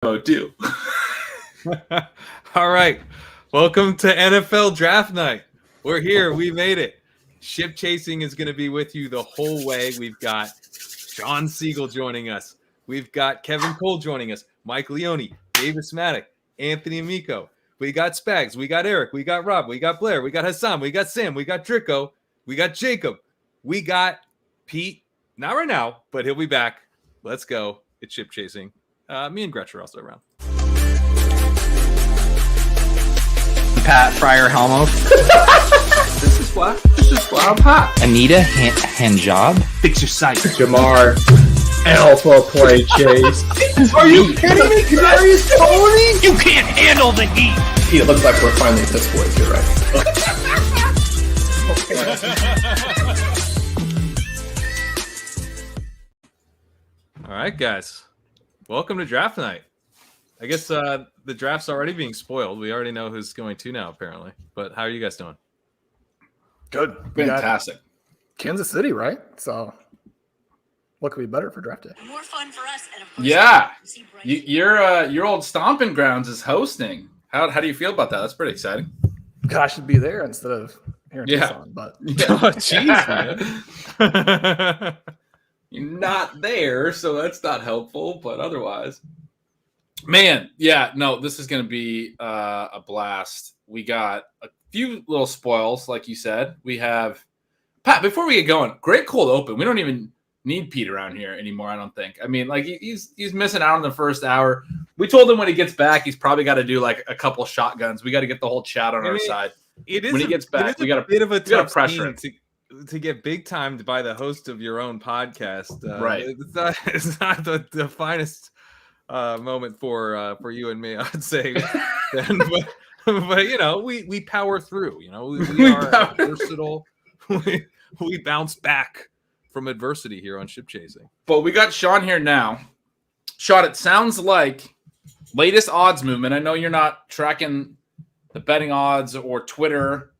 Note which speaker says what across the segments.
Speaker 1: do.
Speaker 2: All right. Welcome to NFL Draft Night. We're here. We made it. Ship Chasing is going to be with you the whole way. We've got Shawn Siegele joining us. We've got Kevin Cole joining us. Mike Leone, Davis Mattek, Anthony Amico. We got Spags. We got Erik. We got Rob. We got Blair. We got Hasan. We got Sam. We got Drico. We got Jakob. We got Pete. Not right now, but he'll be back. Let's go. It's Ship Chasing. Me and Gretch are also around.
Speaker 3: Pat Fryer Helmo.
Speaker 1: This is why I'm hot.
Speaker 3: Anita Handjob.
Speaker 1: Fix your sight.
Speaker 4: Jamar Alpha Play Chase.
Speaker 1: Are you kidding me? Kadarius Toney?
Speaker 3: You can't handle the heat.
Speaker 4: It looks like we're finally at this point. You're right.
Speaker 2: All right, guys. Welcome to Draft Night. I guess the draft's already being spoiled. We already know who's going to now, apparently. But how are you guys doing?
Speaker 5: Good.
Speaker 1: Fantastic.
Speaker 5: Kansas City, right? So what could be better for draft day?
Speaker 6: More fun for us. And of course,
Speaker 1: Yeah. Your old stomping grounds is hosting. How do you feel about that? That's pretty exciting.
Speaker 5: God, I should be there instead of here in
Speaker 1: Yeah.
Speaker 5: Tucson, but
Speaker 2: Oh, jeez, man.
Speaker 1: You're not there, so that's not helpful, but otherwise. Man, yeah, no, this is going to be a blast. We got a few little spoils, like you said. We have Pat. Before we get going, great cold open. We don't even need Pete around here anymore. I don't think. I mean, like he's missing out on the first hour. We told him when he gets back, he's probably got to do like a couple shotguns. We got to get the whole chat on our side.
Speaker 2: It is
Speaker 1: when he gets back. We got a
Speaker 2: bit of a tough
Speaker 1: pressure
Speaker 2: to get big timed by the host of your own podcast.
Speaker 1: Right.
Speaker 2: It's not the finest moment for you and me, I'd say. but you know, we power through. You know, we are versatile. We bounce back from adversity here on Ship Chasing.
Speaker 1: But we got Shawn here now. Shawn, it sounds like latest odds movement. I know you're not tracking the betting odds or Twitter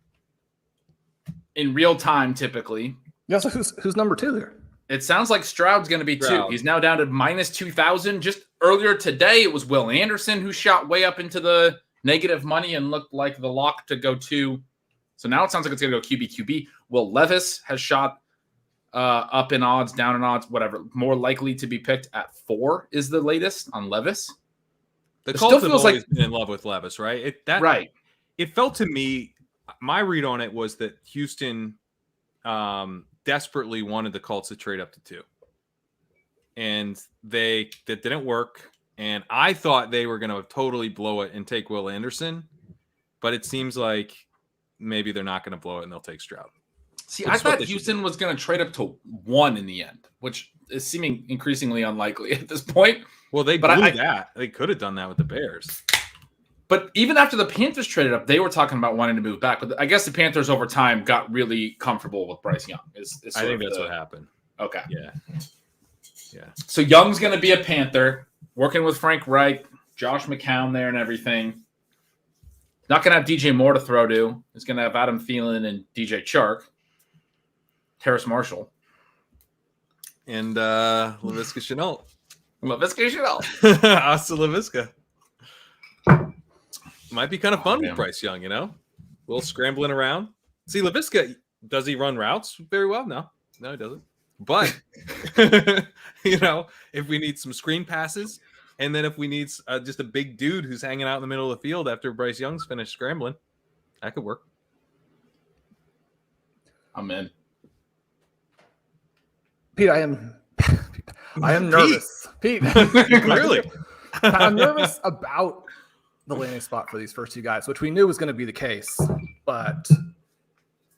Speaker 1: in real time typically.
Speaker 5: yeah. So who's number two there?
Speaker 1: It sounds like Stroud's going to be
Speaker 2: Stroud.
Speaker 1: 2. He's now down to minus 2,000. Just earlier today, it was Will Anderson who shot way up into the negative money and looked like the lock to go 2. So now it sounds like it's going to go QB. Will Levis has shot up in odds, down in odds, whatever. More likely to be picked at 4 is the latest on Levis.
Speaker 2: The
Speaker 1: It
Speaker 2: Colts
Speaker 1: still
Speaker 2: have
Speaker 1: feels
Speaker 2: always
Speaker 1: like-
Speaker 2: been in love with Levis, right?
Speaker 1: Right.
Speaker 2: It felt to me, my read on it was that Houston desperately wanted the Colts to trade up to 2. And that didn't work. And I thought they were going to totally blow it and take Will Anderson. But it seems like maybe they're not going to blow it and they'll take Stroud.
Speaker 1: See,
Speaker 2: That's
Speaker 1: I
Speaker 2: what
Speaker 1: thought
Speaker 2: they should
Speaker 1: Houston was going to trade up to 1 in the end, which is seeming increasingly unlikely at this point.
Speaker 2: Well, they
Speaker 1: But
Speaker 2: blew that. They could have done that with the Bears.
Speaker 1: But even after the Panthers traded up, they were talking about wanting to move back. But I guess the Panthers over time got really comfortable with Bryce Young.
Speaker 2: I think that's what happened.
Speaker 1: Okay.
Speaker 2: Yeah.
Speaker 1: So Young's going to be a Panther, working with Frank Reich, Josh McCown there and everything. Not going to have DJ Moore to throw to. He's going to have Adam Thielen and DJ Chark. Terrace Marshall.
Speaker 2: And LaVisca Chenault.
Speaker 1: LaVisca Chenault.
Speaker 2: Hasta LaVisca. Might be kind of fun with Bryce Young, you know? A little scrambling around. See, LaVisca, does he run routes very well? No, he doesn't. But, you know, if we need some screen passes, and then if we need just a big dude who's hanging out in the middle of the field after Bryce Young's finished scrambling, that could work.
Speaker 1: I'm in.
Speaker 5: Pete, I am nervous. Pete,
Speaker 2: Clearly.
Speaker 5: I'm nervous about the landing spot for these first 2 guys, which we knew was going to be the case. But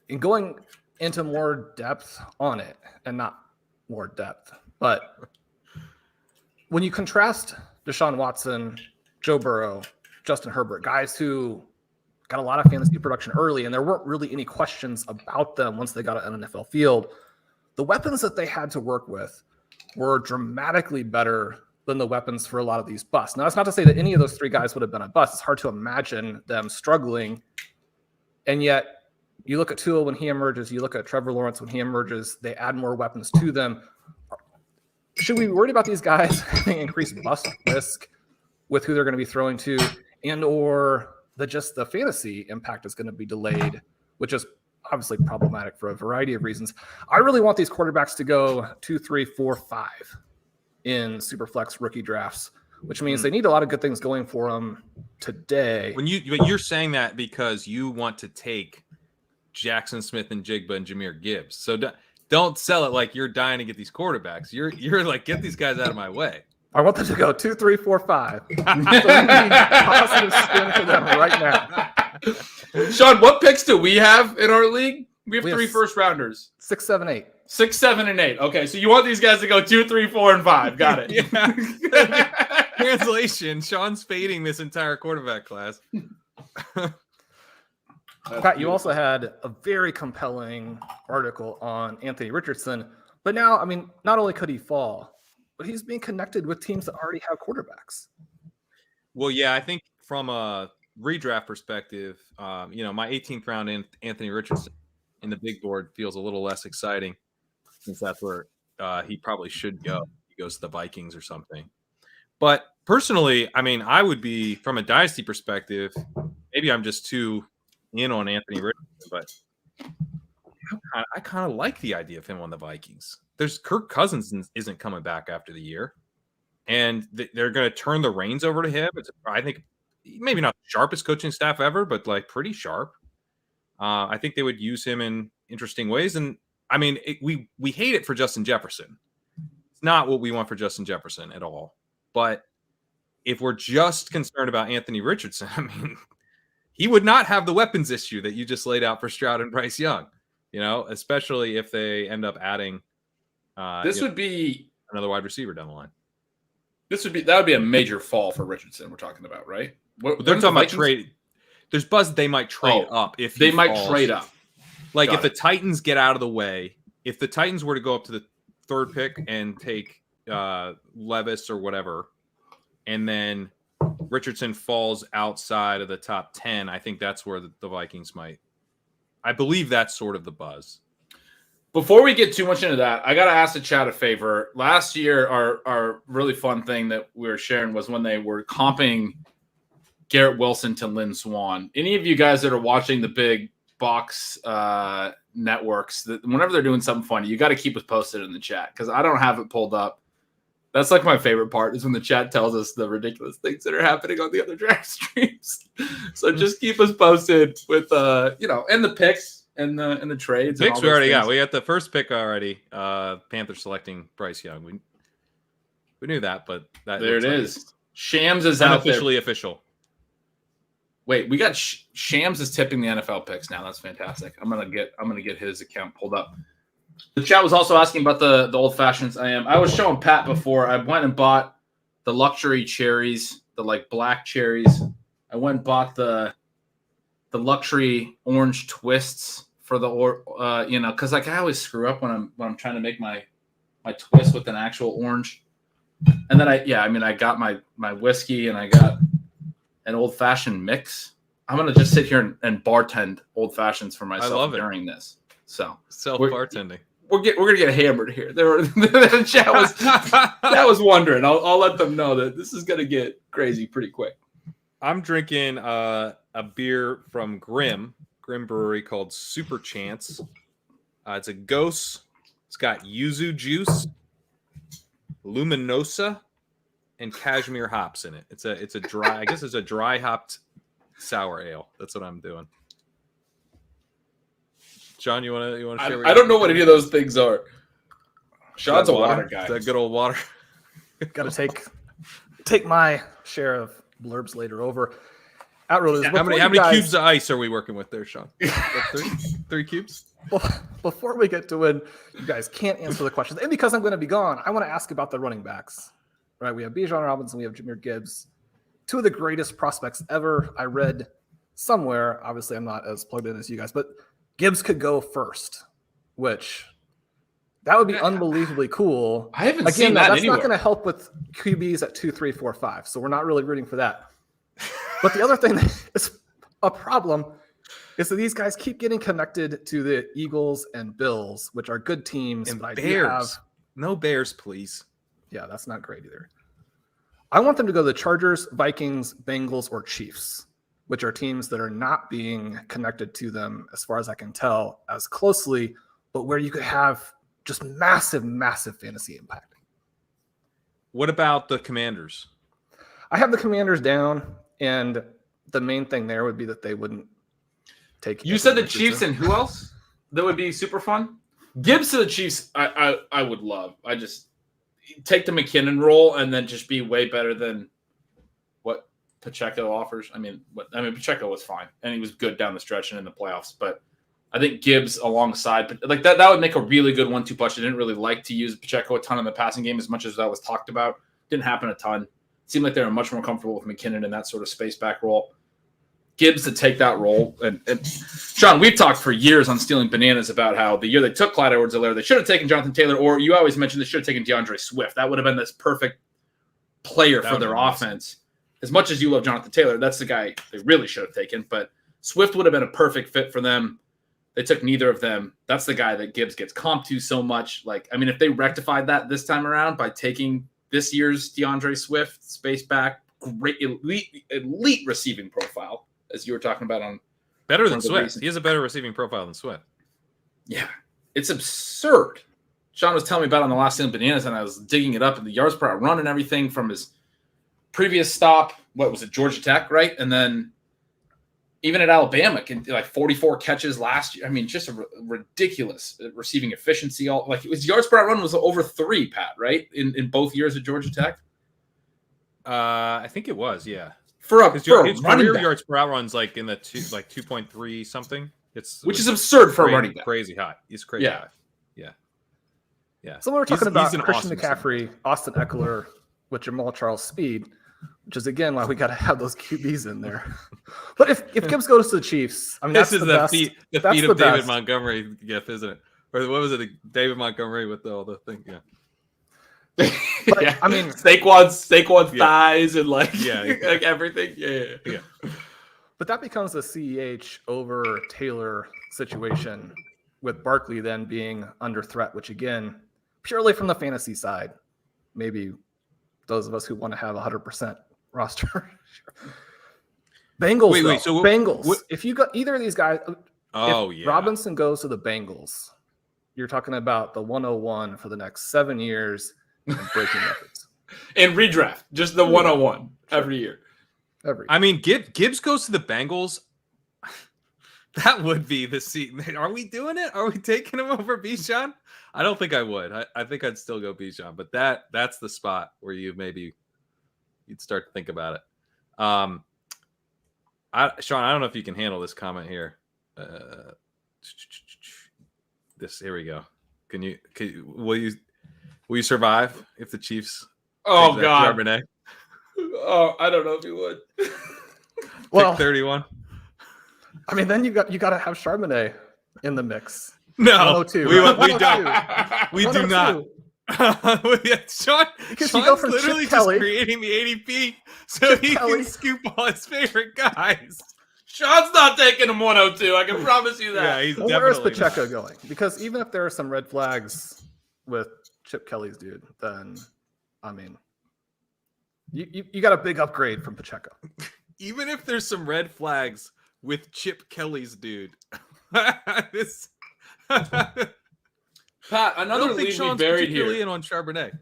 Speaker 5: in going into more depth on it, and not more depth, but when you contrast Deshaun Watson, Joe Burrow, Justin Herbert, guys who got a lot of fantasy production early, and there weren't really any questions about them once they got on an NFL field, the weapons that they had to work with were dramatically better than the weapons for a lot of these busts. Now, that's not to say that any of those 3 guys would have been a bust. It's hard to imagine them struggling. And yet, you look at Tua when he emerges, you look at Trevor Lawrence when he emerges, they add more weapons to them. Should we be worried about these guys having increased bust risk with who they're going to be throwing to, and or the fantasy impact is going to be delayed, which is obviously problematic for a variety of reasons. I really want these quarterbacks to go 2, 3, 4, 5 in Superflex rookie drafts, which means they need a lot of good things going for them today.
Speaker 2: But you're saying that because you want to take Jackson Smith and Jigba and Jahmyr Gibbs. So don't sell it like you're dying to get these quarterbacks. You're like, get these guys out of my way.
Speaker 5: I want them to go 2, 3, 4, 5. So we need positive spin for them right now.
Speaker 1: Shawn, what picks do we have in our league? We have 3 first rounders.
Speaker 5: 6, 7, 8.
Speaker 1: 6, 7, and 8. Okay, so you want these guys to go 2, 3, 4, and 5. Got it.
Speaker 2: Yeah. Translation: Sean's fading this entire quarterback class.
Speaker 5: Pat, you also had a very compelling article on Anthony Richardson, but now, I mean, not only could he fall, but he's being connected with teams that already have quarterbacks.
Speaker 2: Well, yeah, I think from a redraft perspective, my 18th round Anthony Richardson in the big board feels a little less exciting, since that's where he probably should go. He goes to the Vikings or something. But personally, I mean, I would be, from a dynasty perspective, maybe I'm just too in on Anthony Richardson, but I kind of like the idea of him on the Vikings. There's Kirk Cousins isn't coming back after the year, and they're going to turn the reins over to him. I think maybe not the sharpest coaching staff ever, but like pretty sharp. I think they would use him in interesting ways. And I mean, we hate it for Justin Jefferson. It's not what we want for Justin Jefferson at all. But if we're just concerned about Anthony Richardson, I mean, he would not have the weapons issue that you just laid out for Stroud and Bryce Young, especially if they end up adding
Speaker 1: would be
Speaker 2: another wide receiver down the line.
Speaker 1: That would be a major fall for Richardson we're talking about, right?
Speaker 2: They're talking about trade. There's buzz they might trade up if
Speaker 1: they might trade up.
Speaker 2: Like if the Titans get out of the way, if the Titans were to go up to the 3rd pick and take Levis or whatever, and then Richardson falls outside of the top 10, I think that's where the Vikings might. I believe that's sort of the buzz.
Speaker 1: Before we get too much into that, I got to ask the chat a favor. Last year, our really fun thing that we were sharing was when they were comping Garrett Wilson to Lynn Swann. Any of you guys that are watching the big box networks, whenever they're doing something funny, you got to keep us posted in the chat because I don't have it pulled up. That's like my favorite part is when the chat tells us the ridiculous things that are happening on the other draft streams. So just keep us posted with and the picks and the trades.
Speaker 2: Picks we already got. We got the first pick already. Panthers selecting Bryce Young. We knew that, but
Speaker 1: there it is. Shams is out there.
Speaker 2: Unofficially official.
Speaker 1: Wait, we got Shams is tipping the NFL picks now. That's fantastic. I'm gonna get his account pulled up. The chat was also asking about the old fashions. I was showing Pat before. I went and bought the luxury cherries, the like black cherries. I went and bought the luxury orange twists for the because like I always screw up when I'm trying to make my twist with an actual orange. And then I got my whiskey and I got an old fashioned mix. I'm gonna just sit here and bartend old fashions for myself during this. So
Speaker 2: self-bartending.
Speaker 1: We're gonna get hammered here. The chat was wondering. I'll let them know that this is gonna get crazy pretty quick.
Speaker 2: I'm drinking a beer from Grimm Brewery called Super Chance. It's a ghost. It's got yuzu juice, luminosa, and cashmere hops in it. It's a dry. I guess it's a dry hopped sour ale. That's what I'm doing. John, you want to share?
Speaker 1: I don't know what any of those things are. Sean's a water guy.
Speaker 2: It's a good old water.
Speaker 5: Got to take my share of blurbs later over. Outrollers.
Speaker 2: How many cubes of ice are we working with there, Sean? 3 cubes.
Speaker 5: Well, before we get to when you guys can't answer the questions, and because I'm going to be gone, I want to ask about the running backs. Right? We have Bijan Robinson, we have Jahmyr Gibbs, 2 of the greatest prospects ever. I read somewhere. Obviously, I'm not as plugged in as you guys, but Gibbs could go first, which that would be unbelievably cool.
Speaker 1: I haven't seen that
Speaker 5: that's
Speaker 1: anywhere.
Speaker 5: Not going to help with QBs at 2, 3, 4, 5. So we're not really rooting for that. But the other thing that is a problem is that these guys keep getting connected to the Eagles and Bills, which are good teams.
Speaker 2: And
Speaker 5: but
Speaker 2: Bears. No Bears, please.
Speaker 5: Yeah, that's not great either. I want them to go the Chargers, Vikings, Bengals, or Chiefs, which are teams that are not being connected to them, as far as I can tell, as closely, but where you could have just massive, massive fantasy impact.
Speaker 2: What about the Commanders?
Speaker 5: I have the Commanders down, and the main thing there would be that they wouldn't take.
Speaker 1: You said the
Speaker 5: Richardson.
Speaker 1: Chiefs, and who else? That would be super fun. Gibbs to the Chiefs, I would love. I just take the McKinnon role and then just be way better than what Pacheco offers. Pacheco was fine and he was good down the stretch and in the playoffs, but I think Gibbs alongside like that would make a really good 1-2 punch. I didn't really like to use Pacheco a ton in the passing game as much as that was talked about. Didn't happen a ton. It seemed like they were much more comfortable with McKinnon in that sort of space back role. Gibbs to take that role. And Sean, we've talked for years on Stealing Bananas about how the year they took Clyde Edwards-Helaire, they should have taken Jonathan Taylor, or you always mentioned they should have taken DeAndre Swift. That would have been this perfect player for their offense. As much as you love Jonathan Taylor, that's the guy they really should have taken. But Swift would have been a perfect fit for them. They took neither of them. That's the guy that Gibbs gets comped to so much. If they rectified that this time around by taking this year's DeAndre Swift, space back, great elite receiving profile, as you were talking about on
Speaker 2: better than Swift. He has a better receiving profile than Swift.
Speaker 1: Yeah, it's absurd. Sean was telling me about it on the last Stealing Bananas, and I was digging it up, and the yards per out run and everything from his previous stop. What was it, Georgia Tech, right? And then even at Alabama, 44 catches last year. Just a ridiculous receiving efficiency. His yards per out run was over 3, Pat, right? In both years at Georgia Tech.
Speaker 2: I think it was, yeah.
Speaker 1: His
Speaker 2: career yards per out runs in the 2.3 something.
Speaker 1: Which is absurd for a running back.
Speaker 2: Crazy high. He's crazy high. Yeah.
Speaker 5: So we were talking about Christian
Speaker 2: awesome
Speaker 5: McCaffrey, Austin Eckler with Jamal Charles Speed, which is again why we got to have those QBs in there. But if Gibbs goes to the Chiefs,
Speaker 2: this is the
Speaker 5: best.
Speaker 2: feat of
Speaker 5: David
Speaker 2: best. Montgomery gif, isn't it? Or what was it? David Montgomery with all the thing. Yeah.
Speaker 5: But,
Speaker 1: yeah. Saquon's thighs and everything. Yeah.
Speaker 5: But that becomes a CEH over Taylor situation, with Barkley then being under threat, which again, purely from the fantasy side, maybe those of us who want to have 100% roster. Bengals. Bengals. If you got either of these guys, Robinson goes to the Bengals, you're talking about the 101 for the next 7 years. And breaking records
Speaker 1: and redraft, just the 101 every year.
Speaker 2: Gibbs goes to the Bengals. That would be the seat. Are we doing it? Are we taking him over Bijan? I don't think I would. I think I'd still go Bijan, but that's the spot where you'd start to think about it. Sean, I don't know if you can handle this comment here. Here we go. Will you survive if the Chiefs?
Speaker 1: Oh God!
Speaker 2: Charbonnet?
Speaker 1: Oh, I don't know if you would.
Speaker 2: Pick 31.
Speaker 5: Then you got to have Charbonnet in the mix.
Speaker 2: No, we don't. We do not. Sean's literally just creating the ADP so he can scoop all his favorite guys.
Speaker 1: Sean's not taking him 102. I can promise you that.
Speaker 2: Yeah, he's
Speaker 5: where is Pacheco going? Because even if there are some red flags with Chip Kelly's dude, then you got a big upgrade from Pacheco.
Speaker 2: Even if there's some red flags with Chip Kelly's dude,
Speaker 1: Pat, another lead we buried here.
Speaker 2: In on Charbonnet.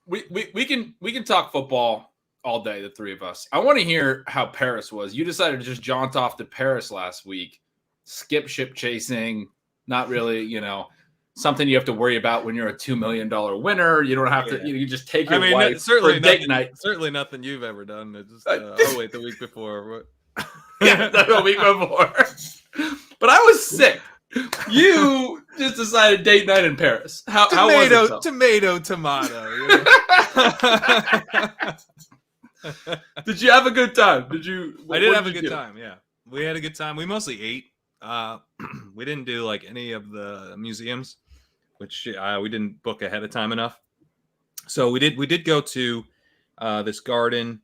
Speaker 1: We can talk football all day, the three of us. I want to hear how Paris was. You decided to just jaunt off to Paris last week, skip ship chasing, not really, something you have to worry about when you're a $2 million winner. You don't have to. You just take your wife for date night.
Speaker 2: Certainly nothing you've ever done. It's just the week before.
Speaker 1: Yeah, the week before. But I was sick. You just decided date night in Paris. How was it?
Speaker 2: Tomato.
Speaker 1: Did you have a good time?
Speaker 2: I did have a good time. Yeah, we had a good time. We mostly ate. We didn't do any of the museums, which we didn't book ahead of time enough. So we did go to this garden,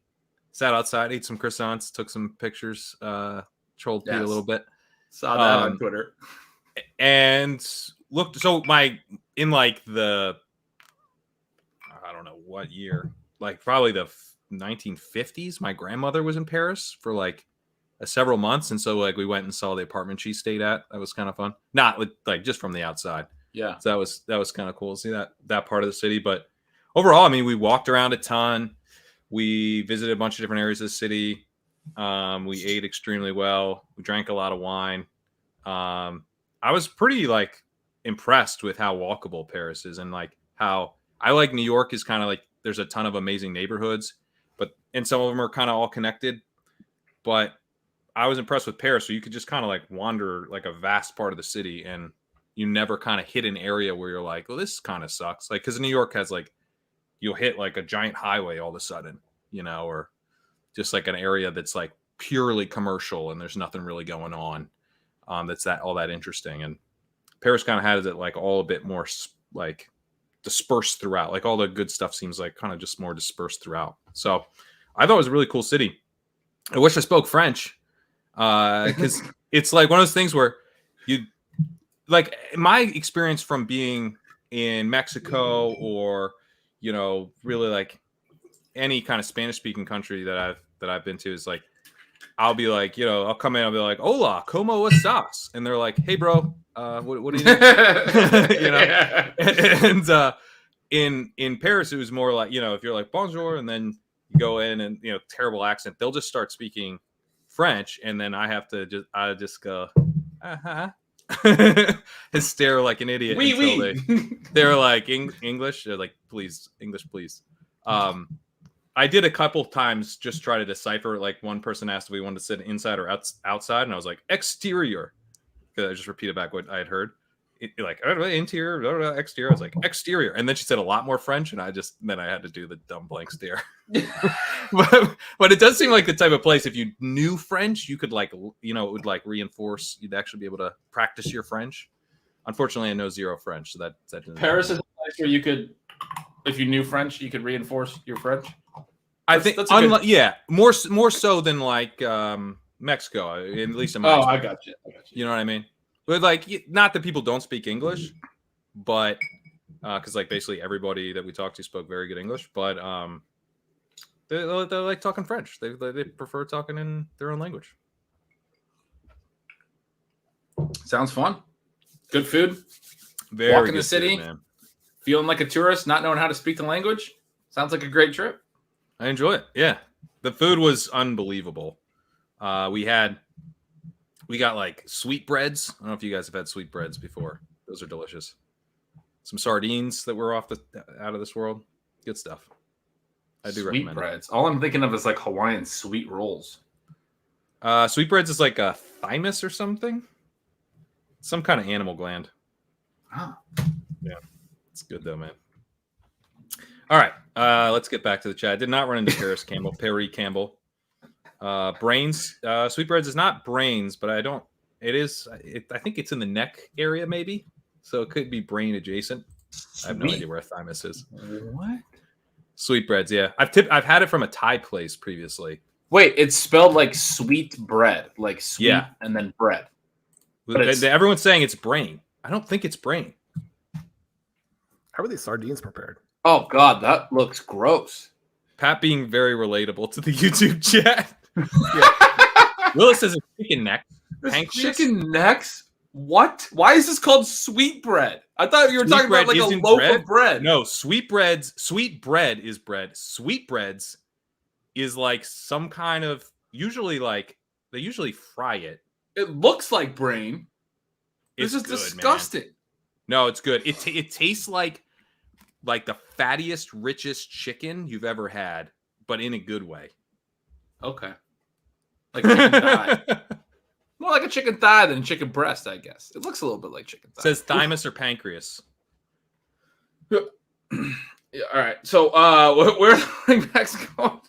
Speaker 2: sat outside, ate some croissants, took some pictures, trolled Pete a little bit.
Speaker 1: Saw that on Twitter.
Speaker 2: And looked, so I don't know what year, probably 1950s. My grandmother was in Paris for like several months, and so like we went and saw the apartment she stayed at. That was kind of fun. Not like just from the outside.
Speaker 1: Yeah.
Speaker 2: So that was kind of cool to see that part of the city. But overall, I mean, we walked around a ton. We visited a bunch of different areas of the city. We ate extremely well. We drank a lot of wine. I was pretty like impressed with how walkable Paris is, and like how I like New York is kind of like there's a ton of amazing neighborhoods, and some of them are kind of all connected. But I was impressed with Paris, so you could just kind of like wander like a vast part of the city, and you never kind of hit an area where you're like, well, this kind of sucks. Like, because New York has like, you'll hit like a giant highway all of a sudden, you know, or just like an area that's like purely commercial and there's nothing really going on. That's all that interesting. And Paris kind of has it like all a bit more like dispersed throughout. Like all the good stuff seems like kind of just more dispersed throughout. So I thought it was a really cool city. I wish I spoke French because it's like one of those things where you like my experience from being in Mexico or, you know, really like any kind of Spanish speaking country that I've been to is like, I'll be like, you know, I'll come in, I'll be like, hola, como estás? And they're like, hey, bro, what do you think? You know? Yeah. And in Paris, it was more like, you know, if you're like, bonjour, and then you go in and, you know, terrible accent, they'll just start speaking French. And then I have to just go, uh-huh. And stare like an idiot until they're like English. They're like, please, English, please. I did a couple times just try to decipher. Like one person asked if we wanted to sit inside or outside, and I was like exterior. I just repeated back what I had heard. Like interior, exterior. I was like exterior, and then she said a lot more French, and then I had to do the dumb blank stare. but it does seem like the type of place if you knew French, you could like, you know, it would like reinforce. You'd actually be able to practice your French. Unfortunately, I know zero French, so that didn't
Speaker 1: Paris is a place where you could, if you knew French, you could reinforce your French.
Speaker 2: I think, yeah, more so than like Mexico, at least in my
Speaker 1: I got you.
Speaker 2: You know what I mean? But like, not that people don't speak English, but because like basically everybody that we talked to spoke very good English, but they like talking French. They prefer talking in their own language.
Speaker 1: Sounds fun. Good food.
Speaker 2: Very
Speaker 1: walking
Speaker 2: good
Speaker 1: the city,
Speaker 2: food, man.
Speaker 1: Feeling like a tourist, not knowing how to speak the language. Sounds like a great trip.
Speaker 2: I enjoy it. Yeah, the food was unbelievable. We got like sweetbreads. I don't know if you guys have had sweetbreads before. Those are delicious. Some sardines that were out of this world. Good stuff. I do recommend
Speaker 1: sweetbreads. All I'm thinking of is like Hawaiian sweet rolls.
Speaker 2: Sweetbreads is like a thymus or something. Some kind of animal gland.
Speaker 1: Ah.
Speaker 2: Yeah, it's good though, man. All right, let's get back to the chat. I did not run into Perry Campbell. Brains. Sweetbreads is not brains, but I think it's in the neck area, maybe. So it could be brain adjacent. I have no idea where a thymus is.
Speaker 1: What?
Speaker 2: Sweetbreads, yeah. I've had it from a Thai place previously.
Speaker 1: Wait, it's spelled like sweet bread, like sweet and then bread.
Speaker 2: But everyone's saying it's brain. I don't think it's brain.
Speaker 5: How are these sardines prepared?
Speaker 1: Oh God, that looks gross.
Speaker 2: Pat being very relatable to the YouTube chat. Yeah. Willis says it's chicken neck.
Speaker 1: Chicken necks? What? Why is this called sweet bread? I thought you were talking about like a loaf of bread.
Speaker 2: No, sweet bread is bread. Sweetbreads is like some kind of, usually like, they usually fry it.
Speaker 1: It looks like brain. This is disgusting.
Speaker 2: Man. No, it's good. It tastes like the fattiest, richest chicken you've ever had, but in a good way.
Speaker 1: Okay. Like chicken thigh. More like a chicken thigh than a chicken breast, I guess. It looks a little bit like chicken thigh.
Speaker 2: It says thymus or pancreas.
Speaker 1: Yeah, all right. So where are the running backs going?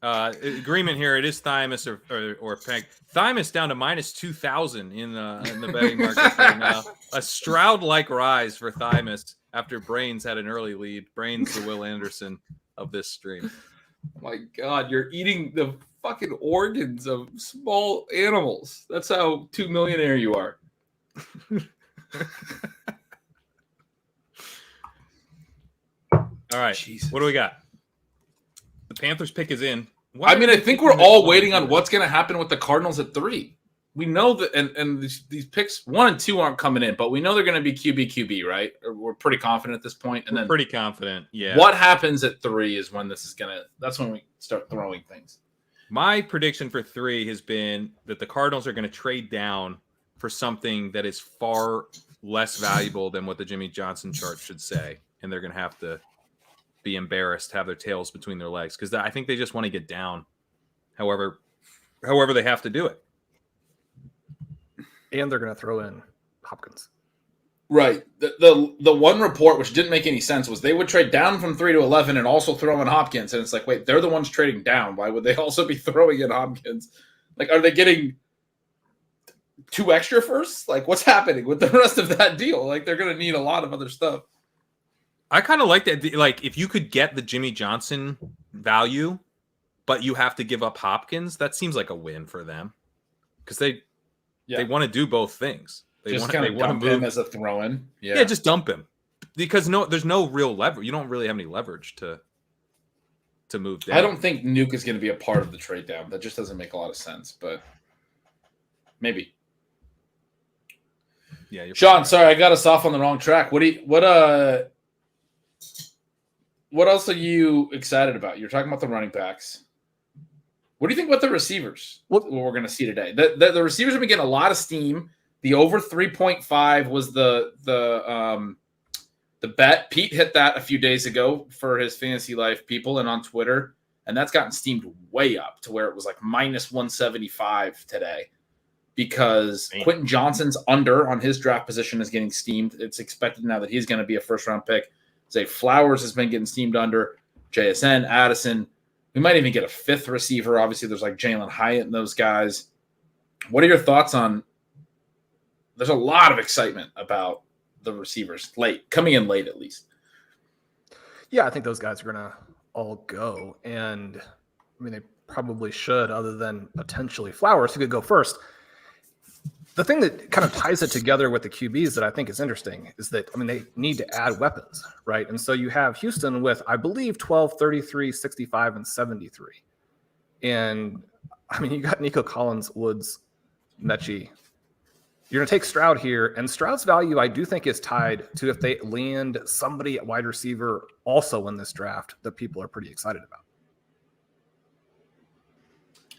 Speaker 2: Agreement here. It is thymus or panc. Thymus down to minus 2,000 in the betting market right now. A Stroud-like rise for thymus after Brains had an early lead. Brains, the Will Anderson of this stream.
Speaker 1: Oh my God, you're eating the fucking organs of small animals. That's how 2 millionaire you are.
Speaker 2: All right.
Speaker 1: Jesus.
Speaker 2: What do we got? The Panthers pick is in.
Speaker 1: I mean, I think we're all waiting on what's going to happen with the Cardinals at 3. We know that, and these picks 1 and 2 aren't coming in, but we know they're going to be QB, right? We're pretty confident at this point. And
Speaker 2: we're
Speaker 1: then
Speaker 2: pretty confident, yeah.
Speaker 1: What happens at 3 is when that's when we start throwing things.
Speaker 2: My prediction for 3 has been that the Cardinals are going to trade down for something that is far less valuable than what the Jimmy Johnson chart should say. And they're going to have to be embarrassed, have their tails between their legs. Because I think they just want to get down however they have to do it.
Speaker 5: And they're going to throw in Hopkins.
Speaker 1: Right. The one report, which didn't make any sense, was they would trade down from 3 to 11 and also throw in Hopkins. And it's like, wait, they're the ones trading down. Why would they also be throwing in Hopkins? Like, are they getting 2 extra firsts? Like, what's happening with the rest of that deal? Like, they're going to need a lot of other stuff.
Speaker 2: I kind of like that. Like, if you could get the Jimmy Johnson value, but you have to give up Hopkins, that seems like a win for them. Because they want to do both things. They want to
Speaker 1: dump
Speaker 2: move
Speaker 1: him as a throw-in.
Speaker 2: Yeah, just dump him. Because there's no real leverage. You don't really have any leverage to move down.
Speaker 1: I don't think Nuke is going to be a part of the trade down. That just doesn't make a lot of sense, but maybe.
Speaker 2: Yeah,
Speaker 1: Sean, sorry, I got us off on the wrong track. What else are you excited about? You're talking about the running backs. What do you think about the receivers? What we're going to see today? The receivers have been getting a lot of steam. The over 3.5 was the bet. Pete hit that a few days ago for his Fantasy Life people and on Twitter, and that's gotten steamed way up to where it was like minus 175 today because Quentin Johnson's under on his draft position is getting steamed. It's expected now that he's going to be a first-round pick. Zay Flowers has been getting steamed under. JSN, Addison. We might even get a 5th receiver. Obviously, there's like Jalen Hyatt and those guys. What are your thoughts on? There's a lot of excitement about the receivers coming in late at least.
Speaker 5: Yeah, I think those guys are going to all go. And I mean, they probably should, other than potentially Flowers, who could go first. The thing that kind of ties it together with the QBs that I think is interesting is that, I mean, they need to add weapons, right? And so you have Houston with, I believe, 12, 33, 65, and 73. And, I mean, you got Nico Collins, Woods, Mechie. You're going to take Stroud here, and Stroud's value, I do think, is tied to if they land somebody at wide receiver also in this draft that people are pretty excited about.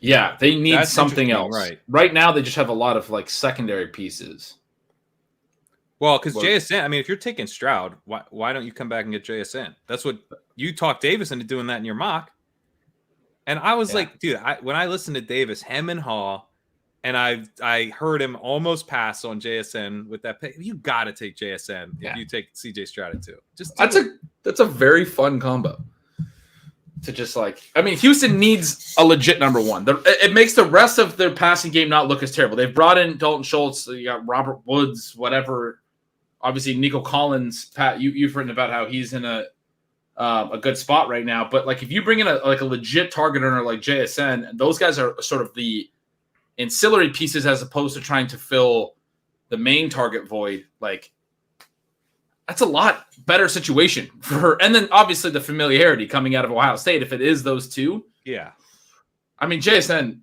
Speaker 1: Yeah, they need something else.
Speaker 2: Right
Speaker 1: now, they just have a lot of like secondary pieces.
Speaker 2: Well, because JSN, I mean, if you're taking Stroud, why don't you come back and get JSN? That's what you talked Davis into doing that in your mock. And I was like, dude, when I listened to Davis, hem and haw, and I heard him almost pass on JSN with that pick. You got to take JSN if you take CJ Stroud at 2.
Speaker 1: That's a very fun combo. To just Houston needs a legit number one. It makes the rest of their passing game not look as terrible. They've brought in Dalton Schultz, you got Robert Woods, whatever. Obviously, Nico Collins, Pat, you've written about how he's in a good spot right now. But like, if you bring in a legit target earner like JSN, and those guys are sort of the ancillary pieces as opposed to trying to fill the main target void, like. That's a lot better situation for her. And then obviously the familiarity coming out of Ohio State, if it is those two.
Speaker 2: Yeah.
Speaker 1: I mean, JSN,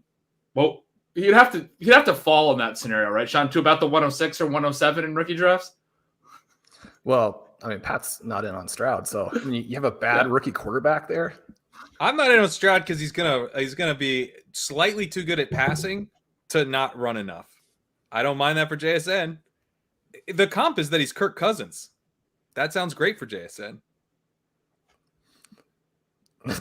Speaker 1: well, he'd have to fall in that scenario, right, Sean, to about the 106 or 107 in rookie drafts?
Speaker 5: Well, I mean, Pat's not in on Stroud, so I mean, you have a bad rookie quarterback there.
Speaker 2: I'm not in on Stroud because he's gonna be slightly too good at passing to not run enough. I don't mind that for JSN. The comp is that he's Kirk Cousins. That sounds great for JSN.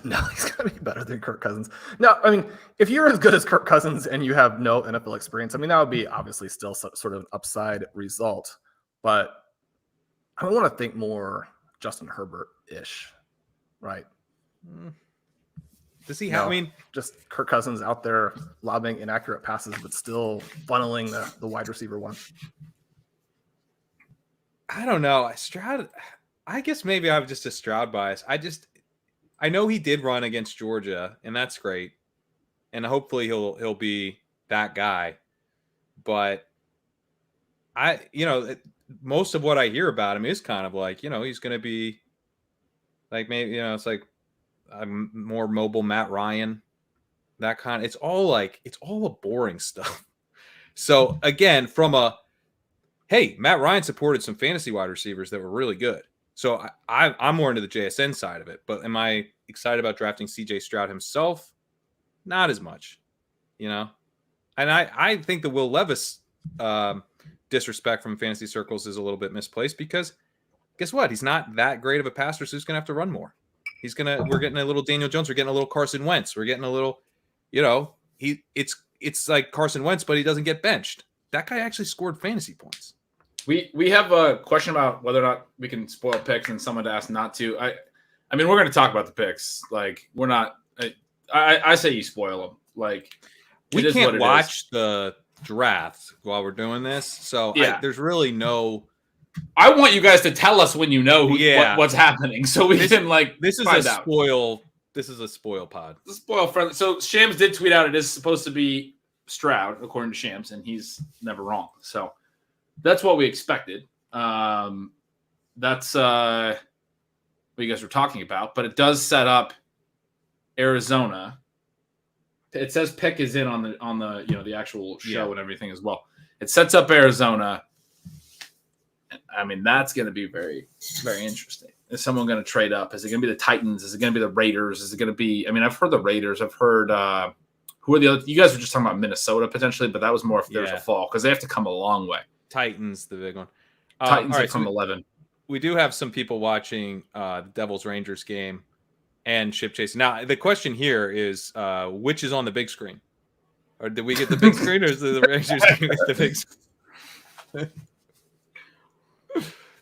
Speaker 5: No, he's going to be better than Kirk Cousins. No, I mean, if you're as good as Kirk Cousins and you have no NFL experience, I mean, that would be obviously still sort of an upside result. But I want to think more Justin Herbert-ish, right?
Speaker 2: Does he have,
Speaker 5: just Kirk Cousins out there lobbing inaccurate passes, but still funneling the wide receiver one.
Speaker 2: I don't know. Stroud, I guess maybe I'm just a Stroud bias. I know he did run against Georgia, and that's great. And hopefully he'll be that guy. But most of what I hear about him is kind of like, he's going to be like, maybe, it's like more mobile Matt Ryan, that kind. It's all a boring stuff. So again, hey, Matt Ryan supported some fantasy wide receivers that were really good. So I'm more into the JSN side of it. But am I excited about drafting CJ Stroud himself? Not as much, And I think the Will Levis disrespect from fantasy circles is a little bit misplaced because guess what? He's not that great of a passer, so he's going to have to run more. We're getting a little Daniel Jones. We're getting a little Carson Wentz. We're getting a little, it's like Carson Wentz, but he doesn't get benched. That guy actually scored fantasy points.
Speaker 1: We have a question about whether or not we can spoil picks, and someone asked not to. I mean, we're going to talk about the picks. Like, we're not. I say you spoil them. Like,
Speaker 2: we can't watch the draft while we're doing this, so
Speaker 1: yeah.
Speaker 2: There's really no.
Speaker 1: I want you guys to tell us when you know what's happening, so we can
Speaker 2: This is
Speaker 1: find
Speaker 2: a
Speaker 1: out.
Speaker 2: spoil. This is a spoil pod.
Speaker 1: The spoil friendly. So Shams did tweet out it is supposed to be Stroud, according to Shams, and he's never wrong. So that's what we expected. That's what you guys were talking about, but it does set up Arizona. It says pick is in on the the actual show and everything as well. It sets up Arizona. I mean, that's going to be very, very interesting. Is someone going to trade up? Is it going to be the Titans? Is it going to be the Raiders? Is it going to be? I mean, I've heard the Raiders. I've heard who are the other? You guys were just talking about Minnesota potentially, but that was more if there's a fall because they have to come a long way.
Speaker 2: Titans, the big one.
Speaker 1: Titans are from 11.
Speaker 2: We do have some people watching the Devils Rangers game and ship chasing. Now, the question here is which is on the big screen? Or did we get the big screen, or is the Rangers game at the big screen?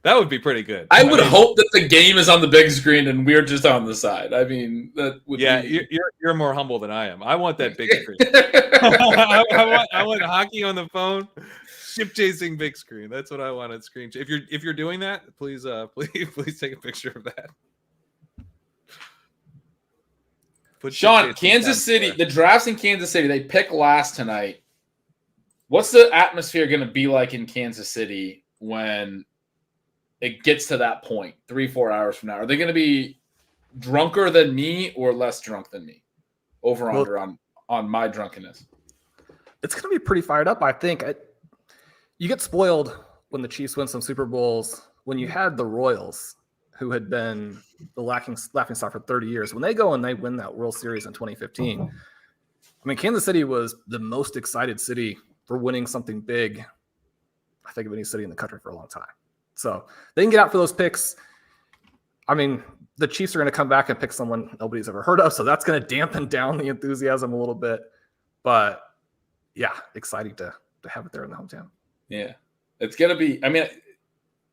Speaker 2: That would be pretty good.
Speaker 1: I would hope that the game is on the big screen and we're just on the side. I mean, that would
Speaker 2: be... you're more humble than I am. I want that big screen. I want hockey on the phone, ship chasing big screen. That's what I want on screen. If you're doing that, please take a picture of that.
Speaker 1: Sean, Kansas City, the drafts in Kansas City, they pick last tonight. What's the atmosphere going to be like in Kansas City when it gets to that point 3-4 hours from now? Are they going to be drunker than me or less drunk than me? Over under on my drunkenness.
Speaker 5: It's going to be pretty fired up, I think. You get spoiled when the Chiefs win some Super Bowls. When you had the Royals, who had been the laughing stock for 30 years, when they go and they win that World Series in 2015, I mean, Kansas City was the most excited city for winning something big, I think, of any city in the country for a long time. So they can get out for those picks. I mean, the Chiefs are going to come back and pick someone nobody's ever heard of, so that's going to dampen down the enthusiasm a little bit. But yeah, exciting to have it there in the hometown.
Speaker 1: Yeah, it's going to be. I mean,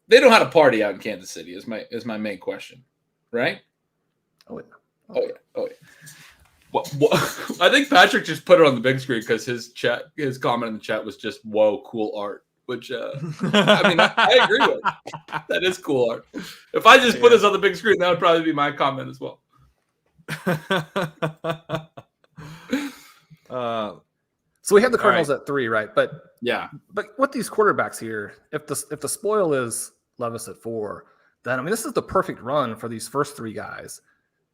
Speaker 1: they know how to party out in Kansas City. Is my main question, right? Oh yeah. What, I think Patrick just put it on the big screen because his comment in the chat was just "Whoa, cool art." Which, I mean, I agree with. That is cool art. If I just put this on the big screen, that would probably be my comment as well.
Speaker 5: So we have the Cardinals at 3, right? But
Speaker 1: yeah.
Speaker 5: But with these quarterbacks here, if the spoil is Levis at 4, then I mean this is the perfect run for these first 3 guys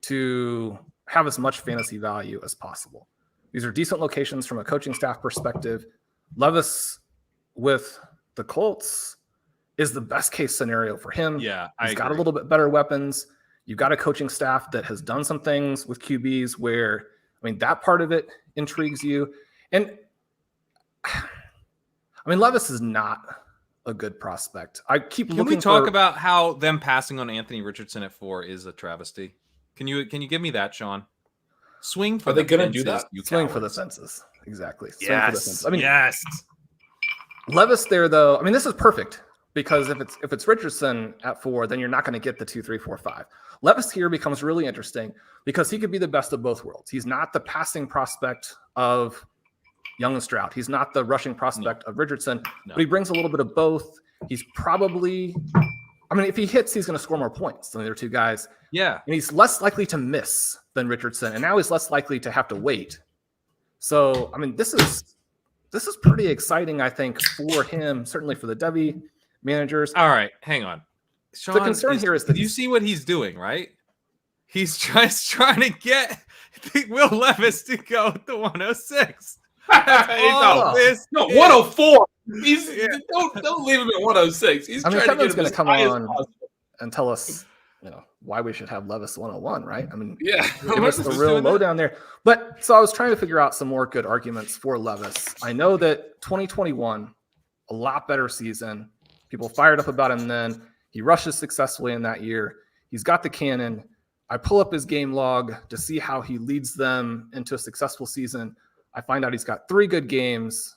Speaker 5: to have as much fantasy value as possible. These are decent locations from a coaching staff perspective. Levis with the Colts is the best case scenario for him.
Speaker 2: Yeah,
Speaker 5: he's got a little bit better weapons. You've got a coaching staff that has done some things with QBs where, I mean, that part of it intrigues you. And I mean, Levis is not a good prospect. I keep looking.
Speaker 2: Can we talk about how them passing on Anthony Richardson at 4 is a travesty? Can you give me that, Sean? Swing for the fences. Are they going to do that?
Speaker 5: Swing for the fences. Exactly. Swing
Speaker 2: yes.
Speaker 5: for the fences. I mean,
Speaker 2: yes.
Speaker 5: Levis there, though. I mean, this is perfect because if it's Richardson at 4, then you're not going to get the 2, 3, 4, 5. Levis here becomes really interesting because he could be the best of both worlds. He's not the passing prospect of Young and Stroud. He's not the rushing prospect of Richardson, but he brings a little bit of both. He's probably, I mean, if he hits, he's going to score more points than the other 2 guys.
Speaker 2: Yeah.
Speaker 5: And he's less likely to miss than Richardson, and now he's less likely to have to wait. So, I mean, this is pretty exciting, I think, for him, certainly for the Debbie managers.
Speaker 2: All right, hang on. Sean,
Speaker 5: the concern here is that
Speaker 2: you see what he's doing, right? He's trying to get Will Levis to go with the 106.
Speaker 1: No, 104. Don't leave him at 106. He's trying
Speaker 5: Kevin's
Speaker 1: to
Speaker 5: going
Speaker 1: get
Speaker 5: to come on
Speaker 1: possible.
Speaker 5: and tell us, why we should have Levis 101, right? I mean,
Speaker 1: Yeah,
Speaker 5: give us the real lowdown there. But so I was trying to figure out some more good arguments for Levis. I know that 2021, a lot better season. People fired up about him then. He rushes successfully in that year. He's got the cannon. I pull up his game log to see how he leads them into a successful season. I find out he's got 3 good games,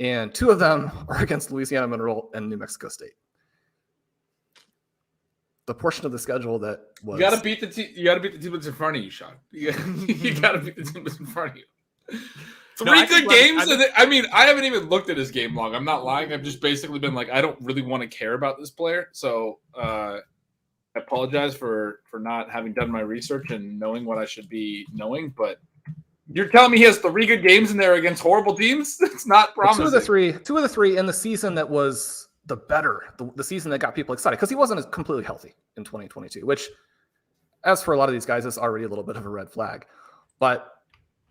Speaker 5: and 2 of them are against Louisiana Monroe and New Mexico State. The portion of the schedule that was...
Speaker 1: You got to beat the team. You got to beat the team that's in front of you, Sean. You got to beat the team that's in front of you. 3 good games. I haven't even looked at his game log. I'm not lying. I've just basically been like, I don't really want to care about this player. So I apologize for not having done my research and knowing what I should be knowing. But you're telling me he has 3 good games in there against horrible teams? It's not promising.
Speaker 5: 2 of the 3 in the season that was the season that got people excited, because he wasn't completely healthy in 2022, which, as for a lot of these guys, is already a little bit of a red flag. But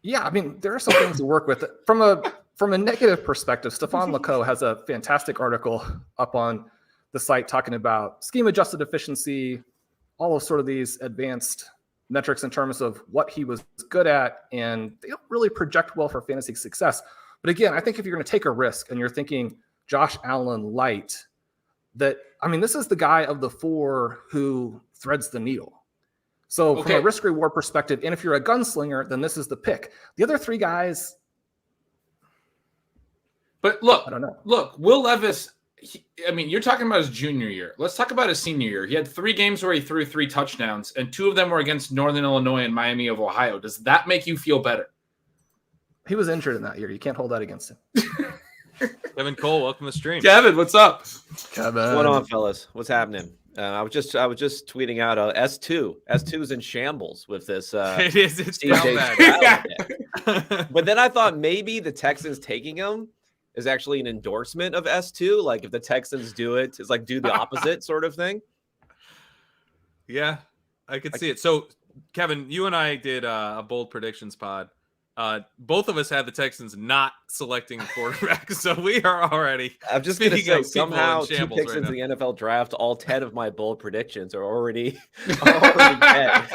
Speaker 5: yeah, I mean, there are some things to work with. From a negative perspective, Stefan Leco has a fantastic article up on the site talking about scheme-adjusted efficiency, all of sort of these advanced metrics in terms of what he was good at, and they don't really project well for fantasy success. But again, I think if you're going to take a risk and you're thinking Josh Allen light, this is the guy of the 4 who threads the needle. So from a risk-reward perspective, and if you're a gunslinger, then this is the pick. The other 3 guys...
Speaker 1: But look,
Speaker 5: I don't know.
Speaker 1: Look, Will Levis, you're talking about his junior year. Let's talk about his senior year. He had 3 games where he threw 3 touchdowns, and 2 of them were against Northern Illinois and Miami of Ohio. Does that make you feel better?
Speaker 5: He was injured in that year. You can't hold that against him.
Speaker 2: Kevin Cole, welcome to the stream.
Speaker 1: Kevin, what's up?
Speaker 5: Kevin.
Speaker 6: What's going on, fellas? What's happening? I was just tweeting out S2. S2's in shambles with this.
Speaker 2: It is. It's
Speaker 6: CJ
Speaker 2: bad.
Speaker 6: But then I thought maybe the Texans taking him is actually an endorsement of S2. Like if the Texans do it, it's like do the opposite sort of thing.
Speaker 2: Yeah, I could see it. So, Kevin, you and I did a bold predictions pod. Both of us had the Texans not selecting a quarterback, so we are already.
Speaker 6: I'm just going to say somehow
Speaker 2: in
Speaker 6: 2 picks
Speaker 2: right
Speaker 6: into
Speaker 2: now.
Speaker 6: the NFL draft, all 10 of my bold predictions are already dead.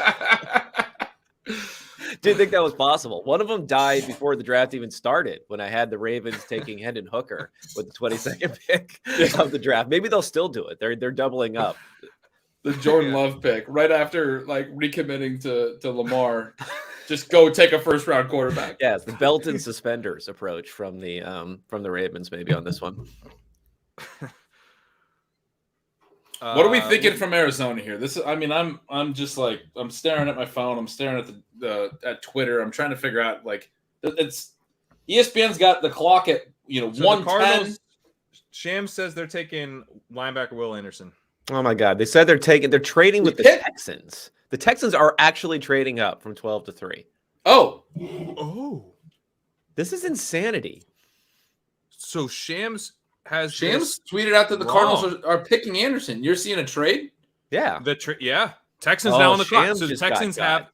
Speaker 6: Didn't think that was possible. One of them died before the draft even started when I had the Ravens taking Hendon Hooker with the 22nd pick of the draft. Maybe they'll still do it. They're doubling up.
Speaker 1: The Jordan Love pick right after recommitting to Lamar. Just go take a first-round quarterback.
Speaker 6: Yeah, it's the belt and suspenders approach from the Ravens maybe on this one.
Speaker 1: What are we thinking from Arizona here? This is, I'm just I'm staring at my phone. I'm staring at at Twitter. I'm trying to figure out it's ESPN's got the clock at 110.
Speaker 2: Shams says they're taking linebacker Will Anderson.
Speaker 6: Oh my God! They said they're trading with the Texans. The Texans are actually trading up from 12 to 3.
Speaker 2: Oh,
Speaker 6: this is insanity.
Speaker 2: So Shams
Speaker 1: tweeted out that the Cardinals are picking Anderson. You're seeing a trade?
Speaker 6: Yeah.
Speaker 2: Texans now on the clock. So the Texans have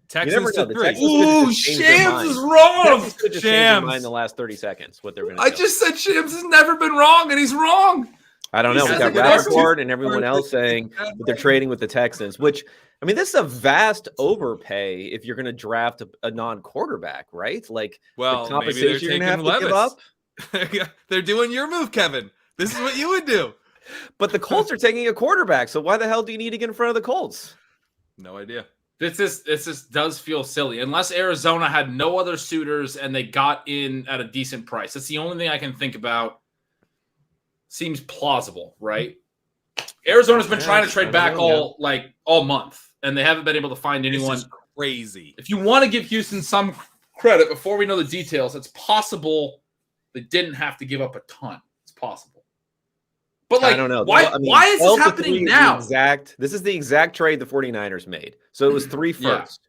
Speaker 2: Texans to 3.
Speaker 1: Ooh, Shams is wrong.
Speaker 6: Texans could just change their mind in the last 30 seconds. What they're going to do.
Speaker 1: I just said Shams has never been wrong, and he's wrong.
Speaker 6: I don't know. We got Rappaport and everyone else saying that they're trading with the Texans, which, this is a vast overpay if you're going to draft a non-quarterback, right? The compensation you're going to have to give up.
Speaker 2: They're doing your move, Kevin. This is what you would do.
Speaker 6: But the Colts are taking a quarterback, so why the hell do you need to get in front of the Colts?
Speaker 2: No idea.
Speaker 1: This does feel silly. Unless Arizona had no other suitors and they got in at a decent price. That's the only thing I can think about. Seems plausible, right? Arizona's been trying to trade back all month, and they haven't been able to find anyone.
Speaker 2: This is crazy.
Speaker 1: If you want to give Houston some credit before we know the details, it's possible they didn't have to give up a ton. It's possible. But
Speaker 6: I don't know.
Speaker 1: Why is this happening now?
Speaker 6: This is the exact trade the 49ers made. So it was 3 first.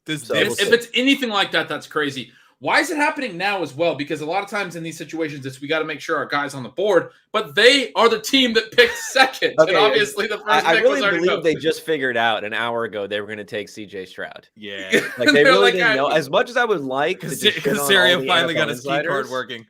Speaker 1: If it's anything like that, that's crazy. Why is it happening now as well? Because a lot of times in these situations, we got to make sure our guys on the board, but they are the team that picked second.
Speaker 6: Okay,
Speaker 1: and obviously the first
Speaker 6: I
Speaker 1: pick
Speaker 6: really
Speaker 1: was already
Speaker 6: believe
Speaker 1: known.
Speaker 6: they just figured out an hour ago they were going to take CJ Stroud.
Speaker 2: Yeah.
Speaker 6: Like they
Speaker 1: They're
Speaker 6: really
Speaker 1: like,
Speaker 6: didn't know.
Speaker 1: I-
Speaker 6: As much as I would like to just shit on all
Speaker 2: Casario
Speaker 6: the
Speaker 2: finally
Speaker 6: NFL
Speaker 2: got his key card
Speaker 6: insiders,
Speaker 2: working.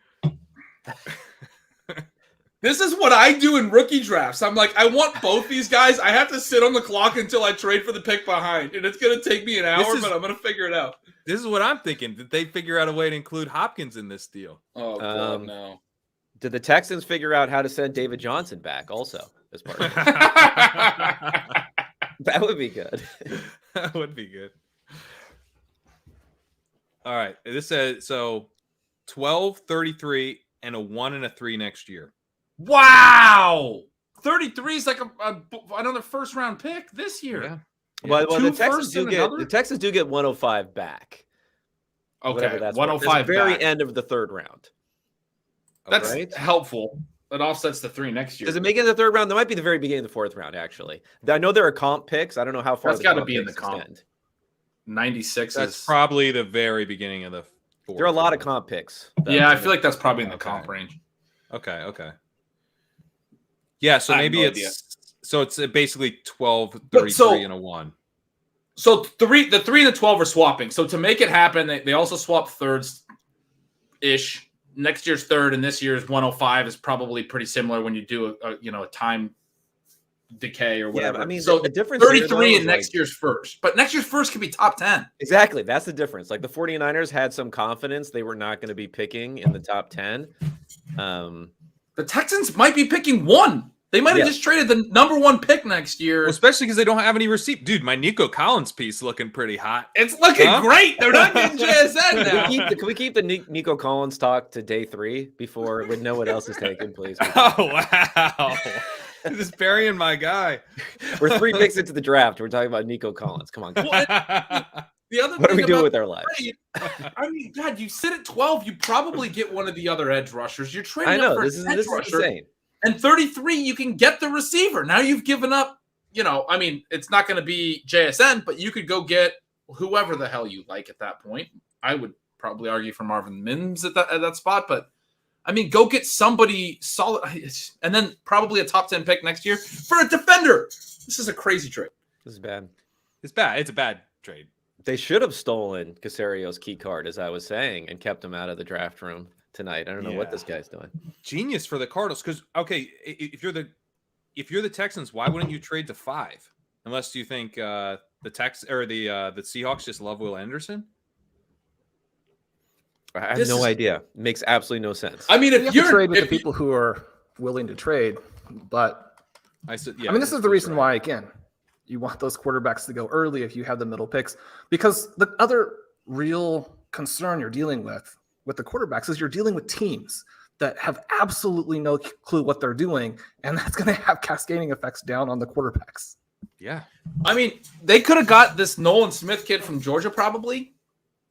Speaker 1: This is what I do in rookie drafts. I'm like, I want both these guys. I have to sit on the clock until I trade for the pick behind. And it's going to take me an hour, but I'm going to figure it out.
Speaker 2: This is what I'm thinking. Did they figure out a way to include Hopkins in this deal?
Speaker 1: Oh, God, no.
Speaker 6: Did the Texans figure out how to send David Johnson back also as part of it? That would be good.
Speaker 2: That would be good. All right. This says so 12, 33, and a 1 and a 3 next year.
Speaker 1: Wow. 33 is like another first round pick this year.
Speaker 2: Yeah.
Speaker 6: Well, the
Speaker 1: Two
Speaker 6: Texans
Speaker 1: firsts and another?
Speaker 6: 105 back.
Speaker 1: Okay,
Speaker 6: That's
Speaker 1: 105
Speaker 6: the very
Speaker 1: back.
Speaker 6: end of the third round.
Speaker 1: That's
Speaker 6: right?
Speaker 1: helpful. That offsets the 3 next year.
Speaker 6: Does it make it in the third round? That might be the very beginning of the fourth round, actually. I know there are comp picks. I don't know how far.
Speaker 1: That's got to be in the comp.
Speaker 6: extend.
Speaker 1: 96
Speaker 2: That's
Speaker 1: is
Speaker 2: probably the very beginning of the fourth.
Speaker 6: There are a lot of comp picks.
Speaker 1: Yeah, I feel like that's probably in the comp range.
Speaker 2: Okay. Yeah, so
Speaker 1: I have
Speaker 2: maybe
Speaker 1: no
Speaker 2: it's
Speaker 1: idea.
Speaker 2: so it's basically 12, 33, and a 1.
Speaker 1: So the 3 and the 12 are swapping. So to make it happen, they also swap thirds ish. Next year's third and this year's 105 is probably pretty similar when you do a time decay or whatever.
Speaker 6: Yeah, I mean,
Speaker 1: so
Speaker 6: the difference
Speaker 1: 33
Speaker 6: here,
Speaker 1: in
Speaker 6: though,
Speaker 1: next year's first, but next year's first could be top 10.
Speaker 6: Exactly. That's the difference. Like the 49ers had some confidence they were not going to be picking in the top 10.
Speaker 1: The Texans might be picking 1. They might have just traded the number 1 pick next year.
Speaker 2: Well, especially because they don't have any receipt. Dude, my Nico Collins piece looking pretty hot.
Speaker 1: It's looking great. They're not getting JSN now.
Speaker 6: Can we keep the Nico Collins talk to day 3 before we know what else is taken, please?
Speaker 2: Oh, wow. Just burying my guy.
Speaker 6: We're 3 picks into the draft. We're talking about Nico Collins. Come on.
Speaker 1: The other
Speaker 6: What are we
Speaker 1: thing
Speaker 6: doing
Speaker 1: about
Speaker 6: with our lives?
Speaker 1: I mean, God, you sit at 12, you probably get one of the other edge rushers. You're trading
Speaker 6: I know.
Speaker 1: up for
Speaker 6: This
Speaker 1: an
Speaker 6: is
Speaker 1: edge rusher.
Speaker 6: insane.
Speaker 1: And 33, you can get the receiver. Now you've given up, I mean, it's not going to be JSN, but you could go get whoever the hell you like at that point. I would probably argue for Marvin Mims at that spot, but I mean, go get somebody solid and then probably a top 10 pick next year for a defender. This is a crazy trade.
Speaker 6: This is bad.
Speaker 2: It's bad. It's a bad trade.
Speaker 6: They should have stolen Casario's key card, as I was saying, and kept him out of the draft room tonight. I don't know what this guy's doing.
Speaker 2: Genius for the Cardinals, because if you're the Texans, why wouldn't you trade to 5? Unless you think the Seahawks just love Will Anderson.
Speaker 6: I have no idea. It makes absolutely no sense.
Speaker 1: I mean,
Speaker 5: You have to trade with the people who are willing to trade, but I mean, this is the reason why, again, you want those quarterbacks to go early if you have the middle picks, because the other real concern you're dealing with the quarterbacks is you're dealing with teams that have absolutely no clue what they're doing, and that's going to have cascading effects down on the quarterbacks.
Speaker 2: Yeah.
Speaker 1: I mean, they could have got this Nolan Smith kid from Georgia probably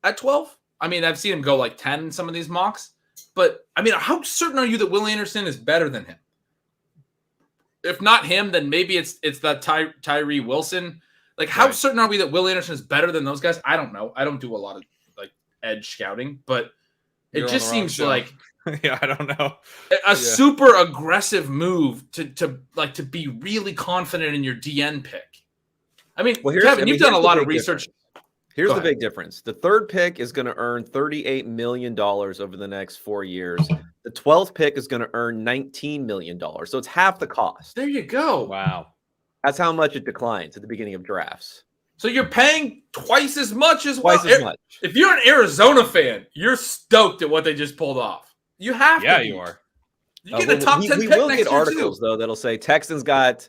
Speaker 1: at 12. I mean, I've seen him go like 10 in some of these mocks, but I mean, how certain are you that Will Anderson is better than him? If not him, then maybe it's that Tyree Wilson. Like, how certain are we that Will Anderson is better than those guys? I don't know. I don't do a lot of like edge scouting, but it just seems like
Speaker 2: yeah, I don't know.
Speaker 1: A super aggressive move to be really confident in your DN pick. I mean, Kevin, you've done a lot of research.
Speaker 6: Here's the big difference. The third pick is going to earn $38 million over the next 4 years. The 12th pick is going to earn $19 million. So it's half the cost.
Speaker 1: There you go.
Speaker 2: Wow.
Speaker 6: That's how much it declines at the beginning of drafts.
Speaker 1: So you're paying twice as much as
Speaker 6: much.
Speaker 1: If you're an Arizona fan, you're stoked at what they just pulled off. You have to.
Speaker 2: Yeah, you are.
Speaker 1: You get a top 10
Speaker 6: we
Speaker 1: pick
Speaker 6: will
Speaker 1: next
Speaker 6: get
Speaker 1: year
Speaker 6: articles,
Speaker 1: too.
Speaker 6: though, that'll say Texans got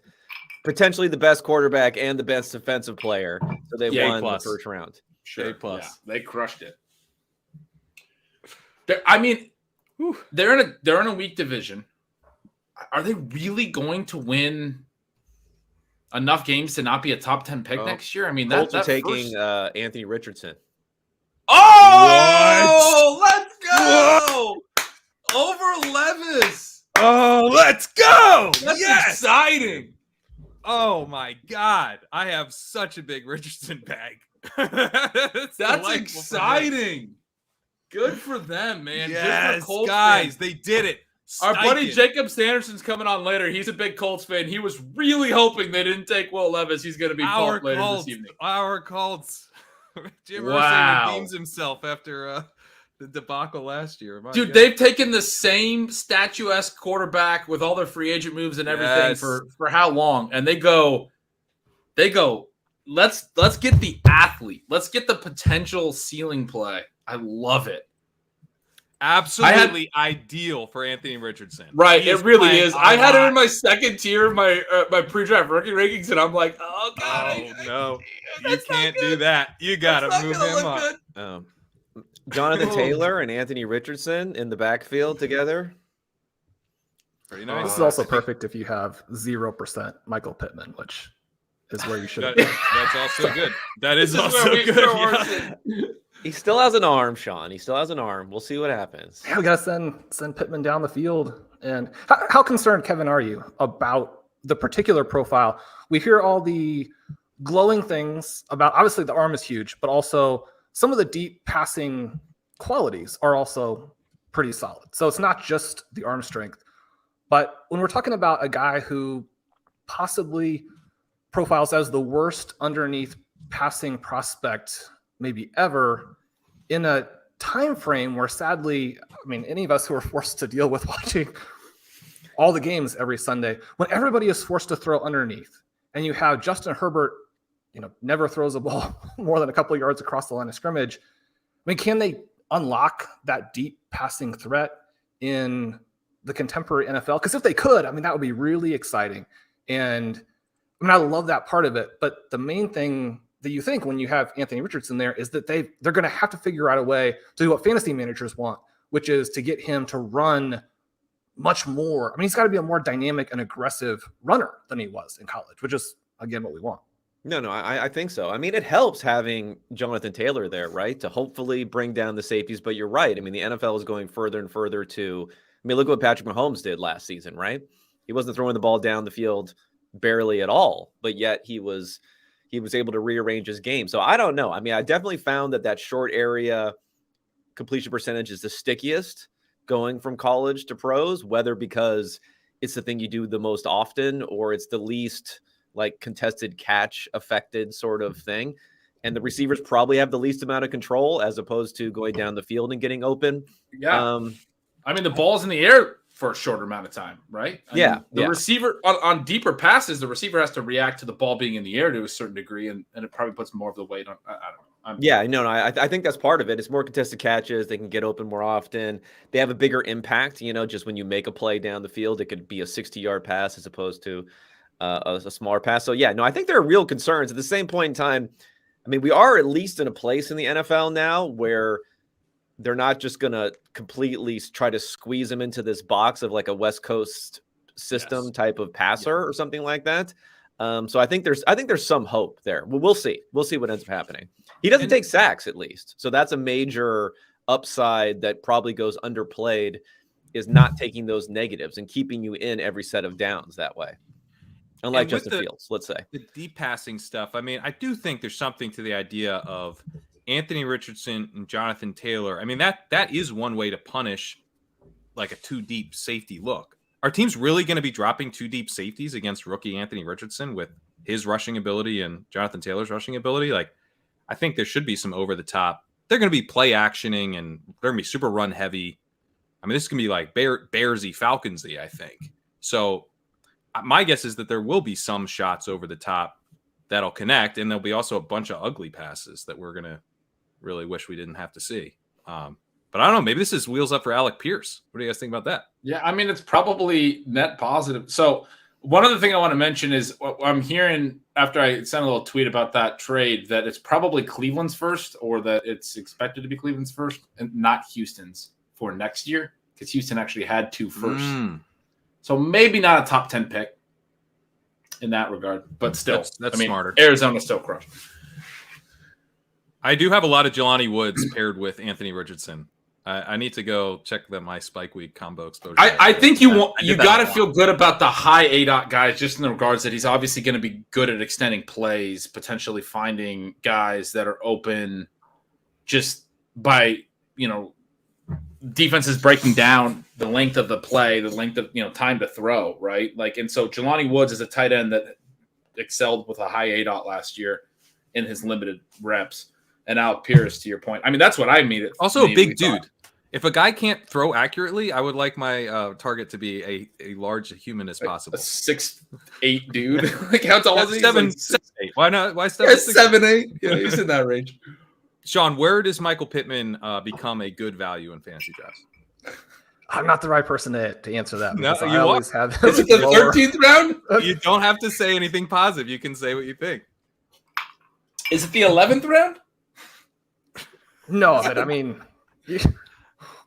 Speaker 6: potentially the best quarterback and the best defensive player. So they won the first round.
Speaker 1: Sure.
Speaker 2: A+.
Speaker 1: Yeah, they crushed it. I mean, they're in a weak division. Are they really going to win enough games to not be a top 10 pick next year? I mean,
Speaker 6: Colts
Speaker 1: that's
Speaker 6: are taking Anthony Richardson.
Speaker 1: Oh, let's go! Over Levis.
Speaker 2: Oh, let's go!
Speaker 1: That's exciting.
Speaker 2: Oh my God, I have such a big Richardson bag.
Speaker 1: That's exciting. Good for them, man. Good
Speaker 2: Yes,
Speaker 1: for Colts
Speaker 2: guys,
Speaker 1: fans.
Speaker 2: they did it.
Speaker 1: Our buddy
Speaker 2: Steichen.
Speaker 1: Jakob Sanderson's coming on later. He's a big Colts fan. He was really hoping they didn't take Will Levis. He's going to be pumped later this evening.
Speaker 2: Our Colts. Jim
Speaker 1: Wow.
Speaker 2: Irsay redeems himself after the debacle last year. My
Speaker 1: Dude,
Speaker 2: God.
Speaker 1: they've taken the same statuesque quarterback with all their free agent moves and everything
Speaker 2: Yes.
Speaker 1: for how long? And they go, let's get the athlete. Let's get the potential ceiling play. I love it.
Speaker 2: Absolutely ideal for Anthony Richardson.
Speaker 1: Right,
Speaker 2: He
Speaker 1: it really
Speaker 2: playing
Speaker 1: is.
Speaker 2: a
Speaker 1: I had him
Speaker 2: lot.
Speaker 1: in my second tier of my pre-draft rookie rankings, and I'm like, oh god,
Speaker 2: Oh, no. You
Speaker 1: that's not
Speaker 2: can't
Speaker 1: good.
Speaker 2: do that. You got to
Speaker 1: That's not
Speaker 2: move
Speaker 1: gonna
Speaker 2: him
Speaker 1: look
Speaker 2: up.
Speaker 1: good.
Speaker 6: Jonathan
Speaker 1: Oh.
Speaker 6: Taylor and Anthony Richardson in the backfield together.
Speaker 2: Pretty nice.
Speaker 5: This is also perfect if you have 0% Michael Pittman, which is where you should have
Speaker 2: That-
Speaker 5: been.
Speaker 2: that's also good. That is
Speaker 1: This is
Speaker 2: also
Speaker 1: where we
Speaker 2: good.
Speaker 1: throw
Speaker 2: yeah.
Speaker 1: ours in.
Speaker 6: He still has an arm, Sean. He still has an arm. We'll see what happens.
Speaker 5: Yeah, we gotta send Pittman down the field. And how concerned, Kevin, are you about the particular profile? We hear all the glowing things about, obviously the arm is huge, but also some of the deep passing qualities are also pretty solid. So it's not just the arm strength, but when we're talking about a guy who possibly profiles as the worst underneath passing prospect maybe ever, in a time frame where sadly, I mean, any of us who are forced to deal with watching all the games every Sunday, when everybody is forced to throw underneath, and you have Justin Herbert, never throws a ball more than a couple of yards across the line of scrimmage. I mean, can they unlock that deep passing threat in the contemporary NFL? Because if they could, I mean, that would be really exciting. And I mean, I love that part of it. But the main thing that you think when you have Anthony Richardson there is that they're going to have to figure out a way to do what fantasy managers want, which is to get him to run much more. I mean, he's got to be a more dynamic and aggressive runner than he was in college, which is, again, what we want.
Speaker 6: No, I think so. I mean, it helps having Jonathan Taylor there, right? To hopefully bring down the safeties. But you're right. I mean, the NFL is going further and further to, I mean, look what Patrick Mahomes did last season, right? He wasn't throwing the ball down the field barely at all, but yet he was able to rearrange his game. So I don't know. I mean, I definitely found that short area completion percentage is the stickiest going from college to pros, whether because it's the thing you do the most often or it's the least like contested catch affected sort of thing. And the receivers probably have the least amount of control as opposed to going down the field and getting open.
Speaker 1: Yeah. I mean, the ball's in the air for a shorter amount of time, right? I mean, the receiver on deeper passes, the receiver has to react to the ball being in the air to a certain degree, and it probably puts more of the weight on. I don't know.
Speaker 6: I think that's part of it. It's more contested catches. They can get open more often. They have a bigger impact. Just when you make a play down the field, it could be a 60-yard pass as opposed to a smaller pass. So, I think there are real concerns. At the same point in time, I mean, we are at least in a place in the NFL now where they're not just going to completely try to squeeze him into this box of like a West Coast system type of passer or something like that. So I think there's some hope there. Well, we'll see. We'll see what ends up happening. He doesn't take sacks at least. So that's a major upside that probably goes underplayed, is not taking those negatives and keeping you in every set of downs that way. Unlike Justin Fields, let's say.
Speaker 2: The deep passing stuff. I mean, I do think there's something to the idea of Anthony Richardson and Jonathan Taylor. I mean, that is one way to punish like a too deep safety look. Are teams really going to be dropping too deep safeties against rookie Anthony Richardson with his rushing ability and Jonathan Taylor's rushing ability? Like, I think there should be some over the top. They're going to be play actioning and they're going to be super run heavy. I mean, this is going to be like Bearsy, Falconsy, I think. So my guess is that there will be some shots over the top that'll connect, and there'll be also a bunch of ugly passes that we're going to really wish we didn't have to see. But I don't know. Maybe this is wheels up for Alec Pierce. What do you guys think about that?
Speaker 1: Yeah, I mean, it's probably net positive. So one other thing I want to mention is I'm hearing after I sent a little tweet about that trade that it's probably Cleveland's first, or that it's expected to be Cleveland's first and not Houston's for next year, because Houston actually had 2 firsts. So maybe not a top 10 pick in that regard, but still,
Speaker 2: that's smarter.
Speaker 1: Arizona's still crushed.
Speaker 2: I do have a lot of Jelani Woods paired with Anthony Richardson. I need to go check my Spike Week combo exposure.
Speaker 1: I think you got to feel good about the high ADOT guys, just in the regards that he's obviously going to be good at extending plays, potentially finding guys that are open just by, defense is breaking down the length of the play, the length of time to throw, right? Like, and so Jelani Woods is a tight end that excelled with a high ADOT last year in his limited reps. And Alec Pierce, to your point, I mean, that's what I mean.
Speaker 2: Also, a big dude. If a guy can't throw accurately, I would like my target to be a large human as possible.
Speaker 1: A 6'8" dude. Like, how tall is he?
Speaker 2: 7'8". Why not? Why
Speaker 1: 7'8"? Yeah, he's in that range.
Speaker 2: Sean, where does Michael Pittman become a good value in fantasy drafts?
Speaker 5: I'm not the right person to answer that.
Speaker 2: No,
Speaker 5: I always have.
Speaker 1: Is it the 13th round?
Speaker 2: You don't have to say anything positive. You can say what you think.
Speaker 1: Is it the 11th round?
Speaker 5: No, but I mean,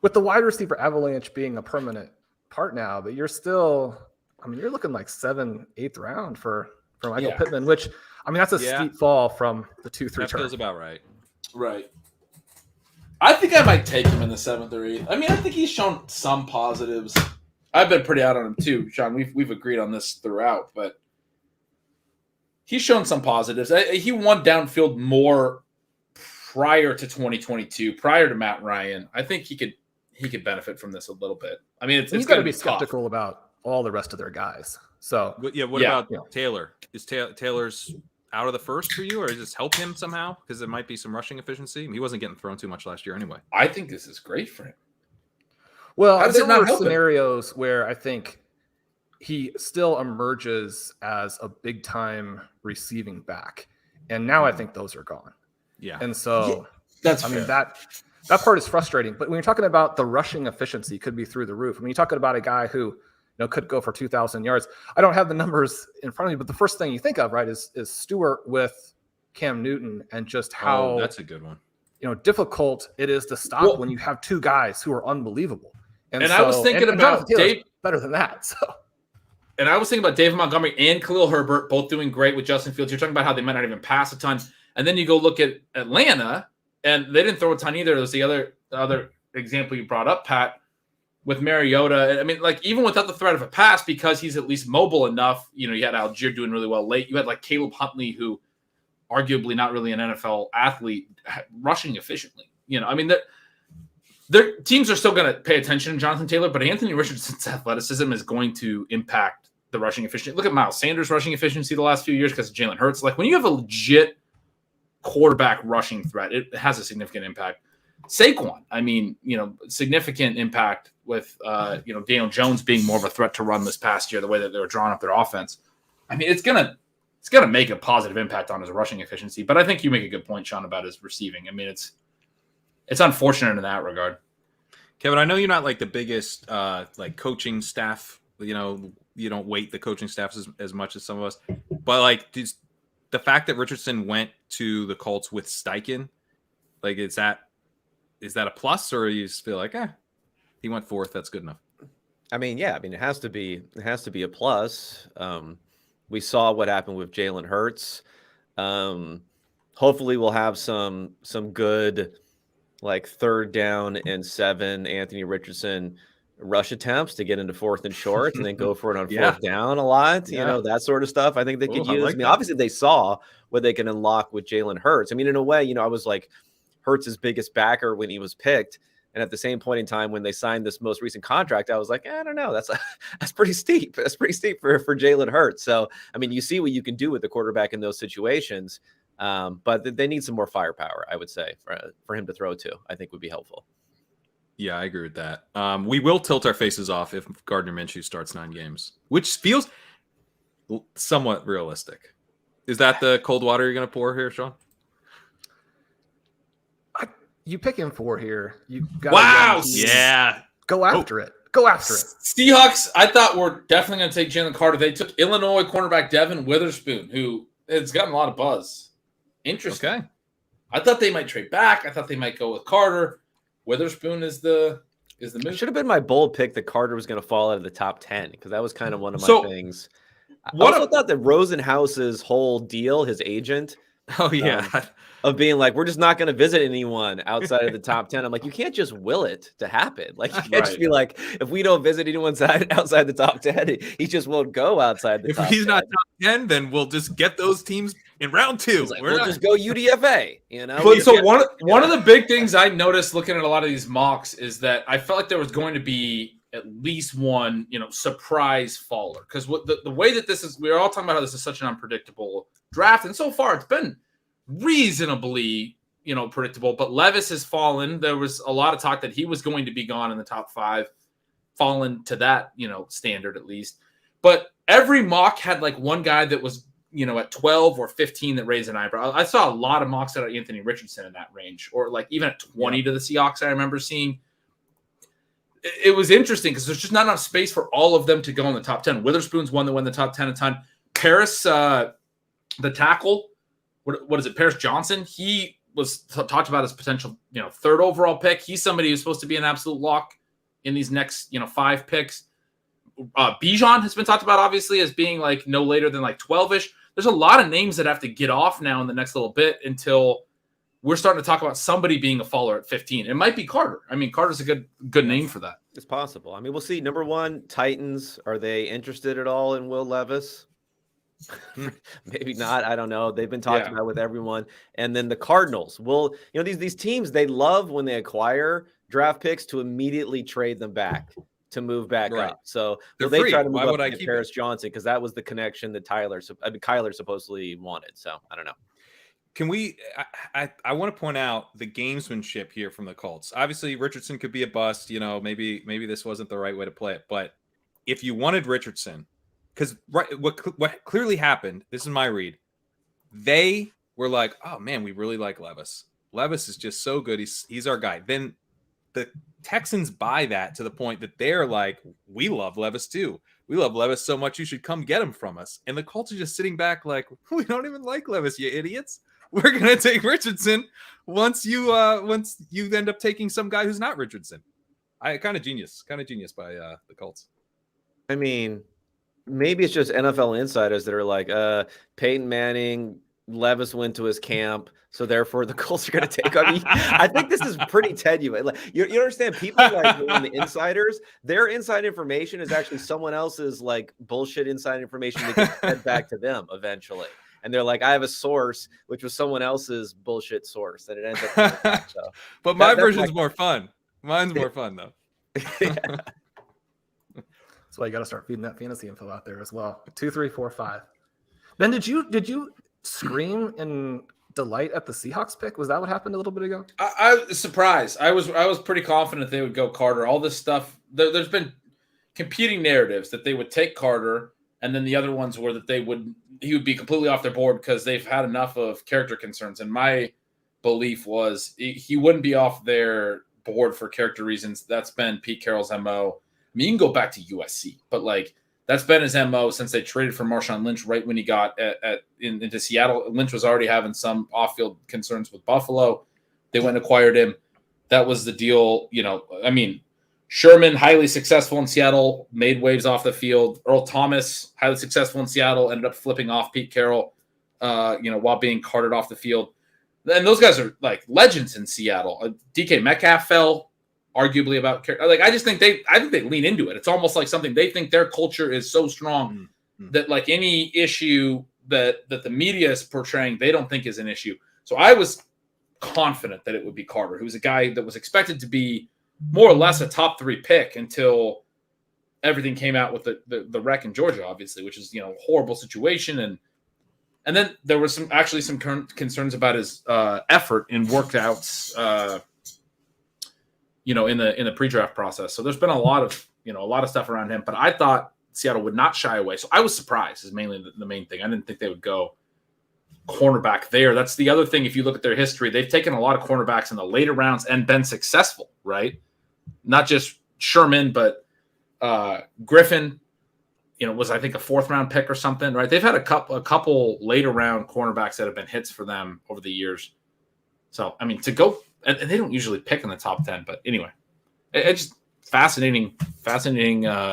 Speaker 5: with the wide receiver avalanche being a permanent part now, but you're still, I mean, you're looking like 7th, 8th round for Michael Pittman, which, I mean, that's a steep fall from the 2-3
Speaker 2: That
Speaker 5: turn.
Speaker 2: feels about right.
Speaker 1: Right. I think I might take him in the 7th or 8th. I mean, I think he's shown some positives. I've been pretty out on him too, Sean. We've agreed on this throughout, but he's shown some positives. He won downfield more prior to 2022, prior to Matt Ryan. I think he could benefit from this a little bit. I mean, it's
Speaker 5: got to be skeptical about all the rest of their guys. So
Speaker 2: what about Taylor? Is Taylor's out of the first for you, or does this help him somehow? Because there might be some rushing efficiency. I mean, he wasn't getting thrown too much last year anyway.
Speaker 1: I think this is great for him.
Speaker 5: Well, there were scenarios where I think he still emerges as a big-time receiving back, and now I think those are gone.
Speaker 2: Yeah,
Speaker 5: and so
Speaker 1: that's.
Speaker 5: I mean, that part is frustrating. But when you're talking about the rushing efficiency, could be through the roof. I mean, you're talking about a guy who could go for 2,000 yards. I don't have the numbers in front of me, but the first thing you think of, right, is Stewart with Cam Newton and just how
Speaker 2: that's a good one.
Speaker 5: Difficult it is to stop when you have two guys who are unbelievable. And
Speaker 1: I was thinking about Dave
Speaker 5: better than that. So.
Speaker 1: And I was thinking about David Montgomery and Khalil Herbert both doing great with Justin Fields. You're talking about how they might not even pass a ton. And then you go look at Atlanta, and they didn't throw a ton either. There's the other example you brought up, Pat, with Mariota. I mean, like, even without the threat of a pass, because he's at least mobile enough, you had Algier doing really well late. You had like Caleb Huntley, who arguably not really an NFL athlete, rushing efficiently. I mean, their teams are still going to pay attention to Jonathan Taylor, but Anthony Richardson's athleticism is going to impact the rushing efficiency. Look at Miles Sanders' rushing efficiency the last few years because of Jalen Hurts. Like, when you have a legit quarterback rushing threat, it has a significant impact. Saquon, I mean, significant impact with, Daniel Jones being more of a threat to run this past year, the way that they were drawing up their offense. I mean, it's gonna make a positive impact on his rushing efficiency. But I think you make a good point, Sean, about his receiving. I mean, it's unfortunate in that regard.
Speaker 2: Kevin, I know you're not like the biggest coaching staff. You don't weight the coaching staffs as much as some of us, but like the fact that Richardson went to the Colts with Steichen, like, is that a plus, or you just feel like, he went 4th, that's good enough?
Speaker 6: I mean, yeah, it has to be a plus. We saw what happened with Jalen Hurts. Hopefully we'll have some good, like, 3rd down and 7 Anthony Richardson rush attempts to get into 4th and short, and then go for it on 4th down a lot. That sort of stuff. I think they could use. I mean, obviously they saw what they can unlock with Jalen Hurts. I mean, in a way, I was like Hurts' biggest backer when he was picked, and at the same point in time when they signed this most recent contract, I was like, I don't know, that's pretty steep. That's pretty steep for Jalen Hurts. So I mean, you see what you can do with the quarterback in those situations. But they need some more firepower, I would say, for him to throw to. I think would be helpful.
Speaker 2: Yeah, I agree with that. We will tilt our faces off if Gardner Minshew starts 9 games, which feels somewhat realistic. Is that the cold water you're going to pour here, Sean?
Speaker 5: You pick him 4 here. You got Go after it. Go after it.
Speaker 1: Seahawks, I thought were definitely going to take Jalen Carter. They took Illinois cornerback Devin Witherspoon, who has gotten a lot of buzz. Interesting.
Speaker 2: Okay.
Speaker 1: I thought they might trade back. I thought they might go with Carter. Witherspoon is the move.
Speaker 6: It should have been my bold pick that Carter was going to fall out of the top 10, because that was kind of one of my things. I also thought that Rosenhaus's whole deal, his agent, of being like, we're just not going to visit anyone outside of the top 10. I'm like, you can't just will it to happen. Like, you can't just be like, if we don't visit anyone outside the top 10, he just won't go outside the top 10.
Speaker 2: If he's not top 10, then we'll just get those teams in round 2.
Speaker 6: Like, we'll just go UDFA, you know.
Speaker 1: But so one of the big things I noticed looking at a lot of these mocks is that I felt like there was going to be at least one, surprise faller. Because what the way that this is, we're all talking about how this is such an unpredictable draft, and so far it's been reasonably, predictable. But Levis has fallen. There was a lot of talk that he was going to be gone in the top 5, fallen to that, standard at least. But every mock had like one guy that was, at 12 or 15 that raised an eyebrow. I saw a lot of mocks out of Anthony Richardson in that range, or like even at 20 to the Seahawks. I remember seeing. It was interesting because there's just not enough space for all of them to go in the top 10. Witherspoon's one that won the top 10 a ton. Paris, the tackle, what is it? Paris Johnson. He was talked about as potential, 3rd overall pick. He's somebody who's supposed to be an absolute lock in these next, 5 picks. Bijan has been talked about obviously as being like no later than like 12-ish. There's a lot of names that have to get off now in the next little bit until we're starting to talk about somebody being a faller at 15. It might be Carter. I mean, Carter's a good name for that.
Speaker 6: It's possible. I mean, we'll see. Number 1, Titans. Are they interested at all in Will Levis? Maybe not. I don't know. They've been talked about with everyone. And then the Cardinals. Well, these teams, they love when they acquire draft picks to immediately trade them back to move back up. So they try to move up to Paris Johnson because that was the connection that Kyler supposedly wanted. So I don't know.
Speaker 2: Can we? I want to point out the gamesmanship here from the Colts. Obviously, Richardson could be a bust. Maybe this wasn't the right way to play it. But if you wanted Richardson, because what clearly happened, this is my read. They were like, "Oh man, we really like Levis. Levis is just so good. He's our guy." Then the Texans buy that to the point that they're like, "We love Levis too. We love Levis so much, you should come get him from us." And the Colts are just sitting back like, "We don't even like Levis, you idiots. We're gonna take Richardson once you end up taking some guy who's not Richardson." Kind of genius by the Colts.
Speaker 6: I mean, maybe it's just NFL insiders that are like, Peyton Manning, Levis went to his camp, so therefore the Colts are going to take. I mean, I think this is pretty tenuous. Like, you understand, people like the insiders, their inside information is actually someone else's like bullshit inside information that gets fed back to them eventually. And they're like, I have a source, which was someone else's bullshit source, and it ends up. Back, so.
Speaker 2: But my version's more fun. Mine's more fun though.
Speaker 5: That's why you got to start feeding that fantasy info out there as well. 2, 3, 4, 5. Ben, did you scream in delight at the Seahawks pick? Was that what happened a little bit ago?
Speaker 1: I was surprised. I was pretty confident they would go Carter. All this stuff. There's been competing narratives that they would take Carter, and then the other ones were that he would be completely off their board because they've had enough of character concerns. And my belief was he wouldn't be off their board for character reasons. That's been Pete Carroll's MO. I mean, you can go back to USC, but like that's been his MO since they traded for Marshawn Lynch right when he got into Seattle. Lynch was already having some off-field concerns with Buffalo. They went and acquired him. That was the deal. I mean, Sherman, highly successful in Seattle, made waves off the field. Earl Thomas, highly successful in Seattle, ended up flipping off Pete Carroll, while being carted off the field. And those guys are like legends in Seattle. DK Metcalf fell arguably about like I think they lean into it. It's almost like something they think their culture is so strong that like any issue that the media is portraying, they don't think is an issue. So I was confident that it would be Carter, who's a guy that was expected to be more or less a top 3 pick until everything came out with the wreck in Georgia, obviously, which is a horrible situation. And then there was some concerns about his effort in workouts, in the pre-draft process. So there's been a lot of stuff around him, but I thought Seattle would not shy away. So I was surprised is mainly the main thing. I didn't think they would go cornerback there. That's the other thing. If you look at their history, they've taken a lot of cornerbacks in the later rounds and been successful, right? Not just Sherman, but Griffin, was I think a 4th round pick or something, right? They've had a couple later round cornerbacks that have been hits for them over the years. So, I mean, to go, and they don't usually pick in the top 10, but anyway, it's just fascinating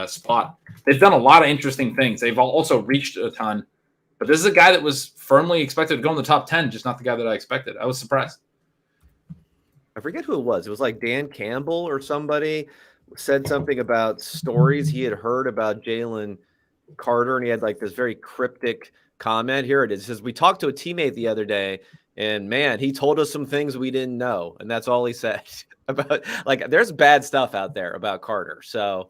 Speaker 1: spot. They've done a lot of interesting things. They've also reached a ton, but this is a guy that was firmly expected to go in the top 10, just not the guy that I expected. I was surprised.
Speaker 6: I forget who it was. It was like Dan Campbell or somebody said something about stories he had heard about Jalen Carter, and he had like this very cryptic comment. Here it is. It says, we talked to a teammate the other day, and man, he told us some things we didn't know. And that's all he said about, like, there's bad stuff out there about Carter. So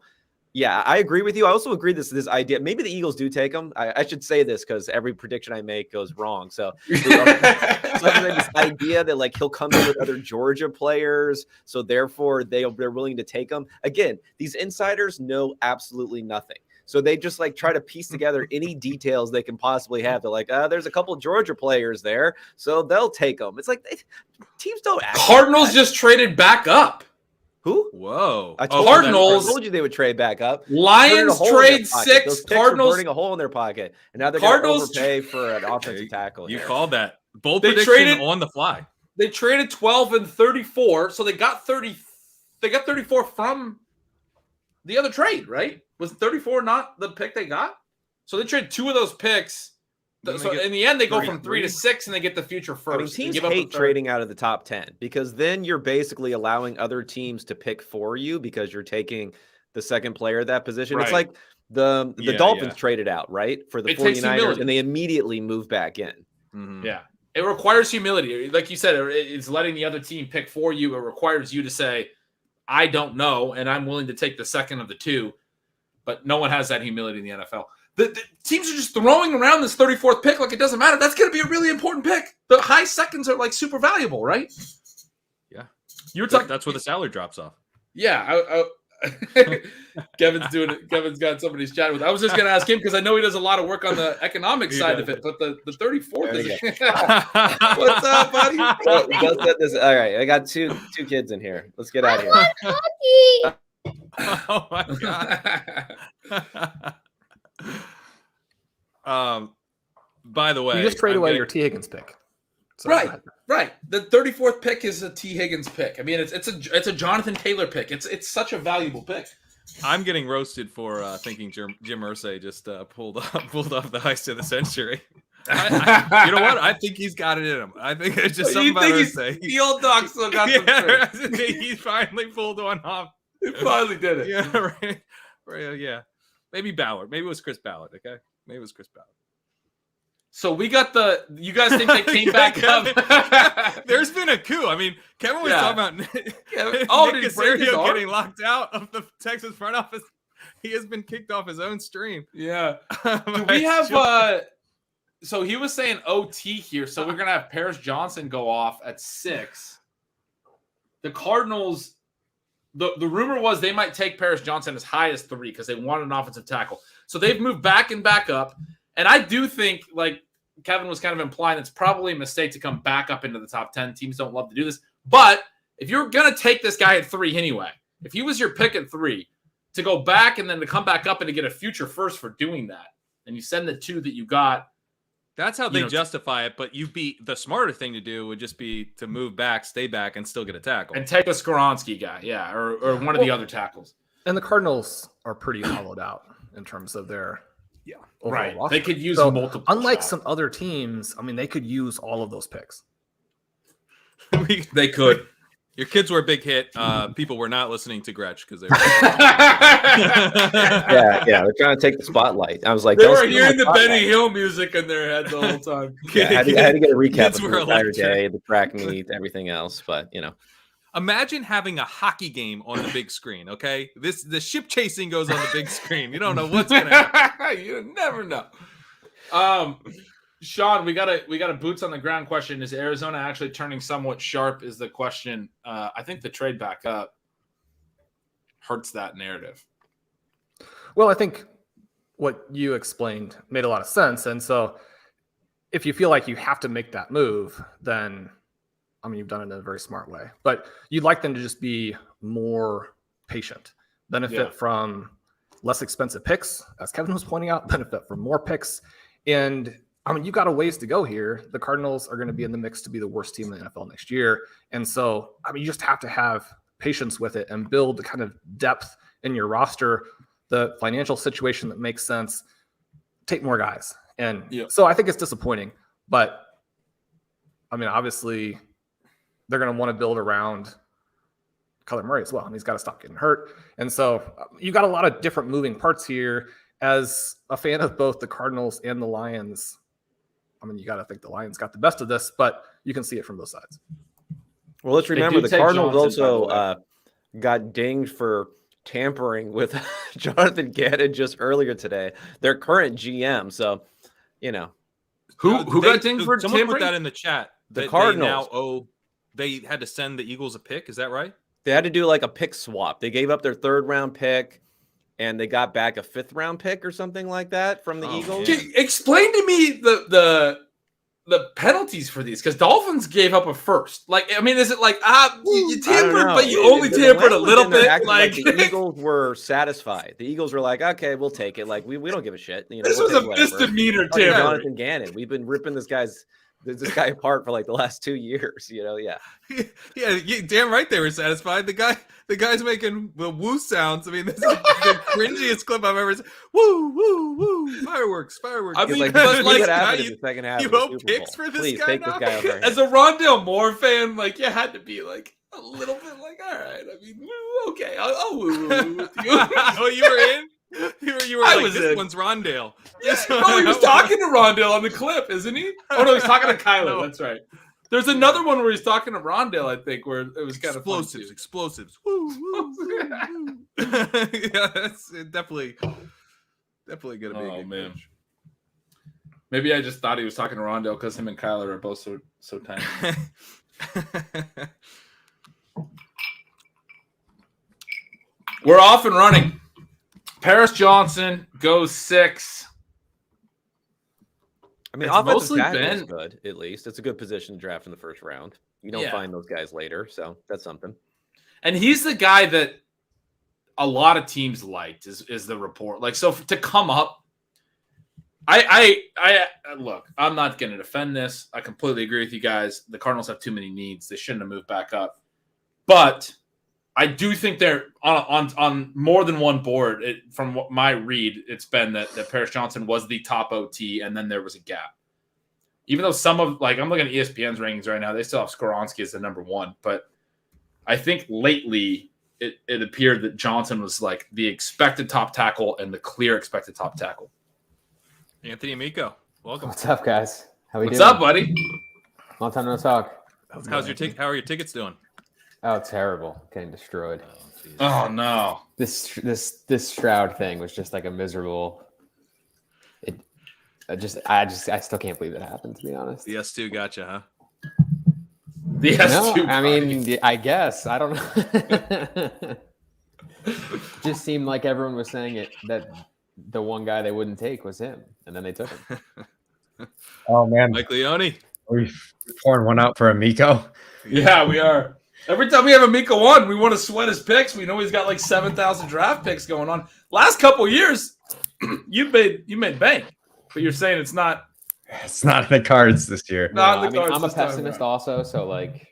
Speaker 6: yeah, I agree with you. I also agree this idea. Maybe the Eagles do take him. I should say this because every prediction I make goes wrong. So this idea that like he'll come in with other Georgia players, so therefore they're willing to take him. Again, these insiders know absolutely nothing. So they just like try to piece together any details they can possibly have. They're like, there's a couple Georgia players there, so they'll take them. It's like teams don't act.
Speaker 1: Cardinals
Speaker 6: like
Speaker 1: just traded back up.
Speaker 6: Who?
Speaker 2: Whoa.
Speaker 1: Cardinals.
Speaker 6: I told you they would trade back up.
Speaker 1: Lions trade 6.
Speaker 6: Those
Speaker 1: Cardinals
Speaker 6: burning a hole in their pocket, and now they're going to overpay for an offensive tackle.
Speaker 2: You called that. Bold
Speaker 1: They
Speaker 2: prediction
Speaker 1: traded-
Speaker 2: on the fly.
Speaker 1: They traded 12 and 34, so they got 30. They got 34 from the other trade, right? Was 34 not the pick they got? So they traded 2 of those picks. So in the end, they go from 3 to 6, and they get the future first.
Speaker 6: I mean, teams hate trading out of the top 10 because then you're basically allowing other teams to pick for you because you're taking the second player at that position.
Speaker 1: Right.
Speaker 6: It's like the Dolphins traded out, right, for the
Speaker 1: It takes
Speaker 6: 49ers,
Speaker 1: humility.
Speaker 6: and they immediately move back in.
Speaker 2: Mm-hmm.
Speaker 1: Yeah. It requires humility. Like you said, it's letting the other team pick for you. It requires you to say, I don't know, and I'm willing to take the second of the 2. But no one has that humility in the NFL. The teams are just throwing around this 34th pick like it doesn't matter. That's going to be a really important pick. The high seconds are like super valuable, right?
Speaker 2: Yeah.
Speaker 1: You were talking.
Speaker 2: That's where the salary drops off.
Speaker 1: Yeah. Kevin's doing it. Kevin's got somebody he's chatting with. I was just going to ask him because I know he does a lot of work on the economic side of it. But the 34th is. What's up, buddy?
Speaker 6: All right, I got two kids in here. Let's get out of here.
Speaker 2: Oh my god. By the way,
Speaker 5: You just trade away your T. Higgins pick. So
Speaker 1: Right. The 34th pick is a T. Higgins pick. I mean, it's a Jonathan Taylor pick. It's such a valuable pick.
Speaker 2: I'm getting roasted for thinking Jim Irsay just pulled off the heist of the century. You know what? I think he's got it in him. I think it's just something about Irsay.
Speaker 1: The old dog still got some tricks.
Speaker 2: He finally pulled one off.
Speaker 1: He finally did it.
Speaker 2: Yeah, right. Yeah. Maybe Ballard. Maybe it was Chris Ballard. Okay. Maybe it was Chris Ballard.
Speaker 1: So we got you guys think they came back up?
Speaker 2: There's been a coup. I mean, Kevin was talking about Nick
Speaker 1: did he break his
Speaker 2: Caserio
Speaker 1: arm?
Speaker 2: getting locked out of the Texas front office. He has been kicked off his own stream.
Speaker 1: Yeah. Do we have so he was saying OT here, so we're gonna have Paris Johnson go off at 6. The Cardinals, the rumor was they might take Paris Johnson as high as 3 because they wanted an offensive tackle. So they've moved back and back up. And I do think, like Kevin was kind of implying, it's probably a mistake to come back up into the top 10. Teams don't love to do this. But if you're going to take this guy at 3 anyway, if he was your pick at 3, to go back and then to come back up and to get a future first for doing that, and you send the 2 that you got.
Speaker 2: That's how they justify it. But the smarter thing to do would just be to move back, stay back, and still get a tackle.
Speaker 1: And take a Skoronski guy, yeah, or one of the other tackles.
Speaker 5: And the Cardinals are pretty hollowed out in terms of their
Speaker 1: right.
Speaker 5: roster.
Speaker 1: They could use multiple.
Speaker 5: Unlike
Speaker 1: shots.
Speaker 5: some other teams, I mean, they could use all of those picks.
Speaker 1: They could.
Speaker 2: Your kids were a big hit. People were not listening to Gretsch because they were.
Speaker 6: yeah, they're trying to take the spotlight. I was like,
Speaker 1: they were hearing the Benny Hill music in their head the whole time.
Speaker 6: I had to get a recap of the entire day, the track meet, everything else. But
Speaker 2: imagine having a hockey game on the big screen. Okay, the ship chasing goes on the big screen. You don't know what's gonna happen.
Speaker 1: You never know. Sean, we got a boots on the ground question. Is Arizona actually turning somewhat sharp? Is the question. I think the trade back up hurts that narrative.
Speaker 5: Well, I think what you explained made a lot of sense. And so if you feel like you have to make that move, then, I mean, you've done it in a very smart way. But you'd like them to just be more patient, benefit from less expensive picks, as Kevin was pointing out, benefit from more picks. And I mean, you've got a ways to go here. The Cardinals are going to be in the mix to be the worst team in the NFL next year. And so, I mean, you just have to have patience with it and build the kind of depth in your roster, the financial situation that makes sense, take more guys. And so I think it's disappointing. But, I mean, obviously, they're going to want to build around Kyler Murray as well. I mean, he's got to stop getting hurt. And so you've got a lot of different moving parts here. As a fan of both the Cardinals and the Lions, I mean, you got to think the Lions got the best of this, but you can see it from both sides.
Speaker 6: Well, let's remember the
Speaker 1: take
Speaker 6: Cardinals
Speaker 1: Johnson,
Speaker 6: also got dinged for tampering with Jonathan Gannon just earlier today, their current GM. So,
Speaker 1: who got dinged for
Speaker 2: someone
Speaker 1: tampering?
Speaker 2: put that in the chat.
Speaker 6: The Cardinals.
Speaker 2: They had to send the Eagles a pick. Is that right?
Speaker 6: They had to do like a pick swap. They gave up their 3rd round pick and they got back a 5th round pick or something like that from the Eagles.
Speaker 2: Yeah.
Speaker 1: Explain to me the penalties for these, because Dolphins gave up a first. Like, I mean, is it like you tampered, but you only tampered a little bit? Like
Speaker 6: the Eagles were satisfied. The Eagles were like, okay, we'll take it. Like we don't give a shit.
Speaker 1: This was a misdemeanor tampering.
Speaker 6: Jonathan Gannon. We've been ripping this guy apart for like the last 2 years. Yeah.
Speaker 2: Yeah, damn right they were satisfied. The guy's making the woo sounds. I mean, this is the cringiest clip I've ever seen. Woo, woo, woo! Fireworks.
Speaker 1: I mean,
Speaker 6: like,
Speaker 1: but
Speaker 6: what
Speaker 1: like,
Speaker 6: happened in the second half?
Speaker 2: You
Speaker 6: of the
Speaker 2: hope
Speaker 6: Super
Speaker 2: picks
Speaker 6: Bowl.
Speaker 2: for this
Speaker 6: Please
Speaker 2: guy
Speaker 6: take
Speaker 2: now?
Speaker 6: this guy over.
Speaker 1: as a Rondale Moore fan, like you had to be like a little bit like, all right. I mean, okay, I'll woo woo with you.
Speaker 2: Oh, you were in. You were
Speaker 1: I
Speaker 2: like,
Speaker 1: was
Speaker 2: this
Speaker 1: in.
Speaker 2: one's Rondale.
Speaker 1: Yeah, no, he was talking to Rondale on the clip, isn't he? Oh no, he's talking to Kyler.
Speaker 2: No.
Speaker 1: That's right. There's another one where he's talking to Rondale, I think, where it was kind of
Speaker 2: Explosives. Woo, woo, woo. Yeah, that's definitely gonna be a good pitch.
Speaker 1: Maybe I just thought he was talking to Rondale because him and Kyler are both so tiny. We're off and running. Paris Johnson goes 6.
Speaker 6: I mean,
Speaker 1: It's
Speaker 6: offensive
Speaker 1: mostly
Speaker 6: tackle is
Speaker 1: been-
Speaker 6: good. At least it's a good position to draft in the 1st round. You don't
Speaker 1: Yeah.
Speaker 6: find those guys later, so that's something.
Speaker 1: And he's the guy that a lot of teams liked, is the report. Like, so to come up, I look, I'm not going to defend this. I completely agree with you guys. The Cardinals have too many needs. They shouldn't have moved back up. But I do think they're on more than one board. From what my read, it's been that Paris Johnson was the top OT, and then there was a gap. Even though some of, like, I'm looking at ESPN's rankings right now, they still have Skoronski as the number 1. But I think lately it appeared that Johnson was like the expected top tackle and the clear expected top tackle.
Speaker 2: Anthony Amico, welcome.
Speaker 7: What's up, guys? How we
Speaker 1: What's
Speaker 7: doing?
Speaker 1: up, buddy?
Speaker 7: Long time no talk.
Speaker 2: How are your tickets doing?
Speaker 7: Oh, terrible. Getting destroyed.
Speaker 1: Oh no.
Speaker 7: This Stroud thing was just like a miserable. I still can't believe it happened, to be honest.
Speaker 2: The S2 gotcha, huh?
Speaker 1: The
Speaker 7: No,
Speaker 1: S2
Speaker 7: I mean, I guess I don't know. Just seemed like everyone was saying it that the one guy they wouldn't take was him, and then they took him.
Speaker 4: Oh man,
Speaker 2: Mike Leone.
Speaker 4: we're pouring one out for Amico.
Speaker 1: Yeah, we are. Every time we have Amico on, we want to sweat his picks. We know he's got like 7,000 draft picks going on. Last couple of years, you made bank, but you're saying it's not.
Speaker 4: It's not in the cards this year.
Speaker 1: Not
Speaker 7: No,
Speaker 1: in the cards
Speaker 7: I'm a
Speaker 1: this time
Speaker 7: pessimist
Speaker 1: around.
Speaker 7: also, so like,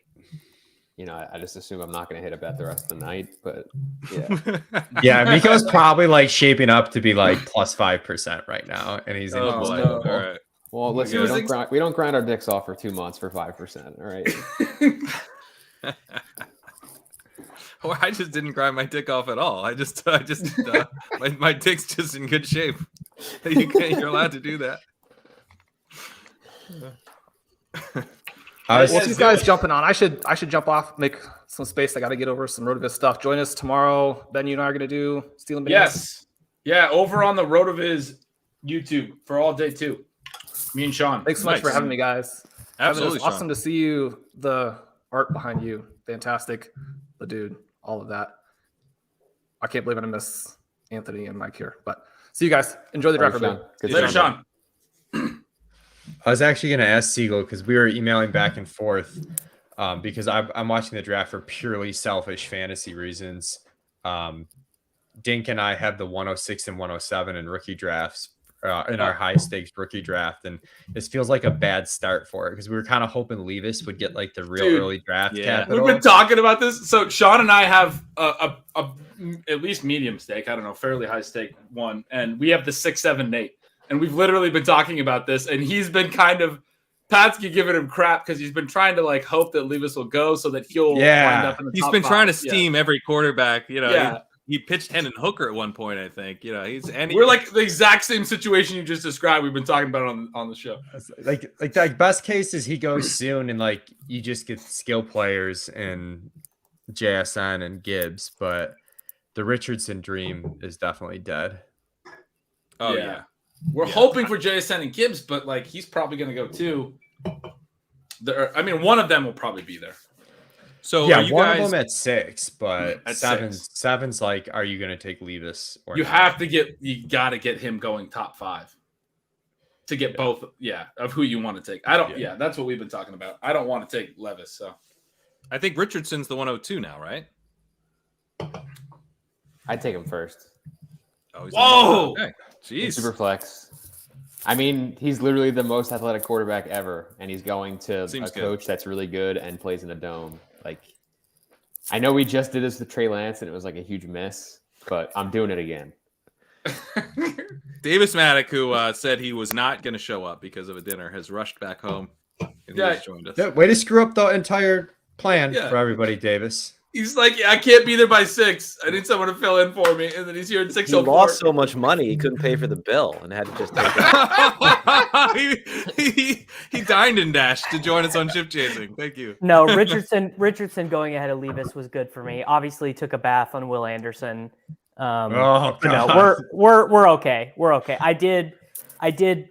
Speaker 7: I just assume I'm not going to hit a bet the rest of the night. But yeah,
Speaker 4: Yeah, Amico's probably like shaping up to be like plus 5% right now, and he's in
Speaker 2: Oh, boy.
Speaker 1: no.
Speaker 2: All right.
Speaker 7: well, listen, we don't grind our dicks off for 2 months for 5%. All right.
Speaker 2: Or I just didn't grind my dick off at all. My dick's just in good shape. You're allowed to do that.
Speaker 5: Well, these guys jumping on. I should jump off, make some space. I got to get over some Rotoviz stuff. Join us tomorrow. Ben, you and I are going to do Stealing Bananas.
Speaker 1: Yes. Yeah, over on the Rotoviz YouTube for all day 2. Me and Sean.
Speaker 5: Thanks so much for having me, guys.
Speaker 2: Absolutely,
Speaker 5: It's awesome to see you. The art behind you, fantastic. The dude, all of that. I can't believe I'm gonna miss Anthony and Mike here, but see you guys. Enjoy the draft.
Speaker 7: Sean. Good
Speaker 1: Later,
Speaker 7: seeing you.
Speaker 1: Sean.
Speaker 4: I was actually going to ask Siegel because we were emailing back and forth because I'm watching the draft for purely selfish fantasy reasons. Dink and I have the 106 and 107 in rookie drafts in our high stakes rookie draft, and this feels like a bad start for it because we were kind of hoping Levis would get like the real early draft capital.
Speaker 1: We've been talking about this. So Sean and I have a at least medium stake. I don't know, fairly high stake one, and we have the 6, 7, 8. And we've literally been talking about this, and he's been kind of Patsky giving him crap because he's been trying to like hope that Levis will go so that he'll wind up in the
Speaker 2: He's
Speaker 1: top
Speaker 2: been
Speaker 1: 5.
Speaker 2: trying to steam every quarterback,
Speaker 1: Yeah.
Speaker 2: he pitched Hendon Hooker at one point, I think. You know,
Speaker 1: we're like the exact same situation you just described. We've been talking about on the show.
Speaker 4: Like best case is he goes soon and like you just get skill players and JSN and Gibbs, but the Richardson dream is definitely dead.
Speaker 2: Oh yeah.
Speaker 1: We're hoping for JSN and Gibbs, but like he's probably going to go too. One of them will probably be there.
Speaker 2: So
Speaker 4: yeah, one of them at 6, but
Speaker 1: at
Speaker 4: seven's like, are you going to take Levis? Or
Speaker 1: you
Speaker 4: not?
Speaker 1: you got to get him going top 5 to get both. Yeah, of who you want to take. I don't. Yeah, that's what we've been talking about. I don't want to take Levis. So
Speaker 2: I think Richardson's the 102 now, right?
Speaker 7: I'd take him first.
Speaker 2: Oh,
Speaker 1: whoa!
Speaker 2: Okay. Jeez.
Speaker 7: Super flex. I mean, he's literally the most athletic quarterback ever, and he's going to coach that's really good and plays in a dome. Like, I know we just did this with Trey Lance, and it was like a huge miss, but I'm doing it again.
Speaker 2: Davis Mattek, who said he was not going to show up because of a dinner, has rushed back home and he just joined us.
Speaker 4: Yeah, way to screw up the entire plan for everybody, Davis.
Speaker 1: He's like, I can't be there by 6. I need someone to fill in for me, and then he's here at 6:04.
Speaker 6: He lost so much money he couldn't pay for the bill and had to just take
Speaker 2: it. he dined and dashed to join us on Ship Chasing. Thank you.
Speaker 8: No, Richardson going ahead of Levis was good for me. Obviously, took a bath on Will Anderson.
Speaker 4: God.
Speaker 8: No, we're okay. We're okay. I did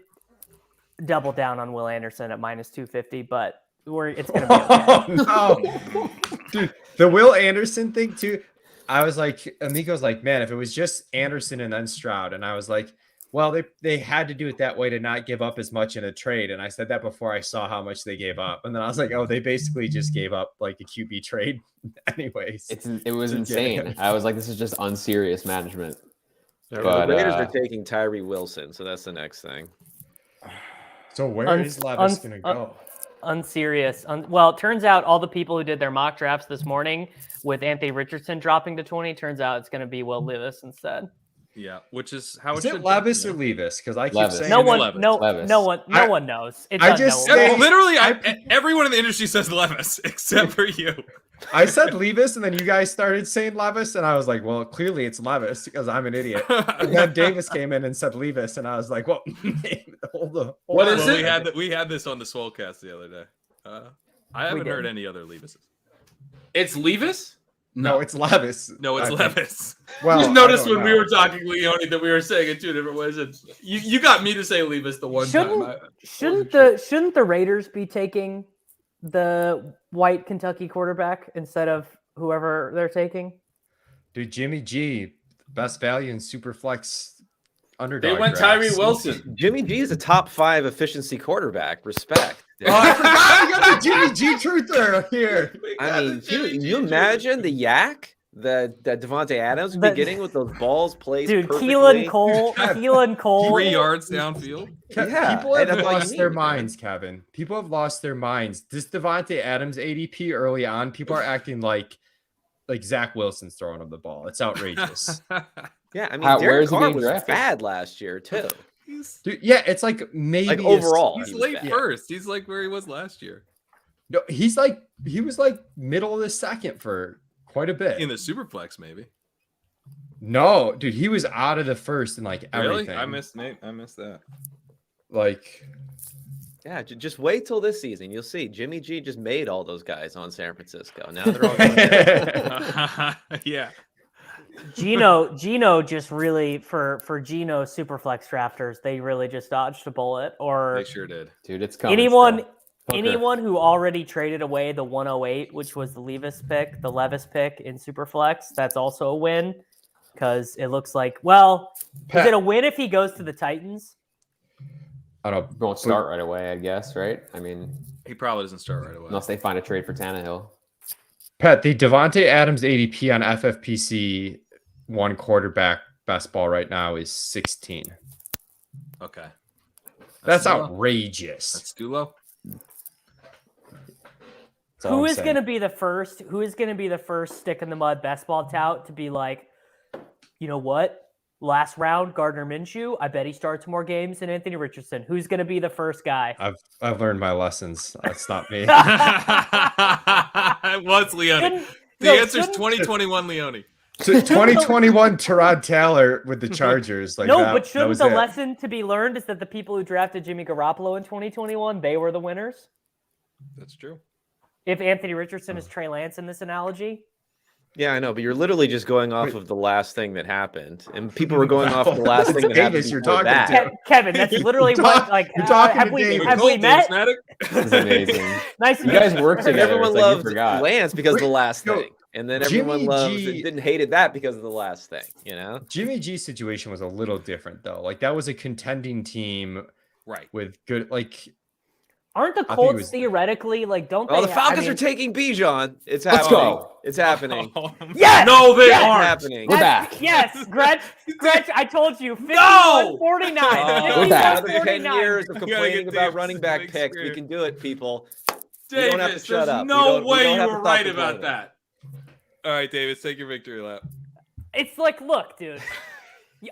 Speaker 8: double down on Will Anderson at -250, but it's gonna be okay.
Speaker 4: No. Dude, the Will Anderson thing too. I was like, Amico's like, man, if it was just Anderson and then Stroud, and I was like, well, they had to do it that way to not give up as much in a trade. And I said that before I saw how much they gave up, and then I was like, oh, they basically just gave up like a QB trade, anyways.
Speaker 7: It was insane. I was like, this is just unserious management.
Speaker 6: But the Raiders are taking Tyree Wilson, so that's the next thing.
Speaker 4: So where is Levis going to go?
Speaker 8: Unserious. Well, it turns out all the people who did their mock drafts this morning with Anthony Richardson dropping to 20, turns out it's going to be Will Levis instead.
Speaker 2: Yeah, which is how
Speaker 4: is it Levis or Levis? Because I keep
Speaker 7: Levis.
Speaker 4: saying
Speaker 8: no one knows. It's
Speaker 2: literally everyone in the industry says Levis except for you.
Speaker 4: I said Levis, and then you guys started saying Levis, and I was like, well, clearly it's Levis because I'm an idiot. And then Davis came in and said Levis, and I was like, well,
Speaker 1: what is it?
Speaker 2: We had this on the Swolecast the other day. I haven't heard any other Levises.
Speaker 1: It's Levis?
Speaker 4: No, it's Levis.
Speaker 2: No, it's Levis.
Speaker 4: Well,
Speaker 1: just noticed when we were talking Leone that we were saying it 2 different ways. You got me to say Levis the one time.
Speaker 8: Shouldn't the Raiders be taking the white Kentucky quarterback instead of whoever they're taking?
Speaker 4: Dude, Jimmy G, best value in super flex underdog.
Speaker 1: They went Tyree Wilson.
Speaker 6: Jimmy G is a top 5 efficiency quarterback. Respect.
Speaker 4: Oh, I forgot we got the Jimmy G truther here.
Speaker 6: I mean, you imagine the yak that Devontae Adams would be getting with those balls placed perfectly?
Speaker 8: Keelan Cole.
Speaker 2: 3 yards downfield.
Speaker 6: Yeah.
Speaker 4: People have lost their minds, Kevin. People have lost their minds. This Devontae Adams ADP early on, people are acting like Zach Wilson's throwing him the ball. It's outrageous.
Speaker 6: Yeah, I mean, Derek Carr was bad last year, too.
Speaker 4: Dude, yeah, it's like maybe
Speaker 6: like overall.
Speaker 2: He's late first. He's like where he was last year.
Speaker 4: No, he was like middle of the second for quite a bit.
Speaker 2: In the Superflex, maybe.
Speaker 4: No, dude, he was out of the first and like everything.
Speaker 2: Really? I missed that.
Speaker 4: Like,
Speaker 6: yeah, just wait till this season. You'll see. Jimmy G just made all those guys on San Francisco. Now they're all going
Speaker 2: yeah.
Speaker 8: Gino just really for Gino Superflex drafters, they really just dodged a bullet. Or
Speaker 2: they sure did.
Speaker 7: Dude, it's coming.
Speaker 8: Anyone who already traded away the 108, which was the Levis pick in Superflex, that's also a win because it looks like, well, is it a win if he goes to the Titans?
Speaker 4: I don't know.
Speaker 7: Won't start right away, I guess, right? I mean,
Speaker 2: he probably doesn't start right away
Speaker 7: unless they find a trade for Tannehill.
Speaker 4: Pat, the Devontae Adams ADP on FFPC one quarterback best ball right now is 16.
Speaker 2: Okay.
Speaker 4: That's outrageous.
Speaker 2: That's too low.
Speaker 8: Who is going to be the first stick in the mud best ball tout to be like, you know what? Last round, Gardner Minshew. I bet he starts more games than Anthony Richardson. Who's going to be the first guy?
Speaker 4: I've learned my lessons. That's not me.
Speaker 2: It was Leone. The answer is 2021 Leone.
Speaker 4: 2021 Tyrod Taylor with the Chargers. Like
Speaker 8: no,
Speaker 4: that,
Speaker 8: but shouldn't the
Speaker 4: it.
Speaker 8: lesson to be learned is that the people who drafted Jimmy Garoppolo in 2021, they were the winners?
Speaker 2: That's true.
Speaker 8: If Anthony Richardson is Trey Lance in this analogy?
Speaker 6: Yeah, I know, but you're literally just going off of the last thing that happened, and people were going off the last thing that happened.
Speaker 4: You're
Speaker 6: before
Speaker 4: talking
Speaker 6: that.
Speaker 4: to.
Speaker 8: Kevin, that's literally what, like,
Speaker 4: you're talking
Speaker 8: have
Speaker 4: to
Speaker 8: we
Speaker 4: David.
Speaker 8: met?
Speaker 7: This is amazing.
Speaker 8: Nice to
Speaker 7: You
Speaker 8: meet
Speaker 7: guys work together.
Speaker 6: Everyone
Speaker 7: It's like you
Speaker 6: loved
Speaker 7: forgot.
Speaker 6: Lance because of the last
Speaker 4: No,
Speaker 6: thing, and then everyone didn't hated that because of the last thing. You know,
Speaker 4: Jimmy G's situation was a little different though. Like that was a contending team,
Speaker 2: right?
Speaker 4: With good like.
Speaker 8: Aren't the Colts theoretically like? Don't
Speaker 6: well,
Speaker 8: they?
Speaker 6: The Falcons are taking Bijan. It's
Speaker 7: Let's
Speaker 6: happening.
Speaker 7: go.
Speaker 6: It's happening.
Speaker 8: Yes!
Speaker 1: No, they
Speaker 6: It's
Speaker 1: aren't.
Speaker 6: happening.
Speaker 7: We're back.
Speaker 8: Yes, Gretch, I told you. 51-49.
Speaker 7: We're back.
Speaker 6: After 10 years of
Speaker 2: gotta
Speaker 6: complaining
Speaker 2: get
Speaker 6: about
Speaker 2: Davis
Speaker 6: running
Speaker 2: to
Speaker 6: back
Speaker 2: make
Speaker 6: picks, we
Speaker 2: sure.
Speaker 6: can do it, people.
Speaker 1: Davis,
Speaker 6: don't have to shut
Speaker 1: there's
Speaker 6: up.
Speaker 1: no
Speaker 6: We
Speaker 1: way
Speaker 6: don't
Speaker 1: you
Speaker 6: have
Speaker 1: were
Speaker 6: to stop
Speaker 1: right about
Speaker 6: complaining.
Speaker 1: that.
Speaker 2: All right, Davis, take your victory lap.
Speaker 8: It's like, look, dude.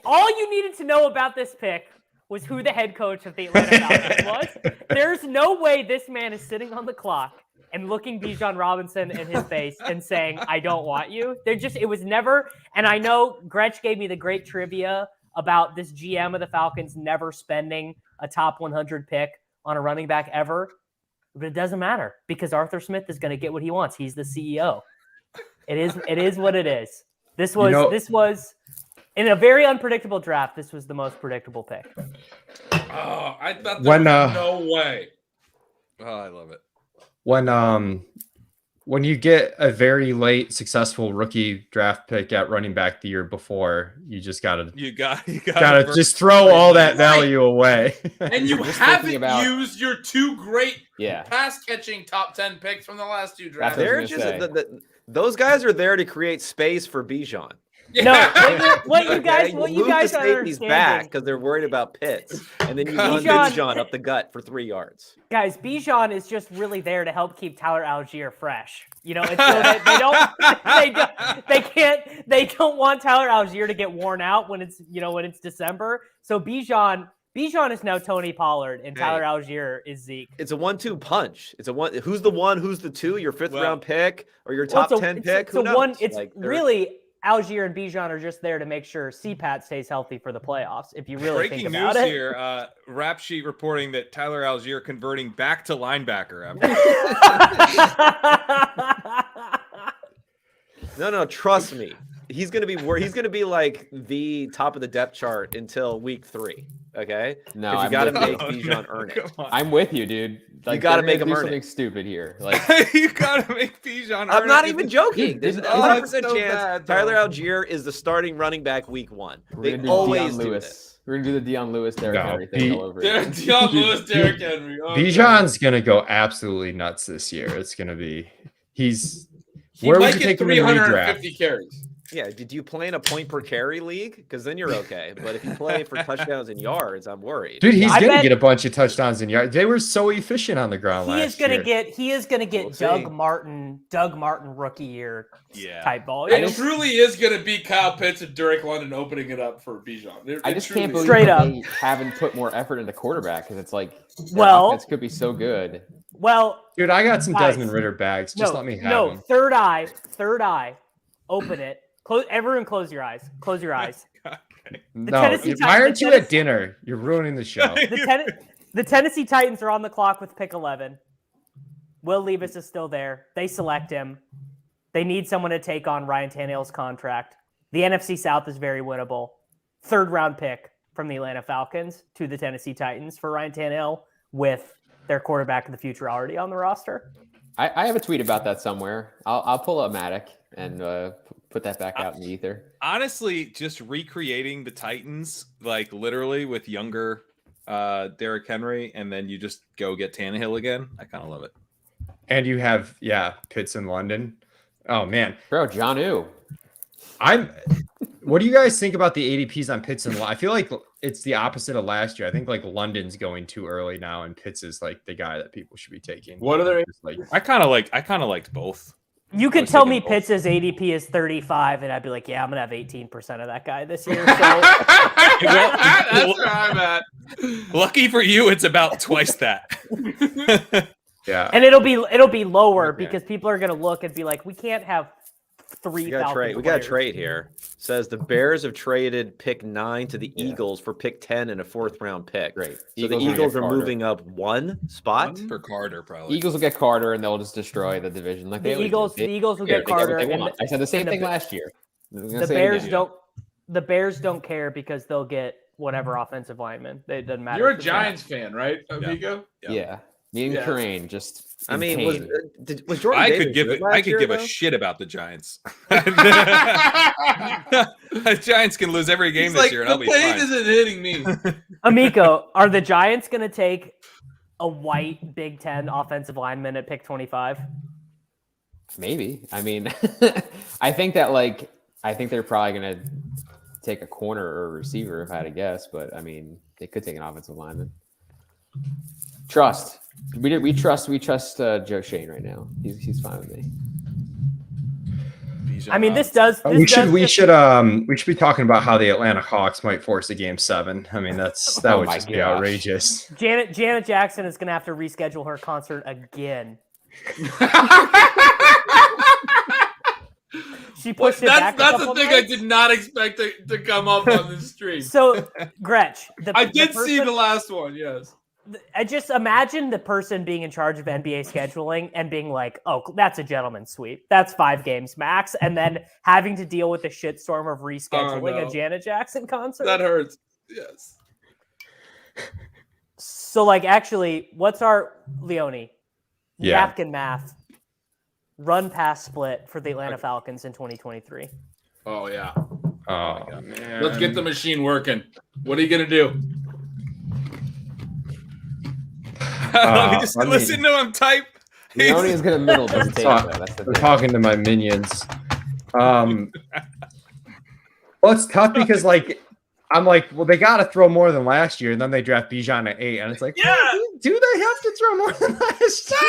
Speaker 8: All you needed to know about this pick was who the head coach of the Atlanta Falcons was. There's no way this man is sitting on the clock and looking Bijan Robinson in his face and saying, I don't want you. It was never, and I know Gretch gave me the great trivia about this GM of the Falcons never spending a top 100 pick on a running back ever, but it doesn't matter because Arthur Smith is going to get what he wants. He's the CEO. It is what it is. This was in a very unpredictable draft. This was the most predictable pick.
Speaker 1: Oh, I thought there was no way.
Speaker 2: Oh, I love it.
Speaker 4: When you get a very late successful rookie draft pick at running back the year before, you just gotta just throw all that value away.
Speaker 1: And you haven't used your two great pass catching top 10 picks from the last two drafts.
Speaker 6: They're just those guys are there to create space for Bijan.
Speaker 8: No, what you guys
Speaker 6: move the
Speaker 8: are
Speaker 6: safeties back
Speaker 8: understanding,
Speaker 6: because they're worried about Pitts, and then you run Bijan up the gut for 3 yards.
Speaker 8: guys. Bijan is just really there to help keep Tyler Algier fresh. You know, it's so that they don't want Tyler Algier to get worn out when it's December. So Bijan is now Tony Pollard, and Tyler Algier is Zeke.
Speaker 6: It's a 1-2 punch. It's a one. Who's the 1? Who's the 2? Your 5th round pick or your top 10 pick? Who knows?
Speaker 8: It's really Algier and Bijan are just there to make sure CPAT stays healthy for the playoffs. If you really think about it.
Speaker 2: Breaking news here: Rap Sheet reporting that Tyler Algier converting back to linebacker.
Speaker 6: No, trust me. He's gonna be like the top of the depth chart until week 3. Okay.
Speaker 7: No,
Speaker 6: you got to make Bijan earn it.
Speaker 7: I'm with you, dude. Like,
Speaker 6: you got to make him earn
Speaker 7: something
Speaker 6: it.
Speaker 7: stupid here. Like
Speaker 2: you got to make Bijan earn it.
Speaker 6: I'm not even joking. There's a 100%
Speaker 2: so
Speaker 6: chance
Speaker 2: bad,
Speaker 6: Tyler Algier is the starting running back week 1. They always do this.
Speaker 7: We're gonna do the Deion Lewis, Derrick Henry thing all over again.
Speaker 1: Deion Lewis, Derrick Henry. Oh,
Speaker 4: Bijan's gonna go absolutely nuts this year. It's gonna be
Speaker 1: he
Speaker 4: where
Speaker 1: might
Speaker 4: would you
Speaker 1: get
Speaker 4: take him in
Speaker 1: 350
Speaker 4: redraft?
Speaker 1: carries.
Speaker 6: Yeah, did you play in a point per carry league? Because then you're okay. But if you play for touchdowns and yards, I'm worried.
Speaker 4: Dude, he's gonna get a bunch of touchdowns and yards. They were so efficient on the ground last year.
Speaker 8: He is gonna get Doug Martin rookie year type ball.
Speaker 1: It truly is gonna be Kyle Pitts and Derek London opening it up for Bijan.
Speaker 7: I just can't believe they haven't put more effort into quarterback because it's like offense could be so good.
Speaker 8: Well,
Speaker 4: dude, I got some Desmond Ridder bags. Just let me have them.
Speaker 8: Third eye, open it. Everyone close your eyes. Close your eyes.
Speaker 4: Okay. Why aren't you at dinner? You're ruining the show.
Speaker 8: The Tennessee Titans are on the clock with pick 11. Will Levis is still there. They select him. They need someone to take on Ryan Tannehill's contract. The NFC South is very winnable. 3rd round pick from the Atlanta Falcons to the Tennessee Titans for Ryan Tannehill with their quarterback of the future already on the roster.
Speaker 7: I have a tweet about that somewhere. I'll pull up Mattek and put that back out in the ether.
Speaker 2: Honestly, just recreating the Titans, like literally with younger Derrick Henry, and then you just go get Tannehill again. I kind of love it.
Speaker 4: And you have Pitts in London. Oh man,
Speaker 7: bro, Jonnu.
Speaker 4: What do you guys think about the ADPs on Pitts and London? I feel like it's the opposite of last year. I think like London's going too early now, and Pitts is like the guy that people should be taking.
Speaker 1: What are their?
Speaker 2: I kind of liked both.
Speaker 8: You could tell me Pitts' ADP is 35, and I'd be like, yeah, I'm gonna have 18% of that guy this year. So.
Speaker 1: That's where I'm at.
Speaker 2: Lucky for you, it's about twice that.
Speaker 4: Yeah,
Speaker 8: and it'll be lower because people are gonna look and be like, we can't have 3
Speaker 6: We got a trade here. Says the Bears have traded pick 9 to the Eagles for pick 10 and a 4th round pick.
Speaker 7: Great.
Speaker 6: So the Eagles are moving up 1 spot
Speaker 2: for Carter, probably.
Speaker 7: Eagles will get Carter, and they'll just destroy the division. Like
Speaker 8: the Eagles will get Carter.
Speaker 7: I said the same thing last year.
Speaker 8: The Bears don't care because they'll get whatever offensive lineman. It doesn't matter.
Speaker 1: You're a Giants fan, right, Amico?
Speaker 7: Yeah. Me and Crane just.
Speaker 6: I mean, was Jordan
Speaker 2: I
Speaker 6: Davis
Speaker 2: could give
Speaker 6: good
Speaker 2: it. I
Speaker 6: last
Speaker 2: could
Speaker 6: year,
Speaker 2: give
Speaker 6: though?
Speaker 2: a shit about the Giants. The Giants can lose every game this year, and I'll be fine.
Speaker 1: The pain isn't hitting me.
Speaker 8: Amico, are the Giants going to take a white Big Ten offensive lineman at pick 25?
Speaker 7: Maybe. I mean, I think they're probably going to take a corner or a receiver, if I had to guess. But I mean, they could take an offensive lineman. Trust. We trust Joe Shane right now. He's fine with me.
Speaker 8: I mean, this does.
Speaker 4: We should be talking about how the Atlanta Hawks might force a game 7. I mean, that would just be outrageous.
Speaker 8: Janet Jackson is going to have to reschedule her concert again. She pushed it back.
Speaker 1: That's the thing I did not expect to come up on this stream.
Speaker 8: So, Gretch,
Speaker 1: I did see the last one. Yes.
Speaker 8: I just imagine the person being in charge of NBA scheduling and being like, "Oh, that's a gentleman's sweep. That's 5 games max," and then having to deal with the shitstorm of rescheduling a Janet Jackson concert.
Speaker 1: That hurts. Yes.
Speaker 8: So, like, actually, what's our Leone?
Speaker 4: Yeah.
Speaker 8: Napkin math. Run pass split for the Atlanta Falcons in 2023.
Speaker 1: Oh yeah.
Speaker 4: Oh man.
Speaker 1: Let's get the machine working. What are you gonna do?
Speaker 2: Let me just listen to him type.
Speaker 7: Leone is going to middle this tape, though. That's the
Speaker 4: I'm
Speaker 7: thing.
Speaker 4: talking to my minions. Well, it's tough because I'm like, well, they got to throw more than last year, and then they draft Bijan at 8, and it's like, do they have to throw more than last year?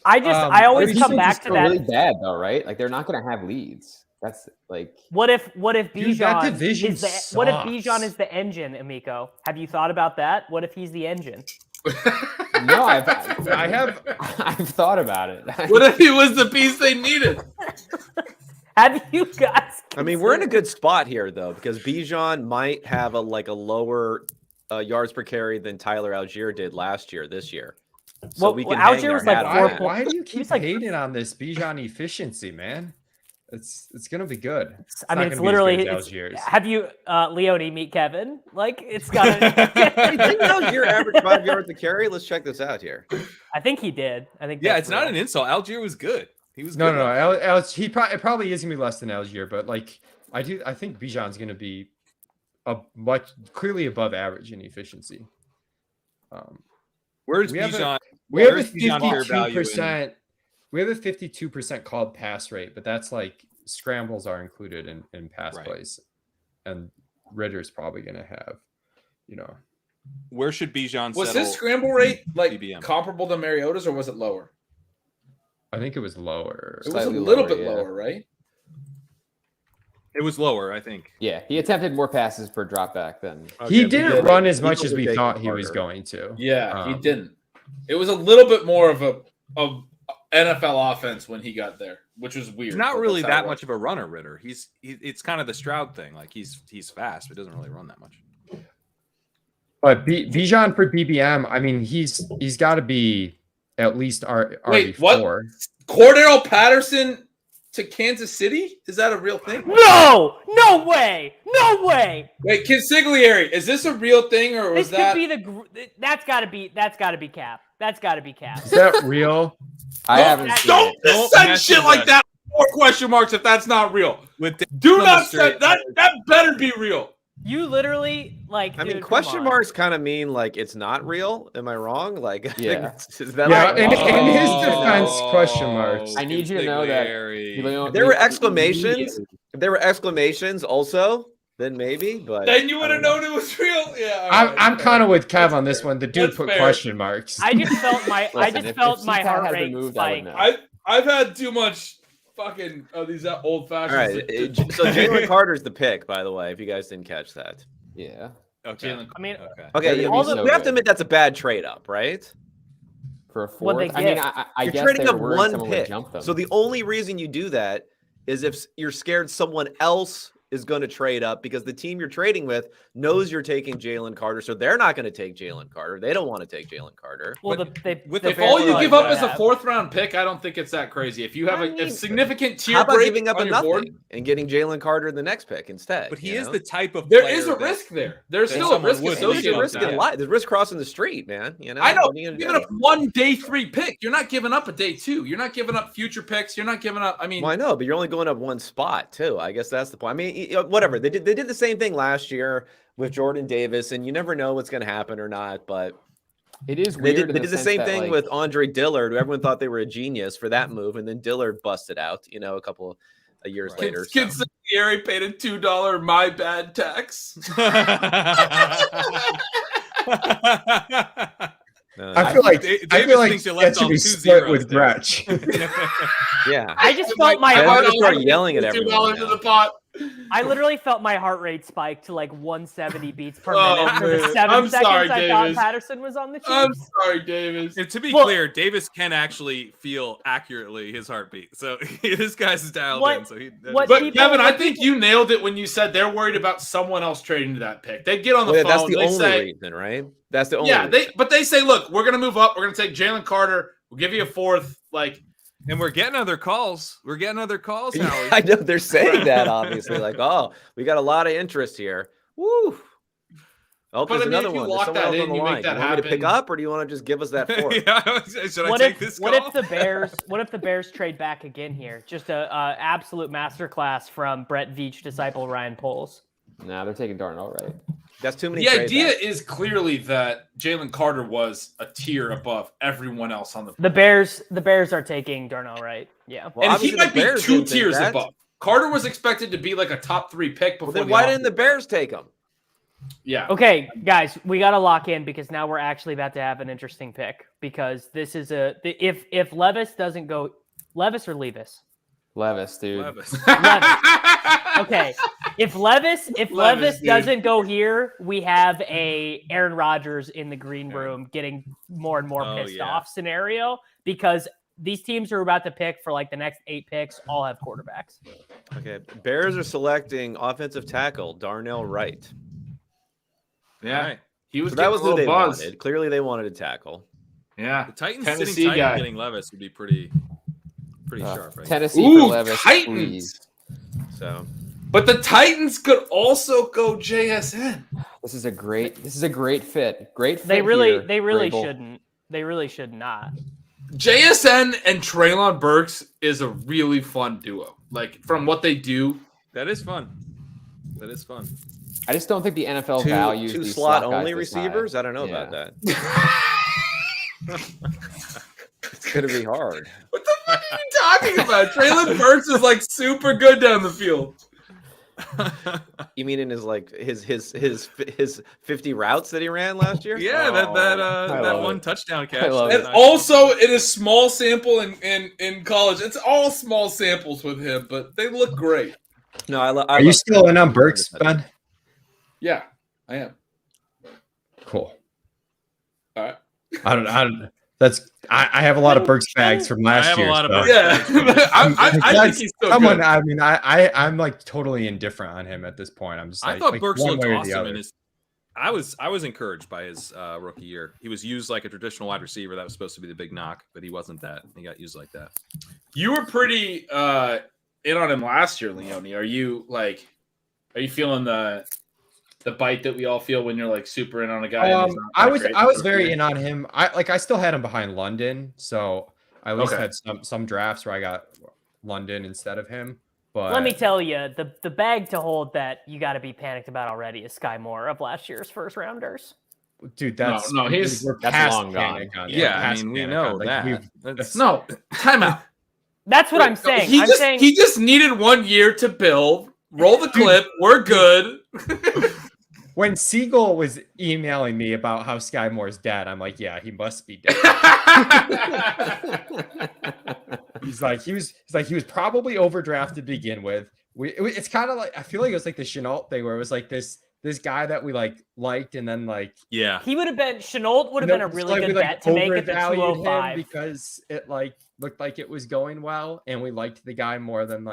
Speaker 8: I always come back to that.
Speaker 7: Really bad though, right? Like they're not going to have leads. That's like.
Speaker 8: What if Bijan
Speaker 4: what if
Speaker 8: Bijan is the engine, Amico? Have you thought about that? What if he's the engine?
Speaker 7: No, I've thought about it.
Speaker 1: What if he was the piece they needed?
Speaker 8: Have you guys?
Speaker 6: I mean, we're in a good spot here though, because Bijan might have a lower yards per carry than Tyler Algier did last year. This year. So we can
Speaker 8: Algier was like 4 points.
Speaker 4: Why do you keep hating on this Bijan efficiency, man? It's gonna be good.
Speaker 8: I mean, it's literally. Have you Leone meet Kevin? Like it's got.
Speaker 6: Didn't Algier average 5 yards a carry? Let's check this out here.
Speaker 8: I think he did. I think.
Speaker 2: Yeah, it's not an insult. Algier was good. He was
Speaker 4: no.
Speaker 2: It
Speaker 4: probably is gonna be less than Algier, but I think Bijan's gonna be clearly above average in efficiency.
Speaker 2: Where's Bijan?
Speaker 4: We have a 52%. We have a 52% called pass rate, but that's like scrambles are included in pass plays, and Ritter's probably going to have,
Speaker 2: Where should Bijan?
Speaker 1: Was his scramble rate
Speaker 2: BBM?
Speaker 1: Comparable to Mariota's, or was it lower?
Speaker 4: I think it was lower.
Speaker 1: It was a little bit lower, right?
Speaker 2: It was lower, I think.
Speaker 7: Yeah, he attempted more passes per drop back than.
Speaker 4: He didn't run as much as we thought he was going to.
Speaker 1: Yeah, he didn't. It was a little bit more of a NFL offense when he got there, which was weird.
Speaker 2: He's not really that much of a runner, Ritter. It's kind of the Stroud thing. Like he's fast, but doesn't really run that much.
Speaker 4: But Bijan for BBM, I mean, he's got to be at least RB4.
Speaker 1: Wait, what? Cordero Patterson to Kansas City? Is that a real thing?
Speaker 8: No way.
Speaker 1: Wait, Consigliere, is this a real thing, or was that?
Speaker 8: That's got to be cap. That's got to be cap.
Speaker 4: Is that real?
Speaker 7: I haven't seen
Speaker 1: Don't
Speaker 7: it.
Speaker 1: send shit like that. 4 question marks if that's not real. Do not send that. That better be real.
Speaker 8: You literally
Speaker 6: I mean, question marks kind of mean like it's not real. Am I wrong? Like,
Speaker 7: yeah.
Speaker 6: Is that
Speaker 4: in his defense, question marks.
Speaker 7: I need you to know that
Speaker 6: there were exclamations. If there were exclamations also, then maybe. But
Speaker 1: then you would have known it was real. Yeah.
Speaker 4: I'm kind of with Kev on this one. The dude put question marks.
Speaker 8: I just felt my heart rate spike.
Speaker 1: I've had too much fucking these old fashioned.
Speaker 6: All right. So Jalen Carter's the pick, by the way, if you guys didn't catch that.
Speaker 7: Yeah.
Speaker 2: Okay.
Speaker 8: I mean,
Speaker 6: we have to admit that's a bad trade up, right?
Speaker 7: for a
Speaker 8: What they
Speaker 7: fourth. I mean,
Speaker 8: get.
Speaker 7: I
Speaker 6: You're
Speaker 7: guess
Speaker 6: trading
Speaker 7: they
Speaker 6: up
Speaker 7: were worried
Speaker 6: one
Speaker 7: someone would
Speaker 6: pick.
Speaker 7: jump them.
Speaker 6: So the only reason you do that is if you're scared someone else is going to trade up because the team you're trading with knows you're taking Jalen Carter, so they're not going to take Jalen Carter. They don't want to take Jalen Carter.
Speaker 8: Well,
Speaker 1: If all you give up is a 4th round pick, I don't think it's that crazy. If you have a significant tier
Speaker 6: How about
Speaker 1: break
Speaker 6: giving up
Speaker 1: on
Speaker 6: a
Speaker 1: your
Speaker 6: nothing
Speaker 1: board,
Speaker 6: and getting Jalen Carter in the next pick instead?
Speaker 2: But he is the type of
Speaker 1: there
Speaker 2: player
Speaker 1: is a
Speaker 2: that-
Speaker 1: risk there. There's
Speaker 2: that
Speaker 1: still a
Speaker 2: someone
Speaker 1: risk
Speaker 2: would
Speaker 1: associated
Speaker 2: leave
Speaker 1: with
Speaker 2: up
Speaker 1: that.
Speaker 2: that.
Speaker 6: There's risk crossing the street, man. You know,
Speaker 1: I know.
Speaker 6: What are you
Speaker 1: You're
Speaker 6: gonna
Speaker 1: giving
Speaker 6: do?
Speaker 1: up one day 3 pick. You're not giving up a day 2. You're not giving up future picks. You're not giving up. I mean,
Speaker 6: Well, I know, but you're only going up one spot too. I guess that's the point. I mean, whatever. They did the same thing last year with Jordan Davis, and you never know what's going to happen or not. But
Speaker 7: It is
Speaker 6: they
Speaker 7: weird.
Speaker 6: did the same thing with Andre Dillard, who everyone thought they were a genius for that move, and then Dillard busted out. You know, a couple of years later. So.
Speaker 1: Gary paid a $2 my bad tax.
Speaker 4: I feel like
Speaker 2: Davis thinks you
Speaker 4: that
Speaker 2: left
Speaker 4: should
Speaker 2: off
Speaker 4: be
Speaker 2: 2
Speaker 4: split
Speaker 2: zeros
Speaker 4: with
Speaker 2: there.
Speaker 4: Gretch.
Speaker 6: Yeah,
Speaker 8: I just felt my
Speaker 6: I'm
Speaker 8: heart.
Speaker 6: gonna start yelling at
Speaker 1: $2
Speaker 6: everyone.
Speaker 1: in
Speaker 6: now.
Speaker 1: the pot.
Speaker 8: I literally felt my heart rate spike to like 170 beats per
Speaker 1: Oh,
Speaker 8: minute for the
Speaker 1: man.
Speaker 8: 7
Speaker 1: I'm
Speaker 8: seconds
Speaker 1: sorry,
Speaker 8: I thought
Speaker 1: Davis.
Speaker 8: Patterson was on the
Speaker 1: I'm
Speaker 8: Chiefs.
Speaker 1: sorry, Davis.
Speaker 2: And to be
Speaker 8: Well-
Speaker 2: clear, Davis can actually feel accurately his heartbeat. So this guy's dialed
Speaker 8: What-
Speaker 2: in. So he.
Speaker 8: what
Speaker 1: But
Speaker 8: people-
Speaker 1: Kevin, I
Speaker 8: what
Speaker 1: think you nailed it when you said they're worried about someone else trading to that pick. They get on the
Speaker 6: Well, yeah,
Speaker 1: phone.
Speaker 6: that's the
Speaker 1: they
Speaker 6: only
Speaker 1: say,
Speaker 6: reason, right? That's the only.
Speaker 1: yeah,
Speaker 6: reason.
Speaker 1: they say, look, we're gonna move up. We're gonna take Jalen Carter. We'll give you a 4th. Like,
Speaker 2: And we're getting other calls. We're getting other calls,
Speaker 6: Yeah,
Speaker 2: Howie.
Speaker 6: I know they're saying that obviously, like, oh, we got a lot of interest here. Woo! Oh,
Speaker 1: But,
Speaker 6: there's
Speaker 1: I mean,
Speaker 6: another
Speaker 1: if you
Speaker 6: one.
Speaker 1: lock
Speaker 6: There's someone
Speaker 1: that
Speaker 6: else
Speaker 1: in,
Speaker 6: on the
Speaker 1: you make
Speaker 6: line.
Speaker 1: that
Speaker 6: You want me to pick
Speaker 1: happen.
Speaker 6: up, or do you want to just give us that 4th?
Speaker 2: Yeah, should I
Speaker 8: What
Speaker 2: take
Speaker 8: if
Speaker 2: this
Speaker 8: what
Speaker 2: call?
Speaker 8: if the Bears what if the Bears trade back again here? Just a absolute masterclass from Brett Veach disciple Ryan Poles.
Speaker 7: Nah, they're taking Darnold, right?
Speaker 6: That's too many.
Speaker 1: the
Speaker 6: trade
Speaker 1: idea
Speaker 6: backs.
Speaker 1: is clearly that Jalen Carter was a tier above everyone else on the
Speaker 8: The Bears are taking Darnell, right? Yeah.
Speaker 6: Well,
Speaker 1: and he
Speaker 6: obviously
Speaker 1: might
Speaker 6: the
Speaker 1: be
Speaker 6: Bears
Speaker 1: 2
Speaker 6: didn't think
Speaker 1: tiers
Speaker 6: that.
Speaker 1: above. Carter was expected to be like a top 3 pick before.
Speaker 6: Well, then why didn't the
Speaker 1: offseason.
Speaker 6: Bears take him?
Speaker 1: Yeah.
Speaker 8: Okay, guys, we got to lock in because now we're actually about to have an interesting pick because this is if Levis doesn't go Levis or Levis.
Speaker 7: Levis, dude.
Speaker 2: Levis.
Speaker 8: Okay, if Levis
Speaker 1: dude.
Speaker 8: doesn't go here, we have a Aaron Rodgers in the green room getting more and more
Speaker 2: Oh,
Speaker 8: pissed
Speaker 2: yeah.
Speaker 8: off scenario because these teams are about to pick for like the next 8 picks all have quarterbacks.
Speaker 6: Okay, Bears are selecting offensive tackle Darnell Wright.
Speaker 1: Yeah.
Speaker 2: All right.
Speaker 1: He was
Speaker 6: So that was
Speaker 1: getting
Speaker 6: who
Speaker 1: a
Speaker 6: they
Speaker 1: little buzz.
Speaker 6: wanted. Clearly, they wanted a tackle.
Speaker 1: Yeah.
Speaker 2: The Titans
Speaker 1: Tennessee
Speaker 2: sitting tight
Speaker 1: guy.
Speaker 2: and getting Levis would be pretty sharp, right?
Speaker 7: Tennessee
Speaker 1: Ooh,
Speaker 7: for Levis,
Speaker 1: Titans.
Speaker 7: please.
Speaker 6: So
Speaker 1: But the Titans could also go JSN.
Speaker 7: This is a great fit. Great fit.
Speaker 8: They really
Speaker 7: here, Vrabel.
Speaker 8: shouldn't. They really should not.
Speaker 1: JSN and Treylon Burks is a really fun duo. Like from what they do.
Speaker 2: That is fun. That is fun.
Speaker 7: I just don't think the NFL values
Speaker 6: two
Speaker 7: these
Speaker 6: slot
Speaker 7: guys
Speaker 6: only
Speaker 7: this high.
Speaker 6: receivers. I don't know about
Speaker 7: Yeah.
Speaker 6: that. It's gonna be hard.
Speaker 1: What the fuck are you talking about? Treylon Burks is like super good down the field.
Speaker 6: You mean in his like his 50 routes that he ran last year?
Speaker 2: Yeah, that
Speaker 7: love
Speaker 2: one
Speaker 7: it.
Speaker 2: touchdown
Speaker 7: I
Speaker 2: catch.
Speaker 7: love
Speaker 1: And
Speaker 7: it.
Speaker 1: also it is small sample in college. It's all small samples with him, but they look great.
Speaker 6: No, I
Speaker 4: Are you still in on Burks, Ben?
Speaker 1: Yeah, I am.
Speaker 4: Cool.
Speaker 1: All right.
Speaker 4: I don't. I have a lot of Burks bags from last
Speaker 2: have a
Speaker 4: year.
Speaker 2: lot of
Speaker 4: so-
Speaker 2: Burks
Speaker 1: Yeah. I think he's still
Speaker 4: Someone,
Speaker 1: good.
Speaker 4: I mean, I'm like totally indifferent on him at this point. I'm just
Speaker 2: I
Speaker 4: like,
Speaker 2: thought
Speaker 4: like
Speaker 2: Burks
Speaker 4: one
Speaker 2: looked
Speaker 4: way or the
Speaker 2: awesome
Speaker 4: other.
Speaker 2: in his. I was encouraged by his rookie year. He was used like a traditional wide receiver. That was supposed to be the big knock, but he wasn't that. He got used like that.
Speaker 1: You were pretty in on him last year, Leone. Are you feeling the bite that we all feel when you're like super in on a guy? and he's not that great?
Speaker 4: I was very in on him. I still had him behind London, so I at least
Speaker 1: Okay.
Speaker 4: had some drafts where I got London instead of him. But
Speaker 8: Let me tell you, the bag to hold that you got to be panicked about already is Sky Moore of last year's first rounders.
Speaker 4: dude, that's
Speaker 1: No, he's-
Speaker 4: we're
Speaker 7: that's
Speaker 4: past
Speaker 7: long gone.
Speaker 4: panic on that.
Speaker 2: Yeah, I
Speaker 4: Past
Speaker 2: mean we
Speaker 4: panic
Speaker 2: know
Speaker 4: on, like,
Speaker 2: that.
Speaker 4: we've-
Speaker 2: That's-
Speaker 1: No, timeout.
Speaker 8: That's what I'm saying.
Speaker 1: He
Speaker 8: I'm
Speaker 1: just
Speaker 8: saying
Speaker 1: he just needed 1 year to build. Roll the clip. We're good.
Speaker 4: When Siegel was emailing me about how Sky Moore's dead, I'm like, yeah, he must be dead. He's like he was probably overdrafted to begin with. It's kind of like I feel like it was like the Chenault thing where it was like this this guy that we liked, and then
Speaker 8: he would have been Chenault would have been a really good bet to make it the 205
Speaker 4: because it looked like it was going well, and we liked the guy more than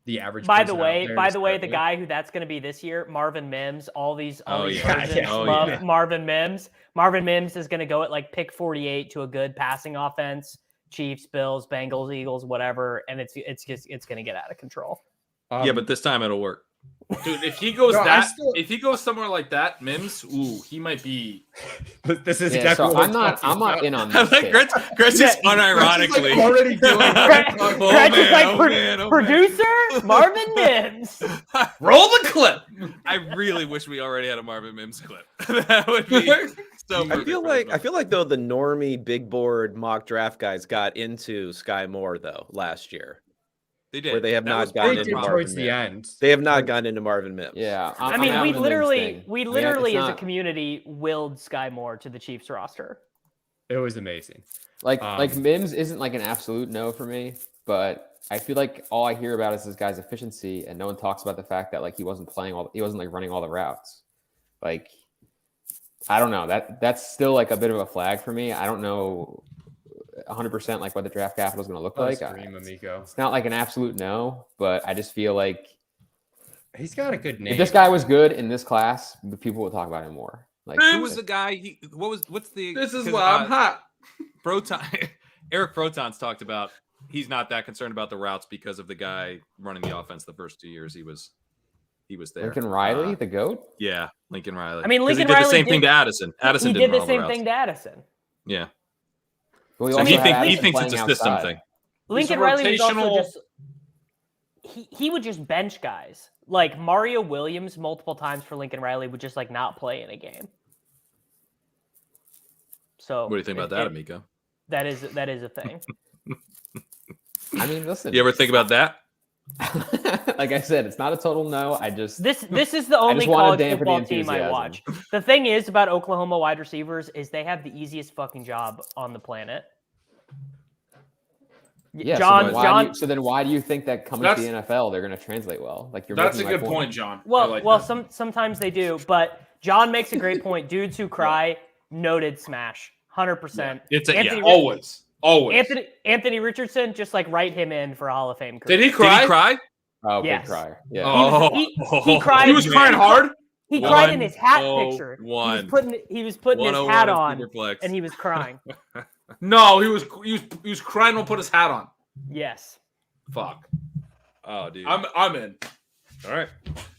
Speaker 4: the average.
Speaker 8: By the way, the guy who that's going to be this year, Marvin Mims. All these versions love Marvin Mims. Marvin Mims is going to go at pick 48 to a good passing offense. Chiefs, Bills, Bengals, Eagles, whatever, and it's going to get out of control.
Speaker 2: Yeah, but this time it'll work.
Speaker 1: Dude, if he goes if he goes somewhere like that, Mims, he might be.
Speaker 4: This is
Speaker 7: exactly. So I'm not in on this.
Speaker 2: Chris is unironically
Speaker 4: already doing.
Speaker 8: Producer Marvin Mims.
Speaker 1: Roll the clip.
Speaker 2: I really wish we already had a Marvin Mims clip. That would be so.
Speaker 6: I feel like though the normie big board mock draft guys got into Sky Moore though last year.
Speaker 2: They did.
Speaker 6: Where they have not gotten into
Speaker 4: towards the end.
Speaker 6: They have not gotten into Marvin Mims.
Speaker 7: Yeah.
Speaker 8: I mean, we literally as a community willed Sky Moore to the Chiefs roster.
Speaker 4: It was amazing.
Speaker 7: Like Mims isn't an absolute no for me, but I feel like all I hear about is this guy's efficiency, and no one talks about the fact that he wasn't running all the routes. I don't know. That's still a bit of a flag for me. I don't know 100% what the draft capital is going to look like.
Speaker 4: Amico.
Speaker 7: It's not an absolute no, but I just feel like
Speaker 4: he's got a good name.
Speaker 7: If this guy was good in this class, people would talk about him more.
Speaker 2: Who was the guy? This
Speaker 1: is why I'm hot.
Speaker 2: Eric Proton's talked about he's not that concerned about the routes because of the guy running the offense the first 2 years he was there.
Speaker 7: Lincoln Riley, the GOAT?
Speaker 2: Yeah, Lincoln Riley.
Speaker 8: I mean,
Speaker 2: Lincoln Riley did the same thing to Addison. Addison
Speaker 8: did the same thing to Addison.
Speaker 2: Yeah.
Speaker 7: Well,
Speaker 2: so he thinks it's a system thing.
Speaker 8: Lincoln Riley was also just he would just bench guys. Mario Williams multiple times for Lincoln Riley would just not play in a game. So
Speaker 2: what do you think about that, Amico?
Speaker 8: That is a thing.
Speaker 7: I mean, listen.
Speaker 2: You ever think about that?
Speaker 7: Like I said, it's not a total no.
Speaker 8: This is the only college football team I watch. The thing is about Oklahoma wide receivers is they have the easiest fucking job on the planet.
Speaker 7: Yeah, so then why do you think that coming to the NFL they're going to translate well?
Speaker 1: That's a good point, John.
Speaker 8: Sometimes they do, but John makes a great point. Dudes who cry, noted smash, 100%.
Speaker 1: It's always.
Speaker 8: Anthony Richardson, just write him in for a Hall of Fame career.
Speaker 1: Did he cry?
Speaker 7: Oh,
Speaker 8: yes.
Speaker 7: Big crier. Yeah.
Speaker 8: He cried.
Speaker 1: He was crying hard.
Speaker 8: He cried in his hat picture. He was putting his hat on, and he was crying.
Speaker 1: No, he was crying when he put his hat on.
Speaker 8: Yes.
Speaker 1: Fuck.
Speaker 2: Oh, dude.
Speaker 1: I'm in.
Speaker 2: All right.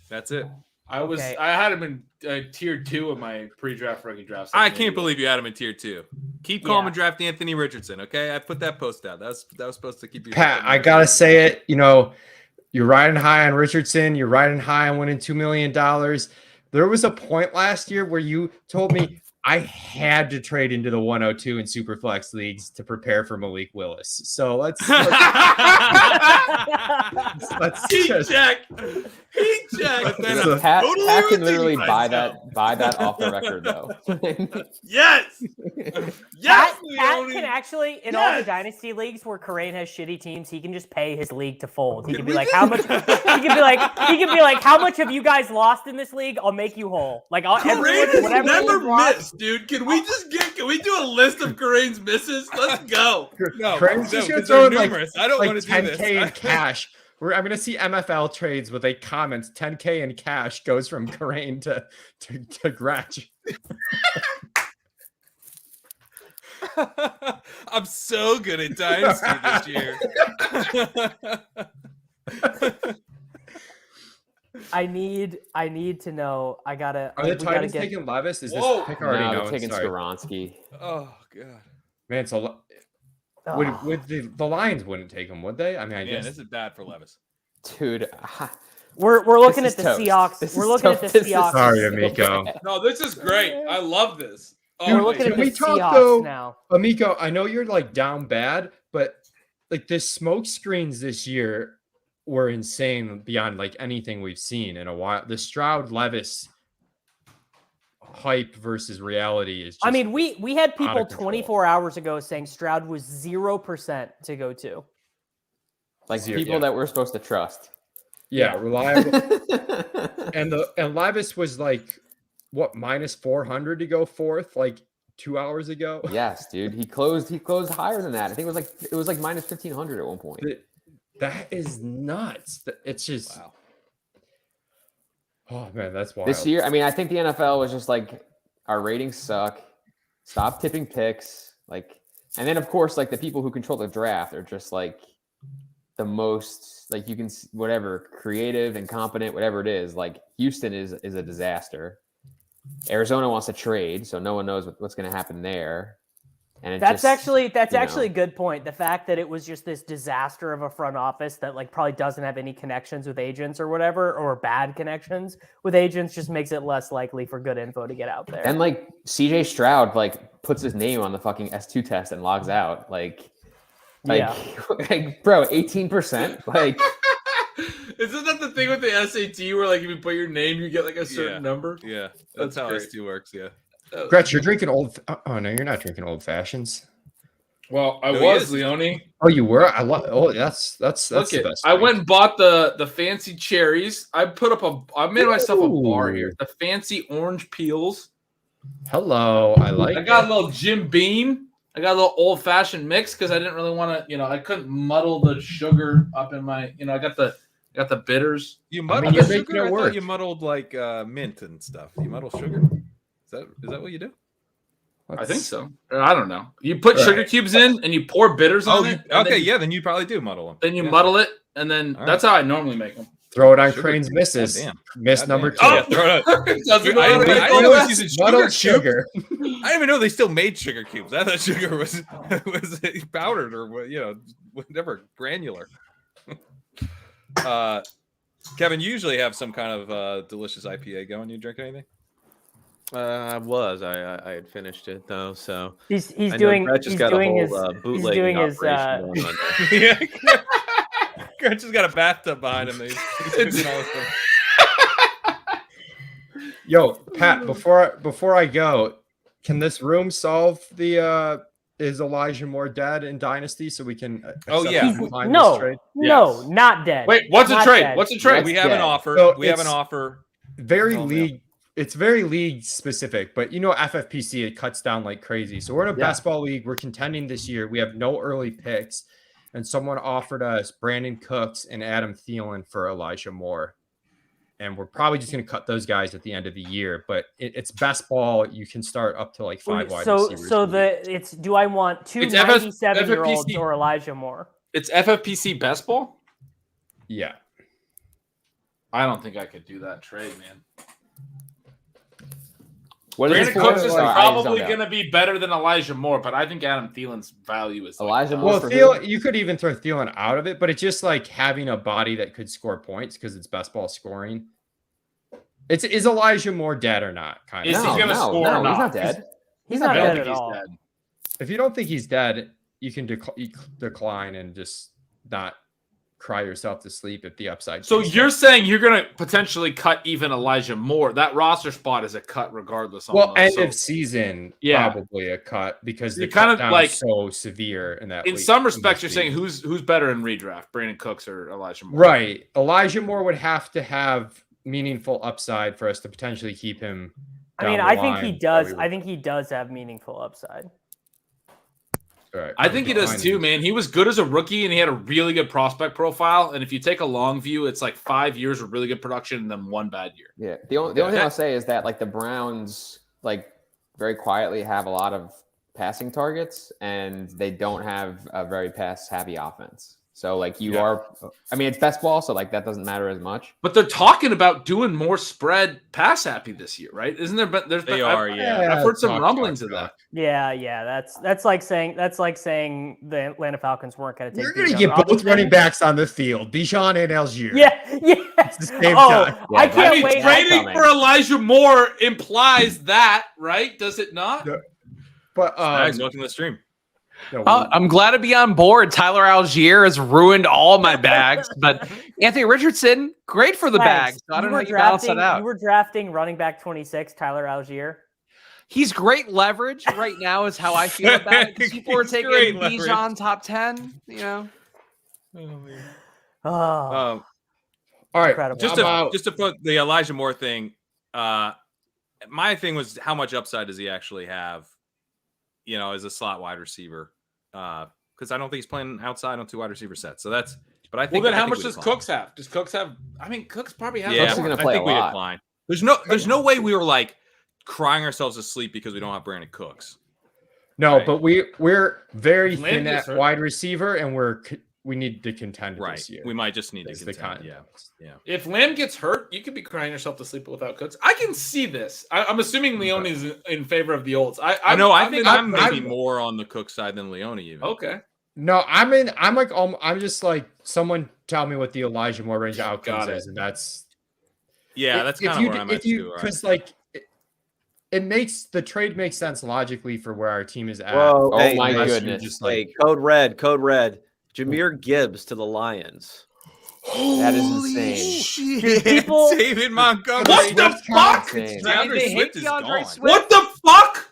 Speaker 2: That's it.
Speaker 1: I had him in tier 2 of my pre-draft rookie drafts.
Speaker 2: I can't believe you had him in tier 2. Keep calm and draft Anthony Richardson, okay? I put that post out. That was supposed to keep you.
Speaker 4: Pat, I gotta say it. You're riding high on Richardson. You're riding high on winning $2 million. There was a point last year where you told me I had to trade into the 102 in Superflex leagues to prepare for Malik Willis. So let's
Speaker 2: check.
Speaker 7: Pat can literally buy that off the record though.
Speaker 2: Yes.
Speaker 8: Pat can actually in all the dynasty leagues where Corain has shitty teams, he can just pay his league to fold. He can be like, how much? He can be like, how much have you guys lost in this league? I'll make you whole.
Speaker 1: Corain has never missed, dude. Can we do a list of Corain's misses? Let's go.
Speaker 4: Corain's just gonna throw numerous. I don't want to do this. $10K in cash. I'm going to see MFL trades with a comment 10K in cash goes from Corain to Gratch.
Speaker 2: I'm so good at Dynasty this year.
Speaker 8: I need to know. Are
Speaker 4: the Titans taking Levis? Is this pick already known?
Speaker 7: They're taking Skoronski.
Speaker 2: Oh god,
Speaker 4: man, would the Lions wouldn't take him, would they? I mean, I guess
Speaker 2: this is bad for Levis,
Speaker 7: dude.
Speaker 8: We're looking at the Seahawks. We're looking at the Seahawks.
Speaker 4: Sorry, Amico.
Speaker 1: No, this is great. I love this.
Speaker 8: We're looking at the Seahawks now.
Speaker 4: Amico, I know you're down bad, but the smoke screens this year were insane beyond anything we've seen in a while. The Stroud Levis hype versus reality is just
Speaker 8: I mean, we had people 24 hours ago saying Stroud was 0% to go to.
Speaker 7: People that we're supposed to trust.
Speaker 4: Yeah, reliable. and Levis was like what -400 to go fourth like 2 hours ago.
Speaker 7: Yes, dude. He closed higher than that. I think it was like -1500 at one point.
Speaker 4: That is nuts. It's just
Speaker 2: wow.
Speaker 4: Oh man, that's wild.
Speaker 7: This year, I mean, I think the NFL was just like, our ratings suck. Stop tipping picks. Like, and then of course, like the people who control the draft are just like the most, like you can whatever, creative, incompetent, whatever it is. Like Houston is a disaster. Arizona wants to trade, so no one knows what's going to happen there. And
Speaker 8: that's actually a good point. The fact that it was just this disaster of a front office that like probably doesn't have any connections with agents or whatever, or bad connections with agents, just makes it less likely for good info to get out there.
Speaker 7: And like CJ Stroud like puts his name on the fucking S2 test and logs out. Like bro, 18%. Like
Speaker 1: isn't that the thing with the SAT where like if you put your name, you get like a certain number?
Speaker 2: Yeah, that's how
Speaker 1: great.
Speaker 2: S2 works. Yeah.
Speaker 4: Gretch, you're drinking old. Oh no, you're not drinking old fashions.
Speaker 1: Well, I was Leone.
Speaker 4: Oh, you were. I love. Oh, that's the best.
Speaker 1: I went and bought the fancy cherries. I made myself a bar here. The fancy orange peels.
Speaker 4: Hello, I like.
Speaker 1: I got a little Jim Beam. I got a little old fashioned mix because I didn't really want to. I couldn't muddle the sugar up in my. I got the bitters.
Speaker 2: You muddled the sugar. I thought you muddled like mint and stuff. You muddle sugar. Is that what you do?
Speaker 1: I think so. I don't know. You put sugar cubes in and you pour bitters on it.
Speaker 2: Okay, then you probably do muddle them.
Speaker 1: Then you muddle it, and then that's how I normally make them.
Speaker 4: Throw it on Crane's misses. Miss number 2.
Speaker 2: Oh, throw it on. I didn't know they used sugar. I didn't even know they still made sugar cubes. I thought sugar was powdered or whatever, granular. Kevin, you usually have some kind of delicious IPA going. You drink anything?
Speaker 6: I had finished it though, so
Speaker 8: he's doing his
Speaker 6: bootlegging operation going on there.
Speaker 2: Yeah, Gretch has got a bathtub behind him. He's all
Speaker 4: Yo, Pat, before I go, can this room solve the is Elijah Moore dead in Dynasty so we can
Speaker 8: no, not dead.
Speaker 1: Wait, what's
Speaker 8: not
Speaker 1: a trade?
Speaker 8: Dead.
Speaker 1: What's a trade?
Speaker 2: We have an offer.
Speaker 4: So
Speaker 2: we have an offer.
Speaker 4: It's very league specific, but FFPC, it cuts down like crazy. So we're in a best ball league. We're contending this year. We have no early picks. And someone offered us Brandon Cooks and Adam Thielen for Elijah Moore. And we're probably just going to cut those guys at the end of the year. But it's best ball. You can start up to like 5 wide receivers.
Speaker 8: So do I want two 97-year-olds or Elijah Moore?
Speaker 1: It's FFPC best ball?
Speaker 4: Yeah.
Speaker 1: I don't think I could do that trade, man.
Speaker 7: Brandon
Speaker 1: Cooks is probably going to be better than Elijah Moore, but I think Adam Thielen's value is
Speaker 7: Elijah Moore.
Speaker 4: Well, you could even throw Thielen out of it, but it's just like having a body that could score points because it's best ball scoring. Is Elijah Moore dead or not?
Speaker 1: Is he going to score?
Speaker 7: No, he's not dead.
Speaker 8: He's not dead at all.
Speaker 4: If you don't think he's dead, you can decline and just not cry yourself to sleep if the upside.
Speaker 1: So you're saying you're going to potentially cut even Elijah Moore. That roster spot is a cut regardless.
Speaker 4: End of season, probably a cut because the kind of like so severe in that.
Speaker 1: In some respects, you're saying who's better in redraft, Brandon Cooks or Elijah Moore?
Speaker 4: Right. Elijah Moore would have to have meaningful upside for us to potentially keep him.
Speaker 8: I think he does. I think he does have meaningful upside.
Speaker 4: Right.
Speaker 1: I think he does too, man. He was good as a rookie and he had a really good prospect profile. And if you take a long view, it's like 5 years of really good production and then 1 bad year.
Speaker 7: Yeah. The only thing I'll say is that like the Browns like very quietly have a lot of passing targets and they don't have a very pass happy offense. So like it's best ball, so like that doesn't matter as much.
Speaker 1: But they're talking about doing more spread pass happy this year, right? Isn't there? I've heard some rumblings of that.
Speaker 8: Yeah. That's like saying the Atlanta Falcons weren't going to take.
Speaker 4: You're going to get both running backs on the field, Bijan and Algier.
Speaker 8: Yeah.
Speaker 4: At the same time.
Speaker 8: I can't wait.
Speaker 1: Trading for Elijah Moore implies that, right? Does it not?
Speaker 4: No. But
Speaker 2: welcome to the stream.
Speaker 3: No, I'm glad to be on board. Tyler Algier has ruined all my bags, but Anthony Richardson, great for the bags. So I don't know how you balance that out.
Speaker 8: You were drafting running back 26, Tyler Algier.
Speaker 3: He's great leverage right now is how I feel about it. People are taking Bijan top 10,
Speaker 4: All right.
Speaker 8: Incredible.
Speaker 2: Just to put the Elijah Moore thing, my thing was how much upside does he actually have, as a slot wide receiver? Because I don't think he's playing outside on 2 wide receiver sets. So that's, but I think.
Speaker 1: Well, then how much does Cooks have? Does Cooks have? I mean, Cooks probably has.
Speaker 7: Cooks is going to play a lot.
Speaker 2: We decline. There's no way we were like crying ourselves to sleep because we don't have Brandon Cooks.
Speaker 4: No,
Speaker 2: right?
Speaker 4: But we're very
Speaker 1: Lim
Speaker 4: thin
Speaker 1: gets
Speaker 4: at
Speaker 1: hurt.
Speaker 4: wide receiver, and we need to contend this year.
Speaker 2: We might just need
Speaker 4: That's
Speaker 2: to
Speaker 4: the
Speaker 2: contend.
Speaker 4: kind.
Speaker 2: Yeah.
Speaker 1: If Lamb gets hurt, you could be crying yourself to sleep without Cooks. I can see this. I'm assuming Leone is in favor of the olds. I
Speaker 2: know. I think I'm maybe more on the Cook side than Leone even.
Speaker 1: Okay.
Speaker 4: No, I'm just like someone tell me what the Elijah Moore range of outcomes is, and that's
Speaker 2: that's kind of where I'm at too.
Speaker 4: Because like the trade makes sense logically for where our team is at.
Speaker 6: Whoa,
Speaker 7: Oh my goodness!
Speaker 4: Just
Speaker 6: Hey, code red. Jameer Gibbs to the Lions.
Speaker 7: That is insane.
Speaker 8: Dude, people,
Speaker 2: David Montgomery.
Speaker 1: What the fuck?
Speaker 7: Insane.
Speaker 2: DeAndre Swift is gone.
Speaker 1: What the fuck?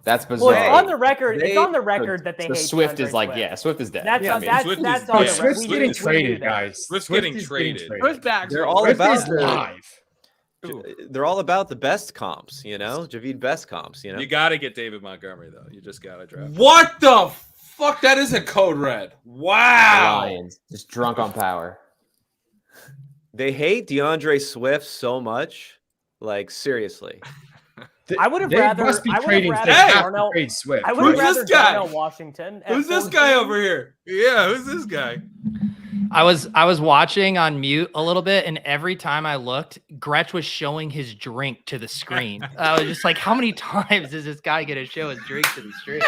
Speaker 7: That's bizarre.
Speaker 8: well, it's on the record. It's on the record that they
Speaker 7: The
Speaker 8: hate
Speaker 7: Swift
Speaker 8: DeAndre
Speaker 7: is like,
Speaker 8: Swift.
Speaker 7: yeah, Swift is dead.
Speaker 8: That's
Speaker 7: yeah,
Speaker 8: that's on the record.
Speaker 4: Swift's
Speaker 8: We
Speaker 4: getting
Speaker 8: knew
Speaker 4: traded,
Speaker 8: that.
Speaker 4: guys.
Speaker 2: Swift's
Speaker 4: Swift
Speaker 2: getting
Speaker 4: is
Speaker 2: traded.
Speaker 3: Those bags.
Speaker 6: They're all
Speaker 4: Swift
Speaker 6: about
Speaker 4: is live.
Speaker 6: They're all about the best comps, Javid best comps,
Speaker 2: You got to get David Montgomery though. You just got to draft.
Speaker 1: What the fuck? That is a code red. Wow.
Speaker 7: Lions, just drunk on power.
Speaker 6: They hate DeAndre Swift so much. Like, seriously.
Speaker 8: I would have
Speaker 4: They
Speaker 8: rather.
Speaker 4: must be
Speaker 8: I would have
Speaker 4: trading.
Speaker 8: rather
Speaker 4: They have to
Speaker 8: Darnell.
Speaker 4: trade Swift.
Speaker 8: I would have
Speaker 1: Who's
Speaker 8: rather
Speaker 1: this guy?
Speaker 8: Darnell Washington. at
Speaker 1: Who's this
Speaker 8: 14.
Speaker 1: guy over here?
Speaker 2: Yeah, who's this guy?
Speaker 9: I was watching on mute a little bit, and every time I looked, Gretsch was showing his drink to the screen. I was just like, how many times is this guy going to show his drink to the screen?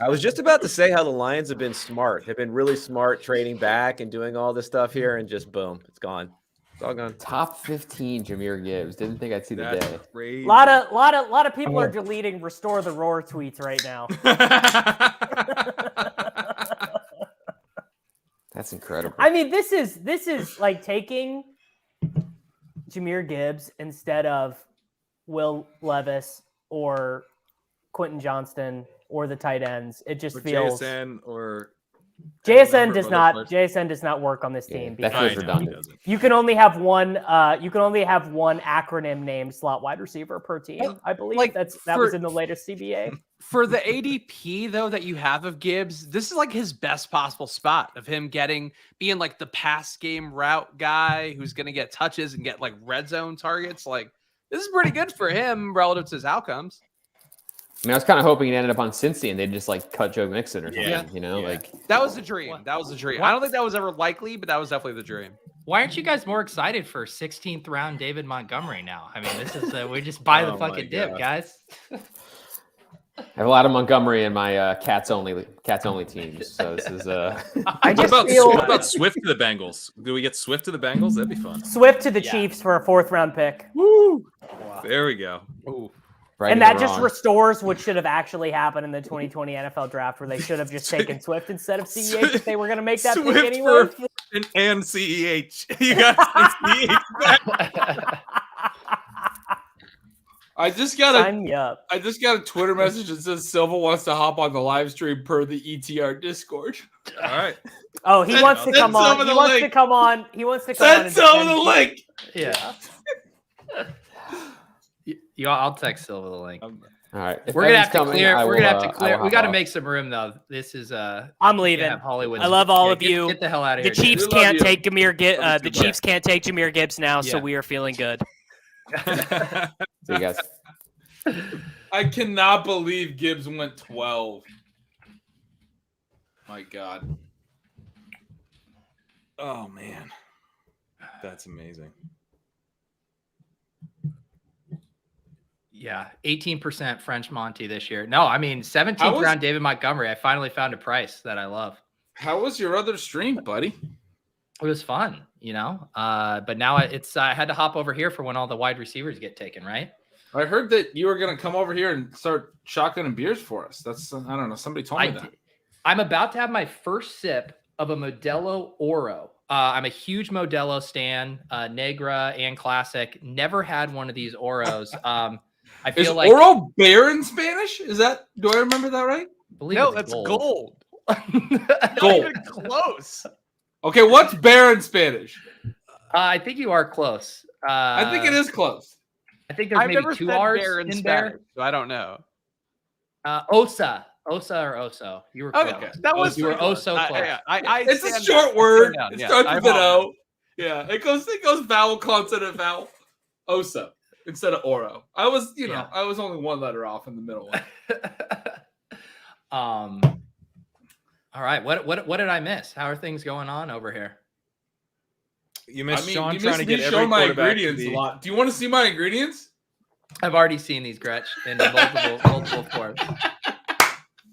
Speaker 6: I was just about to say how the Lions have been smart. They've been really smart trading back and doing all this stuff here, and just boom, it's gone. It's all gone.
Speaker 7: Top 15, Jameer Gibbs. Didn't think I'd see the
Speaker 2: That's
Speaker 7: day.
Speaker 2: crazy.
Speaker 8: A lot of people are deleting Restore the Roar tweets right now.
Speaker 7: That's incredible.
Speaker 8: I mean, this is like taking Jameer Gibbs instead of Will Levis or Quentin Johnston or the tight ends. It just feels
Speaker 2: JSN or
Speaker 8: JSN does not work on this team
Speaker 7: that
Speaker 8: because
Speaker 7: feels redundant.
Speaker 8: you can only have one acronym named slot wide receiver per team. I believe
Speaker 3: Like,
Speaker 8: that
Speaker 3: for-
Speaker 8: was in the latest CBA.
Speaker 3: For the ADP though that you have of Gibbs, this is like his best possible spot of him being like the pass game route guy who's going to get touches and get like red zone targets. Like, this is pretty good for him relative to his outcomes.
Speaker 7: I mean, I was kind of hoping he ended up on Cincy and they'd just like cut Joe Mixon or something,
Speaker 2: Yeah.
Speaker 7: like
Speaker 3: That was the dream. That was the dream. I don't think that was ever likely, but that was definitely the dream.
Speaker 9: Why aren't you guys more excited for 16th round David Montgomery now? I mean, this is we just buy the
Speaker 2: Oh my
Speaker 9: fucking dip,
Speaker 2: God.
Speaker 9: guys.
Speaker 7: I have a lot of Montgomery in my cats only teams. So this is
Speaker 8: I just
Speaker 2: What
Speaker 8: feel
Speaker 2: about Swift to the Bengals? Do we get Swift to the Bengals? That'd be fun.
Speaker 8: Swift to the Chiefs for a 4th round pick.
Speaker 2: There we go.
Speaker 7: right.
Speaker 8: And that just restores what should have actually happened in the 2020 NFL draft, where they should have just taken Swift instead of CEH if they were going to make that pick
Speaker 2: Swift
Speaker 8: anyway.
Speaker 2: for and CEH. You got CEH back.
Speaker 1: I just
Speaker 8: Sign me up.
Speaker 1: got a Twitter message that says Silva wants to hop on the live stream per the ETR Discord.
Speaker 2: All right.
Speaker 8: Oh, he wants to
Speaker 1: send
Speaker 8: come
Speaker 1: some
Speaker 8: on.
Speaker 1: of
Speaker 8: He
Speaker 1: the
Speaker 8: wants
Speaker 1: link.
Speaker 8: to come on. He wants to come on.
Speaker 1: Send
Speaker 8: and
Speaker 1: some of
Speaker 8: defend-
Speaker 1: the link.
Speaker 9: Yeah. I'll text Silva the link.
Speaker 7: all right. If
Speaker 9: We're gonna
Speaker 7: Evan's
Speaker 9: have to
Speaker 7: coming,
Speaker 9: clear.
Speaker 7: I
Speaker 9: We're
Speaker 7: will,
Speaker 9: gonna have to
Speaker 7: I
Speaker 9: clear.
Speaker 7: will
Speaker 9: We got to
Speaker 7: hop
Speaker 9: make some room though. This is
Speaker 8: I'm leaving.
Speaker 9: yeah, Hollywood.
Speaker 8: I love all
Speaker 9: Yeah,
Speaker 8: of
Speaker 9: get-
Speaker 8: you.
Speaker 9: Get the hell out of
Speaker 8: The
Speaker 9: here.
Speaker 8: Chiefs
Speaker 1: We love
Speaker 8: can't
Speaker 1: you.
Speaker 8: take Jameer.
Speaker 1: Love you
Speaker 8: The
Speaker 1: too,
Speaker 8: Chiefs can't take Jameer Gibbs now, so
Speaker 9: Yeah.
Speaker 8: we are feeling good.
Speaker 7: See you guys.
Speaker 1: I cannot believe Gibbs went 12. My God.
Speaker 2: Oh man. That's amazing.
Speaker 9: Yeah, 18% French Monty this year. No, I mean 17th
Speaker 1: How was-
Speaker 9: round David Montgomery. I finally found a price that I love.
Speaker 1: How was your other stream, buddy?
Speaker 9: It was fun, but now I had to hop over here for when all the wide receivers get taken, right?
Speaker 1: I heard that you were going to come over here and start shotgunning beers for us. That's, I don't know. Somebody told me that.
Speaker 9: I'm about to have my first sip of a Modelo Oro. I'm a huge Modelo stan, Negra and Classic. Never had one of these Oros. I feel
Speaker 1: Is
Speaker 9: like
Speaker 1: Oro bear in Spanish? Do I remember that right?
Speaker 9: believe
Speaker 3: No,
Speaker 9: it's
Speaker 3: that's gold.
Speaker 9: Gold.
Speaker 3: Not
Speaker 1: Gold.
Speaker 3: even close.
Speaker 1: Okay, what's bear in Spanish?
Speaker 9: I think you are close.
Speaker 1: I think it is close.
Speaker 9: I think there's
Speaker 3: I've
Speaker 9: maybe
Speaker 3: never
Speaker 9: 2
Speaker 3: said
Speaker 9: R's
Speaker 3: bear
Speaker 9: in
Speaker 3: Spanish,
Speaker 9: bear.
Speaker 3: so I don't know.
Speaker 9: Osa or Oso. You were close.
Speaker 3: Okay, that was
Speaker 9: You were
Speaker 3: pretty close.
Speaker 9: so close.
Speaker 1: It's a
Speaker 3: stand
Speaker 1: short
Speaker 3: down.
Speaker 1: word.
Speaker 3: Stand down.
Speaker 1: It
Speaker 3: Yeah,
Speaker 1: starts
Speaker 3: I
Speaker 1: with an
Speaker 3: apologize.
Speaker 1: O. Yeah, it goes vowel, consonant, vowel. Osa instead of oro. I was, I was only 1 letter off in the middle one.
Speaker 9: All right. What did I miss? How are things going on over here?
Speaker 2: You missed Sean
Speaker 1: you
Speaker 2: trying
Speaker 1: missed
Speaker 2: to
Speaker 1: me
Speaker 2: get every
Speaker 1: showing my
Speaker 2: quarterback
Speaker 1: ingredients
Speaker 2: to
Speaker 1: a lot. Do you want to see my ingredients?
Speaker 9: I've already seen these, Gretch, in multiple forms.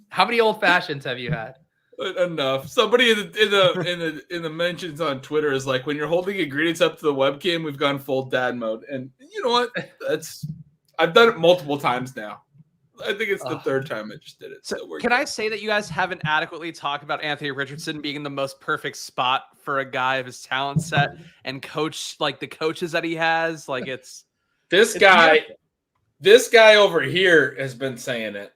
Speaker 9: How many old fashions have you had?
Speaker 1: Enough. Somebody in the mentions on Twitter is like, when you're holding ingredients up to the webcam, we've gone full dad mode. And you know what? I've done it multiple times now. I think it's the 3rd time I just did it.
Speaker 3: So can I say that you guys haven't adequately talked about Anthony Richardson being the most perfect spot for a guy of his talent set and the coaches that he has? Like
Speaker 1: this guy over here has been saying it.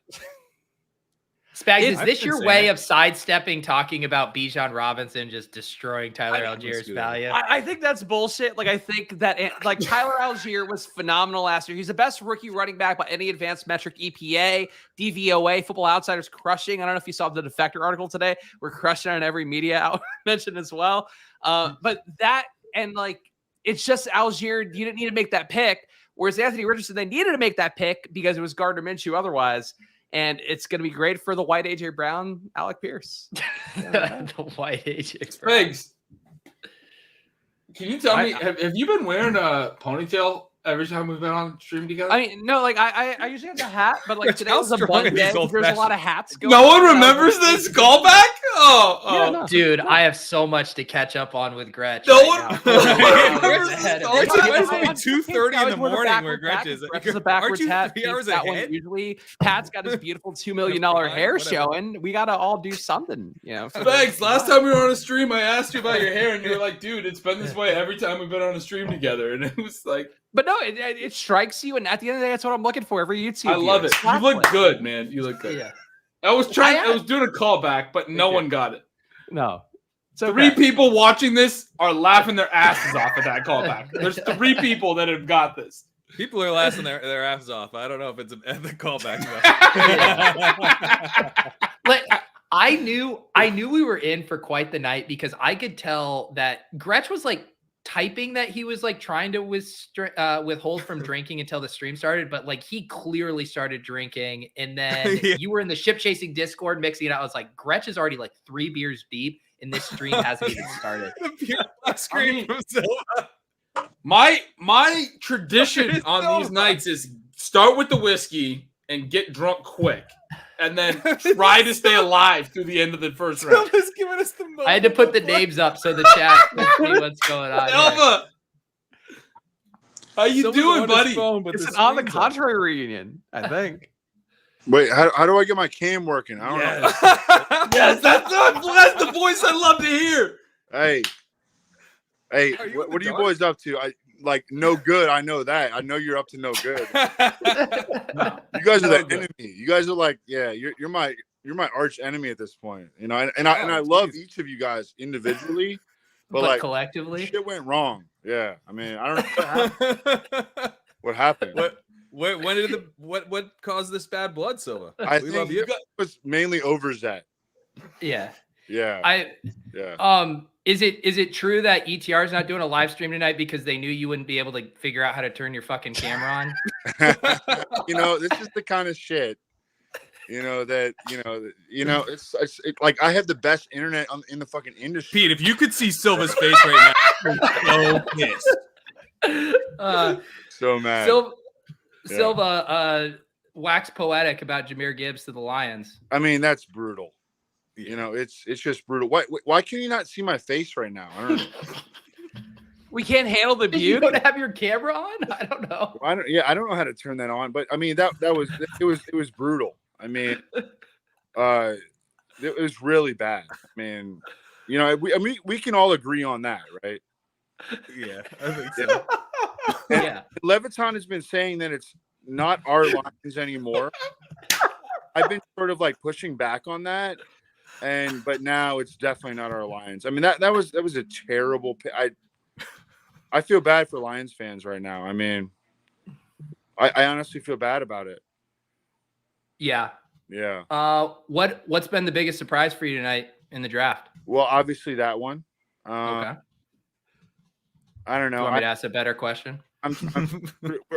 Speaker 9: Spags, is this your way of sidestepping talking about Bijan Robinson just destroying Tyler Allgeier's value?
Speaker 3: I think that's bullshit. Like, I think that Tyler Allgeier was phenomenal last year. He's the best rookie running back by any advanced metric, EPA, DVOA, Football Outsiders crushing. I don't know if you saw the Defector article today. We're crushing on every media outlet mentioned as well. But that, and it's just Allgeier, you didn't need to make that pick. Whereas Anthony Richardson, they needed to make that pick because it was Gardner Minshew otherwise. And it's going to be great for the white AJ Brown, Alec Pierce.
Speaker 9: The white AJ Brown.
Speaker 1: Spags, can you tell me, have you been wearing a ponytail every time we've been on stream together?
Speaker 3: I mean, no, I usually have the hat, but today was a bun day. There's a lot of hats going on.
Speaker 1: No one remembers this callback?
Speaker 3: No.
Speaker 9: Dude, I have so much to catch up on with Gretch.
Speaker 1: No one remembers
Speaker 9: ahead
Speaker 1: this
Speaker 9: of me.
Speaker 2: It's only 2:30 in the morning where Gretch is.
Speaker 3: It's a backwards
Speaker 2: Aren't you
Speaker 3: hat.
Speaker 2: 3 hours
Speaker 3: That one
Speaker 2: ahead?
Speaker 3: usually, Pat's got his beautiful $2 million hair showing. We got to all do something,
Speaker 1: Spags, last time we were on a stream, I asked you about your hair, and you were like, dude, it's been this way every time we've been on a stream together. And it was like...
Speaker 3: But no, it strikes you, and at the end of the day, that's what I'm looking for every YouTube.
Speaker 1: I love it. You look good, man. You look good.
Speaker 3: Yeah.
Speaker 1: I was doing a callback, but no one got it.
Speaker 3: No.
Speaker 1: So 3 people watching this are laughing their asses off at that callback. There's 3 people that have got this.
Speaker 2: People are laughing their asses off. I don't know if it's at the callback.
Speaker 9: But I knew we were in for quite the night because I could tell that Gretch was typing that he was trying to withhold from drinking until the stream started, but he clearly started drinking. And then you were in the ship chasing Discord mixing it out. I was like, Gretch is already 3 beers deep, and this stream hasn't even started.
Speaker 1: My tradition on these nights is start with the whiskey and get drunk quick, and then try to stay alive through the end of the first round.
Speaker 2: Giving us the
Speaker 9: I had to put the names up so the chat can see what's going on.
Speaker 1: Elva, how you doing, buddy?
Speaker 3: It's an On the Contrary reunion, I think.
Speaker 10: Wait, how do I get my cam working? I don't know.
Speaker 1: Yes, that's the voice I love to hear.
Speaker 10: Hey, what are you boys up to? No good. I know that. I know you're up to no good. You guys are the enemy. You guys are you're my arch enemy at this point. And I love each of you guys individually, but
Speaker 9: collectively,
Speaker 10: shit went wrong. Yeah, I mean, I don't know what happened.
Speaker 2: What caused this bad blood, Silva?
Speaker 10: I think it was mainly Overzet.
Speaker 9: Yeah.
Speaker 10: Yeah.
Speaker 9: Is it true that ETR is not doing a live stream tonight because they knew you wouldn't be able to figure out how to turn your fucking camera on?
Speaker 10: This is the kind of shit. It's I have the best internet in the fucking industry.
Speaker 2: Pete, if you could see Silva's face right now, so pissed.
Speaker 10: So mad.
Speaker 9: Silva wax poetic about Jahmyr Gibbs to the Lions.
Speaker 10: I mean, that's brutal. It's just brutal. Why can you not see my face right now? I don't know.
Speaker 3: We can't handle the view.
Speaker 9: You don't have your camera on? I don't know.
Speaker 10: I don't know how to turn that on, but I mean it was brutal. I mean, it was really bad. I mean, we can all agree on that, right?
Speaker 2: Yeah, I think so.
Speaker 9: Yeah.
Speaker 10: Leviton has been saying that it's not our lines anymore. I've been sort of pushing back on that. but now it's definitely not our Lions. I mean, that was a terrible pick. I feel bad for Lions fans right now. I mean, I honestly feel bad about it.
Speaker 9: Yeah.
Speaker 10: Yeah.
Speaker 9: What's been the biggest surprise for you tonight in the draft?
Speaker 10: Well, obviously that one.
Speaker 9: Okay.
Speaker 10: I don't know.
Speaker 9: Do you want me to ask a better question?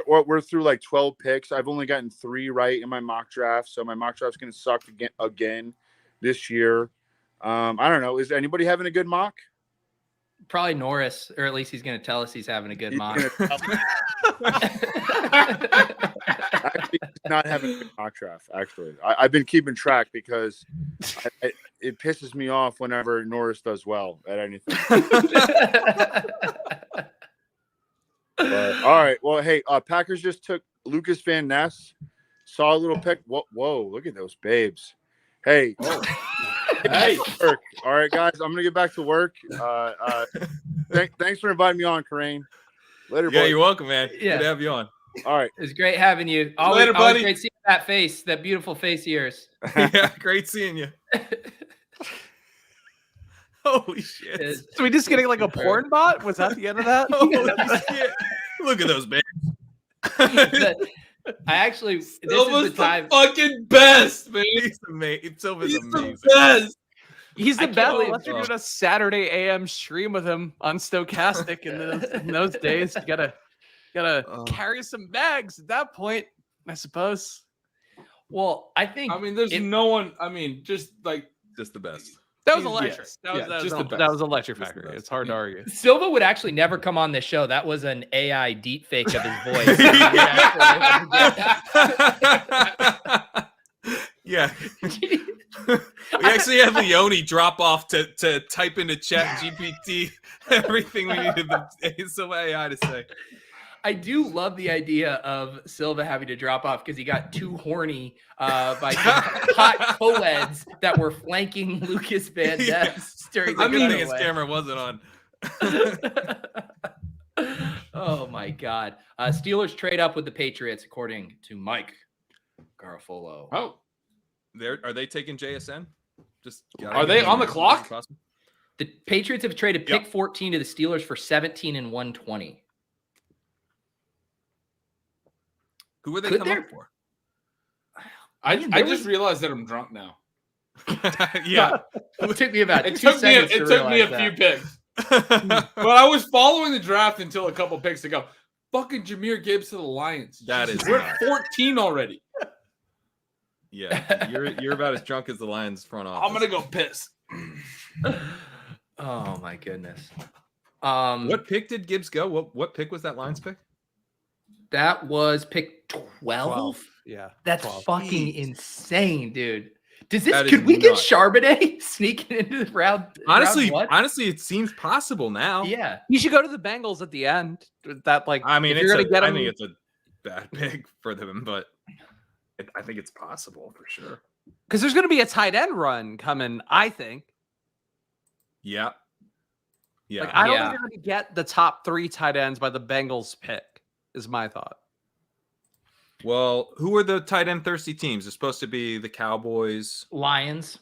Speaker 10: We're through like 12 picks. I've only gotten 3 right in my mock draft, so my mock draft's going to suck again this year. I don't know. Is anybody having a good mock?
Speaker 9: Probably Norris, or at least he's going to tell us he's having a good mock.
Speaker 10: Actually, he's not having a good mock draft. Actually, I've been keeping track because it pisses me off whenever Norris does well at anything. But, all right. Well, hey, Packers just took Lucas Van Ness. Saw a little pick. Whoa, look at those babes. Hey. Hey. Work. All right, guys. I'm going to get back to work. Thanks for inviting me on, Karain. Later,
Speaker 2: Yeah,
Speaker 10: boys.
Speaker 2: you're welcome, man.
Speaker 9: Yeah.
Speaker 2: Good to have you on.
Speaker 10: All right.
Speaker 9: It was great having you. Always,
Speaker 1: Later, buddy.
Speaker 9: always great seeing that face, that beautiful face of yours.
Speaker 2: Yeah, great seeing you. Holy shit.
Speaker 3: So we just getting like a porn bot? Was that the end of that?
Speaker 2: Holy shit. Look at those babes.
Speaker 9: I actually, this
Speaker 1: Silva's
Speaker 9: is the time.
Speaker 1: fucking best, man.
Speaker 2: He's amazing. Silva's
Speaker 1: He's
Speaker 2: amazing.
Speaker 1: the best.
Speaker 3: He's the
Speaker 9: I can't
Speaker 3: best.
Speaker 9: believe-
Speaker 3: Unless you're doing a Saturday AM stream with him on Stochastic in those days. You gotta carry some bags at that point, I suppose.
Speaker 9: Well, I think.
Speaker 1: I mean, there's no one. I mean, just like
Speaker 2: Just the best.
Speaker 3: That was
Speaker 1: Yeah,
Speaker 3: electric.
Speaker 1: yeah, just the best.
Speaker 3: That was electric
Speaker 1: Just the
Speaker 3: factory.
Speaker 1: best.
Speaker 3: It's hard to argue.
Speaker 9: Silva would actually never come on this show. That was an AI deep fake of his voice.
Speaker 2: Yeah. We actually had Leone drop off to type into Chat GPT everything we needed the Silva AI to say.
Speaker 9: I do love the idea of Silva having to drop off because he got too horny by some hot co-eds that were flanking Lucas Van Ness during the
Speaker 2: I mean, his
Speaker 9: giveaway.
Speaker 2: camera wasn't on.
Speaker 9: Oh my God. Steelers trade up with the Patriots, according to Mike Garofolo.
Speaker 1: oh,
Speaker 2: Are they taking JSN?
Speaker 1: Are they on the clock?
Speaker 9: The Patriots have traded pick 14 to the Steelers for 17 and 120.
Speaker 2: Who are they
Speaker 9: Could
Speaker 2: coming
Speaker 9: there-
Speaker 2: up for?
Speaker 1: I just realized that I'm drunk now.
Speaker 2: Yeah.
Speaker 9: It took me about
Speaker 1: It
Speaker 9: 2
Speaker 1: took me.
Speaker 9: seconds
Speaker 1: It
Speaker 9: to
Speaker 1: took me a
Speaker 9: realize
Speaker 1: few
Speaker 9: that.
Speaker 1: picks, but I was following the draft until a couple picks ago. Fucking Jahmyr Gibbs to the Lions.
Speaker 2: That
Speaker 1: Jesus,
Speaker 2: is
Speaker 1: we're
Speaker 2: nuts.
Speaker 1: at 14 already.
Speaker 2: Yeah. You're about as drunk as the Lions front office.
Speaker 1: I'm gonna go piss.
Speaker 9: Oh my goodness.
Speaker 2: What pick did Gibbs go? What pick was that Lions pick?
Speaker 9: That was pick 12.
Speaker 3: Yeah.
Speaker 9: That's
Speaker 3: 12.
Speaker 9: fucking insane, dude. Does
Speaker 2: That
Speaker 9: this?
Speaker 2: is
Speaker 9: Could we get
Speaker 2: nuts.
Speaker 9: Charbonnet sneaking into the round?
Speaker 2: Honestly,
Speaker 9: round one?
Speaker 2: honestly, it seems possible now.
Speaker 9: Yeah.
Speaker 3: You should go to the Bengals at the end. That like
Speaker 2: I mean,
Speaker 3: if you're gonna get
Speaker 2: I
Speaker 3: him,
Speaker 2: think it's a bad pick for them, but I think it's possible for sure.
Speaker 3: because there's gonna be a tight end run coming, I think.
Speaker 2: Yeah. Yeah.
Speaker 3: Like I don't
Speaker 9: Yeah.
Speaker 3: think they're gonna get the top 3 tight ends by the Bengals pick, is my thought.
Speaker 2: Well, who are the tight end thirsty teams? It's supposed to be the Cowboys,
Speaker 9: Lions.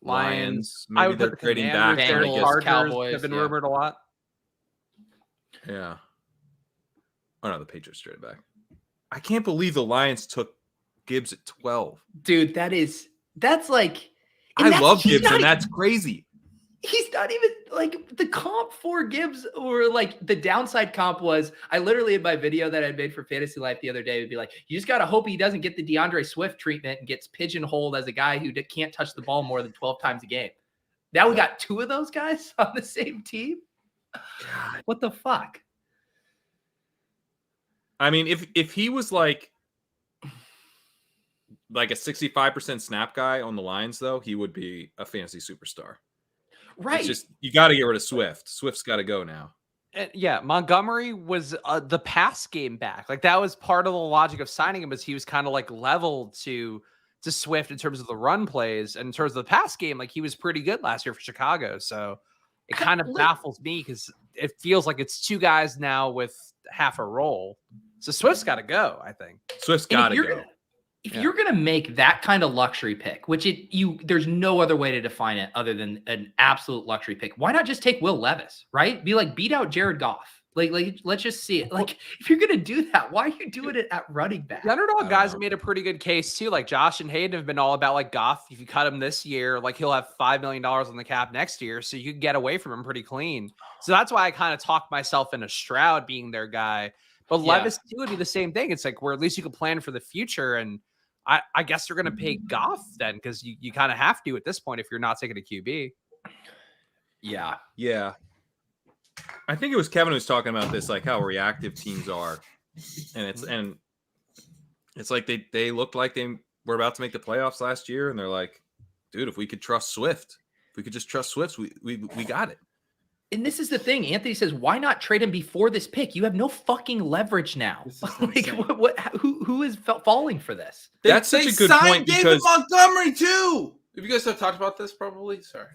Speaker 2: Lions.
Speaker 3: I
Speaker 2: Maybe
Speaker 3: would
Speaker 2: they're
Speaker 3: put the
Speaker 2: trading
Speaker 3: Commanders
Speaker 2: back.
Speaker 3: there,
Speaker 2: trying to
Speaker 9: Bengals,
Speaker 2: get-
Speaker 3: Chargers
Speaker 9: Cowboys,
Speaker 3: have been
Speaker 9: yeah.
Speaker 3: rumored a lot.
Speaker 2: Yeah. Oh no, the Patriots traded back. I can't believe the Lions took Gibbs at 12.
Speaker 9: Dude, that's like. and
Speaker 2: I
Speaker 9: that's-
Speaker 2: love
Speaker 9: he's
Speaker 2: Gibbs,
Speaker 9: not
Speaker 2: and
Speaker 9: e-
Speaker 2: that's crazy.
Speaker 9: He's not even like the comp for Gibbs, or like the downside comp was. I literally in my video that I made for Fantasy Life the other day would be like, you just gotta hope he doesn't get the DeAndre Swift treatment and gets pigeonholed as a guy who can't touch the ball more than 12 times a game. Now we got 2 of those guys on the same team. What the fuck?
Speaker 2: I mean, if he was like a 65% snap guy on the Lions, though, he would be a fantasy superstar.
Speaker 9: Right.
Speaker 2: It's just you got to get rid of Swift. Swift's got to go now.
Speaker 3: And yeah, Montgomery was the pass game back. Like that was part of the logic of signing him, is he was kind of like leveled to Swift in terms of the run plays, and in terms of the pass game, like he was pretty good last year for Chicago. So it kind of baffles me because it feels like it's 2 guys now with half a role. So Swift's got to go, I think.
Speaker 2: Swift's
Speaker 9: And
Speaker 2: got to
Speaker 9: if
Speaker 2: go.
Speaker 9: if you're going to make that kind of luxury pick, which there's no other way to define it other than an absolute luxury pick, why not just take Will Levis, right? Be like, beat out Jared Goff. Like, let's just see it. Like, if you're going to do that, why are you doing it at running back?
Speaker 3: The underdog guys have made a pretty good case too. Like Josh and Hayden have been all about like Goff. If you cut him this year, like he'll have $5 million on the cap next year. So you can get away from him pretty clean. So that's why I kind of talked myself into Stroud being their guy. But Levis too would be the same thing. It's like where at least you can plan for the future. And I guess they're going to pay Goff then because you kind of have to at this point if you're not taking a QB.
Speaker 2: Yeah. Yeah. I think it was Kevin who was talking about this, like how reactive teams are. And it's like they looked like they were about to make the playoffs last year. And they're like, dude, if we could trust Swift, if we could just trust Swift, we got it.
Speaker 9: And this is the thing. Anthony says, why not trade him before this pick? You have no fucking leverage now. Like, who is falling for this?
Speaker 2: That's such a good point
Speaker 1: David
Speaker 2: because
Speaker 1: Montgomery too. Have you guys have talked about this? Probably. Sorry.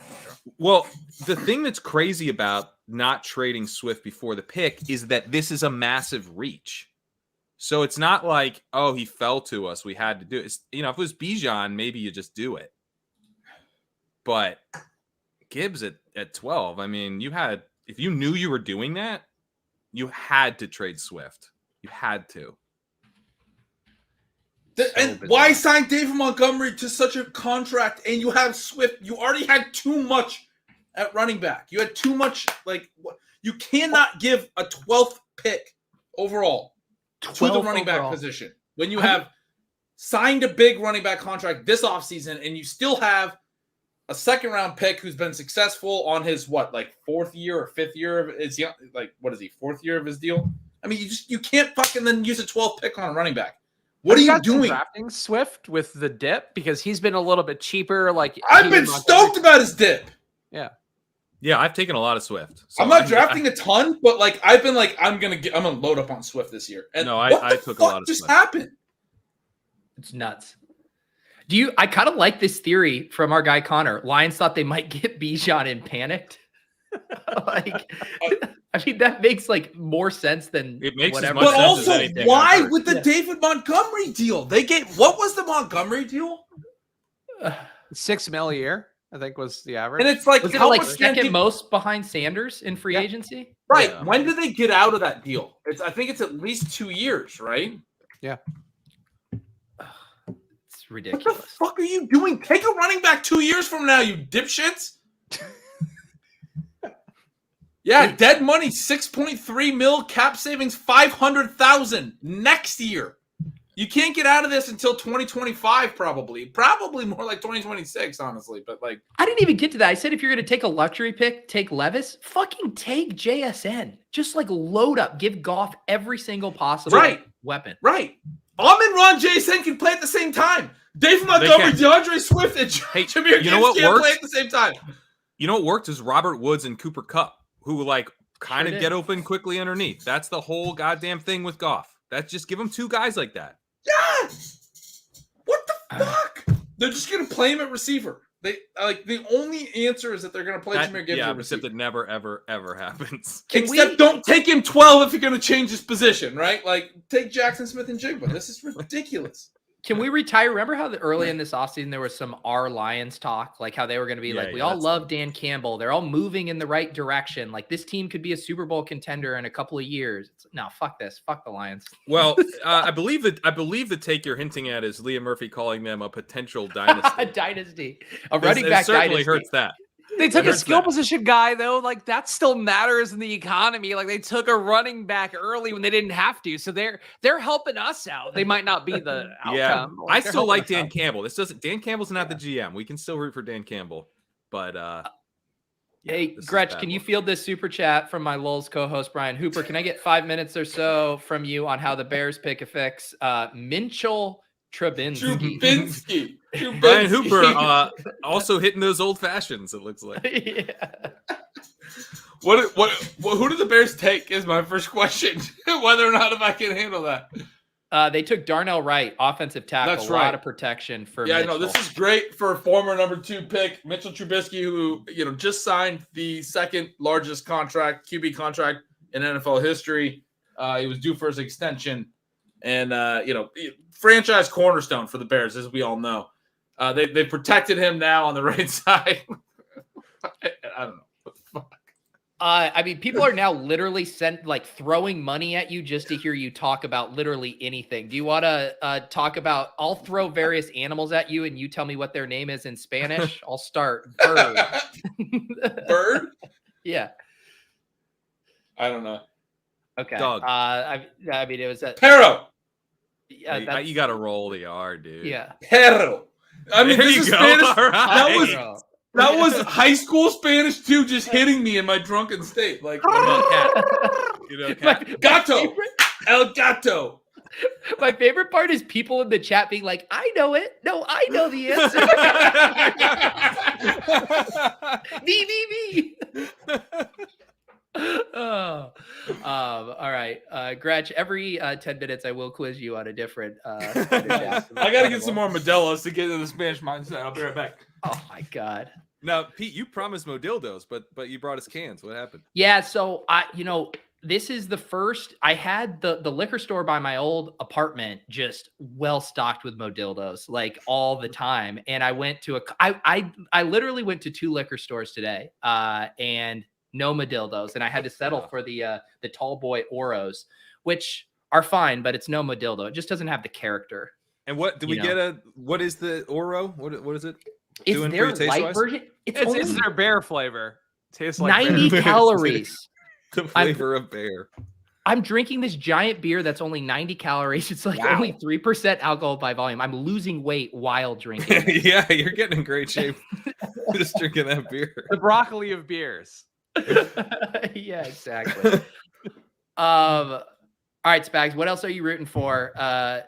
Speaker 2: Well, the thing that's crazy about not trading Swift before the pick is that this is a massive reach. So it's not like, oh, he fell to us, we had to do it. It's, if it was Bijan, maybe you just do it. But Gibbs at 12, I mean, if you knew you were doing that, you had to trade Swift. You had to.
Speaker 1: And why sign David Montgomery to such a contract and you have Swift? You already had too much at running back. You had too much. Like, you cannot give a 12th pick overall to the running back position when you have signed a big running back contract this offseason and you still have a second-round pick who's been successful on his, fourth year or fifth year of his, fourth year of his deal? I mean, you can't fucking then use a 12th pick on a running back. What are you doing?
Speaker 3: Drafting Swift with the dip because he's been a little bit cheaper. Like
Speaker 1: I've been stoked about his dip.
Speaker 3: Yeah.
Speaker 2: Yeah, I've taken a lot of Swift. So
Speaker 1: I'm not drafting a ton, but I've been I'm gonna load up on Swift this year. And
Speaker 2: I took a lot of
Speaker 1: just
Speaker 2: Swift.
Speaker 1: happened?
Speaker 9: It's nuts. I kind of like this theory from our guy Connor. Lions thought they might get Bijan and panicked. I mean, that makes more sense than
Speaker 2: it makes
Speaker 9: whatever.
Speaker 2: But
Speaker 1: also, why with the David Montgomery deal? What was the Montgomery deal?
Speaker 3: $6 million a year, I think was the average.
Speaker 1: And it's like,
Speaker 9: was
Speaker 1: how
Speaker 9: it
Speaker 1: much
Speaker 9: second most behind Sanders in free agency?
Speaker 1: Right.
Speaker 2: Yeah.
Speaker 1: When did they get out of that deal? I think it's at least 2 years, right?
Speaker 3: Yeah.
Speaker 9: It's ridiculous.
Speaker 1: What the fuck are you doing? Take a running back 2 years from now, you dipshits. Yeah, dead money, 6.3 mil, cap savings, 500,000 next year. You can't get out of this until 2025, probably more like 2026, honestly. But
Speaker 9: I didn't even get to that. I said if you're going to take a luxury pick, take Levis. Fucking take JSN. Just load up, give Goff every single possible weapon.
Speaker 1: Right. Amon-Ra and JSN can play at the same time. David Montgomery, DeAndre Swift, and Jahmyr Gibbs can't play at the same time.
Speaker 2: You know what worked is Robert Woods and Cooper Kupp, who kind of get open quickly underneath. That's the whole goddamn thing with Goff. That's just give him two guys like that.
Speaker 1: Yeah. What the fuck? They're just gonna play him at receiver. They the only answer is that they're gonna play Jahmyr Gibbs at receiver.
Speaker 2: Except it never, ever, ever happens.
Speaker 1: Don't take him 12 if you're gonna change his position, right? Take Jackson Smith and Jigba. This is ridiculous.
Speaker 9: Can we retire? Remember how early in this offseason there was some Lions talk, how they were going to be we all love Dan Campbell. They're all moving in the right direction. This team could be a Super Bowl contender in a couple of years. No, fuck this. Fuck the Lions.
Speaker 2: Well, I believe the take you're hinting at is Leah Murphy calling them a potential dynasty.
Speaker 9: Dynasty. A running back
Speaker 2: certainly
Speaker 9: dynasty.
Speaker 2: hurts that.
Speaker 3: They took a skill position guy, though. That still matters in the economy. They took a running back early when they didn't have to. So they're helping us out. They might not be the outcome.
Speaker 2: I still like Dan Campbell. Dan Campbell's not the GM. We can still root for Dan Campbell. But
Speaker 9: hey, Gretch, can you field this super chat from my Lulz co-host Brian Hooper? Can I get 5 minutes or so from you on how the Bears pick affects Minchel Trubinsky?
Speaker 2: Brian Hooper also hitting those old fashions, it looks like.
Speaker 9: Yeah.
Speaker 1: Who did the Bears take is my first question. Whether or not if I can handle that.
Speaker 9: They took Darnell Wright, offensive tackle.
Speaker 1: That's
Speaker 9: a lot of protection for Mitchell.
Speaker 1: This is great for a former number 2 pick, Mitchell Trubisky, who just signed the second largest QB contract in NFL history. He was due for his extension. and franchise cornerstone for the Bears, as we all know. They protected him now on the right side. I don't know what the fuck.
Speaker 9: I mean, people are now literally throwing money at you just to hear you talk about literally anything. Do you want to talk about? I'll throw various animals at you, and you tell me what their name is in Spanish. I'll start. Bird.
Speaker 1: Bird?
Speaker 9: Yeah.
Speaker 1: I don't know.
Speaker 9: Okay.
Speaker 2: Dog.
Speaker 9: I mean, it was a
Speaker 1: Perro.
Speaker 9: Yeah,
Speaker 2: you got to roll the R, dude.
Speaker 9: Yeah.
Speaker 1: Perro. I mean,
Speaker 2: There
Speaker 1: this
Speaker 2: you
Speaker 1: is
Speaker 2: go.
Speaker 1: Spanish.
Speaker 2: All right.
Speaker 1: That was high school Spanish too, just hitting me in my drunken state. Like,
Speaker 2: cat.
Speaker 1: gato, el gato.
Speaker 9: My favorite part is people in the chat being like, "I know it. No, I know the answer." Me. Oh, all right, Gretch. Every 10 minutes, I will quiz you on a different.
Speaker 1: I gotta get some more Modelo's to get into the Spanish mindset. I'll be right back.
Speaker 9: Oh my god.
Speaker 2: Now, Pete, you promised Modildos, but you brought us cans. What happened?
Speaker 9: Yeah, so this is the first. I had the liquor store by my old apartment just well stocked with Modildos, like all the time. And I went to I literally went to 2 liquor stores today, and no Modildos, and I had to settle for the tall boy Oros, which are fine, but it's no Modildo. It just doesn't have the character.
Speaker 2: And what do we get? What is the Oro? What is it?
Speaker 9: It's their light version.
Speaker 3: It's their bear flavor. Tastes like
Speaker 9: 90
Speaker 3: bear.
Speaker 9: calories.
Speaker 2: The flavor of bear.
Speaker 9: I'm drinking this giant beer that's only 90 calories. It's like only 3% alcohol by volume. I'm losing weight while drinking.
Speaker 2: Yeah, you're getting in great shape just drinking that beer.
Speaker 3: The broccoli of beers.
Speaker 9: Yeah, exactly. All right, Spags, what else are you rooting for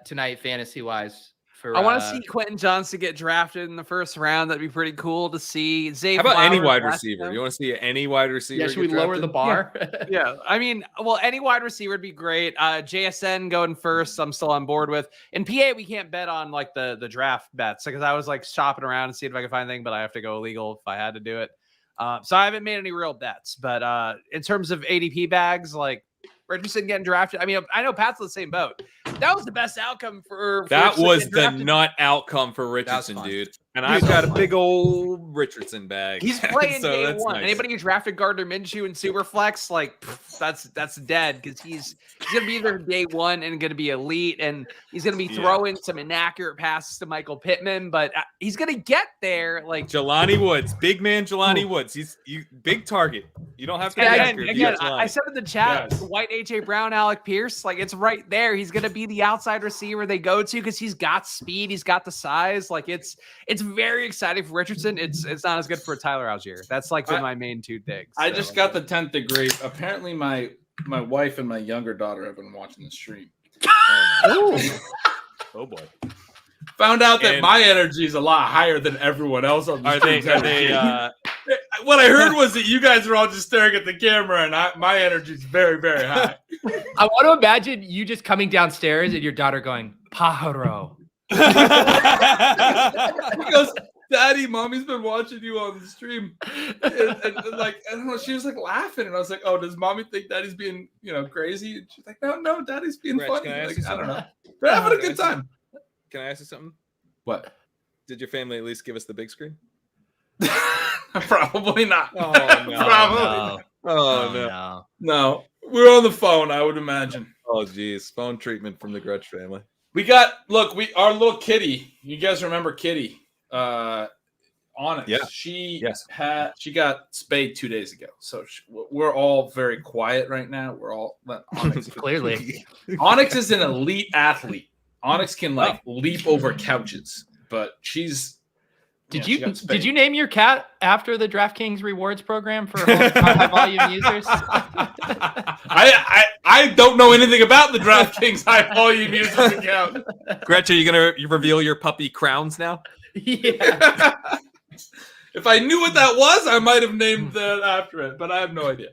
Speaker 9: tonight, fantasy-wise?
Speaker 3: I want to see Quentin Johnson get drafted in the first round. That'd be pretty cool to see.
Speaker 2: How about any wide receiver? You want to see any wide receiver?
Speaker 9: Yeah, should we lower the bar?
Speaker 3: Yeah. I mean, well, any wide receiver would be great. JSN going first, I'm still on board with. In PA, we can't bet on like the draft bets because I was like shopping around and seeing if I could find anything, but I have to go illegal if I had to do it. So I haven't made any real bets. But in terms of ADP bags, like Richardson getting drafted. I mean, I know Pat's in the same boat. That was the best outcome for
Speaker 2: that was the nut outcome for Richardson, dude. And I've got a big old Richardson bag.
Speaker 3: He's playing
Speaker 2: so
Speaker 3: day one.
Speaker 2: Nice.
Speaker 3: Anybody who drafted Gardner Minshew in Superflex, like that's dead because he's gonna be there day one and gonna be elite, and he's gonna be throwing some inaccurate passes to Michael Pittman, but he's gonna get there. Like
Speaker 2: Jelani Woods, big man Jelani Woods. He's big target. You don't have to.
Speaker 3: Again, I said in the chat, White, AJ Brown, Alec Pierce, like it's right there. He's gonna be the outside receiver they go to because he's got speed, he's got the size. Like it's very exciting for Richardson. It's not as good for Tyler Algier. That's like been my main 2 digs.
Speaker 1: I just got the 10th degree. Apparently, my wife and my younger daughter have been watching the stream.
Speaker 2: Oh boy!
Speaker 1: Found out that my energy is a lot higher than everyone else on the stream. What I heard was that you guys are all just staring at the camera, and my energy is very, very high.
Speaker 9: I want to imagine you just coming downstairs and your daughter going, "Pájaro."
Speaker 1: He goes, "Daddy, Mommy's been watching you on the stream." And like, I don't know, she was like laughing, and I was like, "Oh, does Mommy think Daddy's being, crazy?" And she's like, "No, Daddy's being funny." Like, I don't know. They're having a good time.
Speaker 2: Can I ask you something?
Speaker 1: What?
Speaker 2: Did your family at least give us the big screen?
Speaker 1: Probably not.
Speaker 2: Oh no!
Speaker 1: Probably.
Speaker 2: No.
Speaker 1: No. We're on the phone, I would imagine.
Speaker 2: Oh geez, phone treatment from the Grudge family.
Speaker 1: We got our little kitty. You guys remember Kitty? Onyx.
Speaker 2: Yeah.
Speaker 1: She got spayed 2 days ago. So we're all very quiet right now. We're all Onyx.
Speaker 9: Clearly.
Speaker 1: Onyx is an elite athlete. Onyx can leap over couches, but she's.
Speaker 9: Did you name your cat after the DraftKings rewards program for high volume users?
Speaker 1: I don't know anything about the DraftKings high volume users account.
Speaker 2: Gretchen, are you gonna reveal your puppy crowns now?
Speaker 9: Yeah.
Speaker 1: If I knew what that was, I might have named that after it, but I have no idea.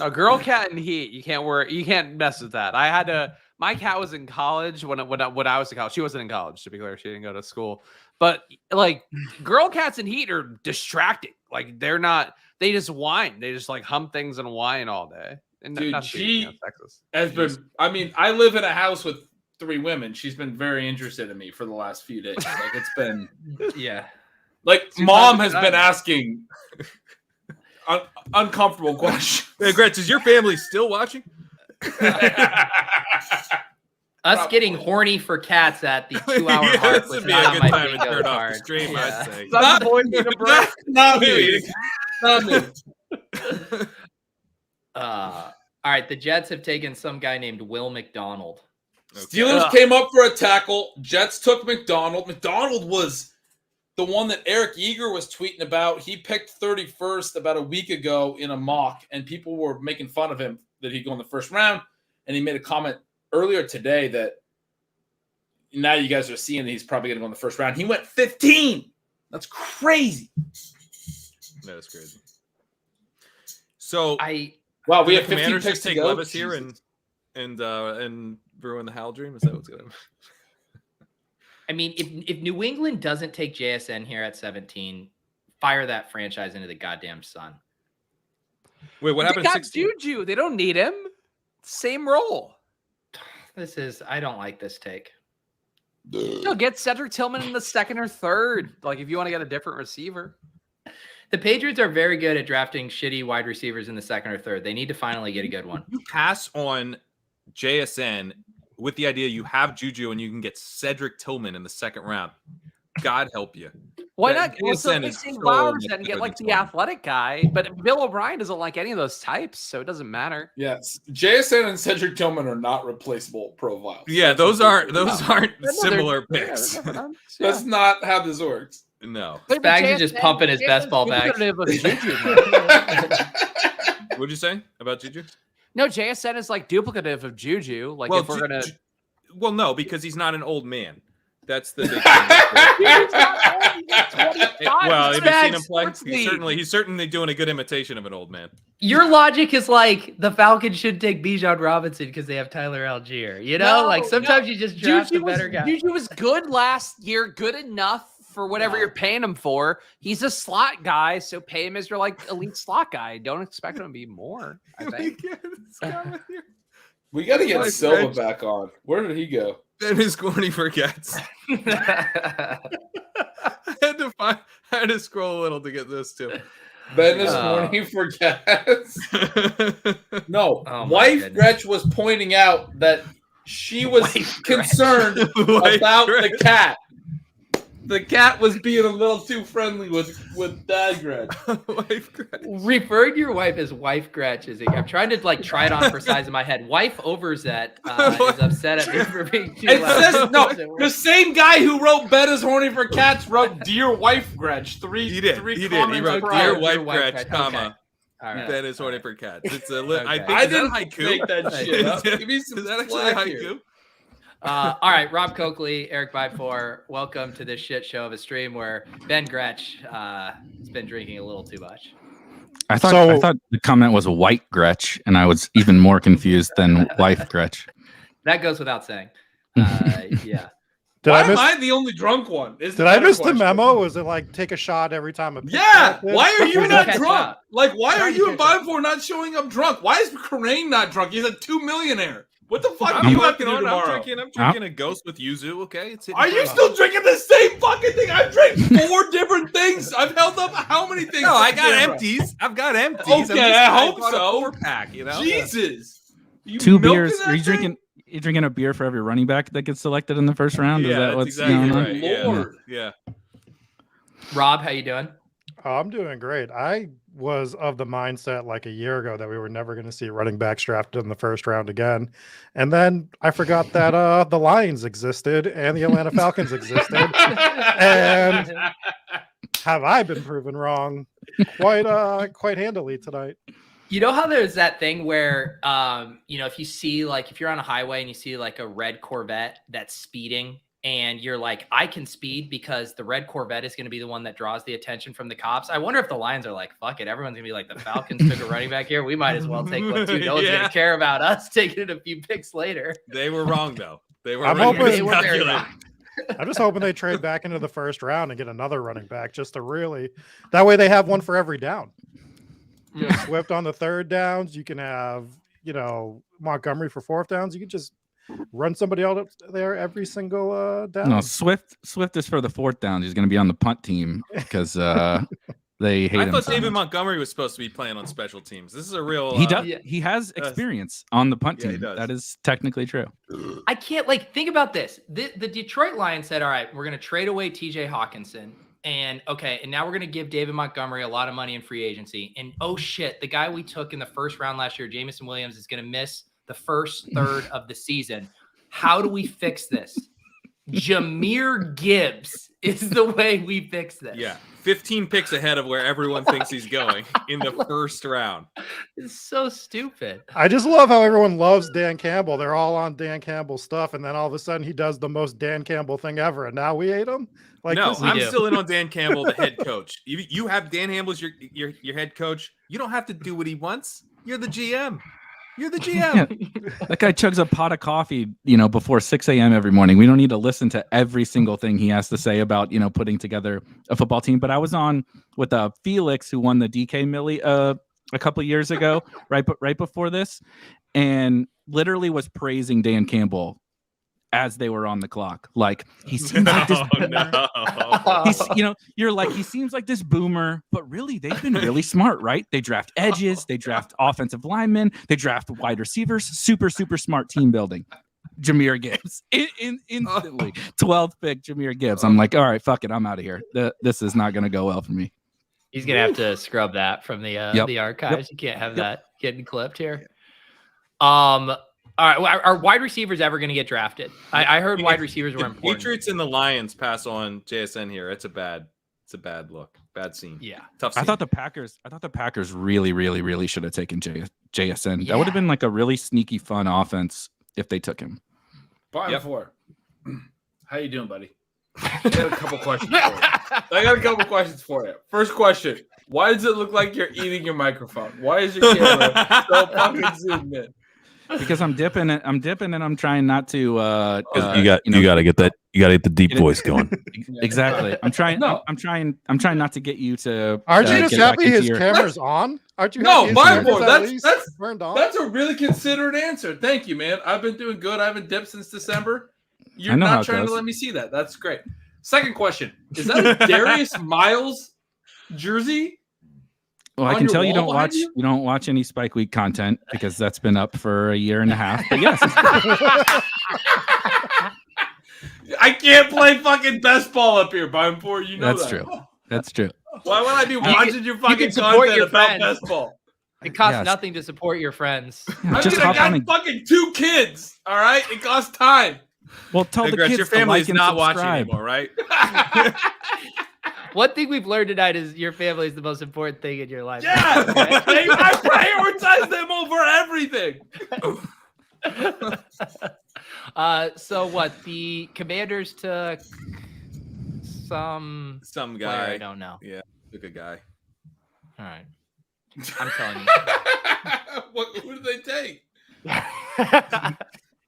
Speaker 3: A girl cat in heat. You can't worry. You can't mess with that. I had to. My cat was in college when I was in college. She wasn't in college, to be clear. She didn't go to school. But like girl cats in heat are distracting. Like they're not. They just whine. They just like hum things and whine all day. And
Speaker 1: Dude,
Speaker 3: not to
Speaker 1: she
Speaker 3: be, Texas.
Speaker 1: has been. I mean, I live in a house with 3 women. She's been very interested in me for the last few days. Like it's been,
Speaker 9: Yeah.
Speaker 1: like mom has been asking uncomfortable questions.
Speaker 2: Hey, Gretch, is your family still watching?
Speaker 9: Us getting horny for cats at the 2-hour mark
Speaker 2: this
Speaker 9: was
Speaker 2: would be
Speaker 9: not
Speaker 2: a
Speaker 9: on
Speaker 2: good
Speaker 9: my
Speaker 2: time to
Speaker 9: bingo
Speaker 2: turn off the
Speaker 9: card.
Speaker 2: stream,
Speaker 9: Yeah.
Speaker 2: I'd say.
Speaker 1: Not me. Not me.
Speaker 9: All right, the Jets have taken some guy named Will McDonald.
Speaker 1: Steelers came up for a tackle. Jets took McDonald. McDonald was the one that Eric Eager was tweeting about. He picked 31st about a week ago in a mock, and people were making fun of him that he'd go in the first round. And he made a comment earlier today that now you guys are seeing that he's probably going to go in the first round. He went 15. That's crazy.
Speaker 2: That is crazy. So
Speaker 1: wow, we have 15
Speaker 2: Commanders
Speaker 1: picks
Speaker 2: just
Speaker 1: to
Speaker 2: take
Speaker 1: go.
Speaker 2: Levis here and ruin the Hal dream. Is that what's going to?
Speaker 9: I mean, if New England doesn't take JSN here at 17, fire that franchise into the goddamn sun.
Speaker 2: Wait, what happened?
Speaker 3: They got Juju. They don't need him. Same role.
Speaker 9: I don't like this take.
Speaker 3: You'll get Cedric Tillman in the 2nd or 3rd. Like if you want to get a different receiver.
Speaker 9: The Patriots are very good at drafting shitty wide receivers in the 2nd or 3rd. They need to finally get a good one.
Speaker 2: You pass on JSN with the idea you have Juju and you can get Cedric Tillman in the 2nd round. God help you.
Speaker 3: Why
Speaker 2: That
Speaker 3: not? Also,
Speaker 2: JSN is
Speaker 3: Casey
Speaker 2: so
Speaker 3: Flowers
Speaker 2: much
Speaker 3: and get
Speaker 2: better
Speaker 3: like
Speaker 2: than
Speaker 3: the
Speaker 2: Tillman.
Speaker 3: athletic guy, but Bill O'Brien doesn't like any of those types, so it doesn't matter.
Speaker 1: Yes, JSN and Cedric Tillman are not replaceable profiles.
Speaker 2: Yeah, those aren't
Speaker 3: No,
Speaker 2: similar
Speaker 3: they're
Speaker 2: picks.
Speaker 3: different.
Speaker 1: That's not how this works.
Speaker 2: No.
Speaker 9: Spags is just pumping his best ball bags.
Speaker 2: What'd you say about Juju?
Speaker 3: No, JSN is like duplicative of Juju. Like
Speaker 2: Well,
Speaker 3: if we're gonna,
Speaker 2: Well, no, because he's not an old man. That's the big thing.
Speaker 3: Juju's not old, he's like 25.
Speaker 2: Well,
Speaker 3: He's
Speaker 2: have you seen
Speaker 3: Spags
Speaker 2: him play?
Speaker 3: Sports League.
Speaker 2: He's certainly doing a good imitation of an old man.
Speaker 9: Your logic is like the Falcons should take Bijan Robinson because they have Tyler Algier. You know,
Speaker 3: No,
Speaker 9: like sometimes
Speaker 3: no.
Speaker 9: you just draft
Speaker 3: Juju
Speaker 9: a better
Speaker 3: was,
Speaker 9: guy.
Speaker 3: Juju was good last year, good enough for whatever you're paying him for. He's a slot guy, so pay him as your like elite slot guy. Don't expect him to be more. I think.
Speaker 1: We got to get
Speaker 2: Like
Speaker 1: Silva
Speaker 2: Reg.
Speaker 1: back on. Where did he go?
Speaker 2: Ben is corny for cats. I had to scroll a little to get this too.
Speaker 1: Ben is horny for cats. No, wife Gretch was pointing out that she was concerned about the cat. The cat was being a little too friendly with Dad Gretch.
Speaker 2: Wife Gretch.
Speaker 9: Refer to your wife as wife Gretch. I'm trying to like try it on for size of my head. Wife Overzet is upset at me for being too
Speaker 1: It
Speaker 9: loud.
Speaker 1: says no. The same guy who wrote "Ben is horny for cats" wrote "Dear wife Gretch."
Speaker 2: He did. He wrote
Speaker 1: prior.
Speaker 2: "Dear wife
Speaker 9: Wife
Speaker 2: Gretch,
Speaker 9: Gretch,
Speaker 2: comma
Speaker 9: All right.
Speaker 2: Ben is horny for cats." It's a I think
Speaker 1: I
Speaker 2: is that
Speaker 1: didn't
Speaker 2: haiku?
Speaker 1: make that shit up. Give me some
Speaker 2: Is that actually
Speaker 1: slack
Speaker 2: a
Speaker 1: here.
Speaker 2: haiku?
Speaker 9: All right, Rob Coakley, Erik Beimfohr, welcome to this shit show of a stream where Ben Gretch has been drinking a little too much.
Speaker 11: I thought the comment was white Gretch, and I was even more confused than wife Gretch.
Speaker 9: That goes without saying. Yeah.
Speaker 1: Why am I the only drunk one?
Speaker 12: Did I miss the memo? Was it like take a shot every time?
Speaker 1: Yeah. Why are you not
Speaker 9: Catch
Speaker 1: drunk?
Speaker 9: up.
Speaker 1: Like, why are
Speaker 9: Trying to
Speaker 1: you and
Speaker 9: catch up.
Speaker 1: Beimfohr not showing up drunk? Why is Crane not drunk? He's a 2 millionaire. What the fuck do
Speaker 2: I'm
Speaker 1: you have to
Speaker 2: working
Speaker 1: do
Speaker 2: on.
Speaker 1: tomorrow?
Speaker 2: I'm drinking a ghost with yuzu. Okay, it's hitting
Speaker 1: Are you
Speaker 2: for-
Speaker 1: still drinking the same fucking thing? I've drank 4 different things. I've held up how many things?
Speaker 2: No, I
Speaker 1: to the
Speaker 2: got
Speaker 1: camera?
Speaker 2: empties. I've got empties.
Speaker 1: Okay, I hope
Speaker 2: bought
Speaker 1: so.
Speaker 2: A 4-pack, you know.
Speaker 1: Jesus. You
Speaker 11: 2
Speaker 1: milking
Speaker 11: beers.
Speaker 1: that
Speaker 11: Are you
Speaker 1: thing?
Speaker 11: drinking? You drinking a beer for every running back that gets selected in the first round? Is
Speaker 2: Yeah,
Speaker 11: that
Speaker 2: that's
Speaker 11: what's
Speaker 2: exactly
Speaker 11: going on?
Speaker 2: right. Yeah.
Speaker 1: Lord.
Speaker 2: Yeah.
Speaker 9: Rob, how you doing?
Speaker 12: I'm doing great. I was of the mindset like a year ago that we were never going to see running backs drafted in the first round again. And then I forgot that the Lions existed and the Atlanta Falcons existed. And have I been proven wrong quite handily tonight?
Speaker 9: You know how there's that thing where, if you see like, if you're on a highway and you see like a red Corvette that's speeding and you're like, I can speed because the red Corvette is going to be the one that draws the attention from the cops. I wonder if the Lions are like, fuck it. Everyone's gonna be like, the Falcons took a running back here. We might as well take one too. No one's going to care about us taking it a few picks later.
Speaker 2: They were wrong though. They were.
Speaker 12: I'm
Speaker 2: wrong.
Speaker 12: hoping-
Speaker 9: They were very wrong.
Speaker 12: I'm just hoping they trade back into the first round and get another running back just to really, that way they have one for every down. You know, Swift on the third downs. You can have, Montgomery for 4th downs. You could just run somebody out up there every single down.
Speaker 11: No, Swift is for the 4th down. He's going to be on the punt team because they hate him.
Speaker 2: I thought
Speaker 11: so
Speaker 2: David
Speaker 11: much.
Speaker 2: Montgomery was supposed to be playing on special teams. This is a real.
Speaker 11: He does. He has experience on the punt
Speaker 2: Yeah, he
Speaker 11: team.
Speaker 2: does.
Speaker 11: That is technically true.
Speaker 9: I can't think about this. The Detroit Lions said, all right, we're going to trade away TJ Hawkinson. And now we're going to give David Montgomery a lot of money in free agency. And oh shit, the guy we took in the first round last year, Jameson Williams, is going to miss the first third of the season. How do we fix this? Jahmyr Gibbs is the way we fix this.
Speaker 2: Yeah, 15 picks ahead of where everyone thinks he's going in the first round.
Speaker 9: It's so stupid.
Speaker 12: I just love how everyone loves Dan Campbell. They're all on Dan Campbell stuff, and then all of a sudden he does the most Dan Campbell thing ever, and now we hate him.
Speaker 2: No, I'm still in on Dan Campbell, the head coach. You have Dan Campbell as your head coach. You don't have to do what he wants. You're the GM. You're the GM.
Speaker 11: Yeah. That guy chugs a pot of coffee, before 6 a.m. every morning. We don't need to listen to every single thing he has to say about, putting together a football team. But I was on with Felix, who won the DK Millie a couple of years ago, right before this, and literally was praising Dan Campbell as they were on the clock. Like, he seems like this boomer. You're like, he seems like this boomer, but really they've been really smart, right? They draft edges, they draft offensive linemen, they draft wide receivers, super smart team building. Jahmyr Gibbs instantly 12th pick Jahmyr Gibbs. I'm like, all right, fuck it, I'm out of here. This is not going to go well for me.
Speaker 9: He's gonna have to scrub that from the archives. You can't have that getting clipped here. All right, are wide receivers ever going to get drafted? I heard wide receivers were important.
Speaker 2: Patriots and the Lions pass on JSN here. It's a bad look, bad scene.
Speaker 9: Yeah,
Speaker 2: tough scene.
Speaker 11: I thought the Packers really should have taken JSN. Yeah. That would have been like a really sneaky, fun offense if they took him.
Speaker 1: Beimfohr, how you doing, buddy? I got a couple questions for you. First question: why does it look like you're eating your microphone? Why is your camera so fucking zoomed in?
Speaker 11: Because I'm dipping and I'm trying not to.
Speaker 13: You got to get the deep voice going.
Speaker 11: Exactly. I'm trying not to get you to.
Speaker 12: Aren't you just happy his camera's on? Aren't you?
Speaker 1: No, Beimfohr. That's
Speaker 12: turned on.
Speaker 1: That's a really considerate answer. Thank you, man. I've been doing good. I haven't dipped since December. You're not trying to let me see that. That's great. Second question: is that a Darius Miles jersey?
Speaker 11: Well, I can tell you don't watch any Spike Week content because that's been up for a year and a half. But yes,
Speaker 1: I can't play fucking best ball up here, Beimfohr. You know
Speaker 11: that's
Speaker 1: that.
Speaker 11: true. That's true.
Speaker 1: Why would I be watching your fucking content about best ball?
Speaker 9: It costs nothing to support your friends.
Speaker 1: I got fucking 2 kids. All right, it costs time.
Speaker 11: Well, tell the kids
Speaker 2: your family's not watching
Speaker 11: subscribe.
Speaker 2: anymore, right?
Speaker 9: One thing we've learned tonight is your family is the most important thing in your life.
Speaker 1: Yeah, I prioritize them over everything.
Speaker 9: So what? The Commanders took some
Speaker 2: guy.
Speaker 9: Player I don't know.
Speaker 2: Yeah, took a guy.
Speaker 9: All right, I'm telling you.
Speaker 1: Who did they take?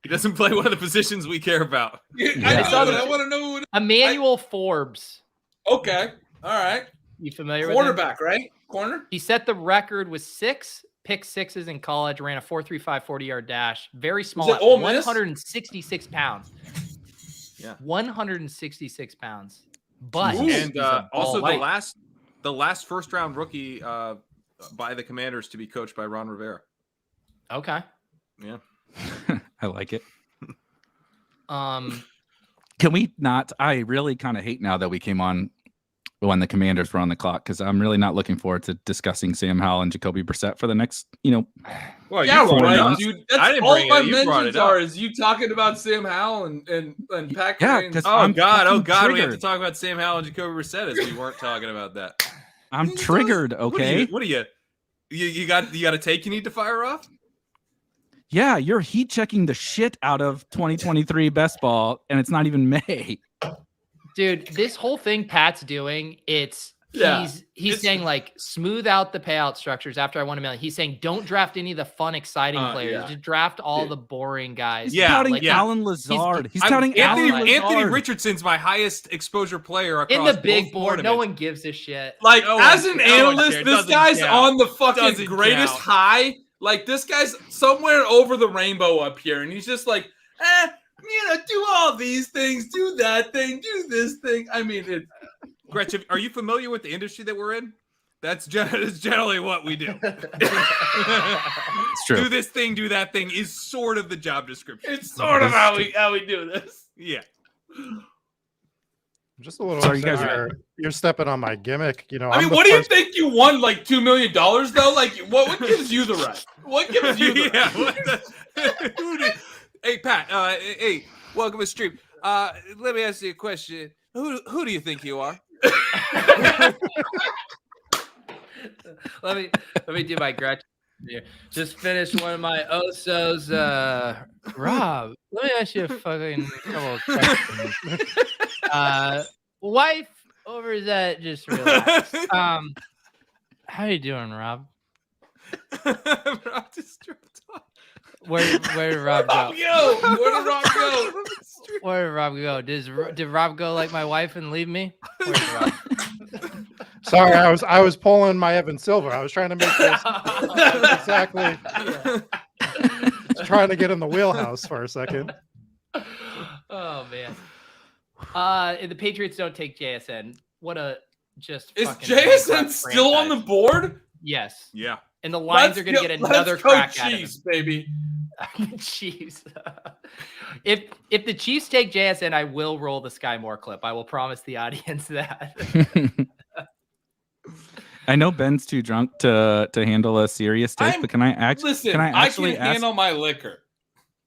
Speaker 2: He doesn't play one of the positions we care about.
Speaker 1: I want to know who.
Speaker 9: Emmanuel Forbes.
Speaker 1: Okay. All right.
Speaker 9: You familiar with
Speaker 1: quarterback, right? Corner.
Speaker 9: He set the record with 6 pick sixes in college, ran a 4.35 40-yard dash. Very small, at 166 pounds.
Speaker 2: Yeah.
Speaker 9: 166 pounds. But
Speaker 2: and also the last first round rookie by the Commanders to be coached by Ron Rivera.
Speaker 9: Okay.
Speaker 2: Yeah.
Speaker 11: I like it. Can we not? I really kind of hate now that we came on when the Commanders were on the clock because I'm really not looking forward to discussing Sam Howell and Jacoby Brissett for the next,
Speaker 1: Well, yeah, right, dude. That's all my mentions are is you talking about Sam Howell and Packer.
Speaker 11: Yeah,
Speaker 2: oh God, we have to talk about Sam Howell and Jacoby Brissett as we weren't talking about that.
Speaker 11: I'm triggered. Okay.
Speaker 2: What are you? You got a take you need to fire off?
Speaker 11: Yeah, you're heat checking the shit out of 2023 best ball, and it's not even May.
Speaker 9: Dude, this whole thing Pat's doing, he's saying like smooth out the payout structures after I won $1 million. He's saying don't draft any of the fun, exciting players. Just draft all the boring guys.
Speaker 11: He's touting Alan Lazard. He's touting
Speaker 2: Anthony Richardson's my highest exposure player across
Speaker 9: in the big
Speaker 2: board.
Speaker 9: No one gives a shit.
Speaker 1: Like as an analyst, this guy's on the fucking greatest high Like this guy's somewhere over the rainbow up here, and he's just like, do all these things, do that thing, do this thing. I mean,
Speaker 2: Gretchen, are you familiar with the industry that we're in? That's generally what we do.
Speaker 11: It's true.
Speaker 2: Do this thing, do that thing is sort of the job description.
Speaker 1: It's sort of how we do this.
Speaker 2: Yeah.
Speaker 12: Just a little.
Speaker 11: Sorry, you guys
Speaker 12: you're stepping on my gimmick. You know.
Speaker 1: I mean, what do you think you won? Like $2 million though? Like, what gives you the right? What gives you the right?
Speaker 2: Hey, Pat. Hey, welcome to the stream. Let me ask you a question. Who do you think you are?
Speaker 9: Let me do my Gretchen here. Just finished one of my Osos. Rob, let me ask you a fucking couple of questions. Wife over that, just relax. How you doing, Rob?
Speaker 2: Rob just dropped off.
Speaker 9: Where did Rob go?
Speaker 1: Where did Rob go?
Speaker 9: Where did Rob go? Did Rob go like my wife and leave me? Where did Rob?
Speaker 12: Sorry, I was pulling my Evan Silver. I was trying to make this exactly. Trying to get in the wheelhouse for a second.
Speaker 9: Oh man. The Patriots don't take JSN. What a just.
Speaker 1: Is JSN still on the board?
Speaker 9: Yes.
Speaker 2: Yeah.
Speaker 9: And the Lions are going to get another crack at him.
Speaker 1: Baby.
Speaker 9: Chiefs. If the Chiefs take JSN, I will roll the Sky Moore clip. I will promise the audience that.
Speaker 11: I know Ben's too drunk to handle a serious take, but can I actually?
Speaker 1: Listen,
Speaker 11: can I actually
Speaker 1: can handle my liquor.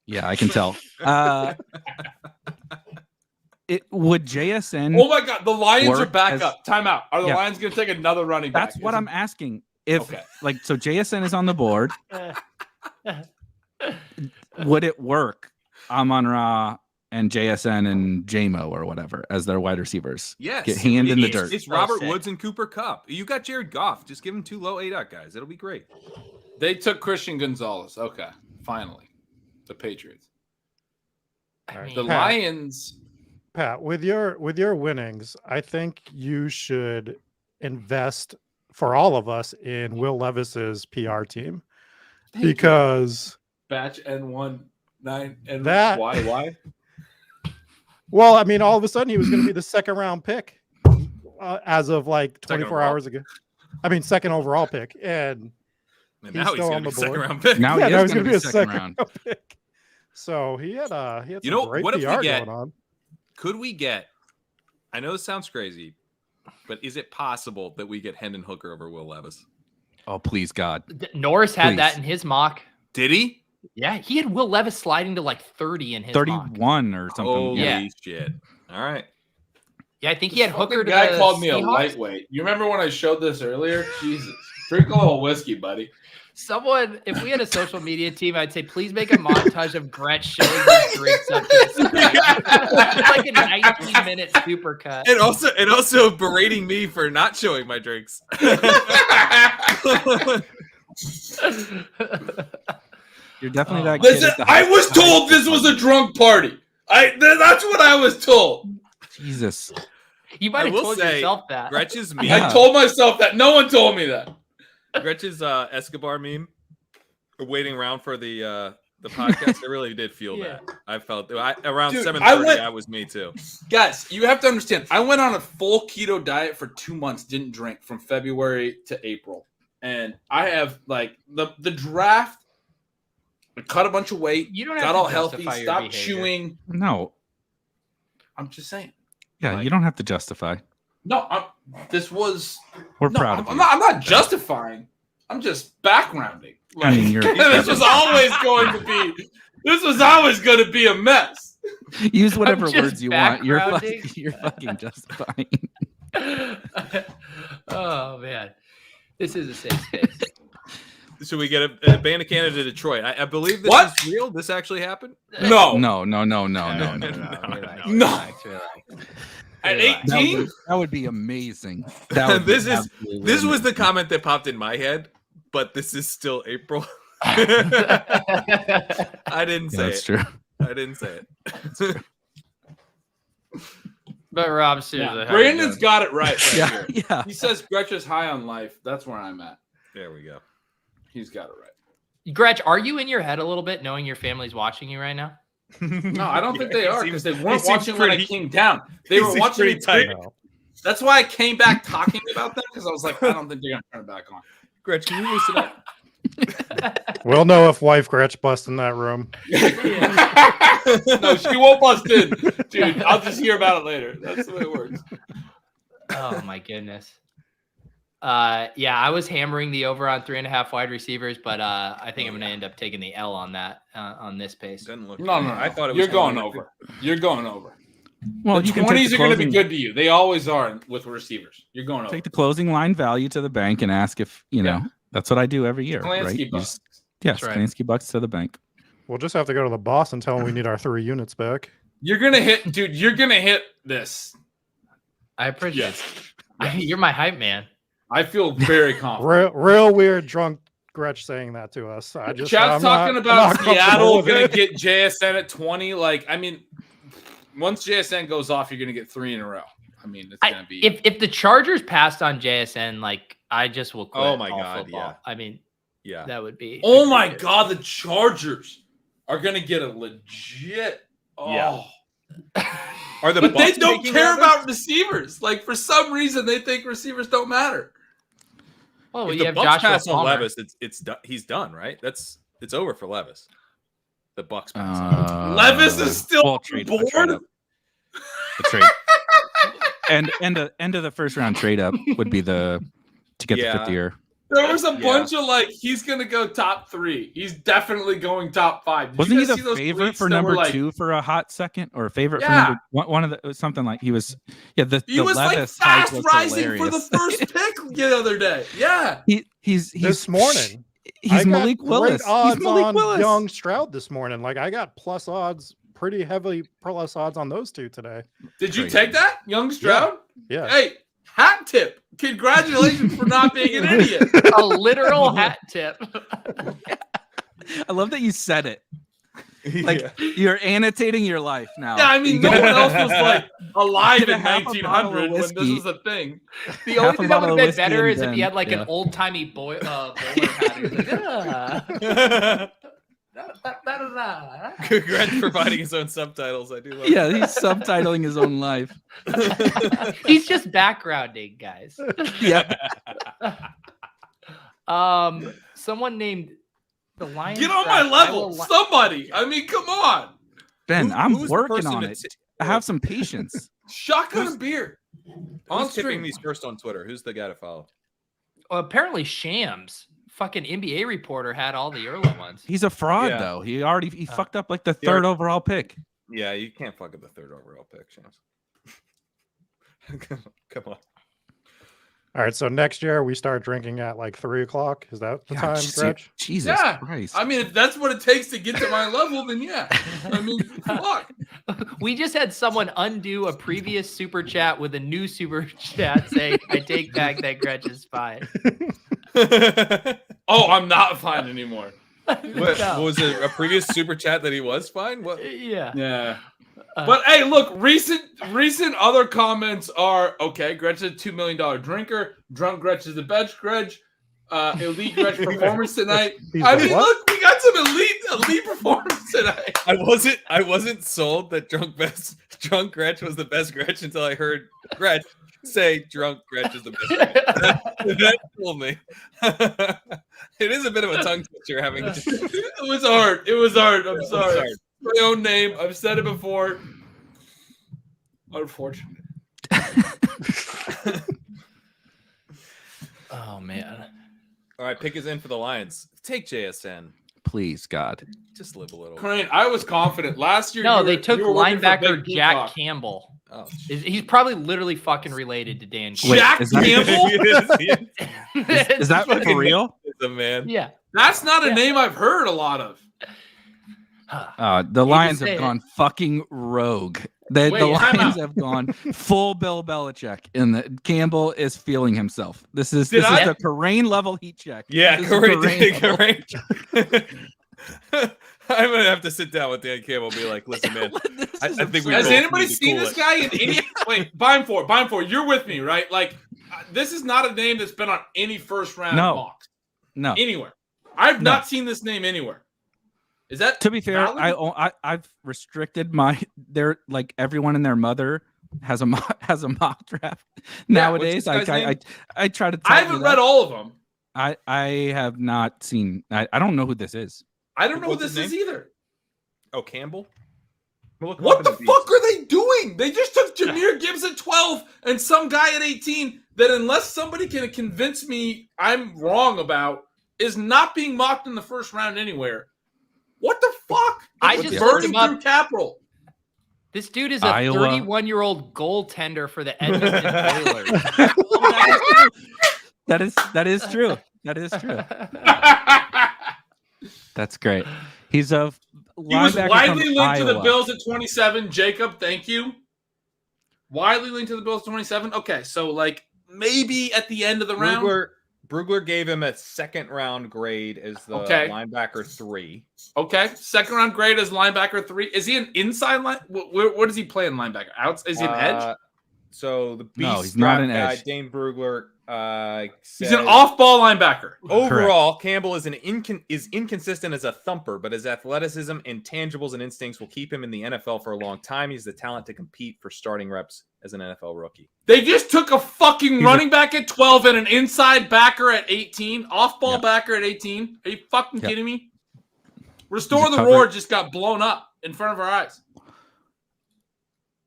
Speaker 11: Yeah, I can tell. Would JSN?
Speaker 1: Oh my God, the Lions are back up. Timeout. Are the
Speaker 11: Yeah.
Speaker 1: Lions going to take another running back?
Speaker 11: That's what I'm asking. If so JSN is on the board, would it work? Amon-Ra and JSN and JMO or whatever as their wide receivers.
Speaker 2: Yes.
Speaker 11: Get hand in the dirt.
Speaker 2: It's Robert Woods and Cooper Kupp. You got Jared Goff. Just give him 2 low A-dot guys. It'll be great.
Speaker 1: They took Christian Gonzalez. Okay. Finally. The Patriots. The Lions.
Speaker 12: Pat, with your winnings, I think you should invest for all of us in Will Levis's PR team. Because
Speaker 1: Batch N19 and
Speaker 12: that
Speaker 1: why?
Speaker 12: Well, I mean, all of a sudden he was going to be the second round pick as of like 24 hours ago. I mean, second overall pick, and
Speaker 2: now he's
Speaker 12: on
Speaker 2: going to
Speaker 12: the
Speaker 2: be second
Speaker 12: board.
Speaker 2: round pick.
Speaker 11: Now
Speaker 12: yeah,
Speaker 11: he's
Speaker 12: going to be a second
Speaker 11: round
Speaker 12: pick. So he had
Speaker 2: You
Speaker 12: some
Speaker 2: know,
Speaker 12: great
Speaker 2: what if
Speaker 12: PR
Speaker 2: we get?
Speaker 12: going on.
Speaker 2: Could we get? I know this sounds crazy, but is it possible that we get Hendon Hooker over Will Levis?
Speaker 11: Oh, please, God.
Speaker 9: Norris had
Speaker 11: Please.
Speaker 9: that in his mock.
Speaker 2: Did he?
Speaker 9: Yeah, he had Will Levis sliding to like 30 in his
Speaker 11: 31
Speaker 9: mock.
Speaker 11: or something.
Speaker 2: Holy
Speaker 9: Yeah.
Speaker 2: shit! All right.
Speaker 9: Yeah, I think he had Hooker
Speaker 1: The
Speaker 9: to
Speaker 1: guy
Speaker 9: the
Speaker 1: called me a
Speaker 9: Seahawks.
Speaker 1: lightweight. You remember when I showed this earlier? Jesus. Drink a little whiskey, buddy.
Speaker 9: Someone, if we had a social media team, I'd say please make a montage of Gretsch showing his drinks up to the screen. It's like a 19-minute supercut.
Speaker 2: And also berating me for not showing my drinks.
Speaker 11: You're definitely that kid.
Speaker 1: Listen,
Speaker 11: at the
Speaker 1: I
Speaker 11: high
Speaker 1: was
Speaker 11: school.
Speaker 1: told this was a drunk party. That's what I was told.
Speaker 11: Jesus.
Speaker 9: You might
Speaker 2: I
Speaker 9: have
Speaker 2: will
Speaker 9: told
Speaker 2: say,
Speaker 9: yourself that.
Speaker 2: Gretch's meme.
Speaker 11: Yeah.
Speaker 1: I told myself that. No one told me that.
Speaker 2: Gretch's Escobar meme. Waiting around for the podcast. I really did feel that. I felt around 7:30. I was me too.
Speaker 1: Guys, you have to understand. I went on a full keto diet for 2 months. Didn't drink from February to April, and I have like the draft. I cut a bunch of weight.
Speaker 9: You don't have
Speaker 1: got
Speaker 9: to
Speaker 1: all healthy.
Speaker 9: justify your
Speaker 1: Stopped
Speaker 9: behavior.
Speaker 1: chewing.
Speaker 11: No.
Speaker 1: I'm just saying.
Speaker 11: Yeah,
Speaker 1: Like-
Speaker 11: you don't have to justify.
Speaker 1: No, this was.
Speaker 11: We're
Speaker 1: No,
Speaker 11: proud of you.
Speaker 1: I'm not justifying. I'm just backgrounding.
Speaker 11: I mean, you're-
Speaker 1: this was always going to be. This was always going to be a mess.
Speaker 11: Use whatever
Speaker 9: I'm just
Speaker 11: words you want. You're
Speaker 9: backgrounding.
Speaker 11: fucking justifying.
Speaker 9: Oh man, this is a safe space.
Speaker 2: Should we get a band of Canada to Detroit? I believe this
Speaker 1: What?
Speaker 2: is real. This actually happened.
Speaker 1: No.
Speaker 11: No.
Speaker 9: Relax,
Speaker 1: No.
Speaker 9: relax.
Speaker 1: At
Speaker 11: That
Speaker 1: 18?
Speaker 11: would be amazing. That would be
Speaker 2: This
Speaker 11: absolutely
Speaker 2: was the
Speaker 11: amazing.
Speaker 2: comment that popped in my head, but this is still April. I didn't
Speaker 11: Yeah,
Speaker 2: say
Speaker 11: that's
Speaker 2: it.
Speaker 11: true.
Speaker 2: I didn't say it.
Speaker 9: But Rob, seriously, how you
Speaker 1: Brandon's
Speaker 9: doing?
Speaker 1: got it right
Speaker 11: Yeah,
Speaker 1: here.
Speaker 11: yeah.
Speaker 1: He says Gretch is high on life. That's where I'm at.
Speaker 2: There we go.
Speaker 1: He's got it right.
Speaker 9: Gretch, are you in your head a little bit knowing your family's watching you right now?
Speaker 1: No, I don't think they are because they weren't watching when I came down. They were watching me
Speaker 2: tight.
Speaker 1: That's why I came back talking about them because I was like, I don't think they're gonna turn it back on.
Speaker 2: Gretch, can you loosen up?
Speaker 12: We'll know if wife Gretch busts in that room.
Speaker 1: No, she won't bust in, dude. I'll just hear about it later. That's the way it works.
Speaker 9: Oh my goodness. Yeah, I was hammering the over on 3.5 wide receivers, but I think I'm going to end up taking the L on that on this pace.
Speaker 1: No. I thought it was You're going over. You're going over.
Speaker 11: Well,
Speaker 1: the
Speaker 11: you can take
Speaker 1: 20s
Speaker 11: the
Speaker 1: are going to be
Speaker 11: closing-
Speaker 1: good to you. They always are with receivers. You're going over.
Speaker 11: Take the closing line value to the bank and ask if you know. That's what I do every year, right?
Speaker 1: Sklansky bucks.
Speaker 11: Yes,
Speaker 9: right.
Speaker 11: Sklansky bucks to the bank.
Speaker 12: We'll just have to go to the boss and tell him we need our 3 units back.
Speaker 1: You're going to hit, dude. You're going to hit this.
Speaker 9: I appreciate it. You're my hype man.
Speaker 1: I feel very confident.
Speaker 12: Real weird drunk Gretch saying that to us.
Speaker 1: Chat's talking about Seattle going to get JSN at 20. Like, I mean, once JSN goes off, you're going to get 3 in a row. I mean, it's going to be.
Speaker 9: If the Chargers passed on JSN, like, I just will quit.
Speaker 2: Oh my
Speaker 9: all
Speaker 2: God,
Speaker 9: football.
Speaker 2: yeah.
Speaker 9: I mean,
Speaker 2: yeah,
Speaker 9: that would be.
Speaker 1: Oh my God, the Chargers are going to get a legit. Oh.
Speaker 2: Yeah. Are the
Speaker 1: but
Speaker 2: Bucs
Speaker 1: they don't
Speaker 2: taking
Speaker 1: care
Speaker 2: Levis?
Speaker 1: about receivers. Like, for some reason, they think receivers don't matter.
Speaker 9: Well,
Speaker 2: If
Speaker 9: you
Speaker 2: the
Speaker 9: have
Speaker 2: Bucs
Speaker 9: Joshua
Speaker 2: pass on
Speaker 9: Palmer.
Speaker 2: Levis, he's done, right? It's over for Levis. The Bucs pass on.
Speaker 1: Levis is still
Speaker 11: well,
Speaker 1: bored.
Speaker 11: The trade. End of the first round trade up would be to get the 5th year.
Speaker 1: There was a bunch of like, he's going to go top 3. He's definitely going top 5. Did
Speaker 11: Wasn't
Speaker 1: you
Speaker 11: he
Speaker 1: guys
Speaker 11: the
Speaker 1: see those
Speaker 11: favorite
Speaker 1: tweets
Speaker 11: for
Speaker 1: that
Speaker 11: number
Speaker 1: were like,
Speaker 11: 2 for a hot second, or favorite for
Speaker 1: Yeah.
Speaker 11: number one of the something like he was? Yeah,
Speaker 1: he was like
Speaker 11: Levis hype
Speaker 1: fast
Speaker 11: was
Speaker 1: rising
Speaker 11: hilarious.
Speaker 1: for the first pick the other day. Yeah.
Speaker 11: He's
Speaker 12: this morning.
Speaker 11: He's
Speaker 12: I got
Speaker 11: Malik
Speaker 12: great
Speaker 11: Willis.
Speaker 12: odds
Speaker 11: He's Malik
Speaker 12: on
Speaker 11: Willis.
Speaker 12: Young Stroud this morning. Like I got plus odds, pretty heavily plus odds on those two today.
Speaker 1: Did you take that, Young Stroud?
Speaker 12: Yeah.
Speaker 1: Hey, hat tip. Congratulations for not being an idiot.
Speaker 9: A literal hat tip.
Speaker 11: I love that you said it. Like you're annotating your life now.
Speaker 1: Yeah, I mean, no one else was like alive in
Speaker 11: half a bottle
Speaker 1: 1900
Speaker 11: of
Speaker 1: when this
Speaker 11: whiskey.
Speaker 1: was a thing.
Speaker 9: The
Speaker 11: Half
Speaker 9: only
Speaker 11: a
Speaker 9: thing that
Speaker 11: bottle
Speaker 9: would
Speaker 11: of
Speaker 9: have been
Speaker 11: whiskey
Speaker 9: better
Speaker 11: and
Speaker 9: is if he
Speaker 11: then-
Speaker 9: had like an
Speaker 11: yeah.
Speaker 9: old timey bowler hat. He was like,
Speaker 2: Congrats for providing his own subtitles. I do love
Speaker 11: Yeah, he's subtitling his own life.
Speaker 9: He's just backgrounding, guys.
Speaker 11: Yeah.
Speaker 9: Someone named the Lions.
Speaker 1: Get on my
Speaker 9: draft.
Speaker 1: level, somebody. I mean, come on.
Speaker 11: Ben, I'm
Speaker 2: who's the
Speaker 11: working
Speaker 2: person
Speaker 11: on
Speaker 2: to
Speaker 11: it.
Speaker 2: t-
Speaker 11: I have some patience.
Speaker 1: Shotgun and beer. On
Speaker 2: Who's tipping
Speaker 1: stream.
Speaker 2: these first on Twitter? Who's the guy to follow?
Speaker 9: Well, apparently Shams, fucking NBA reporter, had all the early ones.
Speaker 11: He's a fraud
Speaker 2: Yeah.
Speaker 11: though. He fucked up like the
Speaker 2: He
Speaker 11: 3rd
Speaker 2: already-
Speaker 11: overall pick.
Speaker 2: Yeah, you can't fuck up the 3rd overall pick, Shams. Come on.
Speaker 12: All right, so next year we start drinking at like 3:00. Is that the time, Gretch?
Speaker 11: Jesus
Speaker 1: Yeah.
Speaker 11: Christ.
Speaker 1: I mean, if that's what it takes to get to my level, then yeah. I mean, fuck.
Speaker 9: We just had someone undo a previous super chat with a new super chat saying, I take back that Gretch is fine.
Speaker 1: Oh, I'm not fine anymore.
Speaker 2: What
Speaker 9: No.
Speaker 2: was it? A previous super chat that he was fine? What?
Speaker 9: Yeah.
Speaker 1: Yeah. But hey, look, recent other comments are okay. Gretch is a $2 million drinker. Drunk Gretch is the best Gretch. Elite Gretch performance tonight.
Speaker 12: He's
Speaker 1: I
Speaker 12: the
Speaker 1: mean,
Speaker 12: what?
Speaker 1: look, we got some elite performance tonight.
Speaker 2: I wasn't sold that drunk Gretch was the best Gretch until I heard Gretch say drunk Gretch is the best Gretch. That fooled me. It is a bit of a tongue twister having.
Speaker 1: It was hard. It was hard. I'm sorry.
Speaker 2: hard.
Speaker 1: My own name. I've said it before. Unfortunate.
Speaker 9: Oh, man.
Speaker 2: All right, pick is in for the Lions. Take JSN.
Speaker 11: Please, God.
Speaker 2: Just live a little.
Speaker 1: Crane, I was confident last year.
Speaker 9: No,
Speaker 1: you
Speaker 9: they
Speaker 1: were-
Speaker 9: took
Speaker 1: you were working for
Speaker 9: linebacker
Speaker 1: Big
Speaker 9: Jack
Speaker 1: Peacock.
Speaker 9: Campbell.
Speaker 2: Oh,
Speaker 9: He's probably literally fucking related to Dan.
Speaker 11: Wait,
Speaker 1: Jack
Speaker 11: is that-
Speaker 1: Campbell?
Speaker 11: Is that for real?
Speaker 2: It's a man.
Speaker 9: Yeah.
Speaker 1: That's not a name I've heard a lot of.
Speaker 11: The Lions
Speaker 9: say
Speaker 11: have
Speaker 9: it.
Speaker 11: gone fucking rogue. The
Speaker 1: Wait, time
Speaker 11: Lions
Speaker 1: out.
Speaker 11: have gone full Bill Belichick, and Campbell is feeling himself. This is
Speaker 1: Did I-
Speaker 11: the Terrain level heat check.
Speaker 2: Yeah,
Speaker 11: This is Terrain level.
Speaker 2: correct. I'm gonna have to sit down with Dan Campbell and be like, "Listen, man, I think we
Speaker 1: Has
Speaker 2: both
Speaker 1: anybody
Speaker 2: need to
Speaker 1: seen
Speaker 2: cool
Speaker 1: this
Speaker 2: it."
Speaker 1: guy in any? Wait, Beimfohr, you're with me, right? Like, this is not a name that's been on any first round
Speaker 11: No.
Speaker 1: box
Speaker 11: No,
Speaker 1: anywhere. I've not seen this name anywhere. Is that
Speaker 11: to be fair?
Speaker 1: valid?
Speaker 11: I've restricted like everyone and their mother has a mock draft nowadays. I try to.
Speaker 1: I haven't read all of them.
Speaker 11: I have not seen. I don't know who this is.
Speaker 1: I don't know who this is either.
Speaker 2: Oh, Campbell.
Speaker 1: What the fuck are they doing? They just took Jahmyr Gibbs at 12 and some guy at 18 that, unless somebody can convince me I'm wrong about, is not being mocked in the first round anywhere. What the fuck?
Speaker 9: I just
Speaker 1: burning through capital.
Speaker 9: This dude is a 31-year-old goaltender for the Edmonton Oilers.
Speaker 11: That is true. That is true. That's great. He was
Speaker 1: widely linked to the Bills at 27. Jacob, thank you. Widely linked to the Bills at 27. Okay, so like maybe at the end of the round.
Speaker 2: Brugler gave him a second round grade as the linebacker 3.
Speaker 1: Okay, second round grade as linebacker 3. Is he an inside line? What does he play in linebacker? Out? Is he an edge?
Speaker 2: So the beast
Speaker 11: he's not an
Speaker 2: guy,
Speaker 11: edge.
Speaker 2: Dane Brugler,
Speaker 1: he's an off-ball linebacker.
Speaker 2: Overall, correct. Campbell is inconsistent as a thumper, but his athleticism, intangibles, and instincts will keep him in the NFL for a long time. He's the talent to compete for starting reps as an NFL rookie.
Speaker 1: They just took a fucking running back at 12 and an inside backer at 18, off-ball backer at 18. Are you fucking kidding me? Restore the Roar just got blown up in front of our eyes.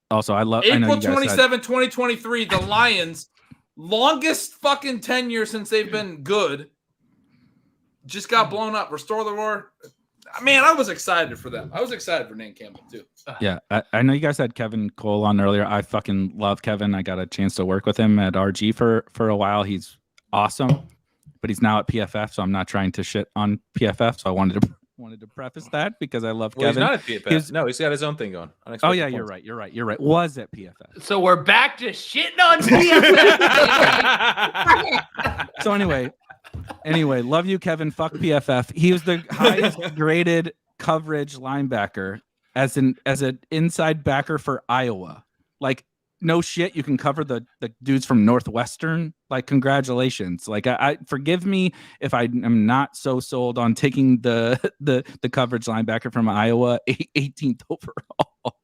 Speaker 11: Also,
Speaker 1: April 27, 2023, the Lions, longest fucking tenure since they've been good, just got blown up. Restore the Roar. Man, I was excited for them. I was excited for Nate Campbell, too.
Speaker 11: Yeah, I know you guys had Kevin Cole on earlier. I fucking love Kevin. I got a chance to work with him at RG for a while. He's awesome, but he's now at PFF, so I'm not trying to shit on PFF. So I wanted to preface that because I love Kevin.
Speaker 2: He's not at PFF. He's got his own thing going.
Speaker 11: Oh yeah, you're right. Was at PFF.
Speaker 9: So we're back to shitting on PFF.
Speaker 11: So anyway, love you, Kevin. Fuck PFF. He was the highest graded coverage linebacker as an inside backer for Iowa. Like, no shit, you can cover the dudes from Northwestern. Like, congratulations. Like, I forgive me if I am not so sold on taking the coverage linebacker from Iowa 18th overall.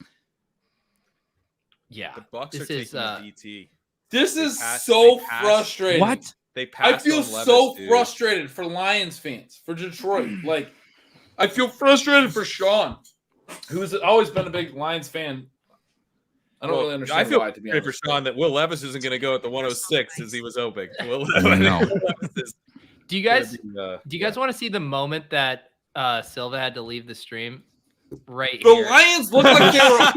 Speaker 9: Yeah,
Speaker 2: the Bucks are taking the DT.
Speaker 1: This is so frustrating.
Speaker 11: What?
Speaker 1: I feel so frustrated for Lions fans, for Detroit. Like, I feel frustrated for Shawn, who's always been a big Lions fan. I don't really understand.
Speaker 2: I feel
Speaker 1: why, to be honest,
Speaker 2: for Shawn that Will Levis isn't going to go at the 106 as he was hoping.
Speaker 11: No.
Speaker 9: Do you guys want to see the moment that Silva had to leave the stream? Right.
Speaker 1: The Lions look like they were.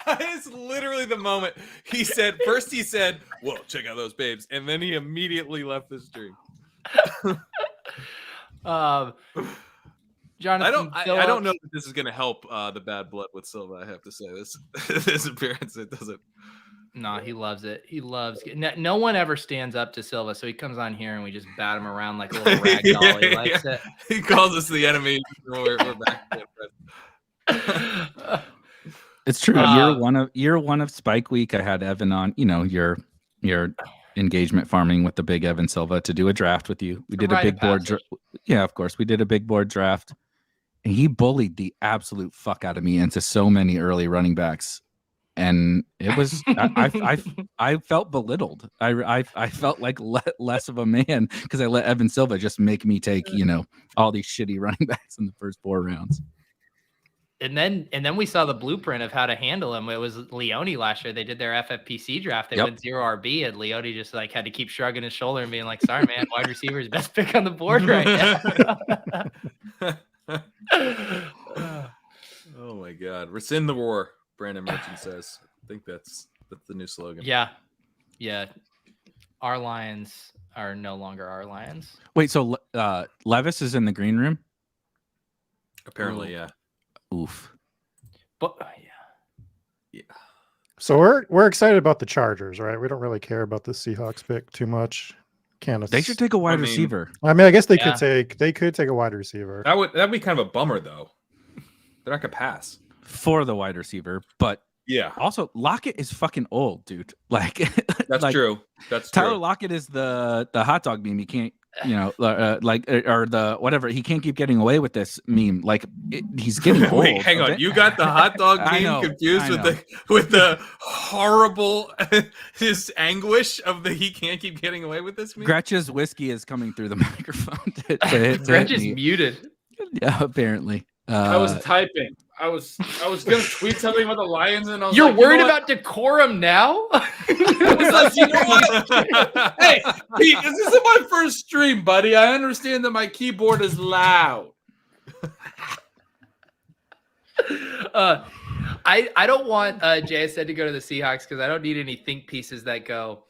Speaker 2: It's literally the moment he said. First, he said, "Whoa, check out those babes," and then he immediately left the stream.
Speaker 9: Jonathan,
Speaker 2: I don't know that this is going to help the bad blood with Silva. I have to say this appearance, it doesn't.
Speaker 9: No, he loves it. He loves it. No one ever stands up to Silva, so he comes on here and we just bat him around like a little rag doll. He likes it.
Speaker 2: He calls us the enemy. We're back.
Speaker 11: It's true. Year one of Spike Week, I had Evan on. You know, your engagement farming with the big Evan Silva to do a draft with you. We did a big board. Yeah, of course, we did a big board draft, and he bullied the absolute fuck out of me into so many early running backs, and it was I felt belittled. I felt like less of a man because I let Evan Silva just make me take all these shitty running backs in the first 4 rounds.
Speaker 9: And then we saw the blueprint of how to handle him. It was Leone last year. They did their FFPC draft. They went 0 RB, and Leone just like had to keep shrugging his shoulder and being like, "Sorry, man, wide receiver is best pick on the board right now."
Speaker 2: Oh my God, rescind the war. Brandon Merchant says. I think that's the new slogan.
Speaker 9: Yeah. Our Lions are no longer our Lions.
Speaker 11: Wait, so Levis is in the green room?
Speaker 2: Apparently, yeah.
Speaker 11: Oof.
Speaker 9: But
Speaker 2: yeah.
Speaker 12: So we're excited about the Chargers, right? We don't really care about the Seahawks pick too much.
Speaker 11: They should take a wide receiver.
Speaker 12: I mean, I guess they could take a wide receiver.
Speaker 2: That'd be kind of a bummer though. They're not gonna pass
Speaker 11: for the wide receiver, but
Speaker 2: yeah.
Speaker 11: Also, Lockett is fucking old, dude. Like
Speaker 2: that's true. That's
Speaker 11: Tyler
Speaker 2: true.
Speaker 11: Lockett is the hot dog meme. You can't or the whatever. He can't keep getting away with this meme. Like he's getting old.
Speaker 2: Wait, hang on. You got the hot dog meme confused with the horrible his anguish of the he can't keep getting away with this meme.
Speaker 11: Gretch's whiskey is coming through the microphone.
Speaker 9: Gretch is muted.
Speaker 11: Yeah, apparently.
Speaker 1: I was typing. I was gonna tweet something about the Lions, and I was
Speaker 9: You're worried about decorum now?
Speaker 1: I was like, you know what? Hey, Pete, this isn't my first stream, buddy. I understand that my keyboard is loud.
Speaker 9: I don't want JSN to go to the Seahawks because I don't need any think pieces that go.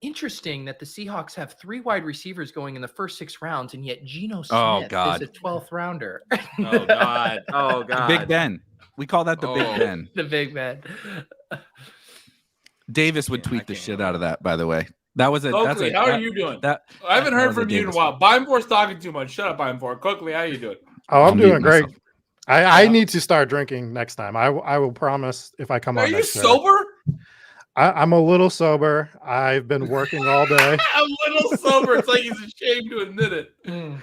Speaker 9: Interesting that the Seahawks have 3 wide receivers going in the first 6 rounds, and yet Geno Smith is a 12th rounder.
Speaker 2: Oh God! Oh God!
Speaker 11: Big Ben. We call that the Big Ben.
Speaker 9: The Big Ben.
Speaker 11: Davis would tweet the shit out of that. By the way, that was a.
Speaker 1: Coakley, how are you doing? I haven't heard from you in a while. Beimfohr's talking too much. Shut up, Beimfohr. Coakley, how you doing?
Speaker 12: Oh, I'm doing great. I need to start drinking next time. I will promise if I come on.
Speaker 1: Are you sober?
Speaker 12: I'm a little sober. I've been working all day.
Speaker 1: A little sober. It's like he's ashamed to admit it.
Speaker 12: A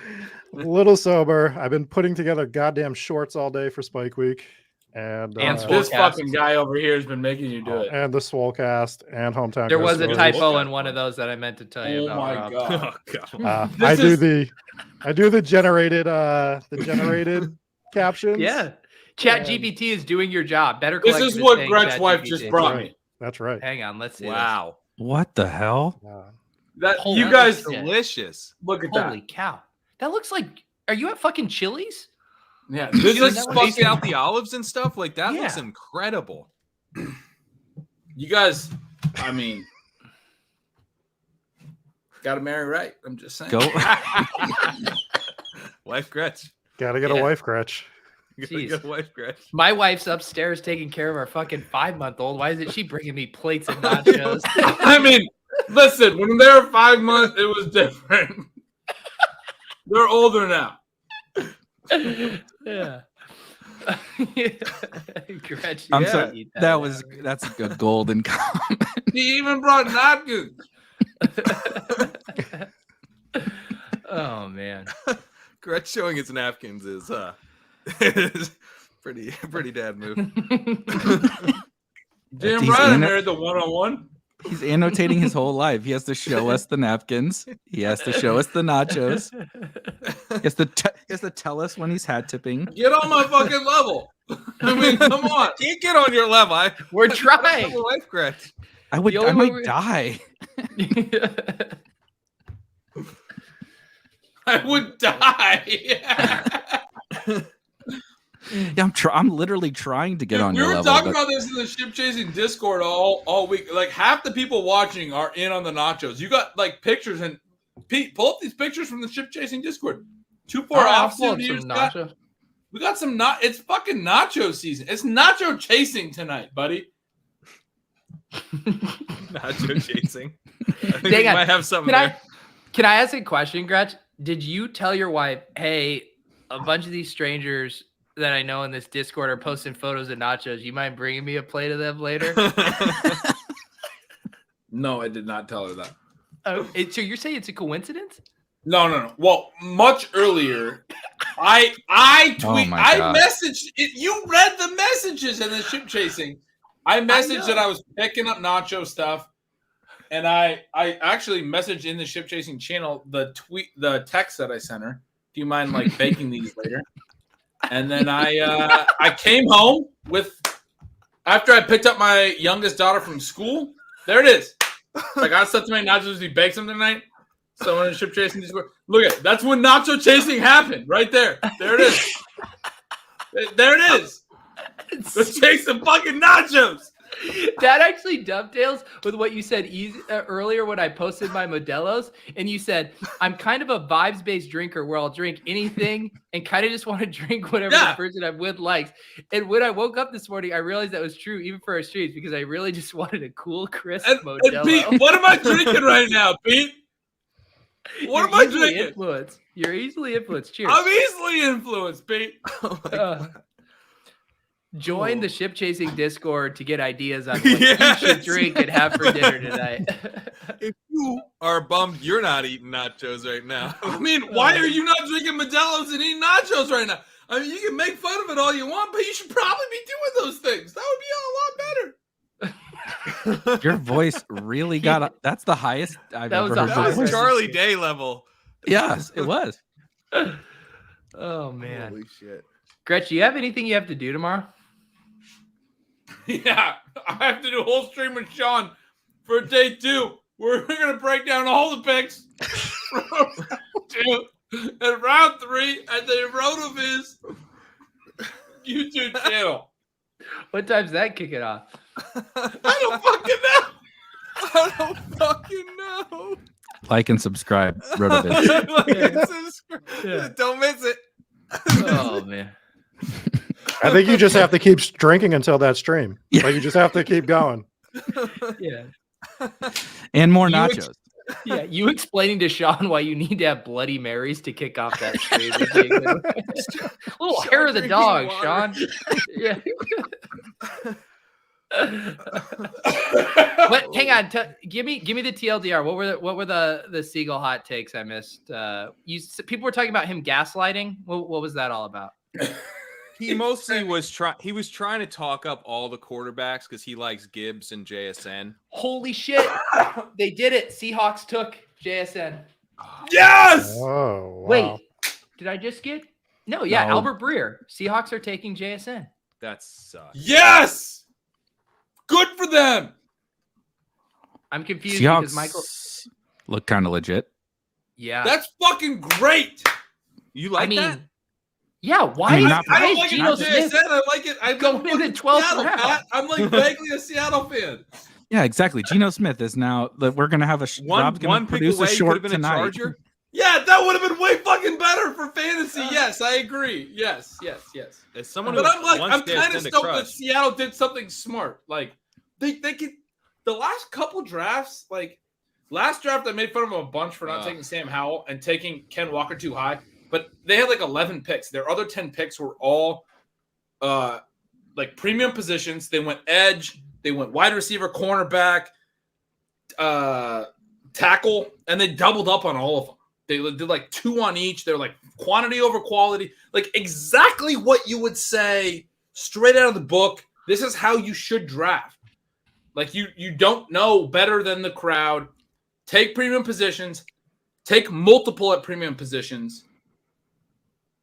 Speaker 12: little sober. I've been putting together goddamn shorts all day for Spike Week. And
Speaker 1: this fucking guy over here has been making you do it.
Speaker 12: And the Swolecast and Hometown.
Speaker 9: There was a typo in one of those that I meant to tell you about.
Speaker 1: Oh my god!
Speaker 12: I do the generated captions.
Speaker 9: Yeah, Chat GPT is doing your job. Better.
Speaker 1: This is what Gret's wife just brought me.
Speaker 12: That's right.
Speaker 9: Hang on, let's see.
Speaker 2: Wow.
Speaker 11: What the hell?
Speaker 1: That you guys
Speaker 2: delicious.
Speaker 1: Look at
Speaker 9: Holy cow. That looks like, are you at fucking Chili's?
Speaker 2: Yeah. This is spacing out the olives and stuff. Like that looks incredible.
Speaker 1: You guys, I mean, gotta marry right. I'm just saying.
Speaker 11: Go.
Speaker 2: Wife Gretch.
Speaker 12: Gotta get a wife Gretch.
Speaker 2: Get a wife Gretch.
Speaker 9: My wife's upstairs taking care of our fucking 5-month-old. Why isn't she bringing me plates and nachos?
Speaker 1: I mean, listen, when they were 5 months, it was different. They're older now.
Speaker 9: Yeah. Gretch,
Speaker 11: I'm sorry. That's a good golden comment.
Speaker 1: He even brought napkins.
Speaker 9: Oh man.
Speaker 2: Gretch showing his napkins is pretty dad move.
Speaker 1: Damn right, I married the 101.
Speaker 11: He's annotating his whole life. He has to show us the napkins. He has to show us the nachos. He has to tell us when he's hat tipping.
Speaker 1: Get on my fucking level. I mean, come on.
Speaker 2: Can't get on your level.
Speaker 9: We're trying.
Speaker 2: Wife Gretch.
Speaker 11: I might die.
Speaker 1: I would die.
Speaker 11: Yeah, I'm literally trying to get on your level.
Speaker 1: We were talking about this in the ship chasing Discord all week. Like half the people watching are in on the nachos. You got like pictures, and Pete, pull up these pictures from the ship chasing Discord. 2-4 off. We got some it's fucking nacho season. It's nacho chasing tonight, buddy.
Speaker 2: Nacho chasing. I think we might have something there.
Speaker 9: Can I ask a question, Gretch? Did you tell your wife, hey, a bunch of these strangers that I know in this Discord are posting photos of nachos. You mind bringing me a plate of them later?
Speaker 1: No, I did not tell her that.
Speaker 9: Oh, so you're saying it's a coincidence?
Speaker 1: No. Well, much earlier, I messaged it. You read the messages in the ship chasing. I messaged that I was picking up nacho stuff, and I actually messaged in the ship chasing channel the text that I sent her. Do you mind like baking these later? And then I came home after I picked up my youngest daughter from school. There it is. I got stuff to make nachos. We baked something tonight. Someone in ship chasing Discord. Look at it. That's when nacho chasing happened. Right there. There it is. There it is. Let's chase some fucking nachos.
Speaker 9: That actually dovetails with what you said earlier when I posted my Modelo's, and you said, I'm kind of a vibes-based drinker where I'll drink anything and kind of just want to drink whatever the person I'm with likes. And when I woke up this morning, I realized that was true even for our streams because I really just wanted a cool, crisp Modelo.
Speaker 1: And Pete, what am I drinking right now, Pete? What am I drinking?
Speaker 9: You're easily influenced. Cheers.
Speaker 1: I'm easily influenced, Pete.
Speaker 9: Join the ship chasing Discord to get ideas on what you should drink and have for dinner tonight.
Speaker 2: If you are bummed you're not eating nachos right now.
Speaker 1: I mean, why are you not drinking Modelo's and eating nachos right now? I mean, you can make fun of it all you want, but you should probably be doing those things. That would be a lot better.
Speaker 11: Your voice really got up. That's the highest I've ever heard.
Speaker 2: That was Charlie Day level.
Speaker 11: Yes, it was.
Speaker 9: Oh man.
Speaker 10: Holy shit.
Speaker 9: Gretch, do you have anything you have to do tomorrow?
Speaker 1: Yeah, I have to do a whole stream with Shawn for day 2. We're going to break down all the picks from round 2 and round 3 at the RotoViz YouTube channel.
Speaker 9: What time's that kicking off?
Speaker 1: I don't fucking know.
Speaker 11: Like and subscribe. RotoViz.
Speaker 2: Like and subscribe. Don't miss it.
Speaker 9: Oh man.
Speaker 12: I think you just have to keep drinking until that stream. Like you just have to keep going.
Speaker 9: Yeah.
Speaker 11: And more nachos.
Speaker 9: You explaining to Shawn why you need to have Bloody Marys to kick off that stream. A little hair of the dog, water. Shawn. Yeah. But hang on, give me the TLDR. What were the Siegele hot takes I missed? People were talking about him gaslighting. What was that all about?
Speaker 2: He mostly was trying to talk up all the quarterbacks because he likes Gibbs and JSN.
Speaker 9: Holy shit! They did it. Seahawks took JSN.
Speaker 1: Yes.
Speaker 12: Oh, wow.
Speaker 9: Wait, did I just get? No, yeah,
Speaker 11: No.
Speaker 9: Albert Breer. Seahawks are taking JSN.
Speaker 2: That sucks.
Speaker 1: Yes. Good for them.
Speaker 9: I'm confused
Speaker 11: Seahawks
Speaker 9: because Michael.
Speaker 11: look kind of legit.
Speaker 9: Yeah,
Speaker 1: That's fucking great.
Speaker 2: You like that?
Speaker 9: Yeah, why?
Speaker 11: I mean,
Speaker 1: I don't
Speaker 9: is
Speaker 1: like it
Speaker 9: Geno
Speaker 1: for JSN.
Speaker 9: Smith
Speaker 1: I like it. I'm
Speaker 9: going in the 12th round?
Speaker 1: Pat. I'm like vaguely a Seattle fan.
Speaker 11: Yeah, exactly. Geno Smith is now. We're gonna have Rob's gonna
Speaker 2: one pick
Speaker 11: produce
Speaker 2: away
Speaker 11: a
Speaker 2: could
Speaker 11: short
Speaker 2: have been
Speaker 11: tonight.
Speaker 2: a Charger.
Speaker 1: Yeah, that would have been way fucking better for fantasy. Yes, I agree. Yes.
Speaker 2: As someone
Speaker 1: But
Speaker 2: who
Speaker 1: I'm like, I'm
Speaker 2: wants
Speaker 1: kind of
Speaker 2: JSN to
Speaker 1: stoked that
Speaker 2: crush.
Speaker 1: Seattle did something smart. Like they could. The last couple drafts, like last draft, I made fun of them a bunch for not taking Sam Howell and taking Ken Walker too high. But they had like 11 picks. Their other 10 picks were all like premium positions. They went edge, they went wide receiver, cornerback, tackle, and they doubled up on all of them. They did like 2 on each. They're like quantity over quality, like exactly what you would say straight out of the book. This is how you should draft. Like you don't know better than the crowd. Take premium positions, take multiple at premium positions,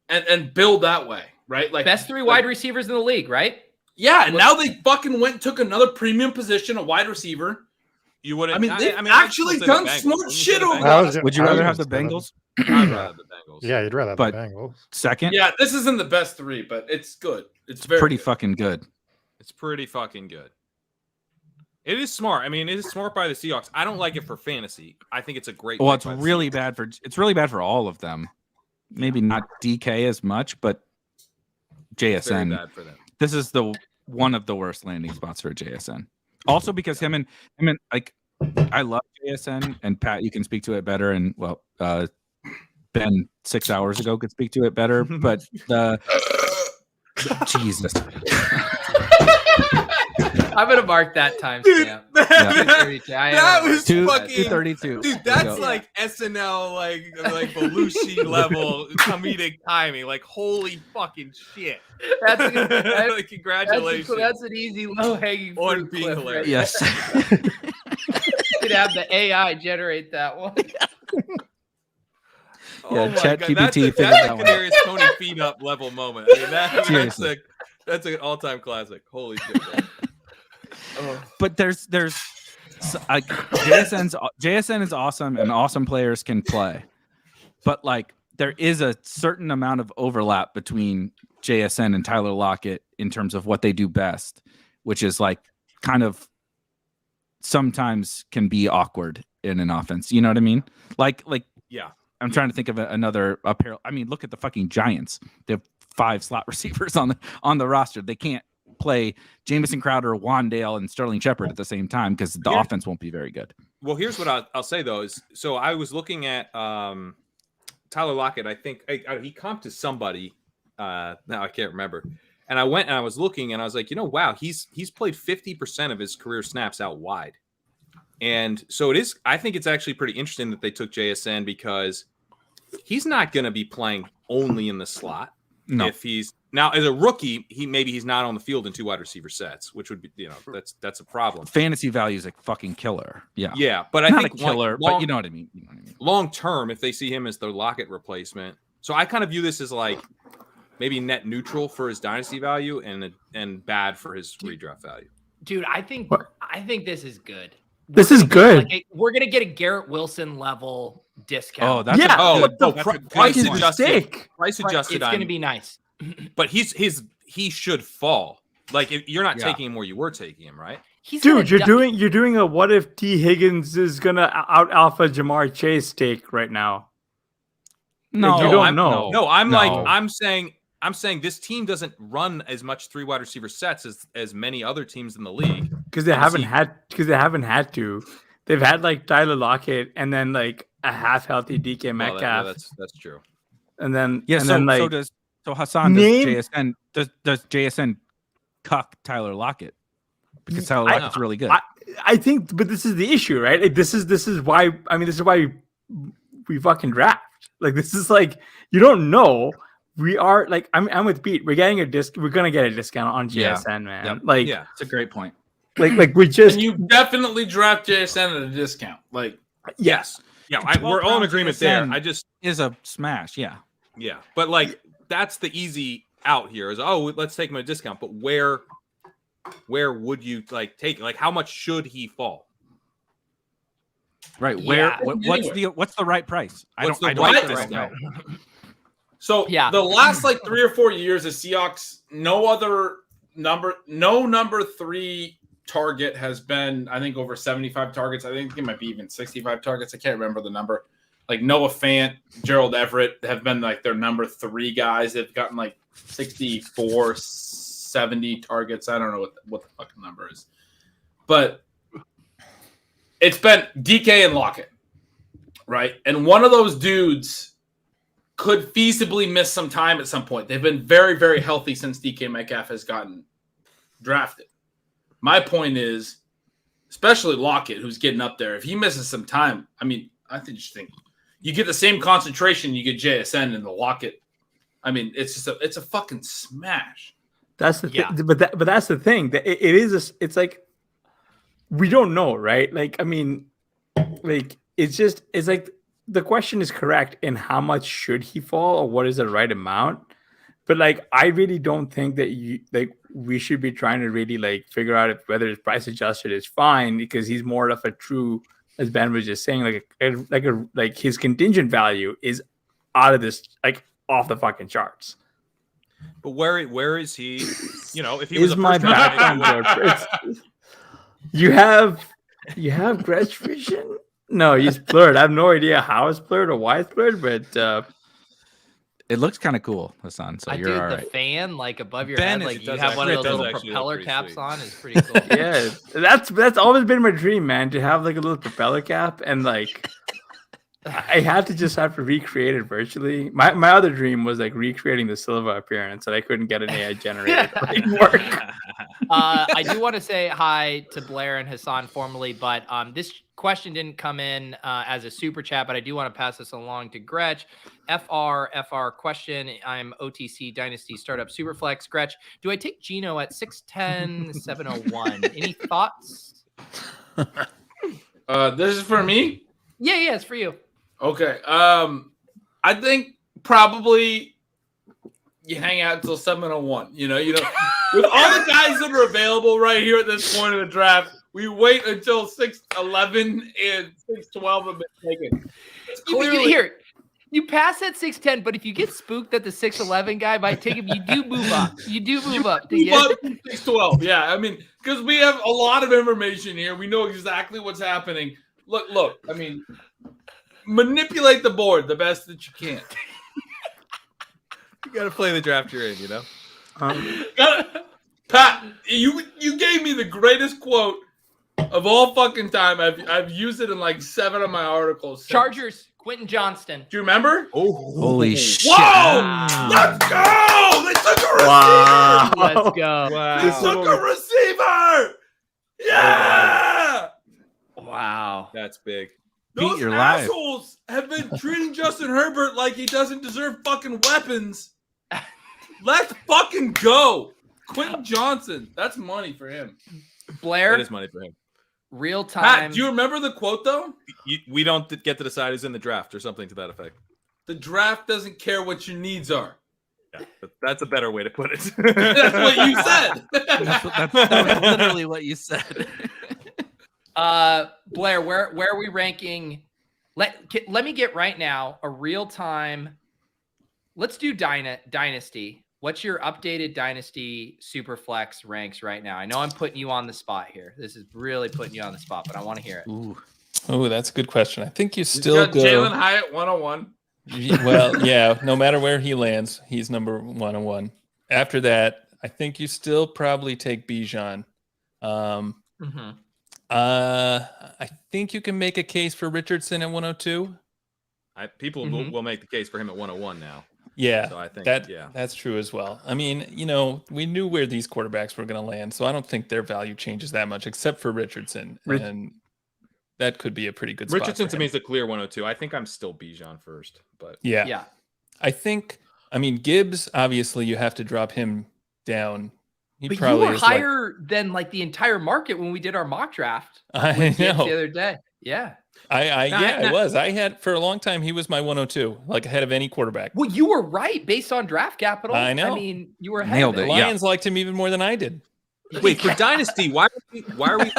Speaker 1: and build that way, right? Like
Speaker 9: best 3 wide receivers in the league, right?
Speaker 1: Yeah, and now they fucking went and took another premium position, a wide receiver.
Speaker 2: You wouldn't.
Speaker 1: I mean, they've actually done smart shit over there.
Speaker 11: Would you rather have the Bengals?
Speaker 2: I'd rather have the Bengals.
Speaker 12: Yeah, you'd rather have
Speaker 11: But
Speaker 12: the Bengals.
Speaker 11: second,
Speaker 1: Yeah, this isn't the best 3, but it's good. It's very
Speaker 11: pretty
Speaker 1: good.
Speaker 11: fucking good.
Speaker 2: It's pretty fucking good. It is smart. I mean, it is smart by the Seahawks. I don't like it for fantasy. I think it's a great.
Speaker 11: Well,
Speaker 2: pick
Speaker 11: it's
Speaker 2: by the
Speaker 11: really
Speaker 2: Seahawks.
Speaker 11: bad for all of them. Maybe not DK as much, but
Speaker 2: It's very
Speaker 11: JSN.
Speaker 2: bad for them.
Speaker 11: This is one of the worst landing spots for JSN. Also because him and like I love JSN and Pat, you can speak to it better. And well, Ben 6 hours ago could speak to it better, but Jesus.
Speaker 9: I'm gonna mark that timestamp.
Speaker 2: That was fucking
Speaker 11: 232.
Speaker 2: Dude, that's like SNL, like Belushi level comedic timing. Like, holy fucking shit! Like, congratulations.
Speaker 9: That's an easy low hanging
Speaker 2: On
Speaker 9: fruit.
Speaker 2: being
Speaker 9: clip
Speaker 2: hilarious.
Speaker 11: Yes.
Speaker 9: You could have the AI generate that one.
Speaker 11: Yeah,
Speaker 2: my
Speaker 11: Chat
Speaker 2: God,
Speaker 11: GPT
Speaker 2: that's
Speaker 11: figured
Speaker 2: a
Speaker 11: that one out.
Speaker 2: Canarius Tony feet up level moment. I mean, that's an all-time classic. Holy shit!
Speaker 11: But there's like JSN is awesome and awesome players can play, but like there is a certain amount of overlap between JSN and Tyler Lockett in terms of what they do best, which is like kind of sometimes can be awkward in an offense. You know what I mean? Like
Speaker 2: Yeah.
Speaker 11: I'm trying to think of another apparel. I mean, look at the fucking Giants. They have 5 slot receivers on the roster. They can't play Jamison Crowder, Wandale, and Sterling Shepard at the same time because the offense won't be very good.
Speaker 2: Well, here's what I'll say though is so I was looking at Tyler Lockett. I think he comped to somebody. Now I can't remember, And I went and I was looking and I was like, wow, he's played 50% of his career snaps out wide. And so I think it's actually pretty interesting that they took JSN because he's not going to be playing only in the slot.
Speaker 11: No.
Speaker 2: If he's now as a rookie, he's not on the field in 2 wide receiver sets, which would be, that's a problem.
Speaker 11: Fantasy value is a fucking killer. Yeah.
Speaker 2: Yeah. But I
Speaker 11: not
Speaker 2: think
Speaker 11: a killer, but you know what I mean.
Speaker 2: Long term, if they see him as the Lockett replacement. So I kind of view this as like maybe net neutral for his dynasty value and bad for his redraft value.
Speaker 9: Dude, I think this is good.
Speaker 14: This is good.
Speaker 9: We're gonna get a Garrett Wilson level discount.
Speaker 11: Oh, that's
Speaker 2: price adjusted. Price adjusted.
Speaker 9: It's gonna be nice.
Speaker 2: But he should fall. Like if you're not taking him where you were taking him, right?
Speaker 14: Dude, you're doing a what if T Higgins is gonna out alpha Jamar Chase take right now.
Speaker 11: No,
Speaker 14: you don't know.
Speaker 2: No, I'm saying this team doesn't run as much 3 wide receiver sets as many other teams in the league
Speaker 14: because they haven't had to. They've had like Tyler Lockett and then like a half healthy DK Metcalf.
Speaker 2: That's true.
Speaker 14: And then
Speaker 11: so Hasan, does JSN cuck Tyler Lockett because Tyler Lockett's really good.
Speaker 14: I think, but this is the issue, right? Like, this is why we fucking draft. Like this is like you don't know. We are like I'm with Pete. We're getting we're gonna get a discount on JSN, man.
Speaker 11: Yep.
Speaker 14: Like
Speaker 11: it's a great point.
Speaker 14: Like we just
Speaker 1: and you definitely draft JSN at a discount. Like
Speaker 2: yes. Yeah, we're all in agreement there. I just
Speaker 11: is a smash, yeah.
Speaker 2: Yeah. But like that's the easy out here is let's take him at a discount. But where would you like take like how much should he fall?
Speaker 11: Right. Where what's the right price? I don't know.
Speaker 1: So the last like 3 or 4 years of Seahawks, no number 3 target has been, I think, over 75 targets. I think it might be even 65 targets. I can't remember the number. Like Noah Fant, Gerald Everett have been like their number 3 guys. They've gotten like 64, 70 targets. I don't know what the fucking number is. But it's been DK and Lockett, right? And one of those dudes could feasibly miss some time at some point. They've been very, very healthy since DK Metcalf has gotten drafted. My point is, especially Lockett, who's getting up there, if he misses some time, I mean, I think you get the same concentration you get JSN in the Lockett. I mean, it's a fucking smash.
Speaker 14: That's the thing. But that's the thing. It's like we don't know, right? Like, I mean, like it's like the question is correct in how much should he fall or what is the right amount. But like, I really don't think that we should be trying to really like figure out whether his price adjusted is fine because he's more of a true, as Ben was just saying, like his contingent value is out of this, like off the fucking charts.
Speaker 2: But where is he? If he
Speaker 14: is
Speaker 2: was
Speaker 14: my background. You have Gretsch vision. No, he's blurred. I have no idea how it's blurred or why it's blurred, but
Speaker 11: it looks kind of cool, Hasan. So you're all right.
Speaker 9: The fan like above your head, like you have one of those little propeller caps on, is pretty cool.
Speaker 14: Yeah, that's always been my dream, man, to have like a little propeller cap, and like I had to recreate it virtually. My other dream was like recreating the Silva appearance, and I couldn't get an AI generated to make work.
Speaker 9: I do want to say hi to Blair and Hasan formally, but this question didn't come in as a super chat, but I do want to pass this along to Gretsch. FR question. I'm OTC Dynasty Startup Superflex. Gretsch, do I take Gino at 6'10", 701? Any thoughts?
Speaker 1: This is for me?
Speaker 9: Yeah, it's for you.
Speaker 1: Okay. I think probably you hang out until 701. You know, with all the guys that are available right here at this point in the draft, we wait until 6'11 and 6'12 have been taken.
Speaker 9: Here, you pass at 6'10, but if you get spooked that the 6'11 guy might take him, you do move up. You do move up to get
Speaker 1: 6'12. Yeah, I mean, because we have a lot of information here. We know exactly what's happening. Look. I mean, manipulate the board the best that you can.
Speaker 2: You got to play the draft you're in,
Speaker 1: Pat, you gave me the greatest quote of all fucking time. I've used it in like 7 of my articles.
Speaker 9: Chargers, Quentin Johnston.
Speaker 1: Do you remember?
Speaker 11: Oh, holy shit!
Speaker 1: Whoa! Let's go! They took a receiver.
Speaker 14: Wow.
Speaker 9: Let's go.
Speaker 2: Wow.
Speaker 1: He took a receiver. Yeah.
Speaker 9: Wow.
Speaker 2: That's big.
Speaker 1: Those
Speaker 11: you're live.
Speaker 1: assholes have been treating Justin Herbert like he doesn't deserve fucking weapons. Let's fucking go. Quentin Johnson. That's money for him.
Speaker 9: Blair.
Speaker 2: That is money for him.
Speaker 9: Real time.
Speaker 1: Pat, do you remember the quote, though?
Speaker 2: We don't get to decide who's in the draft or something to that effect.
Speaker 1: The draft doesn't care what your needs are.
Speaker 2: Yeah, that's a better way to put it.
Speaker 1: That's what you said.
Speaker 11: That was literally what you said.
Speaker 9: Blair, where are we ranking? Let me get right now a real time. Let's do Dynasty. What's your updated Dynasty Superflex ranks right now? I know I'm putting you on the spot here. This is really putting you on the spot, but I want to hear it.
Speaker 15: Ooh, that's a good question. I think you still go.
Speaker 1: Jalen Hyatt 101.
Speaker 15: Well, yeah. No matter where he lands, he's number 101. After that, I think you still probably take Bijan. I think you can make a case for Richardson at 102.
Speaker 2: People will make the case for him at 101 now.
Speaker 15: Yeah,
Speaker 2: so I think
Speaker 15: that's true as well. I mean, we knew where these quarterbacks were going to land, so I don't think their value changes that much, except for Richardson, and that could be a pretty good spot.
Speaker 2: Richardson to me is the clear 102. I think I'm still Bijan first, but
Speaker 15: yeah. I think. I mean, Gibbs. Obviously, you have to drop him down.
Speaker 9: But you were higher than like the entire market when we did our mock draft.
Speaker 15: I know
Speaker 9: the other day. Yeah.
Speaker 15: I was. I had for a long time. He was my 102, like ahead of any quarterback.
Speaker 9: Well, you were right based on draft capital.
Speaker 15: I know.
Speaker 9: I mean, you were ahead.
Speaker 15: Nailed it. Lions liked him even more than I did.
Speaker 2: Wait, for Dynasty, why are we worried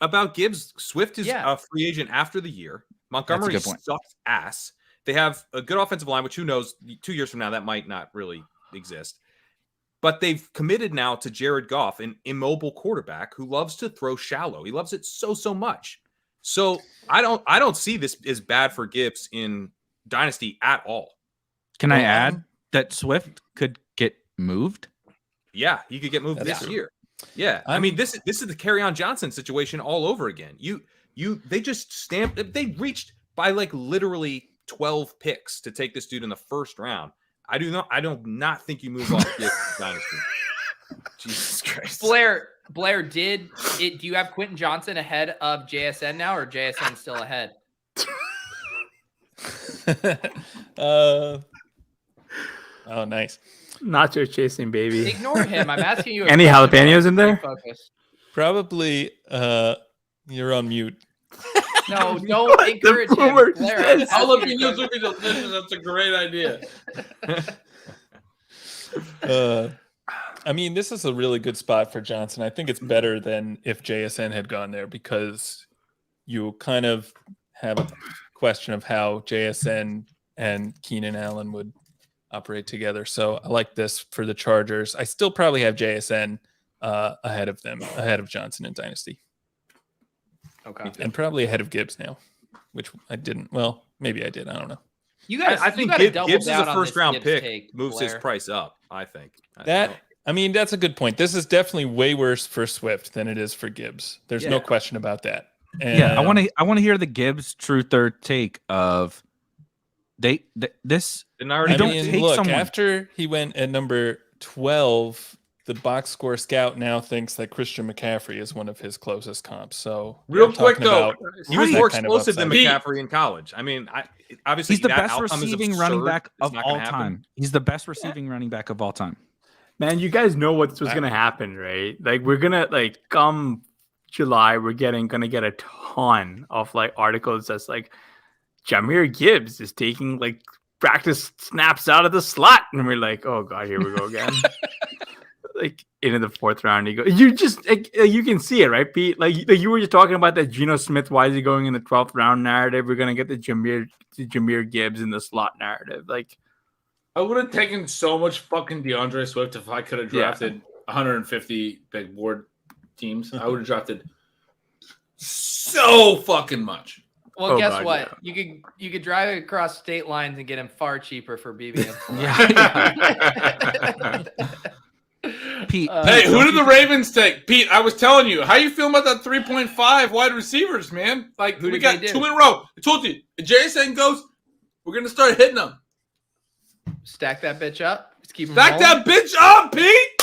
Speaker 2: about Gibbs? Swift is a free agent after the year. Montgomery sucks ass. They have a good offensive line, which who knows, 2 years from now that might not really exist. But they've committed now to Jared Goff, an immobile quarterback who loves to throw shallow. He loves it so much. So I don't see this as bad for Gibbs in Dynasty at all.
Speaker 11: Can I add that Swift could get moved?
Speaker 2: Yeah, he could get moved this year. Yeah, I mean this is the Kerryon Johnson situation all over again. They just stamped. They reached by like literally 12 picks to take this dude in the first round. I do not think you move off Gibbs Dynasty. Jesus Christ.
Speaker 9: Blair, do you have Quentin Johnson ahead of JSN now, or JSN still ahead?
Speaker 15: Oh, nice.
Speaker 14: Nacho chasing, baby.
Speaker 9: Ignore him. I'm asking you.
Speaker 14: Any jalapenos in there?
Speaker 15: Probably. You're on mute.
Speaker 9: No, don't encourage him. Blair,
Speaker 1: Jalapenos would be delicious. That's a great idea.
Speaker 15: I mean, this is a really good spot for Johnson. I think it's better than if JSN had gone there because you kind of have a question of how JSN and Keenan Allen would operate together. So I like this for the Chargers. I still probably have JSN ahead of Johnson in Dynasty.
Speaker 9: Okay.
Speaker 15: And probably ahead of Gibbs now, which I didn't. Well, maybe I did. I don't know.
Speaker 9: You guys,
Speaker 2: I think Gibbs is a first round pick, moves his price up. I think
Speaker 15: I mean, that's a good point. This is definitely way worse for Swift than it is for Gibbs. There's no question about that. And
Speaker 11: yeah, I want to hear the Gibbs truther take of this.
Speaker 15: After he went at number 12. The box score scout now thinks that Christian McCaffrey is one of his closest comps. So
Speaker 2: real quick though, he was more explosive than McCaffrey in college. I mean, obviously
Speaker 11: he's the best receiving running back of all time. He's the best receiving running back of all time.
Speaker 14: Man, you guys know what was going to happen, right? Like we're going to come July, we're going to get a ton of articles that's like Jahmyr Gibbs is taking practice snaps out of the slot. And we're like, oh God, here we go again. Into the fourth round, you just you can see it, right, Pete? You were just talking about that Geno Smith. Why is he going in the 12th round narrative? We're gonna get the Jahmyr Gibbs in the slot narrative.
Speaker 1: I would have taken so much fucking DeAndre Swift if I could have drafted 150 big board teams. I would have drafted so fucking much.
Speaker 9: Well, guess what? Yeah. You could drive across state lines and get him far cheaper for BBM.
Speaker 11: Pete,
Speaker 1: hey, who did the Ravens take? Pete, I was telling you. How you feeling about that 3.5 wide receivers, man? We got 2 in a row. I told you. If JSN goes, we're going to start hitting them.
Speaker 9: Stack that bitch up. Let's keep
Speaker 1: Stack that bitch up, Pete!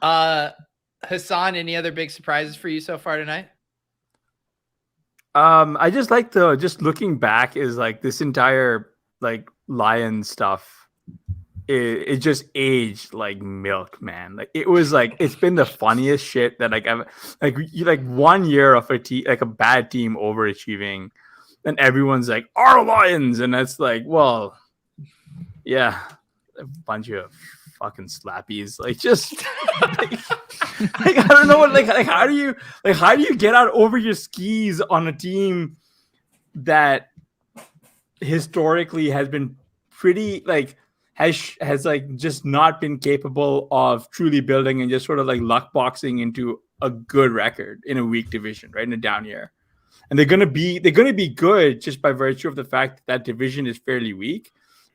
Speaker 9: Hasan, any other big surprises for you so far tonight?
Speaker 14: I just like just looking back is like this entire like Lion stuff. It just aged like milk, man. Like it was like it's been the funniest shit that like I've like 1 year of a bad team overachieving, and everyone's like our Lions, and that's like, well, yeah, a bunch of fucking slappies. Like just like I don't know what like how do you get out over your skis on a team that historically has been pretty like has like just not been capable of truly building and just sort of like luck boxing into a good record in a weak division, right, in a down year. And they're gonna be good just by virtue of the fact that division is fairly weak,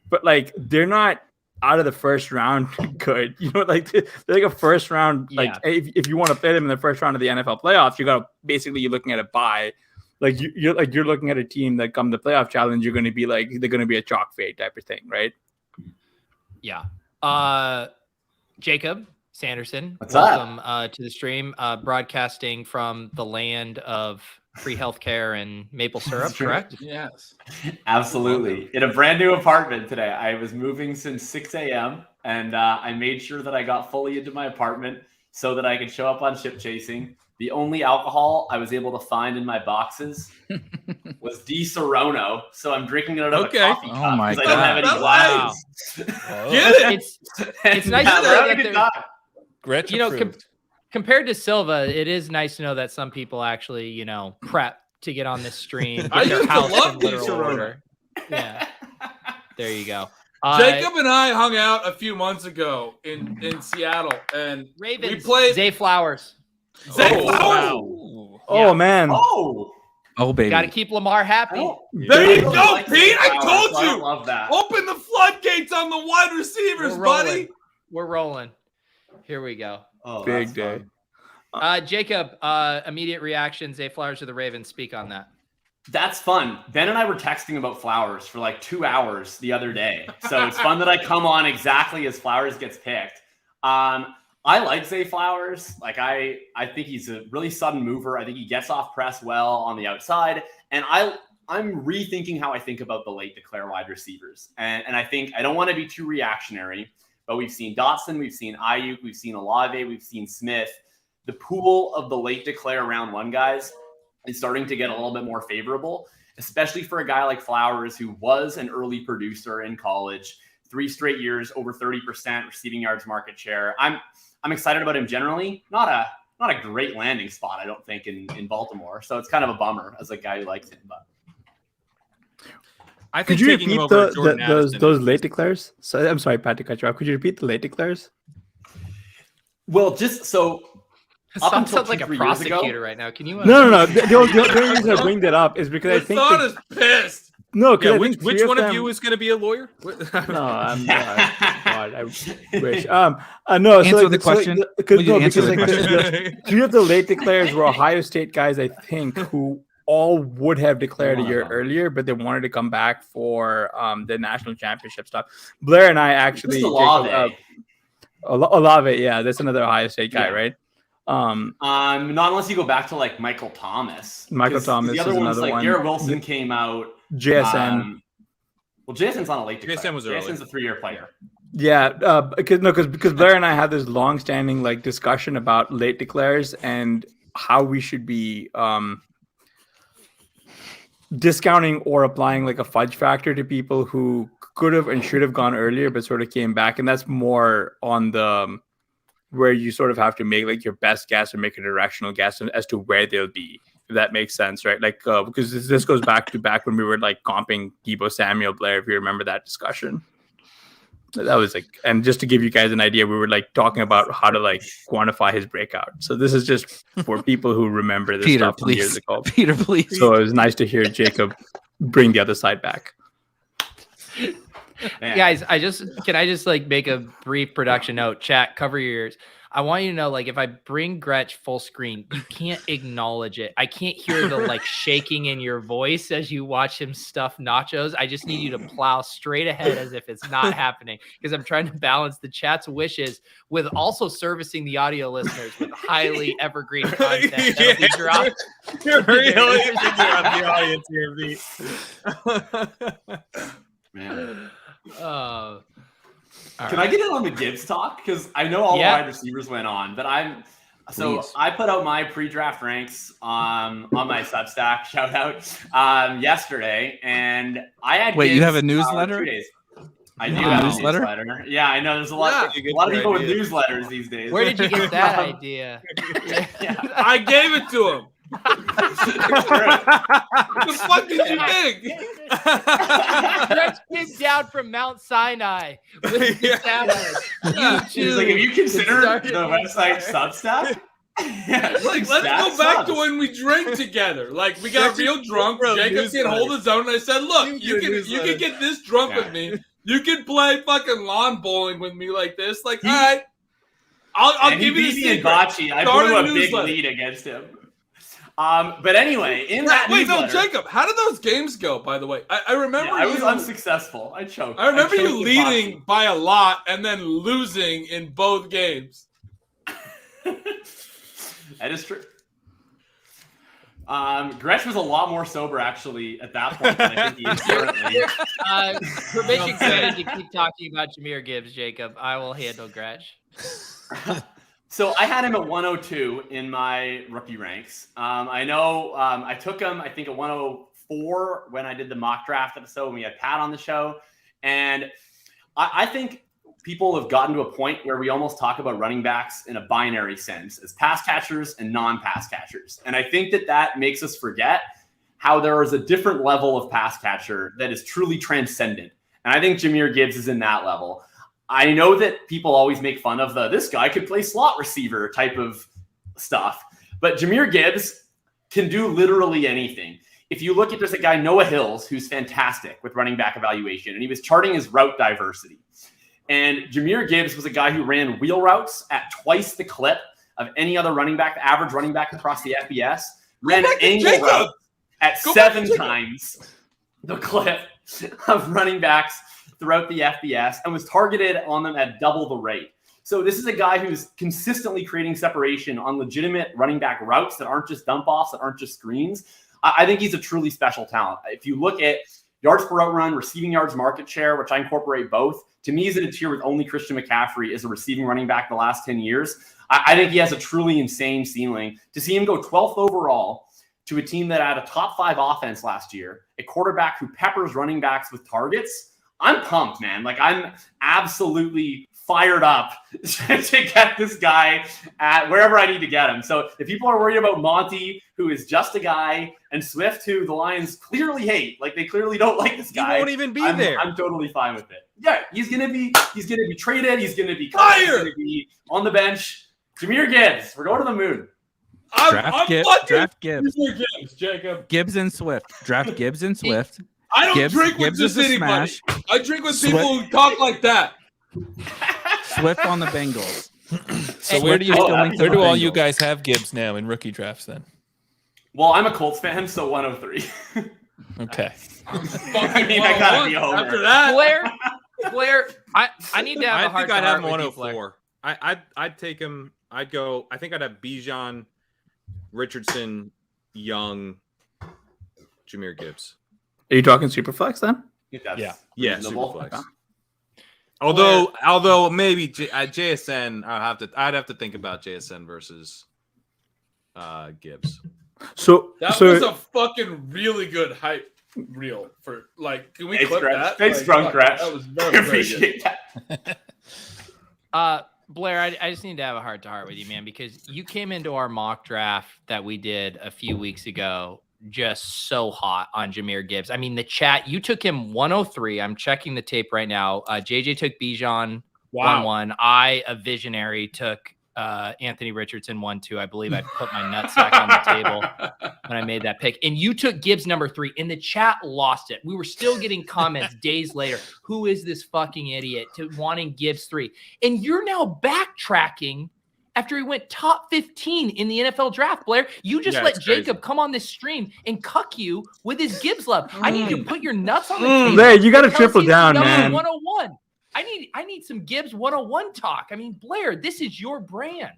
Speaker 14: but like they're not out of the first round good, you know, like they're like a first round, like if you want to play them in the first round of the NFL playoffs, you're looking at a bye. Like you're looking at a team that come the playoff challenge, you're going to be like, they're going to be a chalk fade type of thing, right?
Speaker 9: Yeah. Jakob Sanderson,
Speaker 16: What's
Speaker 9: welcome to the stream, broadcasting from the land of free healthcare and maple syrup, correct?
Speaker 16: Yes. Absolutely. In a brand new apartment today. I was moving since 6 a.m. and I made sure that I got fully into my apartment so that I could show up on ship chasing. The only alcohol I was able to find in my boxes was Di Serono, so I'm drinking it out of a coffee cup because I don't have any glasses.
Speaker 9: Get it! It's nice to know that
Speaker 15: you know,
Speaker 9: compared to Silva, it is nice to know that some people actually, you know, prep to get on this stream.
Speaker 1: I used to love Di Serono.
Speaker 9: Yeah, there you go.
Speaker 1: Jacob and I hung out a few months ago in Seattle, and
Speaker 9: Ravens,
Speaker 1: we played
Speaker 9: Zay Flowers.
Speaker 14: Oh man!
Speaker 11: Oh baby!
Speaker 9: Got to keep Lamar happy.
Speaker 1: There you go, Pete. I told you.
Speaker 16: I love that.
Speaker 1: Open the floodgates on the wide receivers, buddy.
Speaker 9: We're rolling. Here we go.
Speaker 16: Oh,
Speaker 14: big day.
Speaker 9: Jacob, immediate reaction. Zay Flowers to the Ravens. Speak on that.
Speaker 16: That's fun. Ben and I were texting about Flowers for like 2 hours the other day. So it's fun that I come on exactly as Flowers gets picked. I like Zay Flowers. Like I think he's a really sudden mover. I think he gets off press well on the outside. And I'm rethinking how I think about the late declare wide receivers. And I think I don't want to be too reactionary, but we've seen Dotson, we've seen Ayuk, we've seen Olave, we've seen Smith. The pool of the late declare round one guys is starting to get a little bit more favorable, especially for a guy like Flowers, who was an early producer in college, 3 straight years, over 30% receiving yards market share. I'm excited about him generally. Not a great landing spot, I don't think, in Baltimore. So it's kind of a bummer as a guy who likes him. But
Speaker 2: I think
Speaker 14: could you repeat those late declares? So I'm sorry, Pat, to cut you off. Could you repeat the late declares?
Speaker 16: Well, just so
Speaker 9: Sounds like a prosecutor right now. Can you?
Speaker 14: No. The only reason I bring that up is because I think
Speaker 1: Hassan is pissed.
Speaker 14: No,
Speaker 2: yeah, which one of you is going to be a lawyer?
Speaker 14: No, I'm not. God, I wish.
Speaker 11: No.
Speaker 14: Answer
Speaker 11: the question.
Speaker 14: The 3 of the late declares were Ohio State guys, I think, who all would have declared a year earlier, but they wanted to come back for the national championship stuff. Blair and I actually
Speaker 16: Olave.
Speaker 14: Olave, yeah, that's another Ohio State guy, right?
Speaker 16: Not unless you go back to like Michael Thomas.
Speaker 14: Michael Thomas.
Speaker 16: The other
Speaker 14: is
Speaker 16: ones,
Speaker 14: another
Speaker 16: like
Speaker 14: one.
Speaker 16: Garrett Wilson came out.
Speaker 14: JSN.
Speaker 16: Well, JSN's on a late declare.
Speaker 2: JSN was early.
Speaker 16: JSN's a 3-year player.
Speaker 14: Yeah, because Blair and I had this long-standing like discussion about late declares and how we should be discounting or applying like a fudge factor to people who could have and should have gone earlier but sort of came back, and that's more on the where you sort of have to make like your best guess or make a directional guess as to where they'll be, if that makes sense, right? Like because this goes back when we were like comping Deebo Samuel, Blair, if you remember that discussion. That was like, and just to give you guys an idea, we were like talking about how to like quantify his breakout. So this is just for people who remember this stuff from years ago.
Speaker 11: Peter, please.
Speaker 14: So it was nice to hear Jacob bring the other side back.
Speaker 9: Guys, can I just like make a brief production note? Chat, cover your ears. I want you to know, like, if I bring Gretch full screen, you can't acknowledge it. I can't hear the like shaking in your voice as you watch him stuff nachos. I just need you to plow straight ahead as if it's not happening, because I'm trying to balance the chat's wishes with also servicing the audio listeners with highly evergreen content that'll be dropped.
Speaker 2: You're really thinking about the audience here, V.
Speaker 16: Man.
Speaker 9: Can
Speaker 16: I get in on the Gibbs talk? Because I know all the wide receivers went on, but I put out my pre-draft ranks on my Substack, shout out, yesterday, and I had
Speaker 11: Wait,
Speaker 16: Gibbs,
Speaker 11: you have a newsletter?
Speaker 16: 2 days. I do
Speaker 11: have
Speaker 16: have
Speaker 11: a
Speaker 16: a
Speaker 11: newsletter?
Speaker 16: newsletter. Yeah, I know there's a lot of people with newsletters these days.
Speaker 9: Where did you get that idea?
Speaker 1: I gave it to him. What the fuck did you think?
Speaker 9: Gretch came down from Mount Sinai with the tablet.
Speaker 16: He's like, have you considered the website Substack?
Speaker 1: Like, let's go back to when we drank together. Like, we got real drunk. Jacob can hold his own. And I said, look, you can get this drunk with me. You can play fucking lawn bowling with me like this. Like, all right, I'll give you the secret.
Speaker 16: Bocce. I put him a big lead against him. But anyway, in that newsletter,
Speaker 1: Jacob, how did those games go? By the way, I remember
Speaker 16: I was unsuccessful. I choked.
Speaker 1: I remember you leading by a lot and then losing in both games.
Speaker 16: That is true. Gretch was a lot more sober actually at that point than I think he is currently.
Speaker 9: Permission granted to keep talking about Jahmyr Gibbs, Jacob. I will handle Gretch.
Speaker 16: So I had him at 102 in my rookie ranks. I know I took him, I think, at 104 when I did the mock draft episode when we had Pat on the show. And I think people have gotten to a point where we almost talk about running backs in a binary sense as pass catchers and non-pass catchers. And I think that makes us forget how there is a different level of pass catcher that is truly transcendent. And I think Jahmyr Gibbs is in that level. I know that people always make fun of this guy could play slot receiver type of stuff, but Jahmyr Gibbs can do literally anything. If you look at, there's a guy, Noah Hills, who's fantastic with running back evaluation, and he was charting his route diversity. And Jahmyr Gibbs was a guy who ran wheel routes at twice the clip of any other running back, the average running back across the FBS, ran angle routes at 7 times the clip of running backs throughout the FBS and was targeted on them at double the rate. So this is a guy who's consistently creating separation on legitimate running back routes that aren't just dump offs, that aren't just screens. I think he's a truly special talent. If you look at yards per route run, receiving yards market share, which I incorporate both, to me he's in a tier with only Christian McCaffrey as a receiving running back the last 10 years. I think he has a truly insane ceiling. To see him go 12th overall to a team that had a top 5 offense last year, a quarterback who peppers running backs with targets, I'm pumped, man. Like, I'm absolutely fired up to get this guy at wherever I need to get him. So if people are worried about Monty, who is just a guy, and Swift, who the Lions clearly hate, like they clearly don't like this guy.
Speaker 2: He won't even be there.
Speaker 16: I'm totally fine with it. Yeah, he's gonna be traded. He's gonna be cut. He's gonna be on the bench. Jahmyr Gibbs, we're going to the moon.
Speaker 11: Draft Gibbs.
Speaker 1: Gibbs, Jacob.
Speaker 11: Gibbs and Swift. Draft Gibbs and Swift.
Speaker 1: I don't drink with just anybody. I drink with people who talk like that.
Speaker 11: Swift on the Bengals.
Speaker 15: So where do all you guys have Gibbs now in rookie drafts then?
Speaker 16: Well, I'm a Colts fan, so 103.
Speaker 15: Okay.
Speaker 16: I mean, I gotta be a homer.
Speaker 1: After that,
Speaker 9: Blair, I need to have a heart
Speaker 2: I think I'd
Speaker 9: to
Speaker 2: have
Speaker 9: heart
Speaker 2: him
Speaker 9: with you, Blair.
Speaker 2: 104. I'd take him. I'd go. I think I'd have Bijan, Richardson, Young, Jahmyr Gibbs.
Speaker 14: Are you talking Superflex then?
Speaker 2: Yeah,
Speaker 16: reasonable.
Speaker 2: Superflex. Okay. Although maybe JSN, I'd have to think about JSN versus Gibbs.
Speaker 14: So
Speaker 1: that was a fucking really good hype reel for like. Can we clip that?
Speaker 16: Thanks, Drunk Gretch.
Speaker 1: That was very
Speaker 16: appreciate
Speaker 1: that.
Speaker 9: Blair, I just need to have a heart to heart with you, man, because you came into our mock draft that we did a few weeks ago just so hot on Jahmyr Gibbs. I mean, the chat, you took him 103. I'm checking the tape right now. JJ took Bijan 1-1. I, a visionary, took Anthony Richardson 1-2. I believe I put my nutsack on the table when I made that pick. And you took Gibbs number 3. And the chat lost it. We were still getting comments days later. Who is this fucking idiot to wanting Gibbs 3? And you're now backtracking after he went top 15 in the NFL draft, Blair. You just let Jacob come on this stream and cuck you with his Gibbs love. I need you to put your nuts on the table.
Speaker 14: Blair, you got to triple down, man.
Speaker 9: 101. I need some Gibbs 101 talk. I mean, Blair, this is your brand.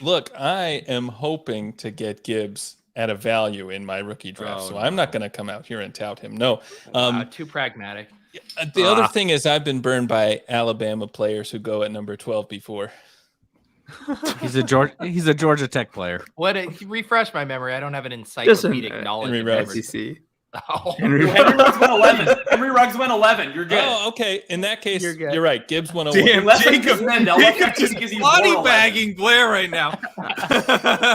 Speaker 15: Look, I am hoping to get Gibbs at a value in my rookie draft, I'm not going to come out here and tout him. No,
Speaker 9: too pragmatic.
Speaker 15: The other thing is I've been burned by Alabama players who go at number 12 before.
Speaker 11: He's a Georgia Tech player.
Speaker 9: Refresh my memory. I don't have an encyclopedic knowledge of
Speaker 14: SEC.
Speaker 9: Oh.
Speaker 16: Henry Ruggs went 11. Henry Ruggs went 11. You're good.
Speaker 15: Oh, okay. In that case, you're right. Gibbs 101.
Speaker 11: Damn, Jacob body bagging Blair right now.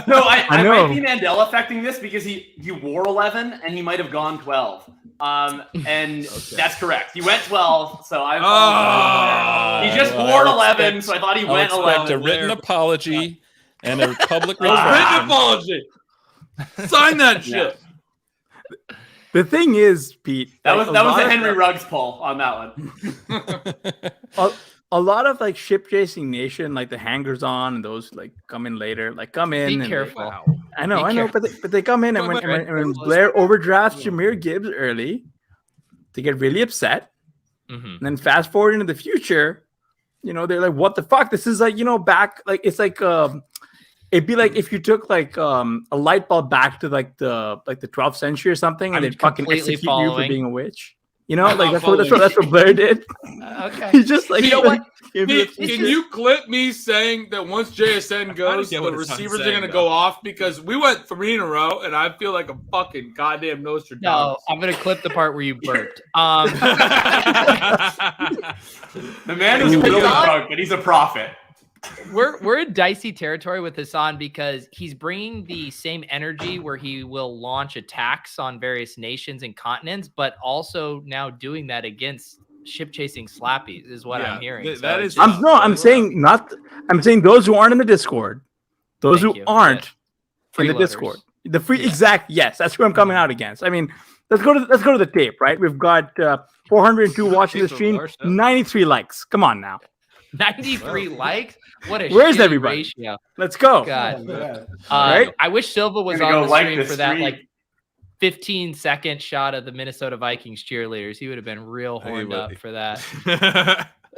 Speaker 16: No, I might be Mandela affecting this because he wore 11 and he might have gone 12. And that's correct. He went 12, so he just wore 11, so I thought he went 11.
Speaker 15: A written apology and a public
Speaker 1: written apology. Sign that shit.
Speaker 14: The thing is, Pete,
Speaker 16: that was a Henry Ruggs pull on that
Speaker 14: one. A lot of like ship chasing nation, like the hangers on and those like come in later, like come in.
Speaker 9: Be careful.
Speaker 14: I know, but they come in and when Blair overdrafts Jahmyr Gibbs early, they get really upset. And then fast forward into the future, they're like, "What the fuck? This is like back like it's like it'd be like if you took like a light bulb back to like the 12th century or something, and they'd fucking execute you for being a witch. That's what Blair did.
Speaker 9: Okay.
Speaker 14: He's just like,
Speaker 1: you know what? Can you clip me saying that once JSN goes, the receivers are going to go off because we went 3 in a row, and I feel like a fucking goddamn Nostradamus.
Speaker 9: No, I'm going to clip the part where you burped.
Speaker 16: The man is really drunk, but he's a prophet.
Speaker 9: We're in dicey territory with Hasan because he's bringing the same energy where he will launch attacks on various nations and continents, but also now doing that against ship chasing slappies is what I'm hearing.
Speaker 14: I'm saying those who aren't in the Discord, those who aren't in the Discord, the free exact yes, that's who I'm coming out against. I mean, let's go to the tape, right? We've got 402 watching the stream, 93 likes. Come on now.
Speaker 9: 93 likes. What a
Speaker 14: where's everybody?
Speaker 9: Ratio.
Speaker 14: Let's go.
Speaker 9: God.
Speaker 14: Right?
Speaker 9: I wish Silva was on the stream for that like 15-second shot of the Minnesota Vikings cheerleaders. He would have been real horned up for that.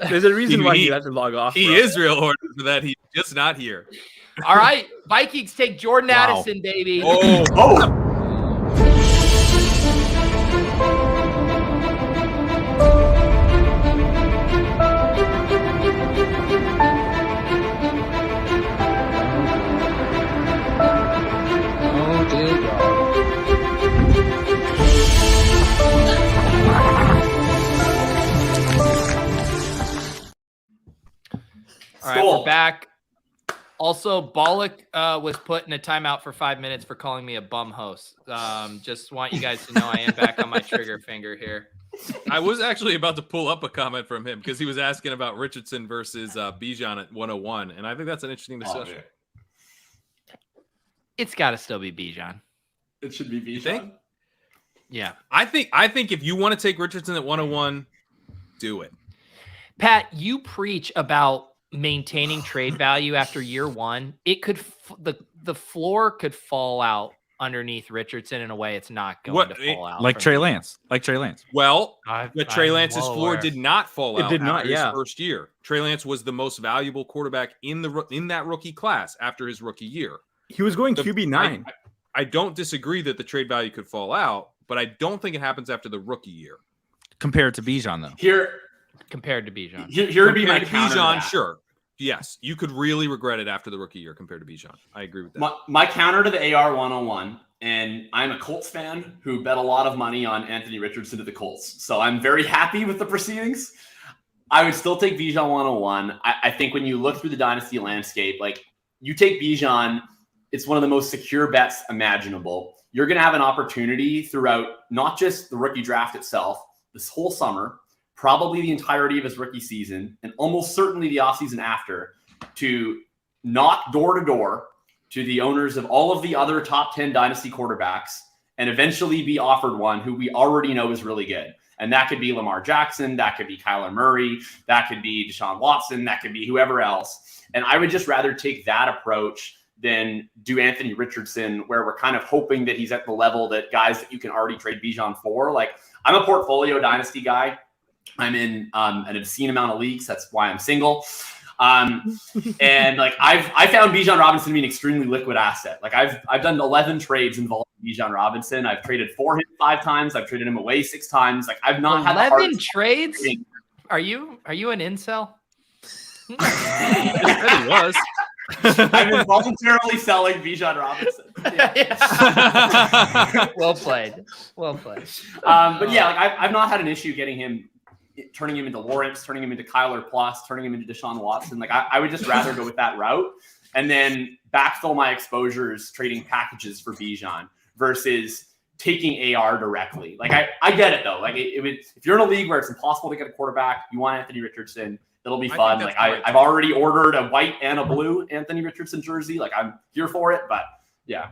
Speaker 14: There's a reason why he has to log off.
Speaker 2: He is real horned for that. He's just not here.
Speaker 9: All right, Vikings take Jordan Addison, baby.
Speaker 16: Oh.
Speaker 9: All right, we're back. Also, Bollock was put in a timeout for 5 minutes for calling me a bum host. Just want you guys to know I am back on my trigger finger here.
Speaker 2: I was actually about to pull up a comment from him because he was asking about Richardson versus Bijan at 101, and I think that's an interesting discussion.
Speaker 9: It's got to still be Bijan.
Speaker 16: It should be Bijan.
Speaker 2: You think?
Speaker 9: Yeah.
Speaker 2: I think if you want to take Richardson at 101, do it.
Speaker 9: Pat, you preach about maintaining trade value after year one. It could the floor could fall out underneath Richardson in a way it's not going to fall out.
Speaker 11: Like Trey Lance.
Speaker 2: Well, but Trey Lance's floor did not fall out.
Speaker 14: It did not,
Speaker 2: after his first year. Trey Lance was the most valuable quarterback in that rookie class after his rookie year.
Speaker 14: He was going QB9.
Speaker 2: I don't disagree that the trade value could fall out, but I don't think it happens after the rookie year.
Speaker 11: Compared to Bijan, though.
Speaker 9: Compared to Bijan.
Speaker 16: Here would be my counter to
Speaker 2: Bijan,
Speaker 16: that.
Speaker 2: sure. Yes, you could really regret it after the rookie year compared to Bijan. I agree with that.
Speaker 16: My counter to the AR 101, and I'm a Colts fan who bet a lot of money on Anthony Richardson to the Colts. So I'm very happy with the proceedings. I would still take Bijan 101. I think when you look through the dynasty landscape, like you take Bijan, it's one of the most secure bets imaginable. You're going to have an opportunity throughout not just the rookie draft itself, this whole summer, probably the entirety of his rookie season, and almost certainly the offseason after, to knock door to door to the owners of all of the other top 10 dynasty quarterbacks and eventually be offered one who we already know is really good. And that could be Lamar Jackson. That could be Kyler Murray. That could be Deshaun Watson. That could be whoever else. And I would just rather take that approach than do Anthony Richardson, where we're kind of hoping that he's at the level that guys that you can already trade Bijan for. Like, I'm a portfolio dynasty guy. I'm in an obscene amount of leagues. That's why I'm single. And like I found Bijan Robinson to be an extremely liquid asset. Like I've done 11 trades involving Bijan Robinson. I've traded for him 5 times. I've traded him away 6 times. Like I've not had
Speaker 9: 11 trades. Are you an incel?
Speaker 2: He was.
Speaker 16: I've been voluntarily selling Bijan Robinson. Yeah.
Speaker 9: Well played.
Speaker 16: But yeah, like I've not had an issue getting him, turning him into Lawrence, turning him into Kyler Plus, turning him into Deshaun Watson. Like I would just rather go with that route and then backfill my exposures trading packages for Bijan versus taking AR directly. Like I get it though. Like if you're in a league where it's impossible to get a quarterback, you want Anthony Richardson. It'll be fun. Like I've already ordered a white and a blue Anthony Richardson jersey. Like I'm here for it, but yeah.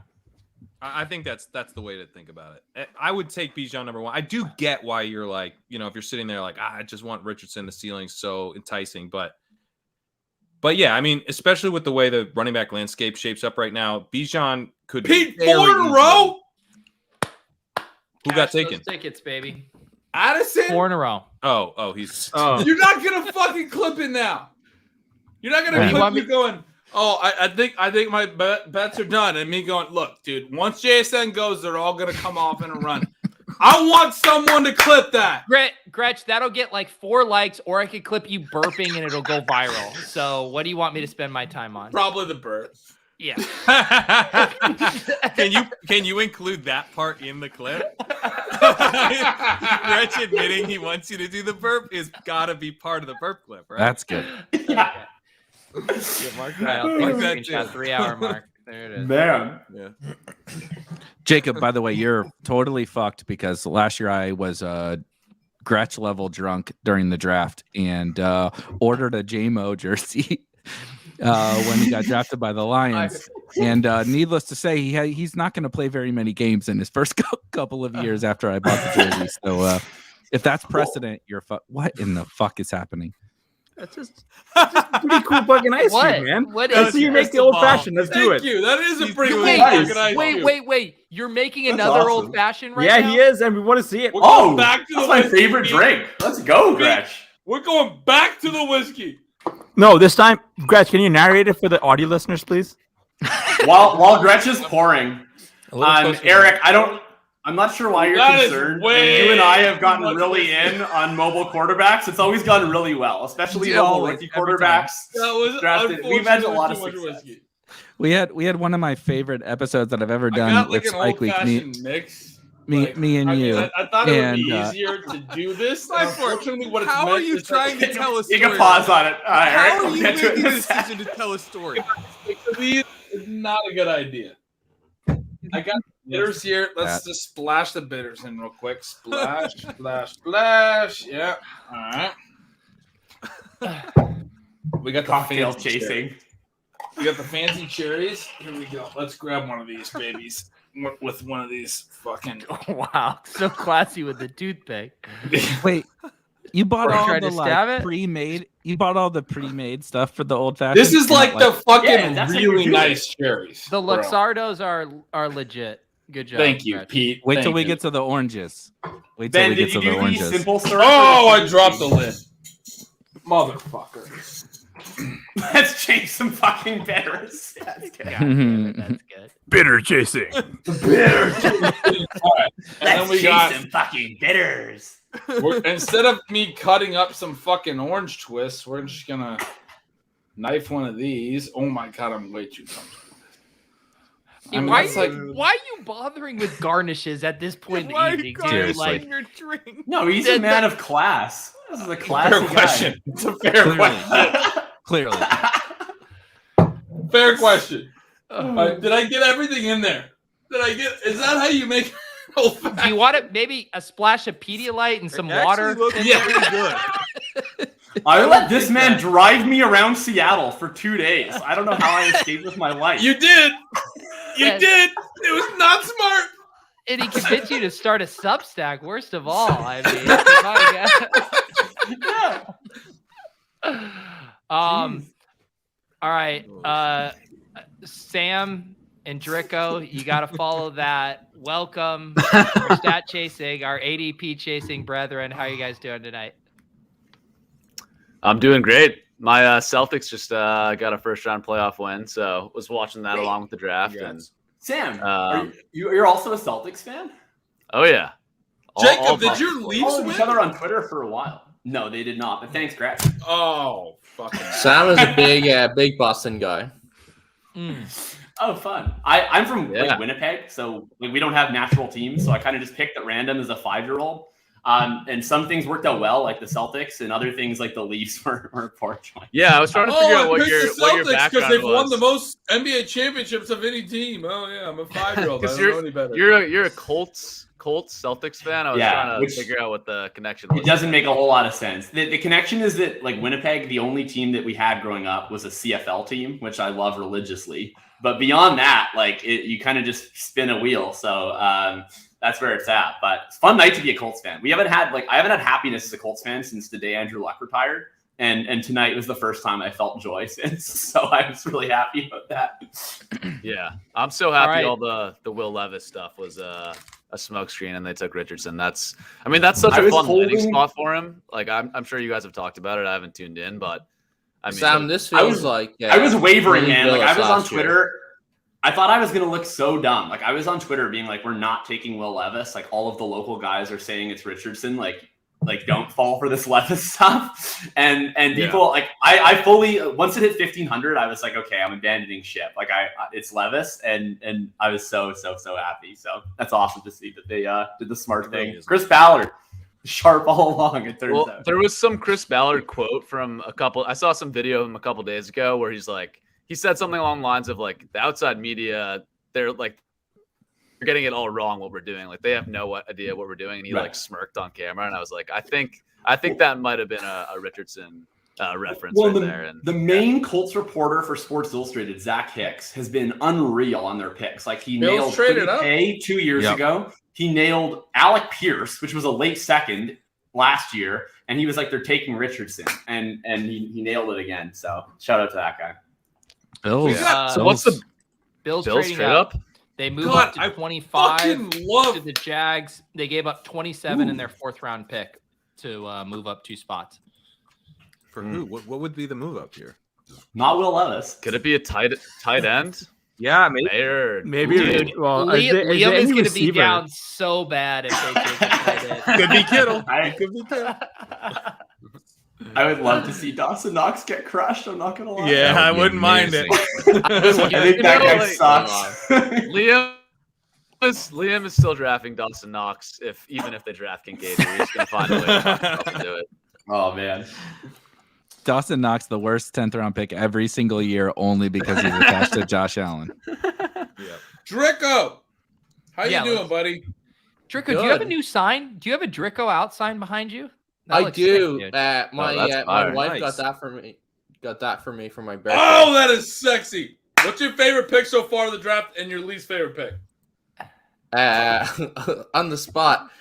Speaker 2: I think that's the way to think about it. I would take Bijan number 1. I do get why you're like, if you're sitting there like, I just want Richardson, the ceiling's so enticing. But yeah, I mean, especially with the way the running back landscape shapes up right now, Bijan could be
Speaker 1: 4 in a row.
Speaker 2: Who got taken?
Speaker 9: Tickets, baby.
Speaker 1: Addison?
Speaker 9: 4 in a row.
Speaker 2: Oh, he's.
Speaker 1: Oh. You're not gonna fucking clip it now. You're not gonna clip me going. Oh, I think my bets are done. And me going, look, dude. Once JSN goes, they're all gonna come off in a run. I want someone to clip that.
Speaker 9: Gretch, that'll get like 4 likes, or I could clip you burping and it'll go viral. So, what do you want me to spend my time on?
Speaker 1: Probably the burp.
Speaker 9: Yeah.
Speaker 2: Can you include that part in the clip? Gretch admitting he wants you to do the burp is gotta be part of the burp clip, right?
Speaker 11: That's good.
Speaker 9: Yeah, mark that. Screenshot 3-hour mark. There it is.
Speaker 1: Man.
Speaker 2: Yeah.
Speaker 11: Jacob, by the way, you're totally fucked because last year I was Gretch level drunk during the draft and ordered a JMO jersey. When he got drafted by the Lions. And needless to say, he's not going to play very many games in his first couple of years after I bought the jersey. So if that's precedent, you're what in the fuck is happening?
Speaker 14: That's just pretty cool fucking ice cream, man. Let's see you make the old fashioned. Let's do it.
Speaker 1: Thank you. That is a pretty cool
Speaker 9: nice.
Speaker 1: fucking ice cream.
Speaker 9: Wait. You're making another old fashioned right now?
Speaker 14: Yeah, he is, and we want to see it.
Speaker 16: Oh, back to my favorite drink. Let's go, Gretch.
Speaker 1: We're going back to the whiskey.
Speaker 14: No, this time, Gretch, can you narrate it for the audio listeners, please?
Speaker 16: While Gretch is pouring, Eric, I'm not sure why you're concerned. You and I have gotten really in on mobile quarterbacks. It's always gone really well, especially mobile rookie quarterbacks.
Speaker 1: That was
Speaker 16: drafted. We've had a lot of success.
Speaker 11: We had one of my favorite episodes that I've ever done with Spike Week. Me and you.
Speaker 1: I thought it would be easier to do this. Unfortunately, what it's
Speaker 2: how
Speaker 1: meant
Speaker 2: are you
Speaker 1: is
Speaker 2: trying to tell a story?
Speaker 16: You can pause on it.
Speaker 2: How are you making a decision to tell a story?
Speaker 1: It's not a good idea. I got bitters here. Let's just splash the bitters in real quick. Splash, splash, splash. Yeah. All right. We got the
Speaker 16: cocktail
Speaker 1: fancy
Speaker 16: chasing.
Speaker 1: Cherry. We got the fancy cherries. Here we go. Let's grab one of these babies. With one of these fucking
Speaker 9: wow, so classy with the toothpick.
Speaker 11: Wait, you bought all the pre-made? You bought all the pre-made stuff for the old fashioned?
Speaker 1: This is like the fucking really nice cherries.
Speaker 9: The Luxardos are legit. Good job.
Speaker 1: Thank you, Pete.
Speaker 11: Wait till we get to the oranges. Wait till we get to the oranges.
Speaker 1: Oh, I dropped the lid, motherfucker.
Speaker 16: Let's chase some fucking bitters. That's good.
Speaker 9: That's good.
Speaker 14: Bitter chasing.
Speaker 16: Bitter chasing. All right. Let's chase some fucking bitters.
Speaker 1: Instead of me cutting up some fucking orange twists, we're just gonna knife one of these. Oh my god, I'm way too comfortable.
Speaker 9: Why are you bothering with garnishes at this point in the evening, dude? Like,
Speaker 14: your drink?
Speaker 16: No, he's a man of class. This is a classy
Speaker 1: fair question.
Speaker 16: Guy.
Speaker 1: It's a fair question.
Speaker 11: Clearly.
Speaker 1: Fair question. Did I get everything in there? Is that how you make
Speaker 9: Do you want it? Maybe a splash of Pedialyte and some water?
Speaker 1: Yeah.
Speaker 16: Good. I let this man drive me around Seattle for 2 days. I don't know how I escaped with my life.
Speaker 1: You did. You did. It was not smart.
Speaker 9: And he convinced you to start a Substack. Worst of all, I mean, yeah. All right, Sam and Drico, you got to follow that. Welcome, our stat chasing, our ADP chasing brethren. How are you guys doing tonight?
Speaker 17: I'm doing great. My Celtics just got a first round playoff win, so was watching that along with the draft. And
Speaker 16: Sam, you're also a Celtics fan?
Speaker 17: Oh yeah.
Speaker 1: Jacob, did your Leafs
Speaker 16: win? Each other on Twitter for a while. No, they did not. But thanks, Gretch.
Speaker 1: Oh, fucking.
Speaker 18: Sam is a big Boston guy.
Speaker 16: Oh, fun. I'm from like Winnipeg, so we don't have natural teams. So I kind of just picked at random as a 5-year-old. And some things worked out well, like the Celtics, and other things like the Leafs were poor choice.
Speaker 17: Yeah, I was trying to figure out what your background
Speaker 1: because they've
Speaker 17: was.
Speaker 1: won the most NBA championships of any team. Oh yeah, I'm a 5-year-old. I don't know any better.
Speaker 17: You're a Colts Celtics fan. I was trying to figure out what the connection was.
Speaker 16: It doesn't make a whole lot of sense. The connection is that like Winnipeg, the only team that we had growing up was a CFL team, which I love religiously. But beyond that, like you kind of just spin a wheel. So that's where it's at. But it's a fun night to be a Colts fan. I haven't had happiness as a Colts fan since the day Andrew Luck retired. And tonight was the first time I felt joy since. So I was really happy about that.
Speaker 17: Yeah. I'm so happy all the Will Levis stuff was a smokescreen and they took Richardson. That's such a fun landing spot for him. Like I'm sure you guys have talked about it. I haven't tuned in, but I mean,
Speaker 18: Sam, this feels
Speaker 16: I was wavering, man. Like I was on Twitter. I thought I was going to look so dumb. Like I was on Twitter being like, we're not taking Will Levis. Like all of the local guys are saying it's Richardson. Like don't fall for this Levis stuff. And people like, I fully, once it hit 1,500, I was like, okay, I'm abandoning ship. Like it's Levis. And I was so happy. So that's awesome to see that they did the smart thing. Chris Ballard, sharp all along, it turns out.
Speaker 17: There was some Chris Ballard quote from I saw some video of him a couple days ago where he said something along the lines of like the outside media, they're getting it all wrong what we're doing. Like they have no idea what we're doing. And he like smirked on camera. And I was like, I think that might have been a Richardson reference there. And
Speaker 16: the main Colts reporter for Sports Illustrated, Zach Hicks, has been unreal on their picks. Like he nailed Kincaid 2 years ago. He nailed Alec Pierce, which was a late second last year. And he was like, they're taking Richardson. And he nailed it again. So shout out to that guy.
Speaker 17: Bills. So what's the
Speaker 9: Bills
Speaker 17: trade up?
Speaker 9: They moved up to 25 to the Jags. They gave up 27 in their 4th round pick to move up 2 spots.
Speaker 2: For who? What would be the move up here?
Speaker 16: Not Will Levis.
Speaker 17: Could it be a tight end?
Speaker 14: Yeah, maybe.
Speaker 9: Dude, well, Liam is going to be down so bad if they take a tight end.
Speaker 2: Could be Kittle. Could be Kittle.
Speaker 16: I would love to see Dawson Knox get crushed. I'm not gonna lie.
Speaker 2: Yeah, I wouldn't mind it.
Speaker 16: I think that guy sucks.
Speaker 17: Liam is still drafting Dawson Knox. Even if they draft Kincaid, he's just gonna find a way to do it.
Speaker 16: Oh man,
Speaker 11: Dawson Knox, the worst 10th round pick every single year, only because he's attached to Josh Allen.
Speaker 1: Drico, how you doing, buddy?
Speaker 9: Drico, do you have a new sign? Do you have a Drico out sign behind you?
Speaker 18: I do. My wife got that for me. Got that for me for my birthday.
Speaker 1: Oh, that is sexy. What's your favorite pick so far of the draft and your least favorite pick?
Speaker 18: On the spot.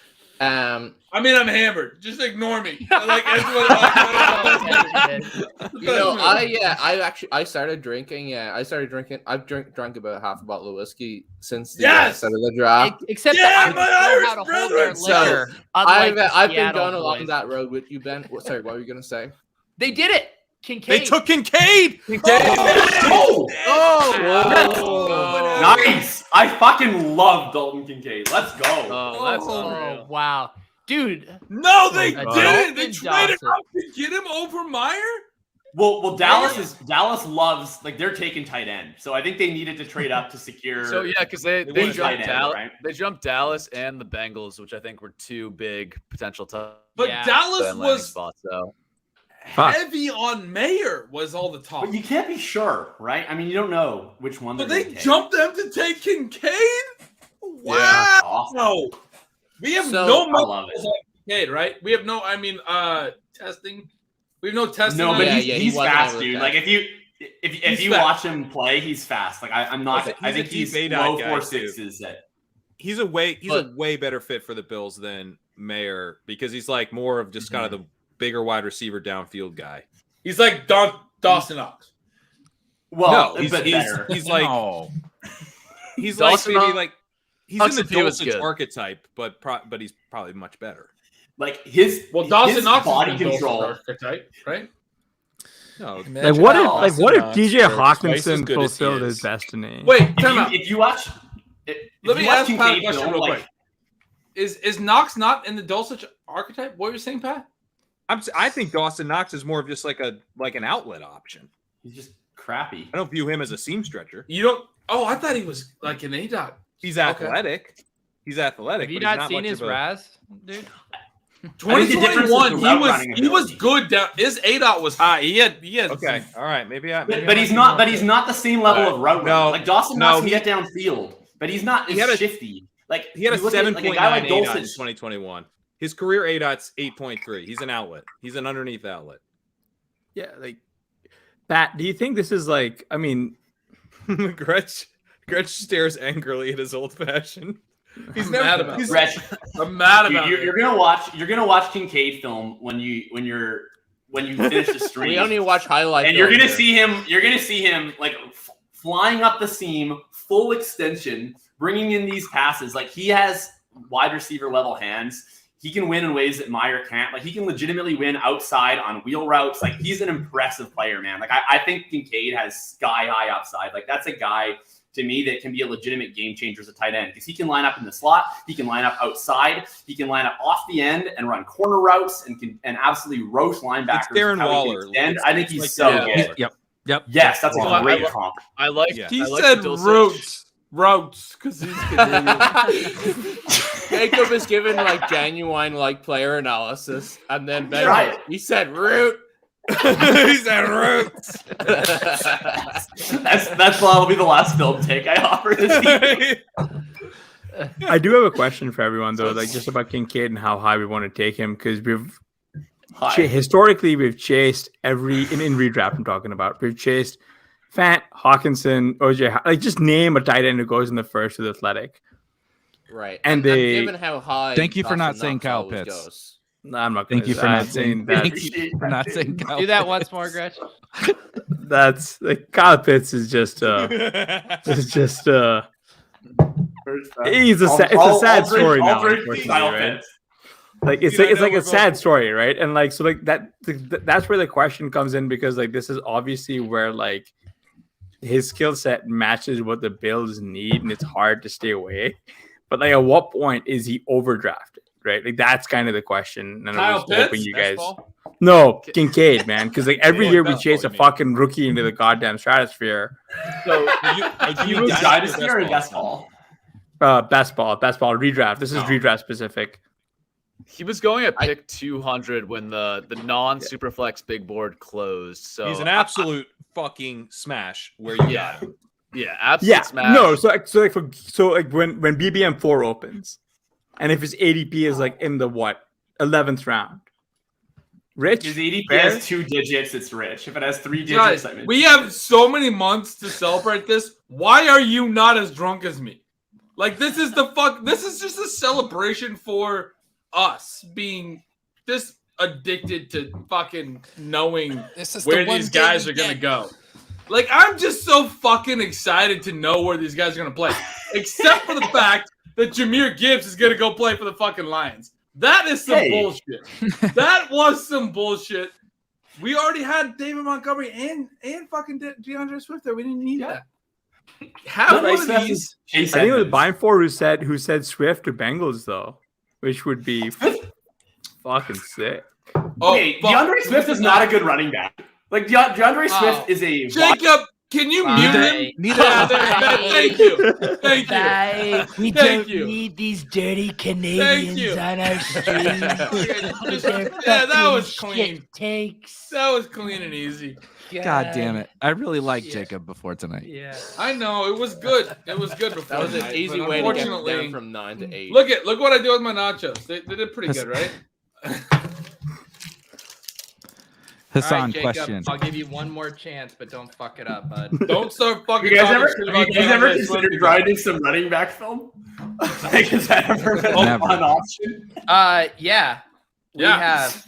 Speaker 1: I'm hammered. Just ignore me. Like
Speaker 18: I started drinking. Yeah, I started drinking. I've drunk about half a bottle of whiskey since the start of the draft.
Speaker 9: Except that I know how to hold their liquor.
Speaker 18: I've been going along that road with you, Ben. Sorry, what were you gonna say?
Speaker 9: They did it. Kincaid.
Speaker 2: They took Kincaid.
Speaker 16: Nice. I fucking love Dalton Kincaid. Let's go.
Speaker 17: Oh, that's unreal.
Speaker 9: Wow. Dude.
Speaker 1: No, they didn't. They traded up to get him over Meyer?
Speaker 16: Well, Dallas loves, like, they're taking tight end. So I think they needed to trade up to secure.
Speaker 17: So yeah, because they jumped Dallas, right? They jumped Dallas and the Bengals, which I think were 2 big potential
Speaker 1: But Dallas was
Speaker 17: spots, so.
Speaker 1: Heavy on Mayer was all the talk.
Speaker 16: But you can't be sure, right? I mean, you don't know which one.
Speaker 1: But they jumped them to take Kincaid? Wow.
Speaker 16: Awesome.
Speaker 1: We have no on Kincaid, right? We have no, testing. We have no testing.
Speaker 16: No, but he's fast, dude. Like if you watch him play, he's fast. Like I'm not. I think he's low 4.6s.
Speaker 2: he's a way better fit for the Bills than Mayer because he's like more of just kind of the bigger wide receiver downfield guy.
Speaker 1: He's like Dawson Knox.
Speaker 16: Well,
Speaker 2: no, he's like he's
Speaker 17: Dawson
Speaker 2: like maybe like he's in the
Speaker 17: Huxtable is
Speaker 2: Dulcich
Speaker 17: good.
Speaker 2: archetype, but he's probably much better.
Speaker 16: Like his
Speaker 1: Dawson Knox
Speaker 16: body
Speaker 1: is the
Speaker 16: control.
Speaker 1: archetype, right?
Speaker 2: No,
Speaker 14: Like what if DJ
Speaker 15: twice as
Speaker 14: Hawkinson
Speaker 15: good as he
Speaker 14: fulfilled
Speaker 15: is.
Speaker 14: his destiny?
Speaker 1: Wait, time out.
Speaker 16: If you watch,
Speaker 1: Let me ask Pat a question
Speaker 16: film,
Speaker 1: real
Speaker 16: like,
Speaker 1: quick. Is Knox not in the Dulcich archetype? What were you saying, Pat?
Speaker 2: I think Dawson Knox is more of just like an outlet option.
Speaker 16: He's just crappy.
Speaker 2: I don't view him as a seam stretcher.
Speaker 1: You don't. Oh, I thought he was like an ADOT.
Speaker 2: He's athletic. He's athletic.
Speaker 3: Have you
Speaker 2: but he's
Speaker 3: not seen
Speaker 2: much
Speaker 3: his
Speaker 2: of a-
Speaker 3: Raz, dude?
Speaker 1: 2021, he was good down. His ADOT was high. He had.
Speaker 2: Okay, all right, maybe
Speaker 16: But he's not. But he's not the same level of route runner.
Speaker 2: No,
Speaker 16: Like Dawson
Speaker 2: no,
Speaker 16: Knox can get downfield, but he's not as shifty. Like
Speaker 2: He had a
Speaker 16: you look at,
Speaker 2: 7.9
Speaker 16: like, a guy like
Speaker 2: ADOT in
Speaker 16: Dulcich.
Speaker 2: 2021. His career ADOT's 8.3. He's an outlet. He's an underneath outlet.
Speaker 14: Yeah, like Pat, do you think this is like? I mean,
Speaker 2: Gretch stares angrily at his old fashioned.
Speaker 1: He's mad about it.
Speaker 16: Gretch,
Speaker 1: I'm mad about
Speaker 16: you're gonna watch Kincaid film when you finish the stream.
Speaker 18: We only watch highlights.
Speaker 16: And you're gonna see him like flying up the seam, full extension, bringing in these passes. Like he has wide receiver level hands. He can win in ways that Meyer can't. Like he can legitimately win outside on wheel routes. Like he's an impressive player, man. Like I think Kincaid has sky high upside. Like that's a guy to me that can be a legitimate game changer as a tight end because he can line up in the slot, he can line up outside, he can line up off the end and run corner routes and absolutely roast linebackers.
Speaker 2: It's Darren Waller.
Speaker 16: I think he's so good.
Speaker 11: Yep.
Speaker 16: Yes, that's a great comp.
Speaker 17: I like.
Speaker 1: He
Speaker 17: I like
Speaker 1: said
Speaker 17: the Dulcich.
Speaker 1: routes because he's Canadian.
Speaker 18: Jacob is given like genuine like player analysis, and then Ben
Speaker 16: Right.
Speaker 18: he said root.
Speaker 2: He said roots.
Speaker 16: That'll be the last film take I offer this evening.
Speaker 14: I do have a question for everyone though, like just about Kincaid and how high we want to take him because historically we've chased in redraft. I'm talking about we've chased Fant, Hawkinson, OJ. Like just name a tight end who goes in the first with Athletic.
Speaker 18: Right,
Speaker 14: And they.
Speaker 18: given how high.
Speaker 11: Thank you for not
Speaker 18: Dawson
Speaker 11: saying
Speaker 18: Knox
Speaker 11: Kyle
Speaker 18: always
Speaker 11: Pitts.
Speaker 18: goes.
Speaker 14: No, I'm not.
Speaker 11: Thank you for not saying
Speaker 14: that.
Speaker 11: Thank you for not saying Kyle
Speaker 3: Do that
Speaker 11: Pitts.
Speaker 3: once more, Gretch.
Speaker 14: That's like Kyle Pitts is just it's just it's a sad story now, unfortunately, right? Like it's like a sad story, right? And like so like that's where the question comes in because like this is obviously where like his skill set matches what the Bills need and it's hard to stay away. But like at what point is he overdrafted? Right? Like that's kind of the question. And I was hoping you guys No, Kincaid, man, because like every year we chase a fucking rookie into the goddamn stratosphere.
Speaker 16: So you was Dynasty or best ball?
Speaker 14: Best ball redraft. This is redraft specific.
Speaker 17: He was going at pick 200 when the non-superflex big board closed. So
Speaker 2: he's an absolute fucking smash where you got him.
Speaker 17: Yeah, absolute smash.
Speaker 14: No, so when BBM 4 opens, and if his ADP is like in the 11th round, Rich.
Speaker 16: His ADP has 2 digits. It's Rich. If it has 3 digits,
Speaker 1: Guys,
Speaker 16: I mean,
Speaker 1: we have so many months to celebrate this. Why are you not as drunk as me? Like this is just a celebration for us being this addicted to fucking knowing where these guys are gonna go. Like I'm just so fucking excited to know where these guys are gonna play, except for the fact that Jahmyr Gibbs is gonna go play for the fucking Lions. That is some bullshit. That was some bullshit. We already had David Montgomery and fucking DeAndre Swift there. We didn't need that. Have one of these.
Speaker 14: I think it was Beimfohr who said Swift to Bengals though, which would be fucking sick.
Speaker 16: Okay, DeAndre Swift is not a good running back. Like DeAndre Swift is a
Speaker 1: Jacob. Can you mute him? Thank you. Thank you.
Speaker 8: We don't need these dirty Canadians on our streets.
Speaker 1: Yeah, that was clean.
Speaker 8: Takes.
Speaker 1: That was clean and easy.
Speaker 11: God damn it. I really liked Jacob before tonight.
Speaker 3: Yeah.
Speaker 1: I know. It was good. It was good before.
Speaker 18: That was an
Speaker 1: tonight,
Speaker 18: easy
Speaker 1: but
Speaker 18: way to get
Speaker 1: unfortunately,
Speaker 18: down from 9 to 8.
Speaker 1: Look what I do with my nachos. They did pretty good, right?
Speaker 11: Hasan,
Speaker 9: Jacob,
Speaker 11: question.
Speaker 9: I'll give you one more chance, but don't fuck it up, bud.
Speaker 1: Don't start fucking.
Speaker 16: You guys
Speaker 1: talking
Speaker 16: ever,
Speaker 1: shit
Speaker 16: have
Speaker 1: about
Speaker 16: you guys
Speaker 1: DeAndre
Speaker 16: ever
Speaker 1: Swift
Speaker 16: considered
Speaker 1: again.
Speaker 16: grinding some running back film? Like, is that ever been a
Speaker 11: Never.
Speaker 16: fun option?
Speaker 9: Yeah. We
Speaker 1: Yeah.
Speaker 9: have.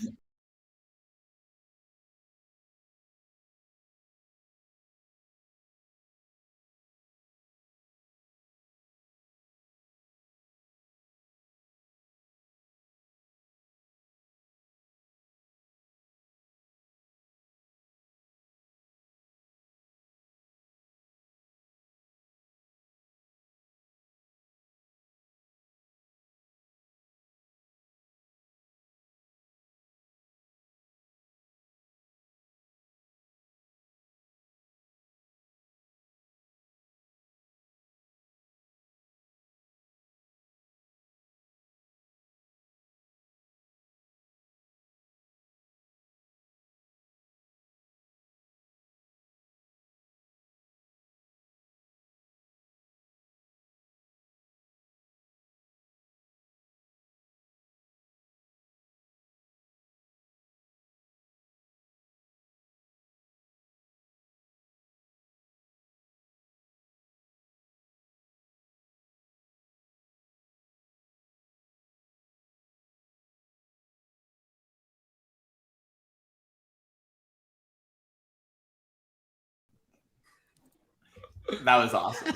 Speaker 16: That was awesome.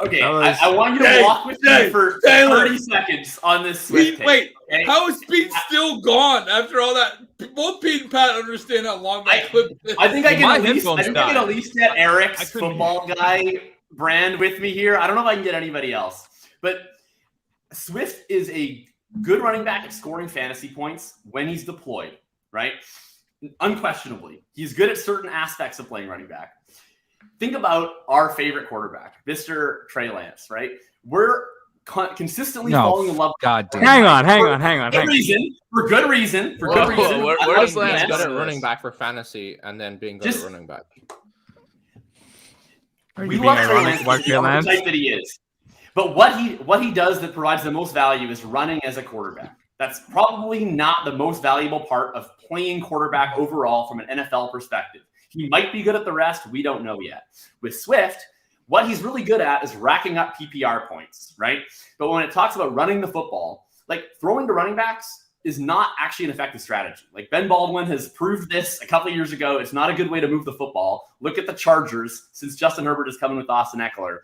Speaker 16: Okay,
Speaker 1: was-
Speaker 16: I want you to
Speaker 1: Dave,
Speaker 16: walk with me
Speaker 1: Dave,
Speaker 16: for
Speaker 1: Taylor.
Speaker 16: 30 seconds on this Swift take.
Speaker 1: Wait,
Speaker 16: okay?
Speaker 1: how is Pete still gone after all that? Both Pete and Pat understand how long that clip is.
Speaker 16: I think I
Speaker 2: My
Speaker 16: can
Speaker 2: headphones
Speaker 16: at least get Eric's
Speaker 2: I couldn't
Speaker 16: football guy brand with me here. I don't know if I can get anybody else, but Swift is a good running back at scoring fantasy points when he's deployed, right? Unquestionably, he's good at certain aspects of playing running back. Think about our favorite quarterback, Mr. Trey Lance, right? We're consistently falling in love with
Speaker 11: God damn.
Speaker 14: Hang on.
Speaker 16: For good reason.
Speaker 17: Where does Lance
Speaker 18: He's good at
Speaker 17: go?
Speaker 18: running back for fantasy and then being good at running back.
Speaker 16: We love Trey Lance because of the type that he is. But what he does that provides the most value is running as a quarterback. That's probably not the most valuable part of playing quarterback overall from an NFL perspective. He might be good at the rest. We don't know yet. With Swift, what he's really good at is racking up PPR points, right? But when it talks about running the football, like throwing to running backs is not actually an effective strategy. Like Ben Baldwin has proved this a couple of years ago. It's not a good way to move the football. Look at the Chargers since Justin Herbert is coming with Austin Eckler.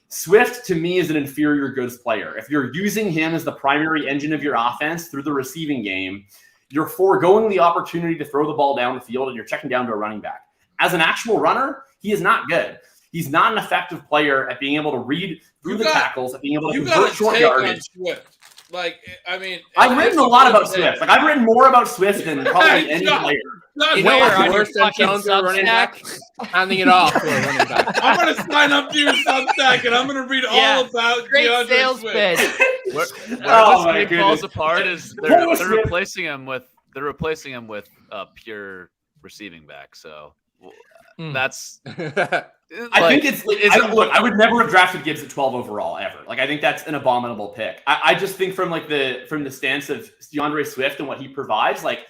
Speaker 16: Swift, to me, is an inferior goods player. If you're using him as the primary engine of your offense through the receiving game, you're foregoing the opportunity to throw the ball down the field and you're checking down to a running back. As an actual runner, he is not good. He's not an effective player at being able to read through the tackles, at being able to convert short yardage.
Speaker 1: Swift. Like, I mean,
Speaker 16: I've written a lot about Swift. Like, I've written more about Swift than probably any player.
Speaker 18: You know what's worse than Jones or running back? Handing it off to a running back.
Speaker 1: I'm going to sign up to your Substack and I'm going to read all about
Speaker 9: Great
Speaker 1: DeAndre
Speaker 9: sales
Speaker 1: Swift.
Speaker 9: pitch.
Speaker 17: Where
Speaker 16: Oh,
Speaker 17: this
Speaker 16: my
Speaker 17: game falls
Speaker 16: goodness.
Speaker 17: apart is they're replacing him with pure receiving back. So that's.
Speaker 16: I think it's look. I would never have drafted Gibbs at 12 overall ever. Like, I think that's an abominable pick. I just think from the stance of DeAndre Swift and what he provides, like,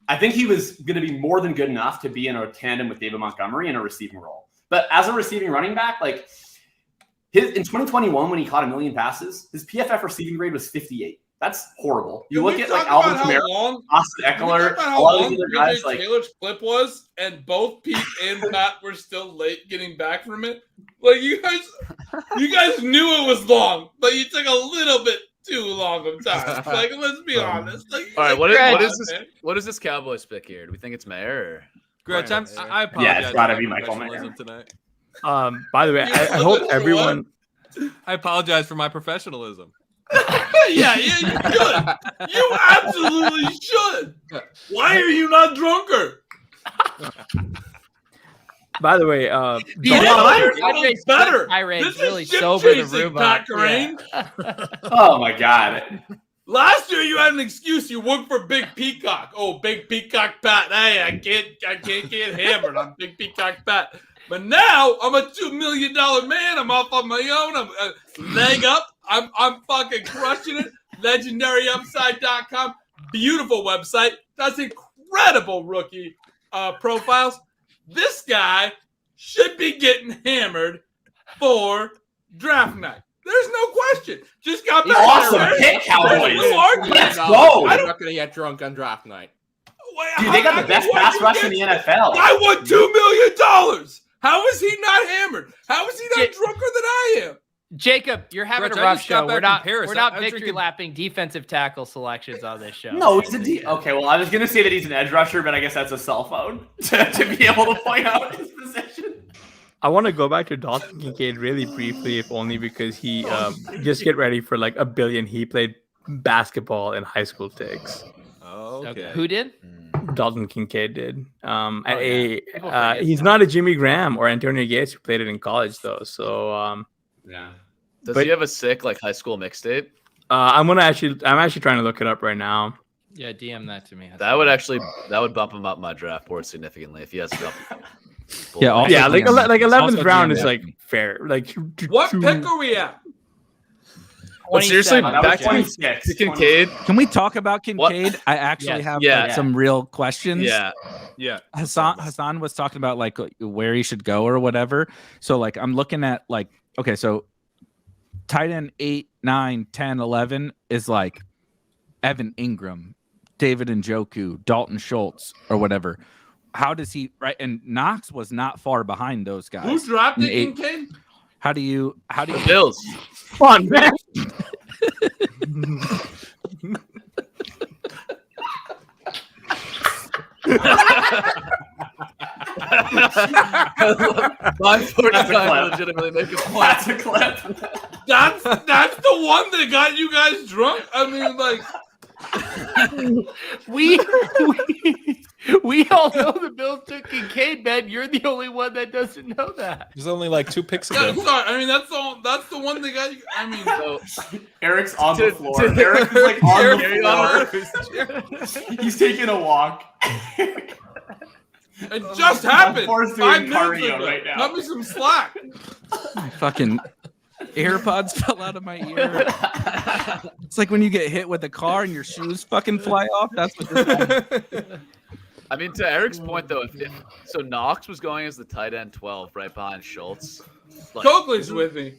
Speaker 16: I think he was going to be more than good enough to be in a tandem with David Montgomery in a receiving role. But as a receiving running back, like in 2021 when he caught 1 million passes, his PFF receiving grade was 58. That's horrible. You look at like Alvin Kamara, Austin Eckler, a lot of these other guys. Like
Speaker 1: Taylor's clip was, and both Pete and Pat were still late getting back from it. Like you guys knew it was long, but you took a little bit too long of time. Like, let's be honest. Like,
Speaker 17: All right,
Speaker 1: like,
Speaker 17: what is this Cowboys pick here? Do we think it's Mayer?
Speaker 2: Gretch, I apologize.
Speaker 16: Yeah, it's gotta
Speaker 2: for
Speaker 16: be
Speaker 2: my
Speaker 16: Michael Mayer.
Speaker 2: professionalism tonight.
Speaker 14: By the way, I hope everyone.
Speaker 2: I apologize for my professionalism.
Speaker 1: yeah, you should. You absolutely should. Why are you not drunker?
Speaker 14: By the way,
Speaker 1: better.
Speaker 9: This is
Speaker 1: really
Speaker 9: ship
Speaker 1: sober the
Speaker 9: chasing,
Speaker 1: room
Speaker 9: Pat
Speaker 1: up.
Speaker 16: Oh my god.
Speaker 1: Last year you had an excuse. You worked for Big Peacock. Oh, Big Peacock Pat. Hey, I can't get hammered. I'm Big Peacock Pat. But now I'm a $2 million man. I'm off on my own. I'm leg up. I'm fucking crushing it. LegendaryUpside.com. Beautiful website. Does incredible incredible rookie profiles. This guy should be getting hammered for draft night. There's no question. Just got back.
Speaker 16: Awesome pick, Cowboys. Let's go.
Speaker 18: I'm not going to get drunk on draft night.
Speaker 16: Dude, they got the best pass rush in the NFL.
Speaker 1: I won $2 million. How is he not hammered? How is he not drunker than I am?
Speaker 9: Jacob, you're having
Speaker 2: Gretch,
Speaker 9: a
Speaker 2: I
Speaker 9: rough
Speaker 2: just got
Speaker 9: show.
Speaker 2: back
Speaker 9: We're
Speaker 2: from
Speaker 9: not
Speaker 2: Paris.
Speaker 9: we're not
Speaker 2: I was
Speaker 9: victory
Speaker 2: drinking-
Speaker 9: lapping defensive tackle selections on this show.
Speaker 16: No, he's a okay. Well, I was gonna say that he's an edge rusher, but I guess that's a cell phone to be able to point out his position.
Speaker 14: I want to go back to Dalton Kincaid really briefly, if only because he just get ready for like $1 billion. He played basketball in high school takes.
Speaker 2: Okay.
Speaker 9: Who did?
Speaker 14: Dalton Kincaid did.
Speaker 9: yeah.
Speaker 14: He's not a Jimmy Graham or Antonio Gates who played it in college though. So
Speaker 16: yeah.
Speaker 17: Does
Speaker 14: But-
Speaker 17: he have a sick like high school mixtape?
Speaker 14: I'm actually trying to look it up right now.
Speaker 9: Yeah, DM that to me.
Speaker 17: That would bump him up my draft board significantly if he has a couple.
Speaker 11: Yeah, also
Speaker 14: Yeah, like
Speaker 11: DM
Speaker 14: like 11th
Speaker 11: also
Speaker 14: round
Speaker 11: DM
Speaker 14: is like fair. Like
Speaker 1: What pick are we at?
Speaker 17: But seriously,
Speaker 16: 27.
Speaker 17: back to
Speaker 16: 26.
Speaker 17: Kincaid.
Speaker 11: Can we talk about Kincaid?
Speaker 17: What?
Speaker 11: I actually have
Speaker 17: Yeah.
Speaker 11: like, some real questions.
Speaker 17: Yeah.
Speaker 11: Hasan was talking about like where he should go or whatever. So like I'm looking at like, okay, so tight end 8, 9, 10, 11 is like Evan Ingram, David Njoku, Dalton Schultz or whatever. How does he And Knox was not far behind those guys.
Speaker 1: Who drafted
Speaker 11: In 8.
Speaker 1: Kincaid?
Speaker 11: How do you
Speaker 17: The Bills.
Speaker 14: Come on, man.
Speaker 17: My 49
Speaker 16: clip.
Speaker 17: legitimately make a point.
Speaker 16: That's a clip.
Speaker 1: That's the one that got you guys drunk. I mean, like
Speaker 9: we all know the Bills took Kincaid, man. You're the only one that doesn't know that.
Speaker 15: There's only like 2 picks ago.
Speaker 1: sorry. I mean, that's the one that got you. I mean,
Speaker 16: Eric's on the floor. Eric is like on the floor. He's taking a walk.
Speaker 1: it just happened.
Speaker 16: Forrest
Speaker 1: 5
Speaker 16: doing
Speaker 1: minutes
Speaker 16: cardio
Speaker 1: ago.
Speaker 16: right now.
Speaker 1: Cut me some slack.
Speaker 11: fucking AirPods fell out of my ear? It's like when you get hit with a car and your shoes fucking fly off. That's what this happened.
Speaker 17: I mean, to Eric's point though, so Knox was going as the tight end 12 right behind Schultz. Like,
Speaker 1: Coakley's with me.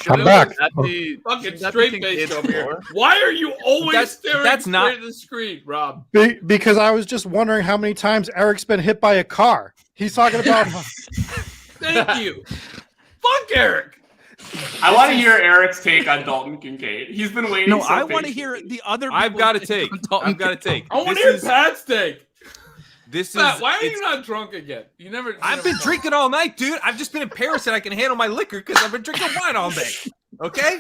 Speaker 12: I'm back.
Speaker 1: Fucking straight face over here. Why are you always staring straight at the screen, Rob?
Speaker 12: Because I was just wondering how many times Eric's been hit by a car. He's talking about.
Speaker 1: Thank you. Fuck Eric.
Speaker 16: I want to hear Eric's take on Dalton Kincaid. He's been waiting.
Speaker 11: No,
Speaker 16: so
Speaker 11: I want to
Speaker 16: patiently.
Speaker 11: hear the other.
Speaker 2: I've got to take.
Speaker 11: Dalton
Speaker 2: I've got to take.
Speaker 1: I want to
Speaker 2: This
Speaker 1: hear
Speaker 2: is-
Speaker 1: Pat's take.
Speaker 2: This
Speaker 1: Pat,
Speaker 2: is.
Speaker 1: why are
Speaker 2: it's-
Speaker 1: you not drunk again?
Speaker 2: I've been drinking all night, dude. I've just been in Paris and I can handle my liquor because I've been drinking wine all day. Okay?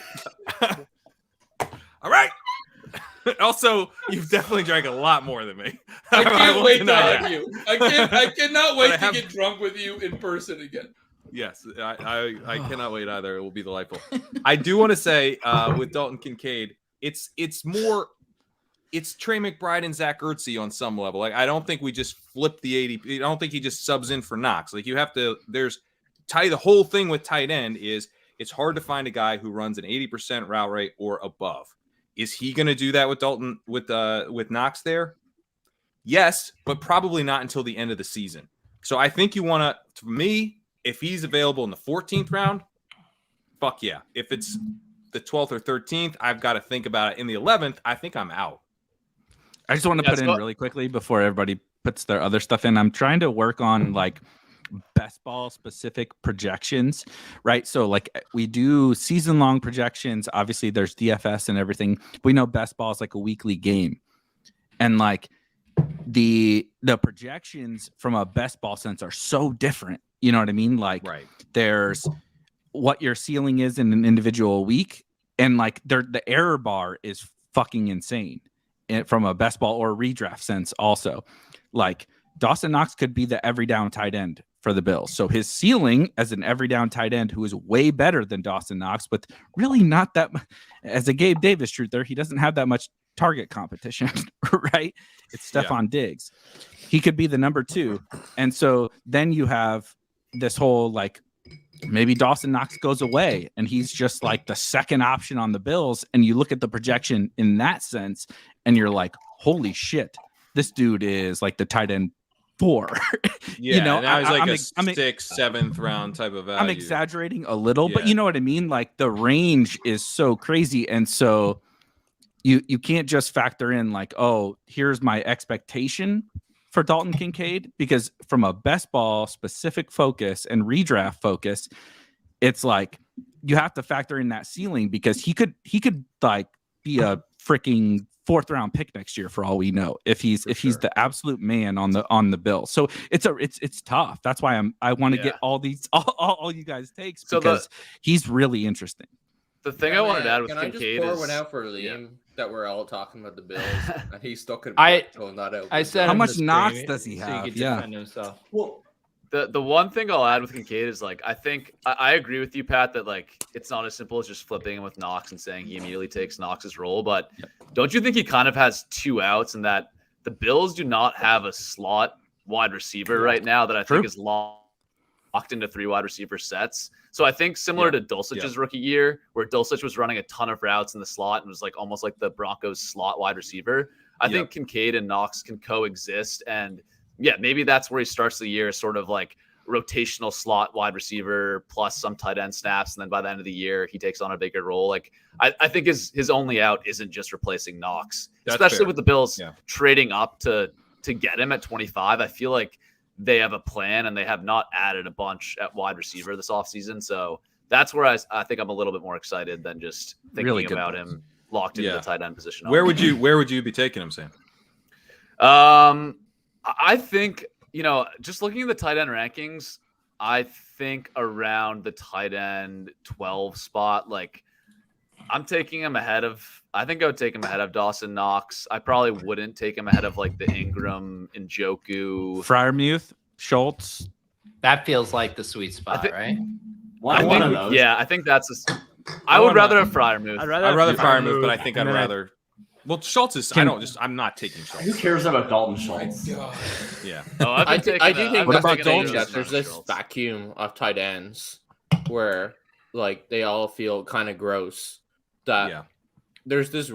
Speaker 2: All right. Also, you've definitely drank a lot more than me.
Speaker 1: I can't
Speaker 2: won't
Speaker 1: wait to
Speaker 2: deny
Speaker 1: have
Speaker 2: that.
Speaker 1: you. I cannot wait
Speaker 2: But I
Speaker 1: to
Speaker 2: have-
Speaker 1: get drunk with you in person again.
Speaker 2: Yes, I cannot wait either. It will be delightful. I do want to say with Dalton Kincaid, it's Trey McBride and Zach Ertz on some level. Like I don't think we just flip the ADP. I don't think he just subs in for Knox. Like you have to. The whole thing with tight end is it's hard to find a guy who runs an 80% route rate or above. Is he going to do that with Dalton with Knox there? Yes, but probably not until the end of the season. So I think you want to. For me, if he's available in the 14th round, fuck yeah. If it's the 12th or 13th, I've got to think about it. In the 11th, I think I'm out.
Speaker 11: I just want to put in really quickly before everybody puts their other stuff in. I'm trying to work on like best ball specific projections, right? So like we do season long projections. Obviously there's DFS and everything. We know best ball is like a weekly game. And like the projections from a best ball sense are so different. You know what I mean? Like there's what your ceiling is in an individual week. And like the error bar is fucking insane from a best ball or redraft sense also. Like Dawson Knox could be the every down tight end for the Bills. So his ceiling as an every down tight end who is way better than Dawson Knox, but really not that as a Gabe Davis truther, he doesn't have that much target competition, right? It's Stephon Diggs. He could be the number 2. And so then you have this whole like maybe Dawson Knox goes away and he's just like the second option on the Bills. And you look at the projection in that sense and you're like, holy shit, this dude is like the tight end 4.
Speaker 2: Yeah,
Speaker 11: you know,
Speaker 2: now he's like
Speaker 11: I'm
Speaker 2: 6th, 7th round type of value.
Speaker 11: I'm exaggerating a little, but
Speaker 2: Yeah.
Speaker 11: you know what I mean? Like the range is so crazy. And so you can't just factor in like, oh, here's my expectation for Dalton Kincaid, because from a best ball specific focus and redraft focus, it's like you have to factor in that ceiling, because he could like be a freaking 4th round pick next year for all we know, if he's the absolute man on the bill. So it's tough. That's why I want to get all you guys takes, because he's really interesting.
Speaker 17: The thing I wanted to add with
Speaker 18: Can I
Speaker 17: Kincaid
Speaker 18: just pour
Speaker 17: is
Speaker 18: one out for Liam that we're all talking about the Bills, and he's stuck in pulling that out.
Speaker 3: I said
Speaker 11: how much knocks does he
Speaker 9: so
Speaker 11: have?
Speaker 9: he could defend himself.
Speaker 16: Well,
Speaker 17: the one thing I'll add with Kincaid is like I think I agree with you, Pat, that like it's not as simple as just flipping him with Knox and saying he immediately takes Knox's role. But don't you think he kind of has 2 outs, and that the Bills do not have a slot wide receiver right now that I think is locked into 3 wide receiver sets? So I think similar to Dulcich's rookie year, where Dulcich was running a ton of routes in the slot and was like almost like the Broncos slot wide receiver, I think Kincaid and Knox can coexist. And yeah, maybe that's where he starts the year, sort of like rotational slot wide receiver plus some tight end snaps. And then by the end of the year, he takes on a bigger role. Like I think his only out isn't just replacing Knox, especially with the Bills trading up to get him at 25. I feel like they have a plan, and they have not added a bunch at wide receiver this offseason. So that's where I think I'm a little bit more excited than just thinking about him locked into the tight end position.
Speaker 2: Where would you be taking him, Sam?
Speaker 17: I think, just looking at the tight end rankings, I think around the tight end 12 spot, like I'm taking him ahead of, I think I would take him ahead of Dawson Knox. I probably wouldn't take him ahead of like the Ingram, Njoku,
Speaker 11: Freiermuth, Schultz.
Speaker 9: That feels like the sweet spot, right?
Speaker 16: One of those.
Speaker 17: Yeah, I think that's I would rather have Freiermuth.
Speaker 2: I'd rather Freiermuth, but I think I'd rather. Well, Schultz is. I'm not taking Schultz.
Speaker 16: Who cares about Dalton Schultz?
Speaker 2: Yeah.
Speaker 17: Oh,
Speaker 18: I do think
Speaker 17: that
Speaker 18: there's this vacuum of tight ends where like they all feel kind of gross. That there's this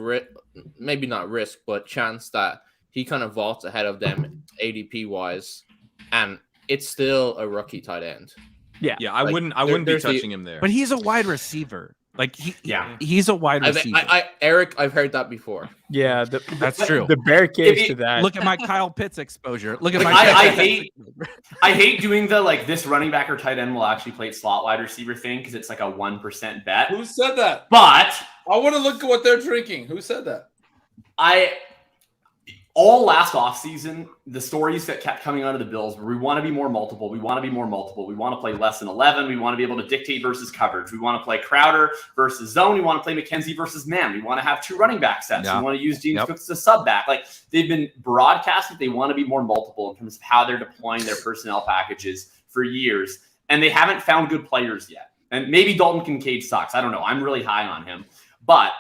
Speaker 18: maybe not risk, but chance that he kind of vaults ahead of them ADP wise, and it's still a rookie tight end.
Speaker 11: Yeah,
Speaker 2: I wouldn't be touching him there.
Speaker 11: But he's a wide receiver. Like he's a wide receiver.
Speaker 18: Eric, I've heard that before.
Speaker 14: Yeah,
Speaker 11: that's true.
Speaker 14: The bear case to that.
Speaker 11: Look at my Kyle Pitts exposure. Look at
Speaker 16: my. I hate doing the like this running back or tight end will actually play slot wide receiver thing, because it's like a 1% bet.
Speaker 1: Who said that?
Speaker 16: But
Speaker 1: I want to look at what they're drinking. Who said that?
Speaker 16: All last offseason, the stories that kept coming out of the Bills were we want to be more multiple. We want to be more multiple. We want to play less than 11. We want to be able to dictate versus coverage. We want to play Crowder versus zone. We want to play McKenzie versus man. We want to have 2 running back sets. We want to use James Cook as a sub back. Like they've been broadcasting, they want to be more multiple in terms of how they're deploying their personnel packages for years. And they haven't found good players yet. And maybe Dalton Kincaid sucks. I don't know. I'm really high on him. But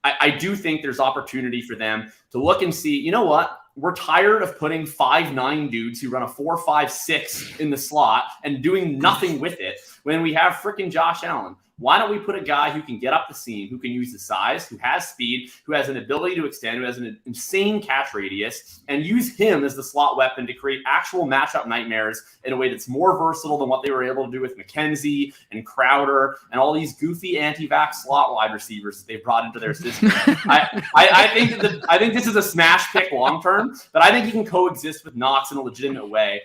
Speaker 16: I do think there's opportunity for them to look and see, you know what? We're tired of putting 5'9" dudes who run a 4.56 in the slot and doing nothing with it when we have freaking Josh Allen. Why don't we put a guy who can get up the seam, who can use the size, who has speed, who has an ability to extend, who has an insane catch radius, and use him as the slot weapon to create actual matchup nightmares in a way that's more versatile than what they were able to do with McKenzie and Crowder and all these goofy anti-vax slot wide receivers that they brought into their system. I think this is a smash pick long term, but I think he can coexist with Knox in a legitimate way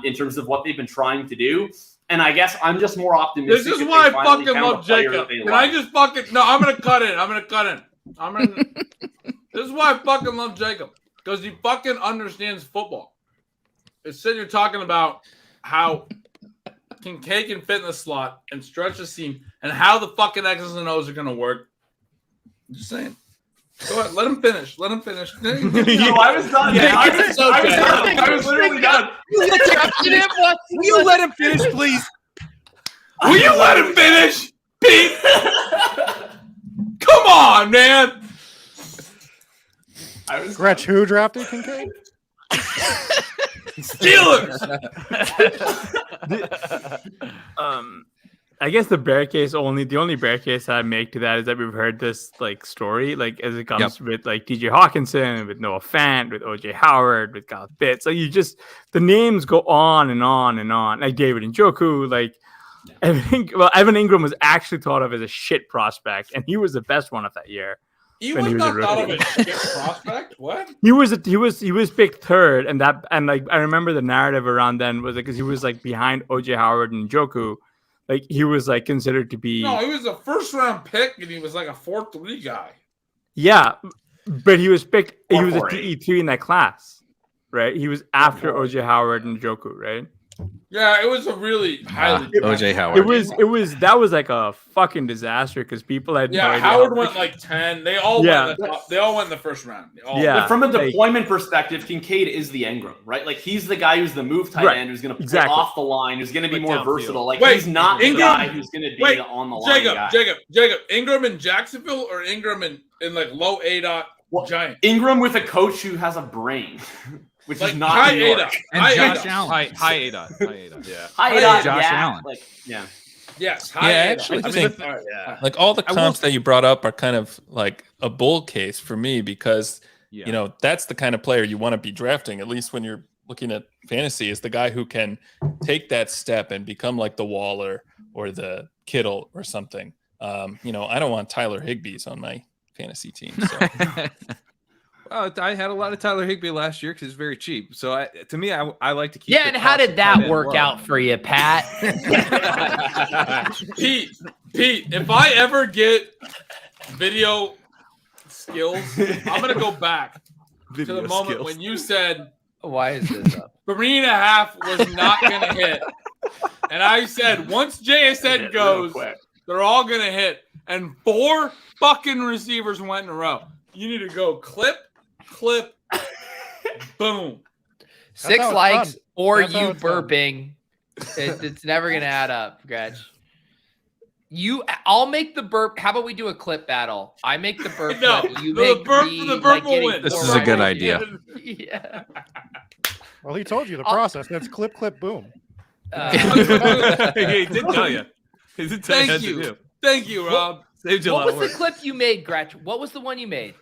Speaker 16: in terms of what they've been trying to do. And I guess I'm just more optimistic.
Speaker 1: This is why I fucking love Jacob. Can I just fucking... No, I'm going to cut in. This is why I fucking love Jacob. Because he fucking understands football. It's sitting here talking about how Kincaid can fit in the slot and stretch the seam and how the fucking X's and O's are going to work. I'm just saying. Go ahead. Let him finish. No,
Speaker 16: I was done. I was literally done.
Speaker 11: Will you let him finish, please?
Speaker 1: Will you let him finish, Pete? Come on, man.
Speaker 12: Gretch, who drafted Kincaid?
Speaker 1: Steelers.
Speaker 14: I guess the the only bear case I make to that is that we've heard this like story, like as it comes with like TJ Hawkinson, with Noah Fant, with OJ Howard, with Kyle Pitts. Like the names go on and on and on. Like David Njoku, like Evan Ingram was actually thought of as a shit prospect, and he was the best one of that year.
Speaker 1: He was not thought of as a shit prospect. What?
Speaker 14: He was picked third, and like I remember the narrative around then was because he was like behind OJ Howard and Njoku. Like he was like considered to be.
Speaker 1: No, he was a first round pick, and he was like a 4-3 guy.
Speaker 14: Yeah, but he was picked. He was a DE3 in that class, right? He was after OJ Howard and Njoku, right?
Speaker 1: Yeah, it was a really highly
Speaker 11: OJ Howard.
Speaker 14: That was like a fucking disaster because people had
Speaker 1: Howard went like 10. They all went in the first round.
Speaker 16: But from a deployment perspective, Kincaid is the Ingram, right? Like he's the guy who's the move tight end who's going to play off the line, who's going to be more versatile. Like he's not the guy who's going to be the on the line guy.
Speaker 1: Jacob, Ingram in Jacksonville or Ingram in like low A-dot Giants?
Speaker 16: Ingram with a coach who has a brain. Which
Speaker 1: like
Speaker 16: is not
Speaker 1: high
Speaker 16: New York.
Speaker 1: A-dot.
Speaker 11: And Josh Allen.
Speaker 2: High A-dot.
Speaker 16: Yeah. High A-dot.
Speaker 11: Josh Allen.
Speaker 1: Yes.
Speaker 15: I actually think like all the comps that you brought up are kind of like a bull case for me because you know that's the kind of player you want to be drafting, at least when you're looking at fantasy, is the guy who can take that step and become like the Waller or the Kittle or something. You know, I don't want Tyler Higbee's on my fantasy team. So.
Speaker 2: Well, I had a lot of Tyler Higbee last year because it's very cheap. So to me, I like to keep.
Speaker 9: Yeah, and how did that work out for you, Pat?
Speaker 1: Pete, if I ever get video skills, I'm gonna go back to the moment when you said,
Speaker 9: "Why is this up?"
Speaker 1: 3.5 was not gonna hit, and I said once JSN goes, they're all gonna hit, and 4 fucking receivers went in a row. You need to go clip, boom.
Speaker 9: 6 likes or you burping. It's never gonna add up, Gretch. I'll make the burp. How about we do a clip battle? I make the burp. Clip. You make
Speaker 1: the burp will win.
Speaker 11: This is a good idea.
Speaker 9: Yeah.
Speaker 12: Well, he told you the process. That's clip, boom.
Speaker 2: He did tell you. He did tell you.
Speaker 1: Thank you, Rob.
Speaker 9: Saved you a lot of work. What was the clip you made, Gretch? What was the one you made?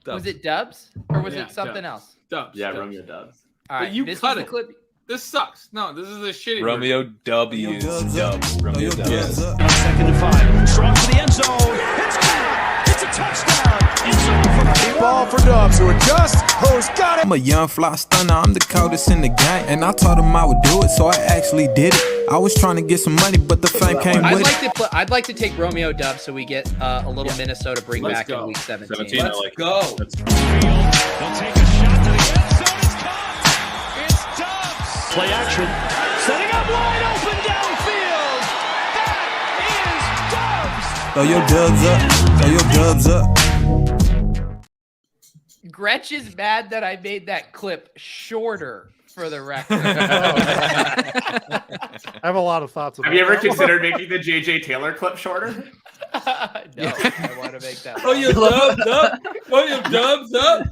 Speaker 9: Dubs. Was it Dubs or was it something else?
Speaker 1: Dubs.
Speaker 16: Yeah, Romeo Dubs.
Speaker 9: All right,
Speaker 1: but you cut it.
Speaker 9: Clip.
Speaker 1: This sucks. No, this is a shitty
Speaker 2: Romeo W. Dubs. Romeo Dubs.
Speaker 19: 2nd and 5. Strong to the end zone. It's caught. It's a touchdown. It's over. Deep ball for Dubs who adjusts. Who's got it?
Speaker 20: I'm a young fly stunner. I'm the coldest in the game. And I told him I would do it, so I actually did it. I was trying to get some money, but the fame came with it.
Speaker 9: I'd like to take Romeo Dubs so we get a little Minnesota bring back in week 17.
Speaker 1: Let's go.
Speaker 19: They'll take a shot to the end zone. It's caught. It's Dubs. Play action. Setting up wide open downfield. That is Dubs.
Speaker 20: Throw your dubs up. Throw your dubs up.
Speaker 9: Gretch is mad that I made that clip shorter. For the record.
Speaker 12: I have a lot of thoughts about
Speaker 16: Have you ever considered making the JJ Taylor clip shorter?
Speaker 9: No, I want to make that.
Speaker 1: Throw your dubs up. Throw your dubs up.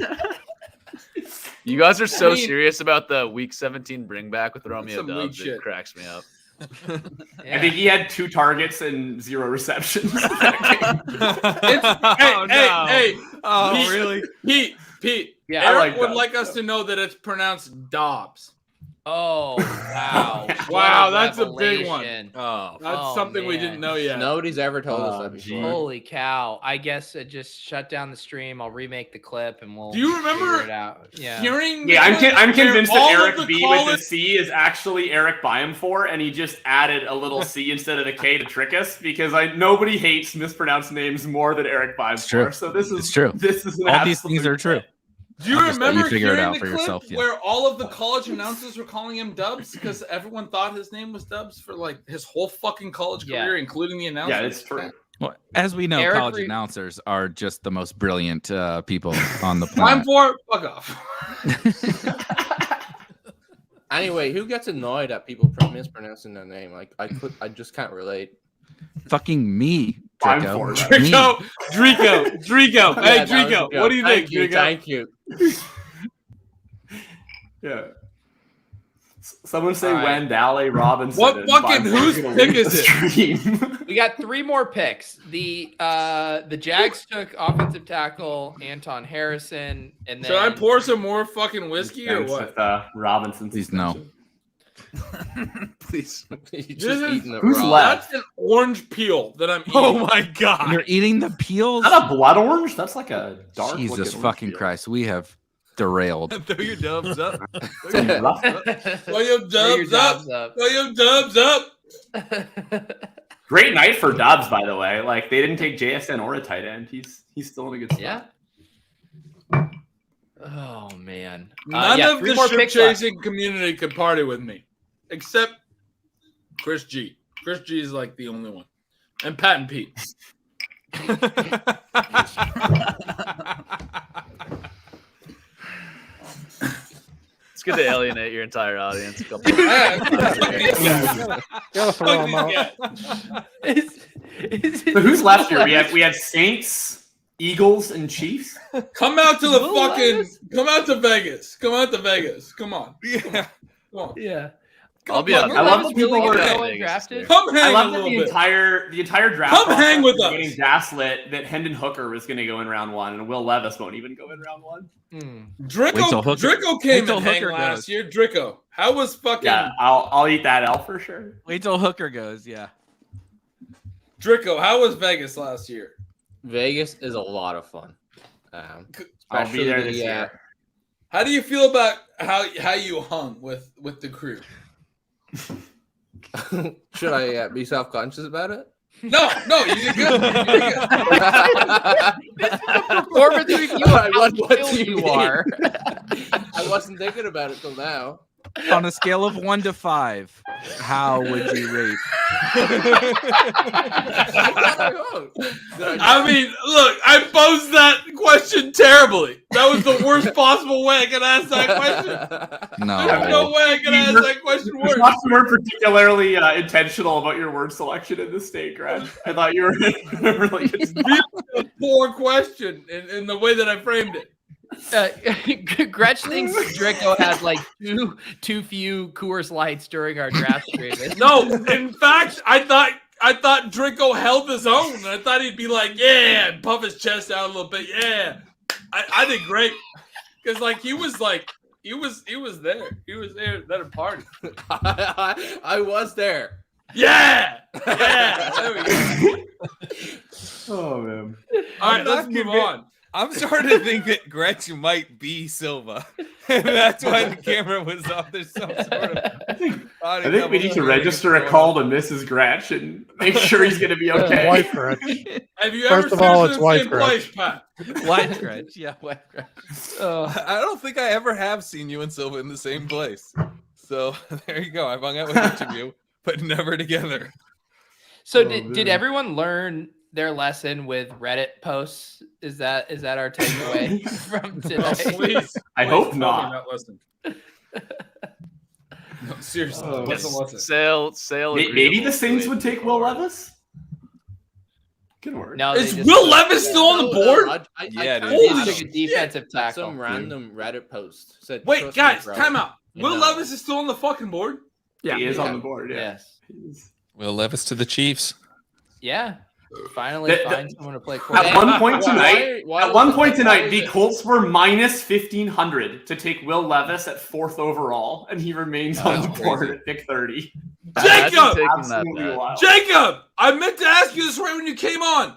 Speaker 17: You guys are so serious about the week 17 bring back with Romeo Dubs. It cracks me up.
Speaker 16: I think he had 2 targets and 0 receptions.
Speaker 1: Hey.
Speaker 2: Oh, really?
Speaker 1: Pete.
Speaker 16: Yeah,
Speaker 1: Eric would like us to know that it's pronounced Dobbs.
Speaker 9: Oh, wow.
Speaker 1: Wow, that's a big one.
Speaker 2: Oh,
Speaker 1: that's something we didn't know yet.
Speaker 18: Nobody's ever told us that before.
Speaker 9: Holy cow. I guess just shut down the stream. I'll remake the clip and we'll
Speaker 1: Do you remember
Speaker 9: figure it out. Yeah.
Speaker 1: Hearing
Speaker 16: I'm convinced that Erik B with the
Speaker 1: college...
Speaker 16: C is actually Erik Beimfohr, and he just added a little C instead of the K to trick us because nobody hates mispronounced names more than Erik Beimfohr.
Speaker 11: It's true.
Speaker 16: So this is
Speaker 11: it's true.
Speaker 16: This is
Speaker 11: all these things are true.
Speaker 1: Do you remember hearing the clip
Speaker 11: yourself,
Speaker 1: where all of the college announcers were calling him Dubs because everyone thought his name was Dubs for like his whole fucking college career, including the announcers?
Speaker 16: Yeah, it's true.
Speaker 11: Well, as we know,
Speaker 9: Eric
Speaker 11: college announcers are just the most brilliant people on the planet.
Speaker 1: Fuck off.
Speaker 18: Anyway, who gets annoyed at people mispronouncing their name? Like I just can't relate.
Speaker 11: Fucking me, Draco.
Speaker 1: Drico. Hey, Drico. What do you think, Drico?
Speaker 18: Thank you.
Speaker 16: Yeah. Someone say Wendale Robinson.
Speaker 1: What fucking whose pick is
Speaker 9: it? We got 3 more picks. The Jags took offensive tackle Anton Harrison, and then
Speaker 1: should I pour some more fucking whiskey or what?
Speaker 16: With, Robinson.
Speaker 11: Please no.
Speaker 18: Please.
Speaker 16: Who's left?
Speaker 1: That's an orange peel that I'm eating.
Speaker 2: Oh my god!
Speaker 11: You're eating the peels?
Speaker 16: Is that a blood orange? That's like a dark.
Speaker 11: Jesus fucking Christ! We have derailed.
Speaker 2: Throw your dubs up.
Speaker 1: Throw your dubs up. Throw your dubs up.
Speaker 16: Great night for Dobbs, by the way. Like they didn't take JSN or a tight end. He's still in a good spot.
Speaker 9: Yeah. Oh man.
Speaker 1: None of the ship chasing community could party with me, except Chris G. Chris G is like the only one, and Pat and Pete.
Speaker 17: It's good to alienate your entire audience.
Speaker 12: Gotta throw 'em out.
Speaker 16: So who's left here? We have Saints, Eagles, and Chiefs.
Speaker 1: Come out to the fucking. Come out to Vegas. Come out to Vegas. Come on.
Speaker 2: Yeah.
Speaker 1: Come on.
Speaker 9: Yeah.
Speaker 17: I'll be on.
Speaker 16: I love that people were
Speaker 9: drafted.
Speaker 1: Come hang
Speaker 16: I love
Speaker 1: a
Speaker 16: that
Speaker 1: little
Speaker 16: the
Speaker 1: bit.
Speaker 16: entire draft.
Speaker 1: Come hang with
Speaker 16: was
Speaker 1: us.
Speaker 16: Getting gaslit that Hendon Hooker was going to go in round 1, and Will Levis won't even go in round 1.
Speaker 1: Drico came in hang last year. Drico, how was fucking?
Speaker 16: Yeah, I'll eat that L for sure.
Speaker 11: Wait till Hooker goes. Yeah.
Speaker 1: Drico, how was Vegas last year?
Speaker 18: Vegas is a lot of fun.
Speaker 16: I'll be there this year.
Speaker 1: How do you feel about how you hung with the crew?
Speaker 18: Should I be self-conscious about it?
Speaker 1: No, you did good.
Speaker 9: Performance review on how chill you are.
Speaker 18: I wasn't thinking about it till now.
Speaker 11: On a scale of 1 to 5, how would you rate?
Speaker 1: I mean, look, I posed that question terribly. That was the worst possible way I could ask that question.
Speaker 11: No.
Speaker 1: There's no way I could ask that question worse.
Speaker 16: You were particularly intentional about your word selection in this state, Greg. I thought you were really
Speaker 1: a poor question in the way that I framed it.
Speaker 9: Gretch thinks Drico had like too few Coors Lights during our draft stream.
Speaker 1: No, in fact, I thought Drico held his own. I thought he'd be like, yeah, and puff his chest out a little bit. Yeah, I did great because like he was there. He was there at a party.
Speaker 18: I was there.
Speaker 1: Yeah. There we go.
Speaker 16: Oh man.
Speaker 1: All right, let's move on.
Speaker 2: I'm starting to think that Gretchen might be Silva. And that's why the camera was off. There's some sort of.
Speaker 16: I think we need to register a call to Mrs. Gretch and make sure he's going to be okay.
Speaker 12: Wife Gretch.
Speaker 1: Have you ever seen the same place, Pat?
Speaker 11: Wife Gretch. Yeah, wife Gretch.
Speaker 2: I don't think I ever have seen you and Silva in the same place. So there you go. I've hung out with each of you, but never together.
Speaker 9: So did everyone learn their lesson with Reddit posts? Is that our takeaway from today?
Speaker 1: Please.
Speaker 16: I hope not.
Speaker 1: No, seriously. What's the lesson?
Speaker 17: Sale.
Speaker 16: Maybe the Saints would take Will Levis. Good word.
Speaker 9: No,
Speaker 1: is Will Levis still on the board?
Speaker 18: Yeah, dude.
Speaker 9: Holy shit. Defensive tackle.
Speaker 18: Some random Reddit post said.
Speaker 1: Wait, guys, time out. Will Levis is still on the fucking board?
Speaker 9: Yeah,
Speaker 16: he is on the board. Yeah.
Speaker 9: Yes.
Speaker 15: Will Levis to the Chiefs.
Speaker 9: Yeah. Finally find someone to play
Speaker 16: At
Speaker 9: quarterback.
Speaker 16: one point tonight, the Colts were minus 1,500 to take Will Levis at 4th overall, and he remains on the board at pick 30.
Speaker 1: Jacob!
Speaker 16: Absolutely wild.
Speaker 1: Jacob! I meant to ask you this right when you came on.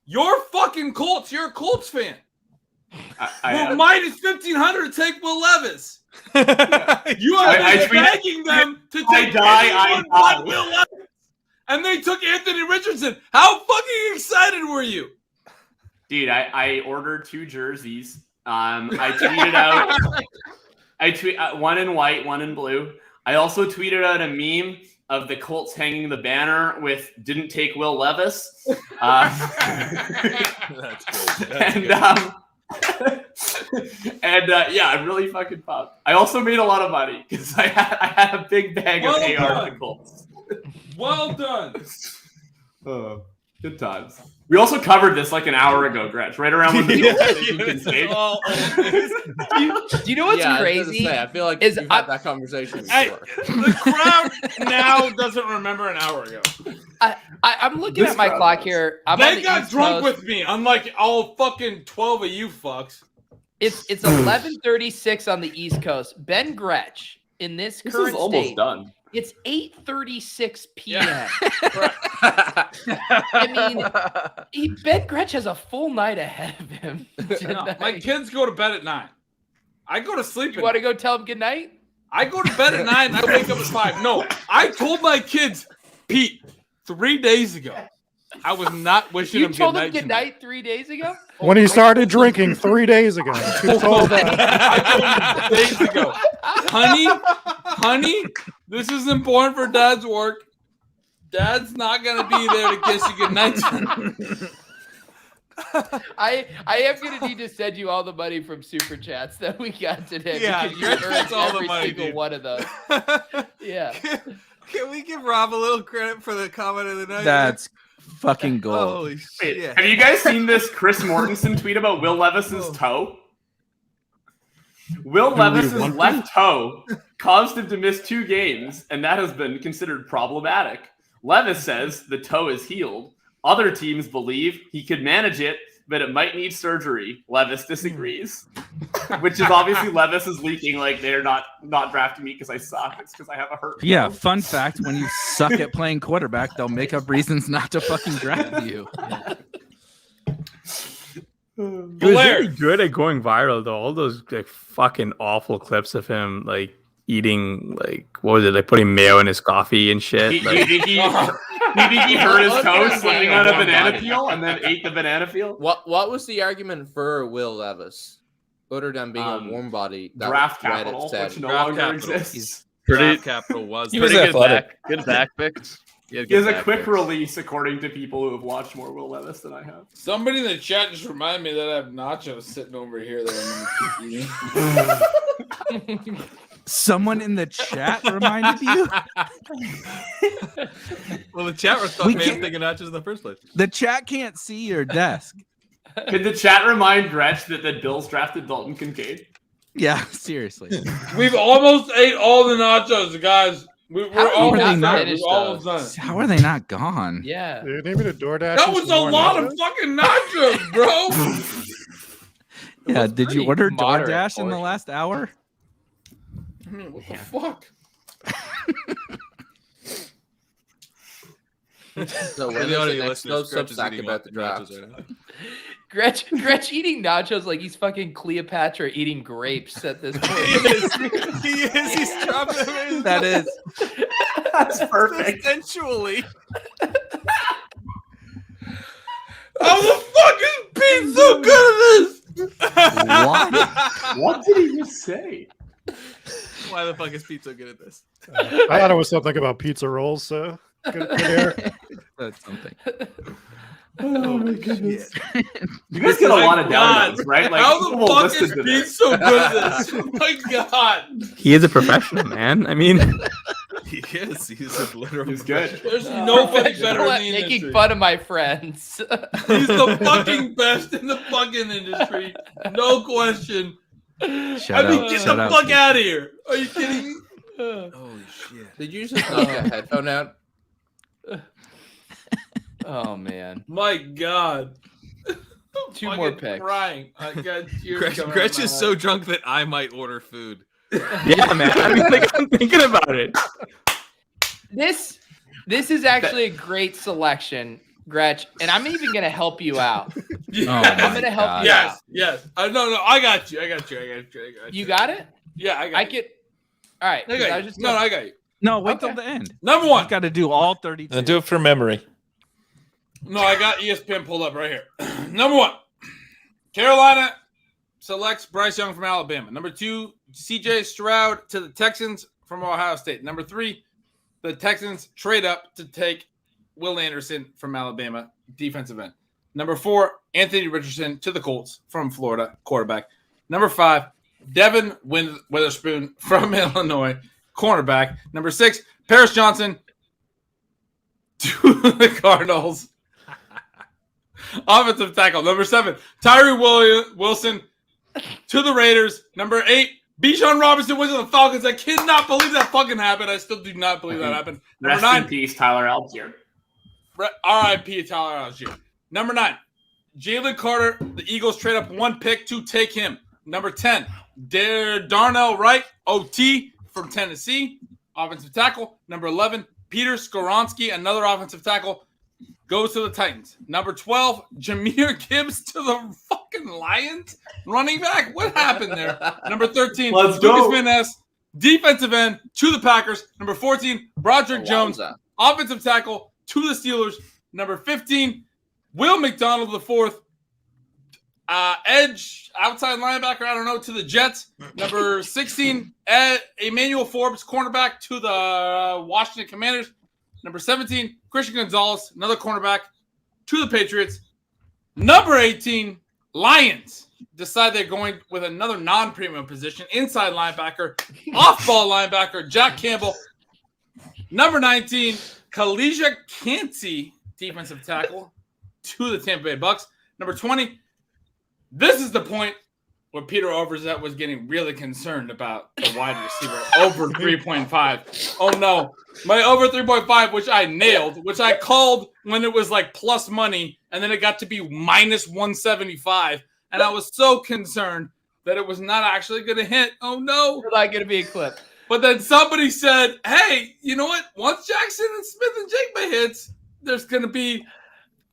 Speaker 1: You're fucking Colts. You're a Colts fan. Well, minus 1,500 to take Will Levis. You are begging them to take anyone but Will Levis. And they took Anthony Richardson. How fucking excited were you?
Speaker 16: Dude, I ordered 2 jerseys. I tweeted out one in white, one in blue. I also tweeted out a meme of the Colts hanging the banner with "Didn't take Will Levis."
Speaker 2: That's good.
Speaker 16: Yeah, I'm really fucking pumped. I also made a lot of money because I had a big bag of AR for the Colts.
Speaker 1: Well done.
Speaker 16: Good times. We also covered this like an hour ago, Gretch, right around when the
Speaker 9: Do you know what's crazy?
Speaker 18: I feel like we've had that conversation before.
Speaker 1: Hey, the crowd now doesn't remember an hour ago.
Speaker 9: I'm looking at my clock here.
Speaker 1: They got drunk with me, unlike all fucking 12 of you fucks.
Speaker 9: It's 11:36 on the East Coast. Ben Gretch in this current
Speaker 16: is almost
Speaker 9: state.
Speaker 16: done.
Speaker 9: It's 8:36 p.m. I mean, Ben Gretch has a full night ahead of him.
Speaker 1: No, my kids go to bed at 9. I go to sleep.
Speaker 9: You want to go tell him good night?
Speaker 1: I go to bed at 9. I wake up at 5. No, I told my kids, Pete, 3 days ago. I was not wishing
Speaker 9: You
Speaker 1: him
Speaker 9: told
Speaker 1: good
Speaker 9: him
Speaker 1: night.
Speaker 9: good night 3 days ago?
Speaker 12: When he started drinking 3 days ago. He told
Speaker 1: I told him days ago. Honey, this is important for Dad's work. Dad's not gonna be there to kiss you goodnight.
Speaker 9: I am gonna need to send you all the money from Super Chats that we got today.
Speaker 2: Yeah,
Speaker 9: because you
Speaker 2: Gretch
Speaker 9: earned
Speaker 2: gets all the
Speaker 9: every
Speaker 2: money,
Speaker 9: single
Speaker 2: dude.
Speaker 9: one of those. Yeah.
Speaker 2: Can we give Rob a little credit for the comment of the night?
Speaker 11: That's fucking gold.
Speaker 2: Holy
Speaker 16: Wait,
Speaker 2: shit.
Speaker 16: have you guys seen this Chris Mortensen tweet about Will Levis's toe? Will Levis's left toe caused him to miss 2 games, and that has been considered problematic. Levis says the toe is healed. Other teams believe he could manage it, but it might need surgery. Levis disagrees, which is obviously Levis is leaking like they're not drafting me because I suck. It's because I have a hurt.
Speaker 11: Yeah, fun fact, when you suck at playing quarterback, they'll make up reasons not to fucking draft you.
Speaker 14: He was really good at going viral though. All those like fucking awful clips of him like eating like what was it, like putting mayo in his coffee and shit.
Speaker 16: He hurt his toe slipping on a banana peel and then ate the banana peel.
Speaker 18: What was the argument for Will Levis? Other than being a warm body, that
Speaker 16: draft
Speaker 18: Reddit
Speaker 16: capital,
Speaker 18: said.
Speaker 16: which no longer exists.
Speaker 2: Draft
Speaker 17: Pretty-
Speaker 2: capital was
Speaker 17: He was
Speaker 2: pretty
Speaker 17: athletic. Good back picks.
Speaker 16: He has a quick release, according to people who have watched more Will Levis than I have.
Speaker 1: Somebody in the chat just reminded me that I have nachos sitting over here that I'm gonna keep eating.
Speaker 11: Someone in the chat reminded you?
Speaker 2: Well, the chat was
Speaker 11: We
Speaker 2: thinking nachos in the first place.
Speaker 11: The chat can't see your desk.
Speaker 16: Could the chat remind Gretch that the Bills drafted Dalton Kincaid?
Speaker 11: Yeah, seriously.
Speaker 1: We've almost ate all the nachos, guys. We're
Speaker 11: How are they not?
Speaker 1: almost done.
Speaker 11: How are they not gone?
Speaker 9: Yeah.
Speaker 12: Dude, need me to DoorDash.
Speaker 1: That was a lot of fucking nachos, bro.
Speaker 11: Yeah, did you order
Speaker 9: moderate
Speaker 11: DoorDash in the
Speaker 9: portion.
Speaker 11: last hour?
Speaker 1: What the fuck?
Speaker 18: So when
Speaker 2: the
Speaker 18: is
Speaker 2: only
Speaker 18: the next
Speaker 2: listeners, Gretch is
Speaker 18: Substack
Speaker 2: eating
Speaker 18: about the
Speaker 2: nachos
Speaker 18: draft?
Speaker 2: right now.
Speaker 9: Gretch eating nachos like he's fucking Cleopatra eating grapes at this point.
Speaker 2: He is. He's dropping them in.
Speaker 11: That is.
Speaker 16: That's perfect.
Speaker 2: Sensually.
Speaker 1: How the fuck is Pete so good at this?
Speaker 11: What?
Speaker 16: What did he just say?
Speaker 2: Why the fuck is Pete so good at this?
Speaker 12: I thought it was something about pizza rolls. So good air.
Speaker 11: That's something.
Speaker 16: Oh my goodness. You guys get a lot of downloads, right? Like,
Speaker 1: how
Speaker 16: people
Speaker 1: the
Speaker 16: will
Speaker 1: fuck
Speaker 16: listen
Speaker 1: is
Speaker 16: to
Speaker 1: Pete
Speaker 16: this.
Speaker 1: so good at this? Oh my god.
Speaker 14: He is a professional, man. I mean,
Speaker 2: He is. He's a literal.
Speaker 16: He's good.
Speaker 1: There's nobody better
Speaker 9: Professional
Speaker 1: in
Speaker 9: at
Speaker 1: the
Speaker 9: making
Speaker 1: industry.
Speaker 9: fun of my friends.
Speaker 1: He's the fucking best in the fucking industry. No question.
Speaker 11: Shout
Speaker 1: I mean,
Speaker 11: out.
Speaker 1: get
Speaker 11: Shout
Speaker 1: the
Speaker 11: out.
Speaker 1: fuck out of here. Are you kidding me?
Speaker 2: Holy shit.
Speaker 18: Did you just knock a headphone out?
Speaker 9: Oh man.
Speaker 1: My god.
Speaker 9: Two
Speaker 1: I'm
Speaker 9: more
Speaker 1: fucking
Speaker 9: picks.
Speaker 1: Crying. I got tears coming out
Speaker 2: Gretch
Speaker 1: of my
Speaker 2: is
Speaker 1: eyes.
Speaker 2: so drunk that I might order food.
Speaker 14: yeah, man. I mean, like, I'm thinking about it.
Speaker 9: This is actually a great selection, Gretch, and I'm even gonna help you out.
Speaker 11: Oh
Speaker 9: I'm gonna help you out.
Speaker 1: Yes. No, I got you.
Speaker 9: You got it?
Speaker 1: Yeah, I got
Speaker 9: I
Speaker 1: you.
Speaker 9: get. All right.
Speaker 1: I got you. I got you.
Speaker 11: No, wait
Speaker 9: Okay.
Speaker 11: till the end.
Speaker 1: Number one.
Speaker 11: You got to do all 32.
Speaker 15: Do it from memory.
Speaker 1: No, I got ESPN pulled up right here. Number one, Carolina selects Bryce Young from Alabama. Number two, CJ Stroud to the Texans from Ohio State. Number three, the Texans trade up to take Will Anderson from Alabama, defensive end. Number four, Anthony Richardson to the Colts from Florida, quarterback. Number five, Devin Witherspoon from Illinois, cornerback. Number six, Paris Johnson to the Cardinals. offensive tackle. Number 7, Tyree Wilson to the Raiders. Number 8, Bijan Robinson went to the Falcons. I cannot believe that fucking happened. I still do not believe that happened. Number
Speaker 16: Rest
Speaker 1: 9,
Speaker 16: in peace, Tyler Algier.
Speaker 1: R.I.P. Tyler Algier. Number 9, Jalen Carter. The Eagles trade up 1 pick to take him. Number 10, Darnell Wright, OT from Tennessee, offensive tackle. Number 11, Peter Skoronski, another offensive tackle, goes to the Titans. Number 12, Jahmyr Gibbs to the fucking Lions, running back. What happened there? Number 13,
Speaker 16: Let's go.
Speaker 1: Lucas Van Ness, defensive end to the Packers. Number 14, Broderick Jones, offensive tackle to the Steelers. Number 15, Will McDonald IV, edge, outside linebacker, I don't know, to the Jets. Number 16, Emmanuel Forbes, cornerback to the Washington Commanders. Number 17, Christian Gonzalez, another cornerback to the Patriots. Number 18, Lions decide they're going with another non-premium position, inside linebacker, off-ball linebacker, Jack Campbell. Number 19, Kalijah Kancey, defensive tackle to the Tampa Bay Bucks. Number 20, this is the point where Peter Overzet was getting really concerned about the wide receiver over 3.5. Oh, no. My over 3.5, which I nailed, which I called when it was like plus money, and then it got to be minus 175. And I was so concerned that it was not actually going to hit. Oh, no.
Speaker 9: We're not going to be a clip.
Speaker 1: But then somebody said, hey, you know what? Once Jackson and Smith and Jigba hits, there's going to be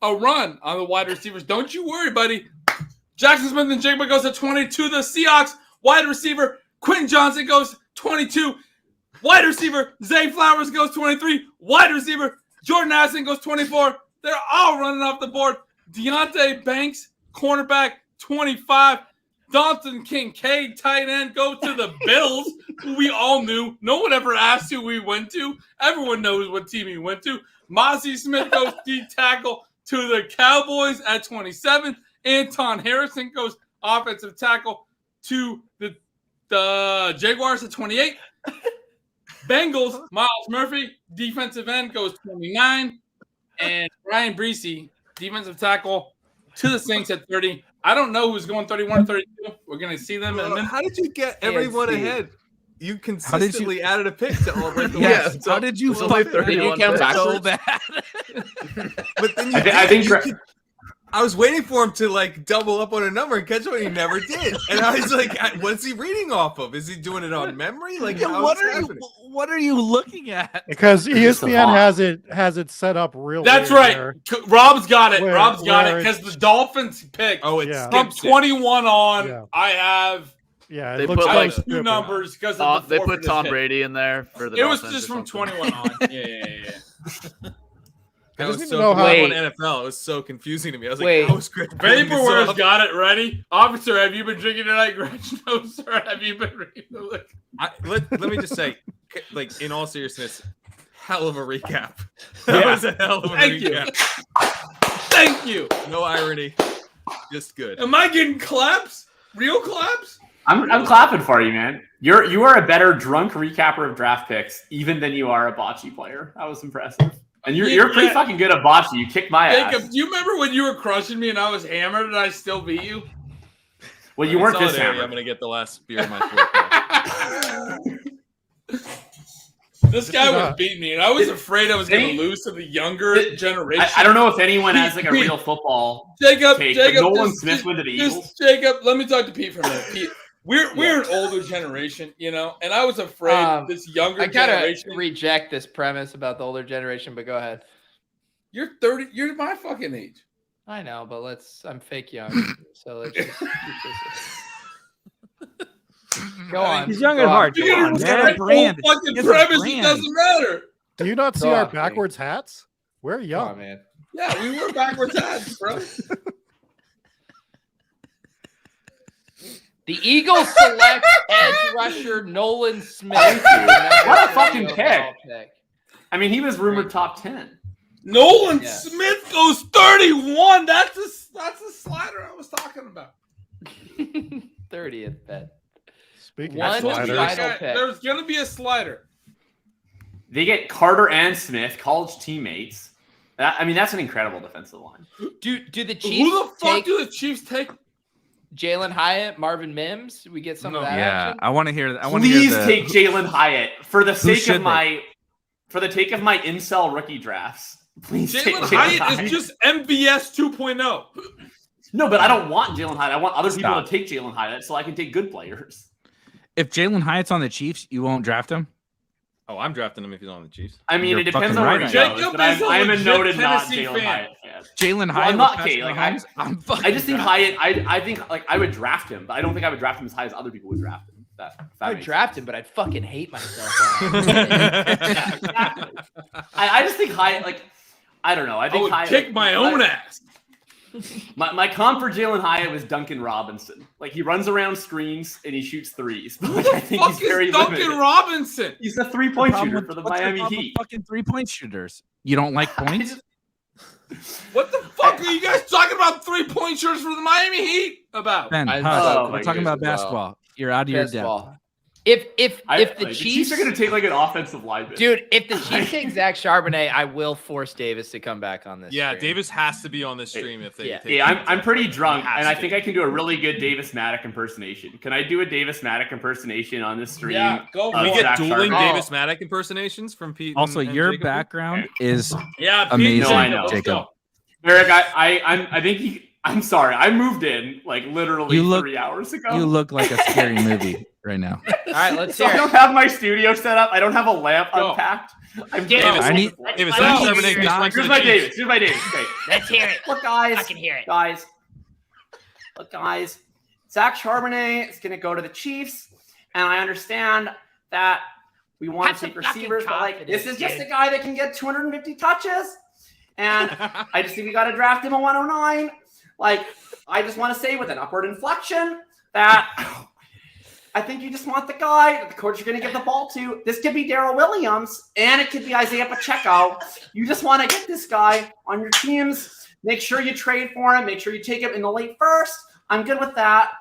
Speaker 1: a run on the wide receivers. Don't you worry, buddy. Jackson Smith and Jigba goes to 22. The Seahawks wide receiver Quentin Johnson goes 22. Wide receiver Zay Flowers goes 23. Wide receiver Jordan Addison goes 24. They're all running off the board. Deontay Banks, cornerback, 25. Dalton Kincaid, tight end, go to the Bills, who we all knew. No one ever asked who we went to. Everyone knows what team he went to. Mossy Smith goes deep tackle to the Cowboys at 27. Anton Harrison goes offensive tackle to the Jaguars at 28. Bengals, Miles Murphy, defensive end, goes 29. And Brian Breesy, defensive tackle to the Saints at 30. I don't know who's going 31 or 32. We're going to see them in a minute.
Speaker 2: How did you get everyone ahead? You consistently added a pick to all like the last.
Speaker 11: How did you
Speaker 2: flip it?
Speaker 11: Did you count so bad?
Speaker 2: But then I was waiting for him to like double up on a number and catch what he never did. And I was like, what's he reading off of? Is he doing it on memory? Like,
Speaker 11: what are you looking at?
Speaker 12: Because ESPN has it set up real.
Speaker 1: That's right. Rob's got it. Rob's got it because the Dolphins pick.
Speaker 2: Oh, it's
Speaker 1: from 21 on. Yeah. I have.
Speaker 12: Yeah,
Speaker 17: they put like
Speaker 1: two numbers because
Speaker 17: they put Tom Brady in there for the.
Speaker 1: It was just from 21 on. Yeah.
Speaker 2: I was so on NFL. It was so confusing to me. I was like, how is Greg
Speaker 1: Vaporware's got it ready. Officer, have you been drinking tonight? Gretchen, no, sir. Have you been reading the liquor?
Speaker 2: Let me just say, like, in all seriousness, hell of a recap. That was a hell of a recap.
Speaker 1: Thank you.
Speaker 2: No irony. Just good.
Speaker 1: Am I getting claps? Real claps?
Speaker 16: I'm clapping for you, man. You are a better drunk recapper of draft picks even than you are a bocce player. That was impressive. And you're pretty fucking good at bocce. You kicked my ass.
Speaker 1: Jacob, do you remember when you were crushing me and I was hammered and I still beat you?
Speaker 16: Well, you weren't this hammered.
Speaker 2: I'm going to get the last beer in my throat.
Speaker 1: This guy was beating me, and I was afraid I was going to lose to the younger generation.
Speaker 16: I don't know if anyone has like a real football
Speaker 1: Jacob,
Speaker 16: Nolan Smith went to the Eagles.
Speaker 1: Jacob, let me talk to Pete for a minute. Pete, we're an older generation, you know, and I was afraid this younger generation.
Speaker 9: I gotta reject this premise about the older generation, but go ahead.
Speaker 1: You're 30. You're my fucking age.
Speaker 9: I know, but I'm fake young, so let's just keep this. Go on.
Speaker 14: He's young at heart.
Speaker 1: Fucking premise. It doesn't matter.
Speaker 12: Do you not see our backwards hats? We're young,
Speaker 9: man.
Speaker 1: Yeah, we wear backwards hats, bro.
Speaker 9: The Eagles select edge rusher Nolan Smith.
Speaker 16: What a fucking pick. I mean, he was rumored top 10.
Speaker 1: Nolan Smith goes 31. That's a slider I was talking about.
Speaker 9: 30th bet.
Speaker 12: Speaking of sliders,
Speaker 1: there's going to be a slider.
Speaker 16: They get Carter and Smith, college teammates. I mean, that's an incredible defensive line.
Speaker 9: Do the Chiefs?
Speaker 1: Who the fuck do the Chiefs take?
Speaker 9: Jalen Hyatt, Marvin Mims. We get some of that.
Speaker 11: Yeah,
Speaker 9: action?
Speaker 11: I want to hear.
Speaker 16: Please take Jalen Hyatt for the sake of my incel rookie drafts. Please take
Speaker 1: Jalen Hyatt is just MVS 2.0.
Speaker 16: No, but I don't want Jalen Hyatt. I want other people to take Jalen Hyatt so I can take good players.
Speaker 11: If Jalen Hyatt's on the Chiefs, you won't draft him?
Speaker 2: Oh, I'm drafting him if he's on the Chiefs.
Speaker 16: I mean, it depends on where he goes, but I'm a noted not Jalen Hyatt fan.
Speaker 11: Jalen Hyatt.
Speaker 16: I'm not okay. Like, I just think Hyatt. I think like I would draft him, but I don't think I would draft him as high as other people would draft him.
Speaker 9: I would draft him, but I'd fucking hate myself.
Speaker 16: Yeah, exactly. I just think Hyatt. Like, I don't know. I think
Speaker 1: Hyatt kick my own ass.
Speaker 16: My comp for Jalen Hyatt was Duncan Robinson. Like, he runs around screens and he shoots threes. But I think he's very
Speaker 1: Duncan
Speaker 16: limited.
Speaker 1: Robinson?
Speaker 16: He's a 3-point shooter for the Miami Heat.
Speaker 11: Fucking 3-point shooters. You don't like points?
Speaker 1: What the fuck are you guys talking about 3-point shooters for the Miami Heat about?
Speaker 11: Ben, we're talking about basketball. You're out of your depth.
Speaker 9: If the
Speaker 16: the
Speaker 9: Chiefs
Speaker 16: Chiefs are going to take like an offensive lineman,
Speaker 9: dude, if the Chiefs take Zach Charbonnet, I will force Davis to come back on this.
Speaker 2: Yeah,
Speaker 9: stream.
Speaker 2: Davis has to be on this stream if they.
Speaker 16: Yeah, I'm pretty drunk, and I think I can do a really good Davis Mattek impersonation. Can I do a Davis Mattek impersonation on this stream?
Speaker 2: Yeah, go. We get dueling Davis Mattek impersonations from Pete.
Speaker 11: Also,
Speaker 2: and
Speaker 11: your
Speaker 2: Jacob?
Speaker 11: background is
Speaker 1: Pete,
Speaker 11: amazing,
Speaker 16: no, I know.
Speaker 11: Jacob.
Speaker 16: Eric, I think I'm sorry. I moved in like literally 3 hours ago.
Speaker 11: You look like a scary movie right now.
Speaker 9: All right, let's
Speaker 16: So
Speaker 9: hear
Speaker 16: I don't have my studio set up. I don't have a lamp unpacked. I'm
Speaker 9: Davis,
Speaker 16: Davis.
Speaker 2: Davis,
Speaker 16: Here's my Davis. Here's my Davis. Okay.
Speaker 9: Let's hear it.
Speaker 16: Look, guys.
Speaker 9: I can hear it.
Speaker 16: Guys. Look, guys. Zach Charbonnet is going to go to the Chiefs, and I understand that we want to take receivers, but like this is just a guy that can get 250 touches, and I just think we got to draft him a 109. Like, I just want to say with an upward inflection that I think you just want the guy that the coach is going to give the ball to. This could be Darrell Williams, and it could be Isaiah Pacheco. You just want to get this guy on your teams. Make sure you trade for him. Make sure you take him in the late first. I'm good with that.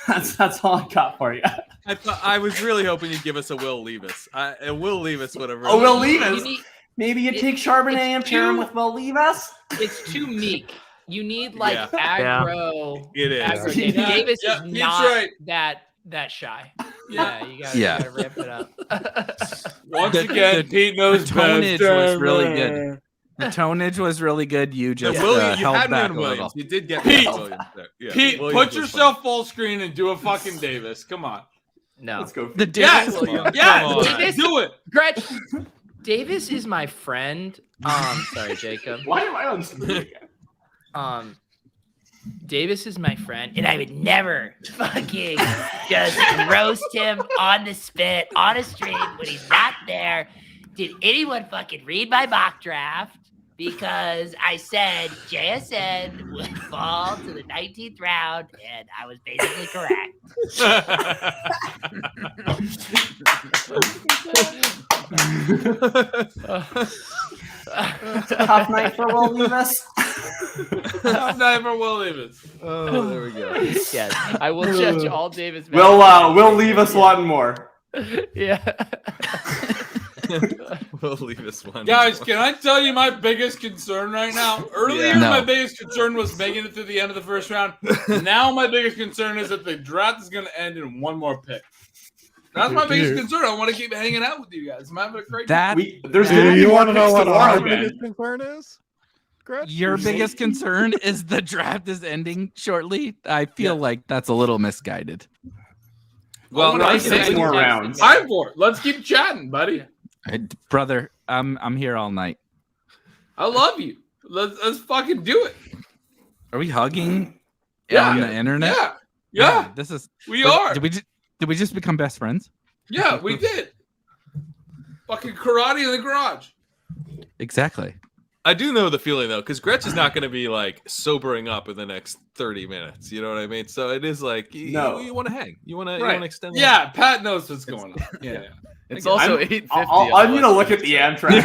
Speaker 16: That's all I got for you.
Speaker 2: I was really hoping you'd give us a Will Levis. Will Levis would have.
Speaker 16: Oh, Will Levis. Maybe you take Charbonnet and pair him with Will Levis.
Speaker 9: It's too meek. You need like aggro.
Speaker 2: It is.
Speaker 9: Aggro.
Speaker 16: Yeah.
Speaker 9: Davis
Speaker 16: Yeah,
Speaker 9: is
Speaker 16: he's
Speaker 9: not
Speaker 16: right.
Speaker 9: that shy. Yeah, you gotta ramp it up.
Speaker 1: Once again, Pete knows
Speaker 11: the tonnage
Speaker 1: best.
Speaker 11: was really good. The tonnage was really good. You just
Speaker 2: you
Speaker 11: held
Speaker 2: had me
Speaker 11: back
Speaker 2: on
Speaker 11: a little.
Speaker 2: Williams. You did get
Speaker 1: Pete,
Speaker 2: Williams there. Yeah,
Speaker 1: Pete,
Speaker 2: Williams
Speaker 1: put
Speaker 2: was
Speaker 1: yourself full screen and do a fucking Davis. Come on.
Speaker 9: No.
Speaker 16: Let's go.
Speaker 11: The
Speaker 1: Yes,
Speaker 11: Davis.
Speaker 1: yes,
Speaker 9: Davis,
Speaker 1: do it.
Speaker 9: Gretch, Davis is my friend. Sorry, Jacob.
Speaker 16: Why am I on screen again?
Speaker 9: Davis is my friend, and I would never fucking just roast him on the spit on a stream when he's not there. Did anyone fucking read my mock draft? Because I said JSN would fall to the 19th round, and I was basically correct.
Speaker 16: Tough night for Will Levis.
Speaker 1: Tough night for Will Levis.
Speaker 2: Oh, there we go.
Speaker 9: Yes, I will judge all Davis.
Speaker 16: We'll leave us one more.
Speaker 9: Yeah.
Speaker 2: We'll leave this one.
Speaker 1: Guys, can I tell you my biggest concern right now? Earlier,
Speaker 11: No.
Speaker 1: my biggest concern was making it to the end of the first round. Now, my biggest concern is that the draft is going to end in one more pick. That's my biggest concern. I want to keep hanging out with you guys. I'm having a great
Speaker 11: That
Speaker 16: there's
Speaker 12: You want to know what our
Speaker 16: tomorrow, man.
Speaker 12: biggest concern is? Gretch?
Speaker 11: your biggest concern is the draft is ending shortly. I feel like that's a little misguided.
Speaker 1: Well,
Speaker 16: I want 6 more rounds.
Speaker 1: Time for it. Let's keep chatting, buddy.
Speaker 11: Brother, I'm here all night.
Speaker 1: I love you. Let's fucking do it.
Speaker 11: Are we hugging
Speaker 1: Yeah.
Speaker 11: on the internet?
Speaker 1: Yeah.
Speaker 11: This is
Speaker 1: We are.
Speaker 11: Did we just become best friends?
Speaker 1: Yeah, we did. Fucking karate in the garage.
Speaker 11: Exactly.
Speaker 2: I do know the feeling though, because Gretch is not going to be like sobering up in the next 30 minutes. You know what I mean? So it is like you want to hang. You want to extend.
Speaker 1: Yeah, Pat knows what's going on. Yeah.
Speaker 17: It's also 8:50.
Speaker 16: I'm gonna look at the Amtrak.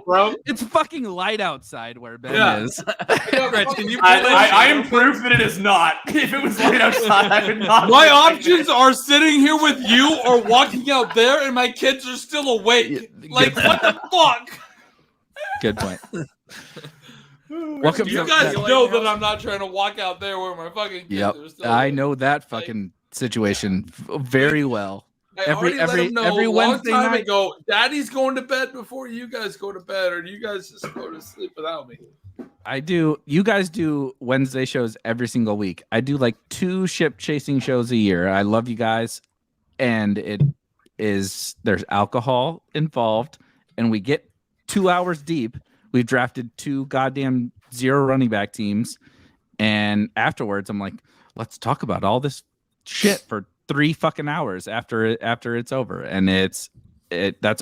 Speaker 1: Bro.
Speaker 11: It's fucking light outside where Ben is.
Speaker 2: Gretch, can you?
Speaker 16: I am proof that it is not. If it was light outside, I would not.
Speaker 1: My options are sitting here with you or walking out there, and my kids are still awake. Like, what the fuck?
Speaker 11: Good point. Welcome.
Speaker 1: You guys know that I'm not trying to walk out there where my fucking kids
Speaker 11: Yep,
Speaker 1: are still.
Speaker 11: I know that fucking situation very well.
Speaker 1: I already let them know
Speaker 11: every
Speaker 1: a long
Speaker 11: Wednesday
Speaker 1: time
Speaker 11: night.
Speaker 1: ago, Daddy's going to bed before you guys go to bed, or do you guys just go to sleep without me?
Speaker 11: I do. You guys do Wednesday shows every single week. I do like 2 ship chasing shows a year. I love you guys, and there's alcohol involved, and we get 2 hours deep. We've drafted 2 goddamn 0 running back teams, and afterwards, I'm like, let's talk about all this shit for 3 fucking hours after it's over, and that's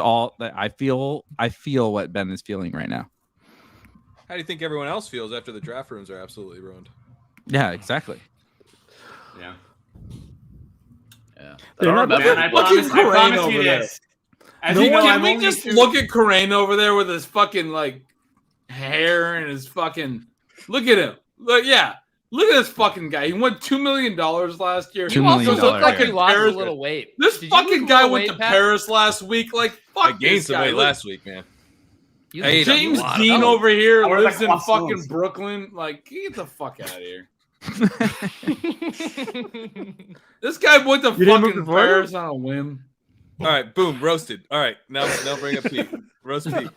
Speaker 11: all that I feel. I feel what Ben is feeling right now.
Speaker 2: How do you think everyone else feels after the draft rooms are absolutely ruined?
Speaker 11: Yeah, exactly.
Speaker 16: Yeah.
Speaker 14: They're not
Speaker 1: I promise you this. As you know, can we just look at Corain over there with his fucking like hair and his fucking look at him. Look at this fucking guy. He won $2 million last year.
Speaker 11: $2 million.
Speaker 9: Look like he lost a little weight.
Speaker 1: This fucking guy went to Paris last week. Like, fuck,
Speaker 2: I gained some weight last week, man.
Speaker 1: James Dean over here lives in fucking Brooklyn. Like, get the fuck out of here. This guy went to fucking Paris on a whim.
Speaker 2: All right, boom, roasted. All right, now bring up Pete. Roast Pete.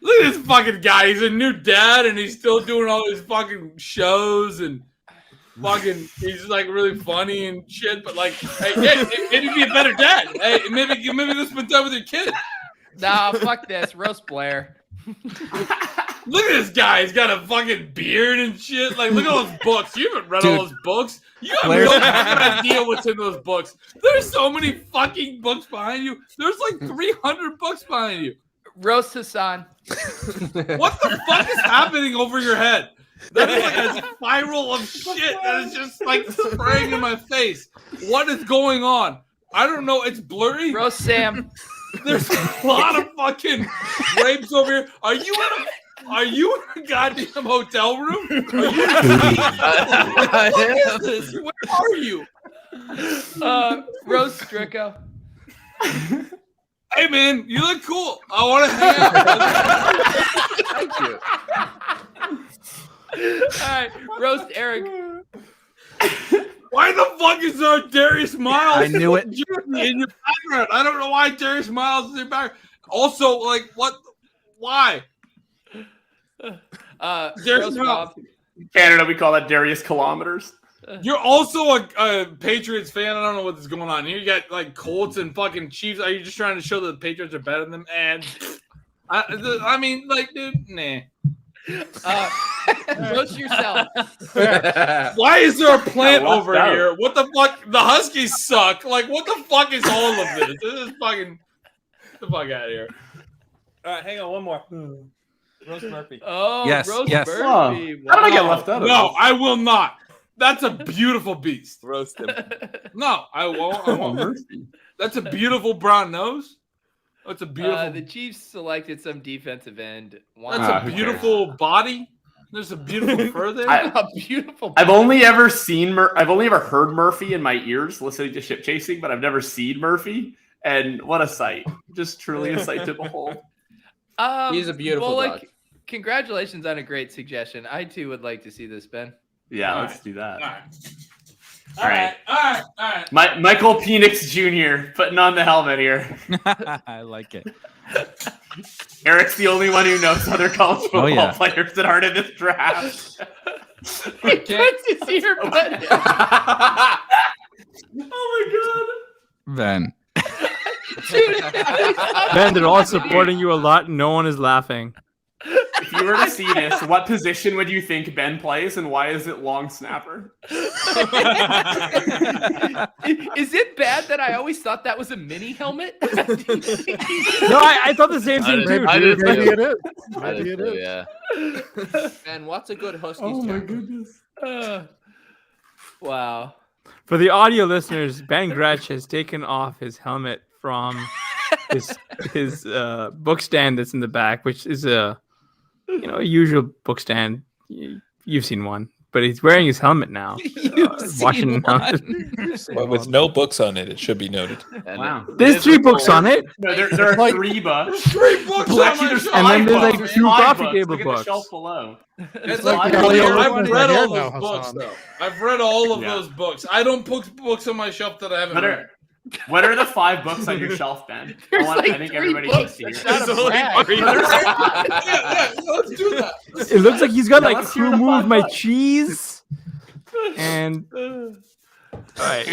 Speaker 1: Look at this fucking guy. He's a new dad, and he's still doing all these fucking shows, and fucking he's like really funny and shit. But like, hey, maybe be a better dad. Hey, maybe just spend time with your kid.
Speaker 9: Nah, fuck this. Roast Blair.
Speaker 1: Look at this guy. He's got a fucking beard and shit. Like, look at all those books. You haven't read all those books. You have no fucking idea what's in those books. There's so many fucking books behind you. There's like 300 books behind you.
Speaker 9: Roast Hasan.
Speaker 1: What the fuck is happening over your head? That is like a spiral of shit that is just like spraying in my face. What is going on? I don't know. It's blurry.
Speaker 9: Roast Sam.
Speaker 1: There's a lot of fucking grapes over here. Are you in a goddamn hotel room? What is this? Where are you?
Speaker 9: Roast Strico.
Speaker 1: Hey man, you look cool. I want to hang out.
Speaker 9: Thank you. All right, roast Erik.
Speaker 1: Why the fuck is there a Darius Miles?
Speaker 11: I knew it.
Speaker 1: In your background. I don't know why Darius Miles is in your background. Also, like, what? Why? Darius Miles.
Speaker 16: In Canada, we call that Darius Kilometers.
Speaker 1: You're also a Patriots fan. I don't know what's going on here. You got like Colts and fucking Chiefs. Are you just trying to show that the Patriots are better than them? And I mean, like, dude, nah.
Speaker 9: Roast yourself.
Speaker 1: Why is there a plant over here? What the fuck? The Huskies suck. Like, what the fuck is all of this? This is fucking. Get the fuck out of here.
Speaker 2: All right, hang on, one more. Roast Murphy.
Speaker 9: Oh,
Speaker 11: yes,
Speaker 9: Roast
Speaker 11: yes.
Speaker 9: Murphy.
Speaker 16: How did I get left out of
Speaker 1: No,
Speaker 16: this?
Speaker 1: I will not. That's a beautiful beast.
Speaker 2: Roast him.
Speaker 1: No, I won't. I won't. That's a beautiful brown nose. That's a beautiful.
Speaker 9: The Chiefs selected some defensive end.
Speaker 1: That's a beautiful body. There's a beautiful fur there.
Speaker 9: A beautiful.
Speaker 16: I've only ever heard Murphy in my ears listening to Ship Chasing, but I've never seen Murphy. And what a sight! Just truly a sight to behold.
Speaker 18: He's a beautiful dog.
Speaker 9: Congratulations on a great suggestion. I too would like to see this, Ben.
Speaker 16: Yeah, let's do that.
Speaker 1: All right.
Speaker 16: Michael Penix Jr. putting on the helmet here.
Speaker 11: I like it.
Speaker 16: Eric's the only one who knows other college football players that aren't in this draft.
Speaker 9: He puts his ear bud.
Speaker 16: Oh my god.
Speaker 11: Ben.
Speaker 14: Ben, they're all supporting you a lot. And no one is laughing.
Speaker 16: If you were to see this, what position would you think Ben plays, and why is it long snapper?
Speaker 9: Is it bad that I always thought that was a mini helmet?
Speaker 14: No, I thought the same thing too.
Speaker 12: Maybe it is.
Speaker 18: Maybe it is. Yeah. And what's a good Huskies?
Speaker 16: Oh my goodness.
Speaker 9: Wow.
Speaker 14: For the audio listeners, Ben Gretsch has taken off his helmet from his book stand that's in the back, which is a usual book stand. You've seen one. but he's wearing his helmet now. Watching
Speaker 15: Well, with no books on it, it should be noted.
Speaker 16: Wow.
Speaker 14: There's 3 books on it.
Speaker 16: No, there are 3 books.
Speaker 1: 3 books
Speaker 16: Well,
Speaker 1: on
Speaker 16: actually,
Speaker 1: my
Speaker 16: there's
Speaker 1: shelf.
Speaker 14: And then there's like
Speaker 16: There's
Speaker 14: 2
Speaker 16: 5
Speaker 14: coffee
Speaker 16: books.
Speaker 14: table
Speaker 16: Look at the
Speaker 14: books.
Speaker 16: shelf below.
Speaker 1: It's
Speaker 12: like
Speaker 1: like,
Speaker 12: Kelly
Speaker 1: I've
Speaker 12: O'Rourke's
Speaker 1: read
Speaker 12: hair
Speaker 1: all
Speaker 12: now,
Speaker 1: those books,
Speaker 12: Hasan.
Speaker 1: though. I've read all of
Speaker 16: Yeah.
Speaker 1: those books. I don't put books on my shelf that I haven't read.
Speaker 16: What are the 5 books on your shelf, Ben? I think everybody needs to hear.
Speaker 1: Let's do that.
Speaker 14: It looks like he's got
Speaker 16: Yeah,
Speaker 14: like
Speaker 16: let's hear
Speaker 14: who
Speaker 16: the
Speaker 14: moved
Speaker 16: 5
Speaker 14: my
Speaker 16: books.
Speaker 14: cheese and
Speaker 16: All right.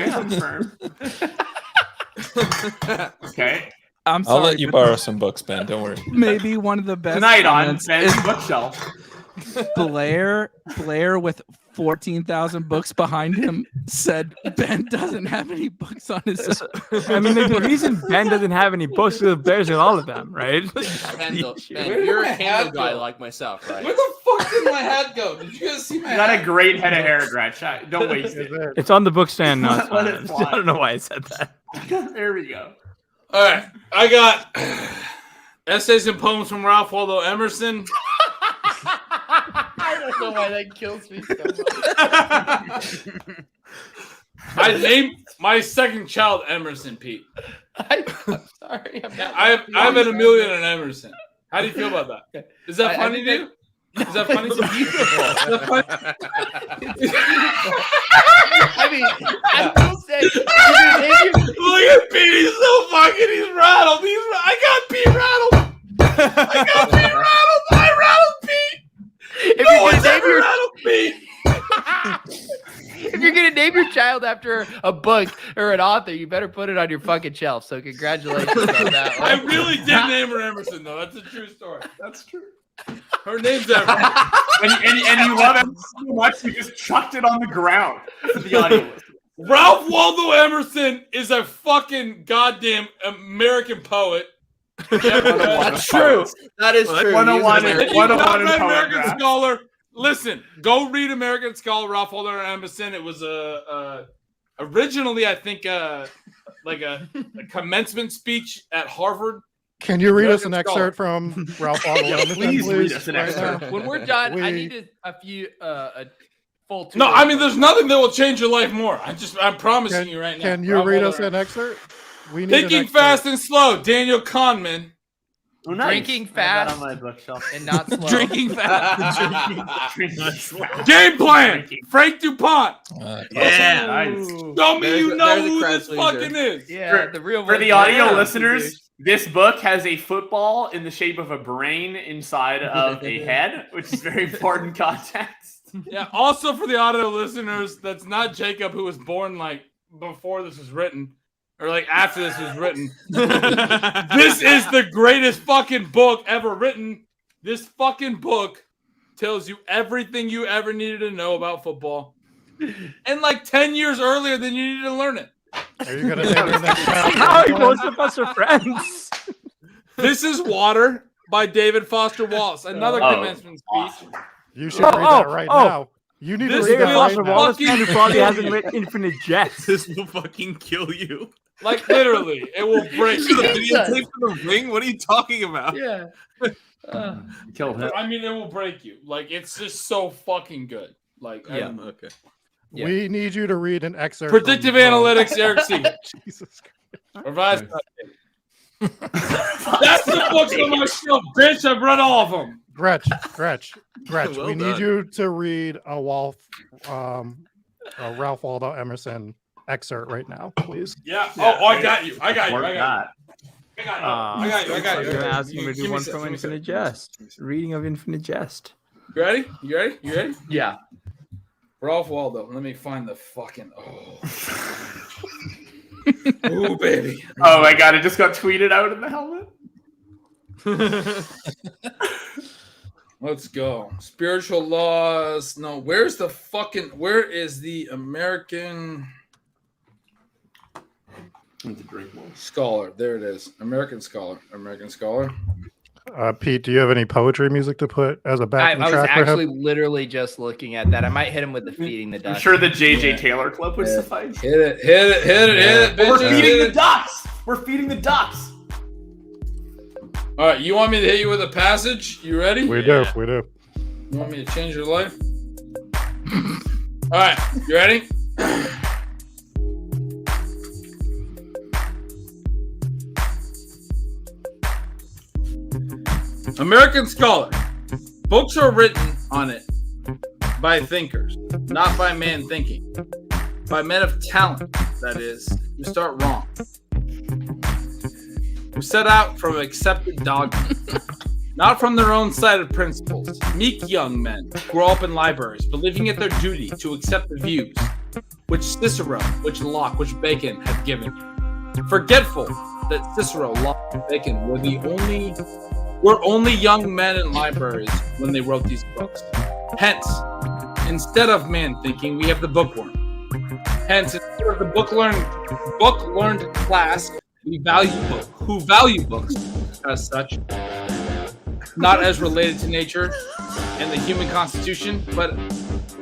Speaker 16: Okay.
Speaker 11: I'm sorry.
Speaker 15: I'll let you
Speaker 11: but
Speaker 15: borrow some books, Ben. Don't worry.
Speaker 11: Maybe one of the best
Speaker 16: Tonight on
Speaker 11: comments
Speaker 16: Ben's
Speaker 11: is
Speaker 16: bookshelf.
Speaker 11: Blair with 14,000 books behind him said Ben doesn't have any books on his.
Speaker 14: I mean, the reason Ben doesn't have any books is because Blair's got all of them, right?
Speaker 18: Ben,
Speaker 1: Where
Speaker 18: you're
Speaker 1: did
Speaker 18: a
Speaker 1: my
Speaker 18: candle
Speaker 1: hat
Speaker 18: guy
Speaker 1: go?
Speaker 18: like myself, right?
Speaker 1: Where the fuck did my hat go? Did you guys see my
Speaker 16: You got a
Speaker 1: hat?
Speaker 16: great head of hair, Gretch. Don't waste it.
Speaker 14: It's on the book stand now.
Speaker 16: Let it fly.
Speaker 14: I don't know why I said that.
Speaker 16: There we go.
Speaker 1: All right, I got essays and poems from Ralph Waldo Emerson.
Speaker 9: I don't know why that kills me so much.
Speaker 1: I named my second child Emerson, Pete.
Speaker 9: I'm sorry.
Speaker 1: I've had a million in Emerson. How do you feel about that? Is that funny to you? Is that funny to you?
Speaker 9: I mean, I will say,
Speaker 1: Look at Pete. He's so fucking. He's rattled. I got Pete rattled. I got Pete rattled. I rattled Pete.
Speaker 9: if you're gonna name your child after a book or an author, you better put it on your fucking shelf. So congratulations on that one.
Speaker 1: I really did name her Emerson, though. That's a true story. That's true. Her name's Emerson.
Speaker 16: and you love it so much, you just chucked it on the ground for the audience.
Speaker 1: Ralph Waldo Emerson is a fucking goddamn American poet.
Speaker 18: That's true. That is true.
Speaker 16: 101
Speaker 1: If you've
Speaker 16: 101
Speaker 1: not
Speaker 16: in
Speaker 1: read
Speaker 16: poetry.
Speaker 1: American Scholar, listen, go read American Scholar, Ralph Waldo Emerson. It was originally, I think, like a commencement speech at Harvard.
Speaker 12: Can you read us
Speaker 1: American
Speaker 12: an excerpt from Ralph Waldo Emerson,
Speaker 16: please read
Speaker 12: please?
Speaker 16: us an
Speaker 12: right
Speaker 16: excerpt.
Speaker 12: now?
Speaker 9: When we're done, I
Speaker 12: We-
Speaker 9: need a few a full tour.
Speaker 1: No, I mean, there's nothing that will change your life more. I'm promising you right now.
Speaker 12: Can you
Speaker 1: Ralph
Speaker 12: read
Speaker 1: Waldo
Speaker 12: us an
Speaker 1: Emerson.
Speaker 12: excerpt? We need
Speaker 1: Thinking
Speaker 12: an excerpt.
Speaker 1: Fast and Slow, Daniel Kahneman.
Speaker 16: Oh, nice.
Speaker 9: Drinking
Speaker 16: I have that
Speaker 9: fast
Speaker 16: on my bookshelf.
Speaker 9: and not slow.
Speaker 11: Drinking fast.
Speaker 1: Game Plan, Frank DuPont.
Speaker 16: Yeah, nice.
Speaker 1: Show me you know
Speaker 18: there's a
Speaker 1: who
Speaker 18: crowd
Speaker 1: this
Speaker 18: pleaser.
Speaker 1: fucking is.
Speaker 9: Yeah, the real
Speaker 16: For
Speaker 9: one.
Speaker 16: the audio
Speaker 9: Yeah.
Speaker 16: listeners, this book has a football in the shape of a brain inside of a head, which is very important context.
Speaker 1: Yeah. Also, for the audio listeners, that's not Jacob, who was born like before this was written, or like after this was written. This is the greatest fucking book ever written. This fucking book tells you everything you ever needed to know about football, and like 10 years earlier than you needed to learn it.
Speaker 12: Are you gonna name your next child?
Speaker 14: How most of us are friends.
Speaker 1: This is Water by David Foster Wallace. Another commencement speech.
Speaker 12: You should read that right now. You need
Speaker 1: This
Speaker 12: to read
Speaker 1: will
Speaker 12: that right
Speaker 14: Foster
Speaker 12: now.
Speaker 14: Wallace, man, who probably
Speaker 1: kill
Speaker 14: hasn't
Speaker 1: you.
Speaker 14: read Infinite Jest.
Speaker 2: This will fucking kill you.
Speaker 1: Like literally, it will break
Speaker 2: The
Speaker 1: you.
Speaker 2: videotape for the ring? What are you talking about?
Speaker 9: Yeah.
Speaker 16: Killed him.
Speaker 1: I mean, it will break you. Like it's just so fucking good. Like
Speaker 2: Okay.
Speaker 9: Yeah.
Speaker 12: We need you to read an excerpt.
Speaker 1: predictive
Speaker 12: from,
Speaker 1: analytics, Eric C.
Speaker 12: Jesus Christ.
Speaker 1: Revised. That's the books on my shelf, bitch. I've read all of them.
Speaker 12: Gretch.
Speaker 2: Well
Speaker 12: we need
Speaker 2: done.
Speaker 12: you to read a Ralph Waldo Emerson excerpt right now, please.
Speaker 1: Yeah. Oh, I got you. I got you.
Speaker 16: Work
Speaker 1: I got
Speaker 16: that.
Speaker 1: you. I got you. I got
Speaker 14: I
Speaker 1: you.
Speaker 14: was going to ask
Speaker 1: Give
Speaker 14: him to
Speaker 1: me
Speaker 14: do one
Speaker 1: a sec,
Speaker 14: from
Speaker 1: give me a sec.
Speaker 14: Infinite Jest. Reading of Infinite Jest.
Speaker 1: You ready? You ready? You ready?
Speaker 9: Yeah.
Speaker 1: Ralph Waldo. Let me find the fucking. Oh, baby.
Speaker 16: Oh my god, it just got tweeted out in the helmet.
Speaker 1: Let's go. Spiritual laws. No, where is the American Scholar? There it is. American Scholar.
Speaker 12: Pete, do you have any poetry music to put as a
Speaker 9: I
Speaker 12: backing
Speaker 9: was
Speaker 12: track for
Speaker 9: actually
Speaker 12: him?
Speaker 9: literally just looking at that. I might hit him with the feeding the
Speaker 16: I'm
Speaker 9: ducks.
Speaker 16: sure the JJ Taylor clip would suffice.
Speaker 1: Hit it,
Speaker 16: We're
Speaker 1: bitches.
Speaker 16: feeding
Speaker 1: Hit
Speaker 16: the
Speaker 1: it.
Speaker 16: ducks. We're feeding the ducks.
Speaker 1: All right, you want me to hit you with a passage? You ready?
Speaker 12: We do.
Speaker 1: You want me to change your life? All right, you ready? American Scholar. Books are written on it by thinkers, not by man thinking. By men of talent, that is, who start wrong. Who set out from accepted dogma, not from their own sided principles. Meek young men grow up in libraries, believing it their duty to accept the views which Cicero, which Locke, which Bacon had given, forgetful that Cicero, Locke, and Bacon were only young men in libraries when they wrote these books. Hence, instead of man thinking, we have the bookworm. Hence, instead of the book-learned class, who value books as such, not as related to nature and the human constitution, but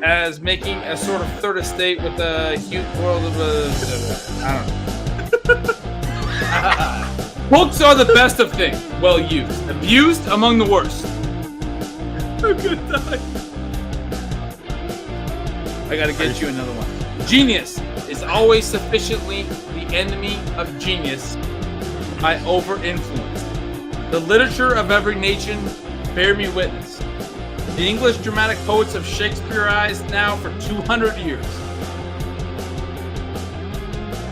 Speaker 1: as making a sort of third estate with the huge world of I don't know. Books are the best of things, well used. Abused, among the worst. I'm gonna die. I gotta get you another one. Genius is always sufficiently the enemy of genius by over-influence. The literature of every nation bear me witness. The English dramatic poets have Shakespeareized now for 200 years.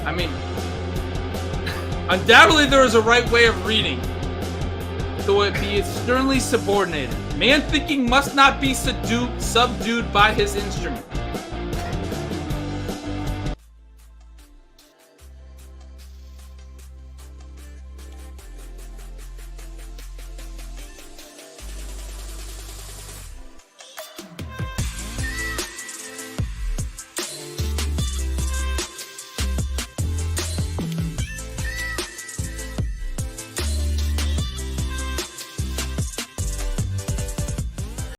Speaker 1: I mean, undoubtedly there is a right way of reading, though it be sternly subordinated. Man thinking must not be subdued by his instrument.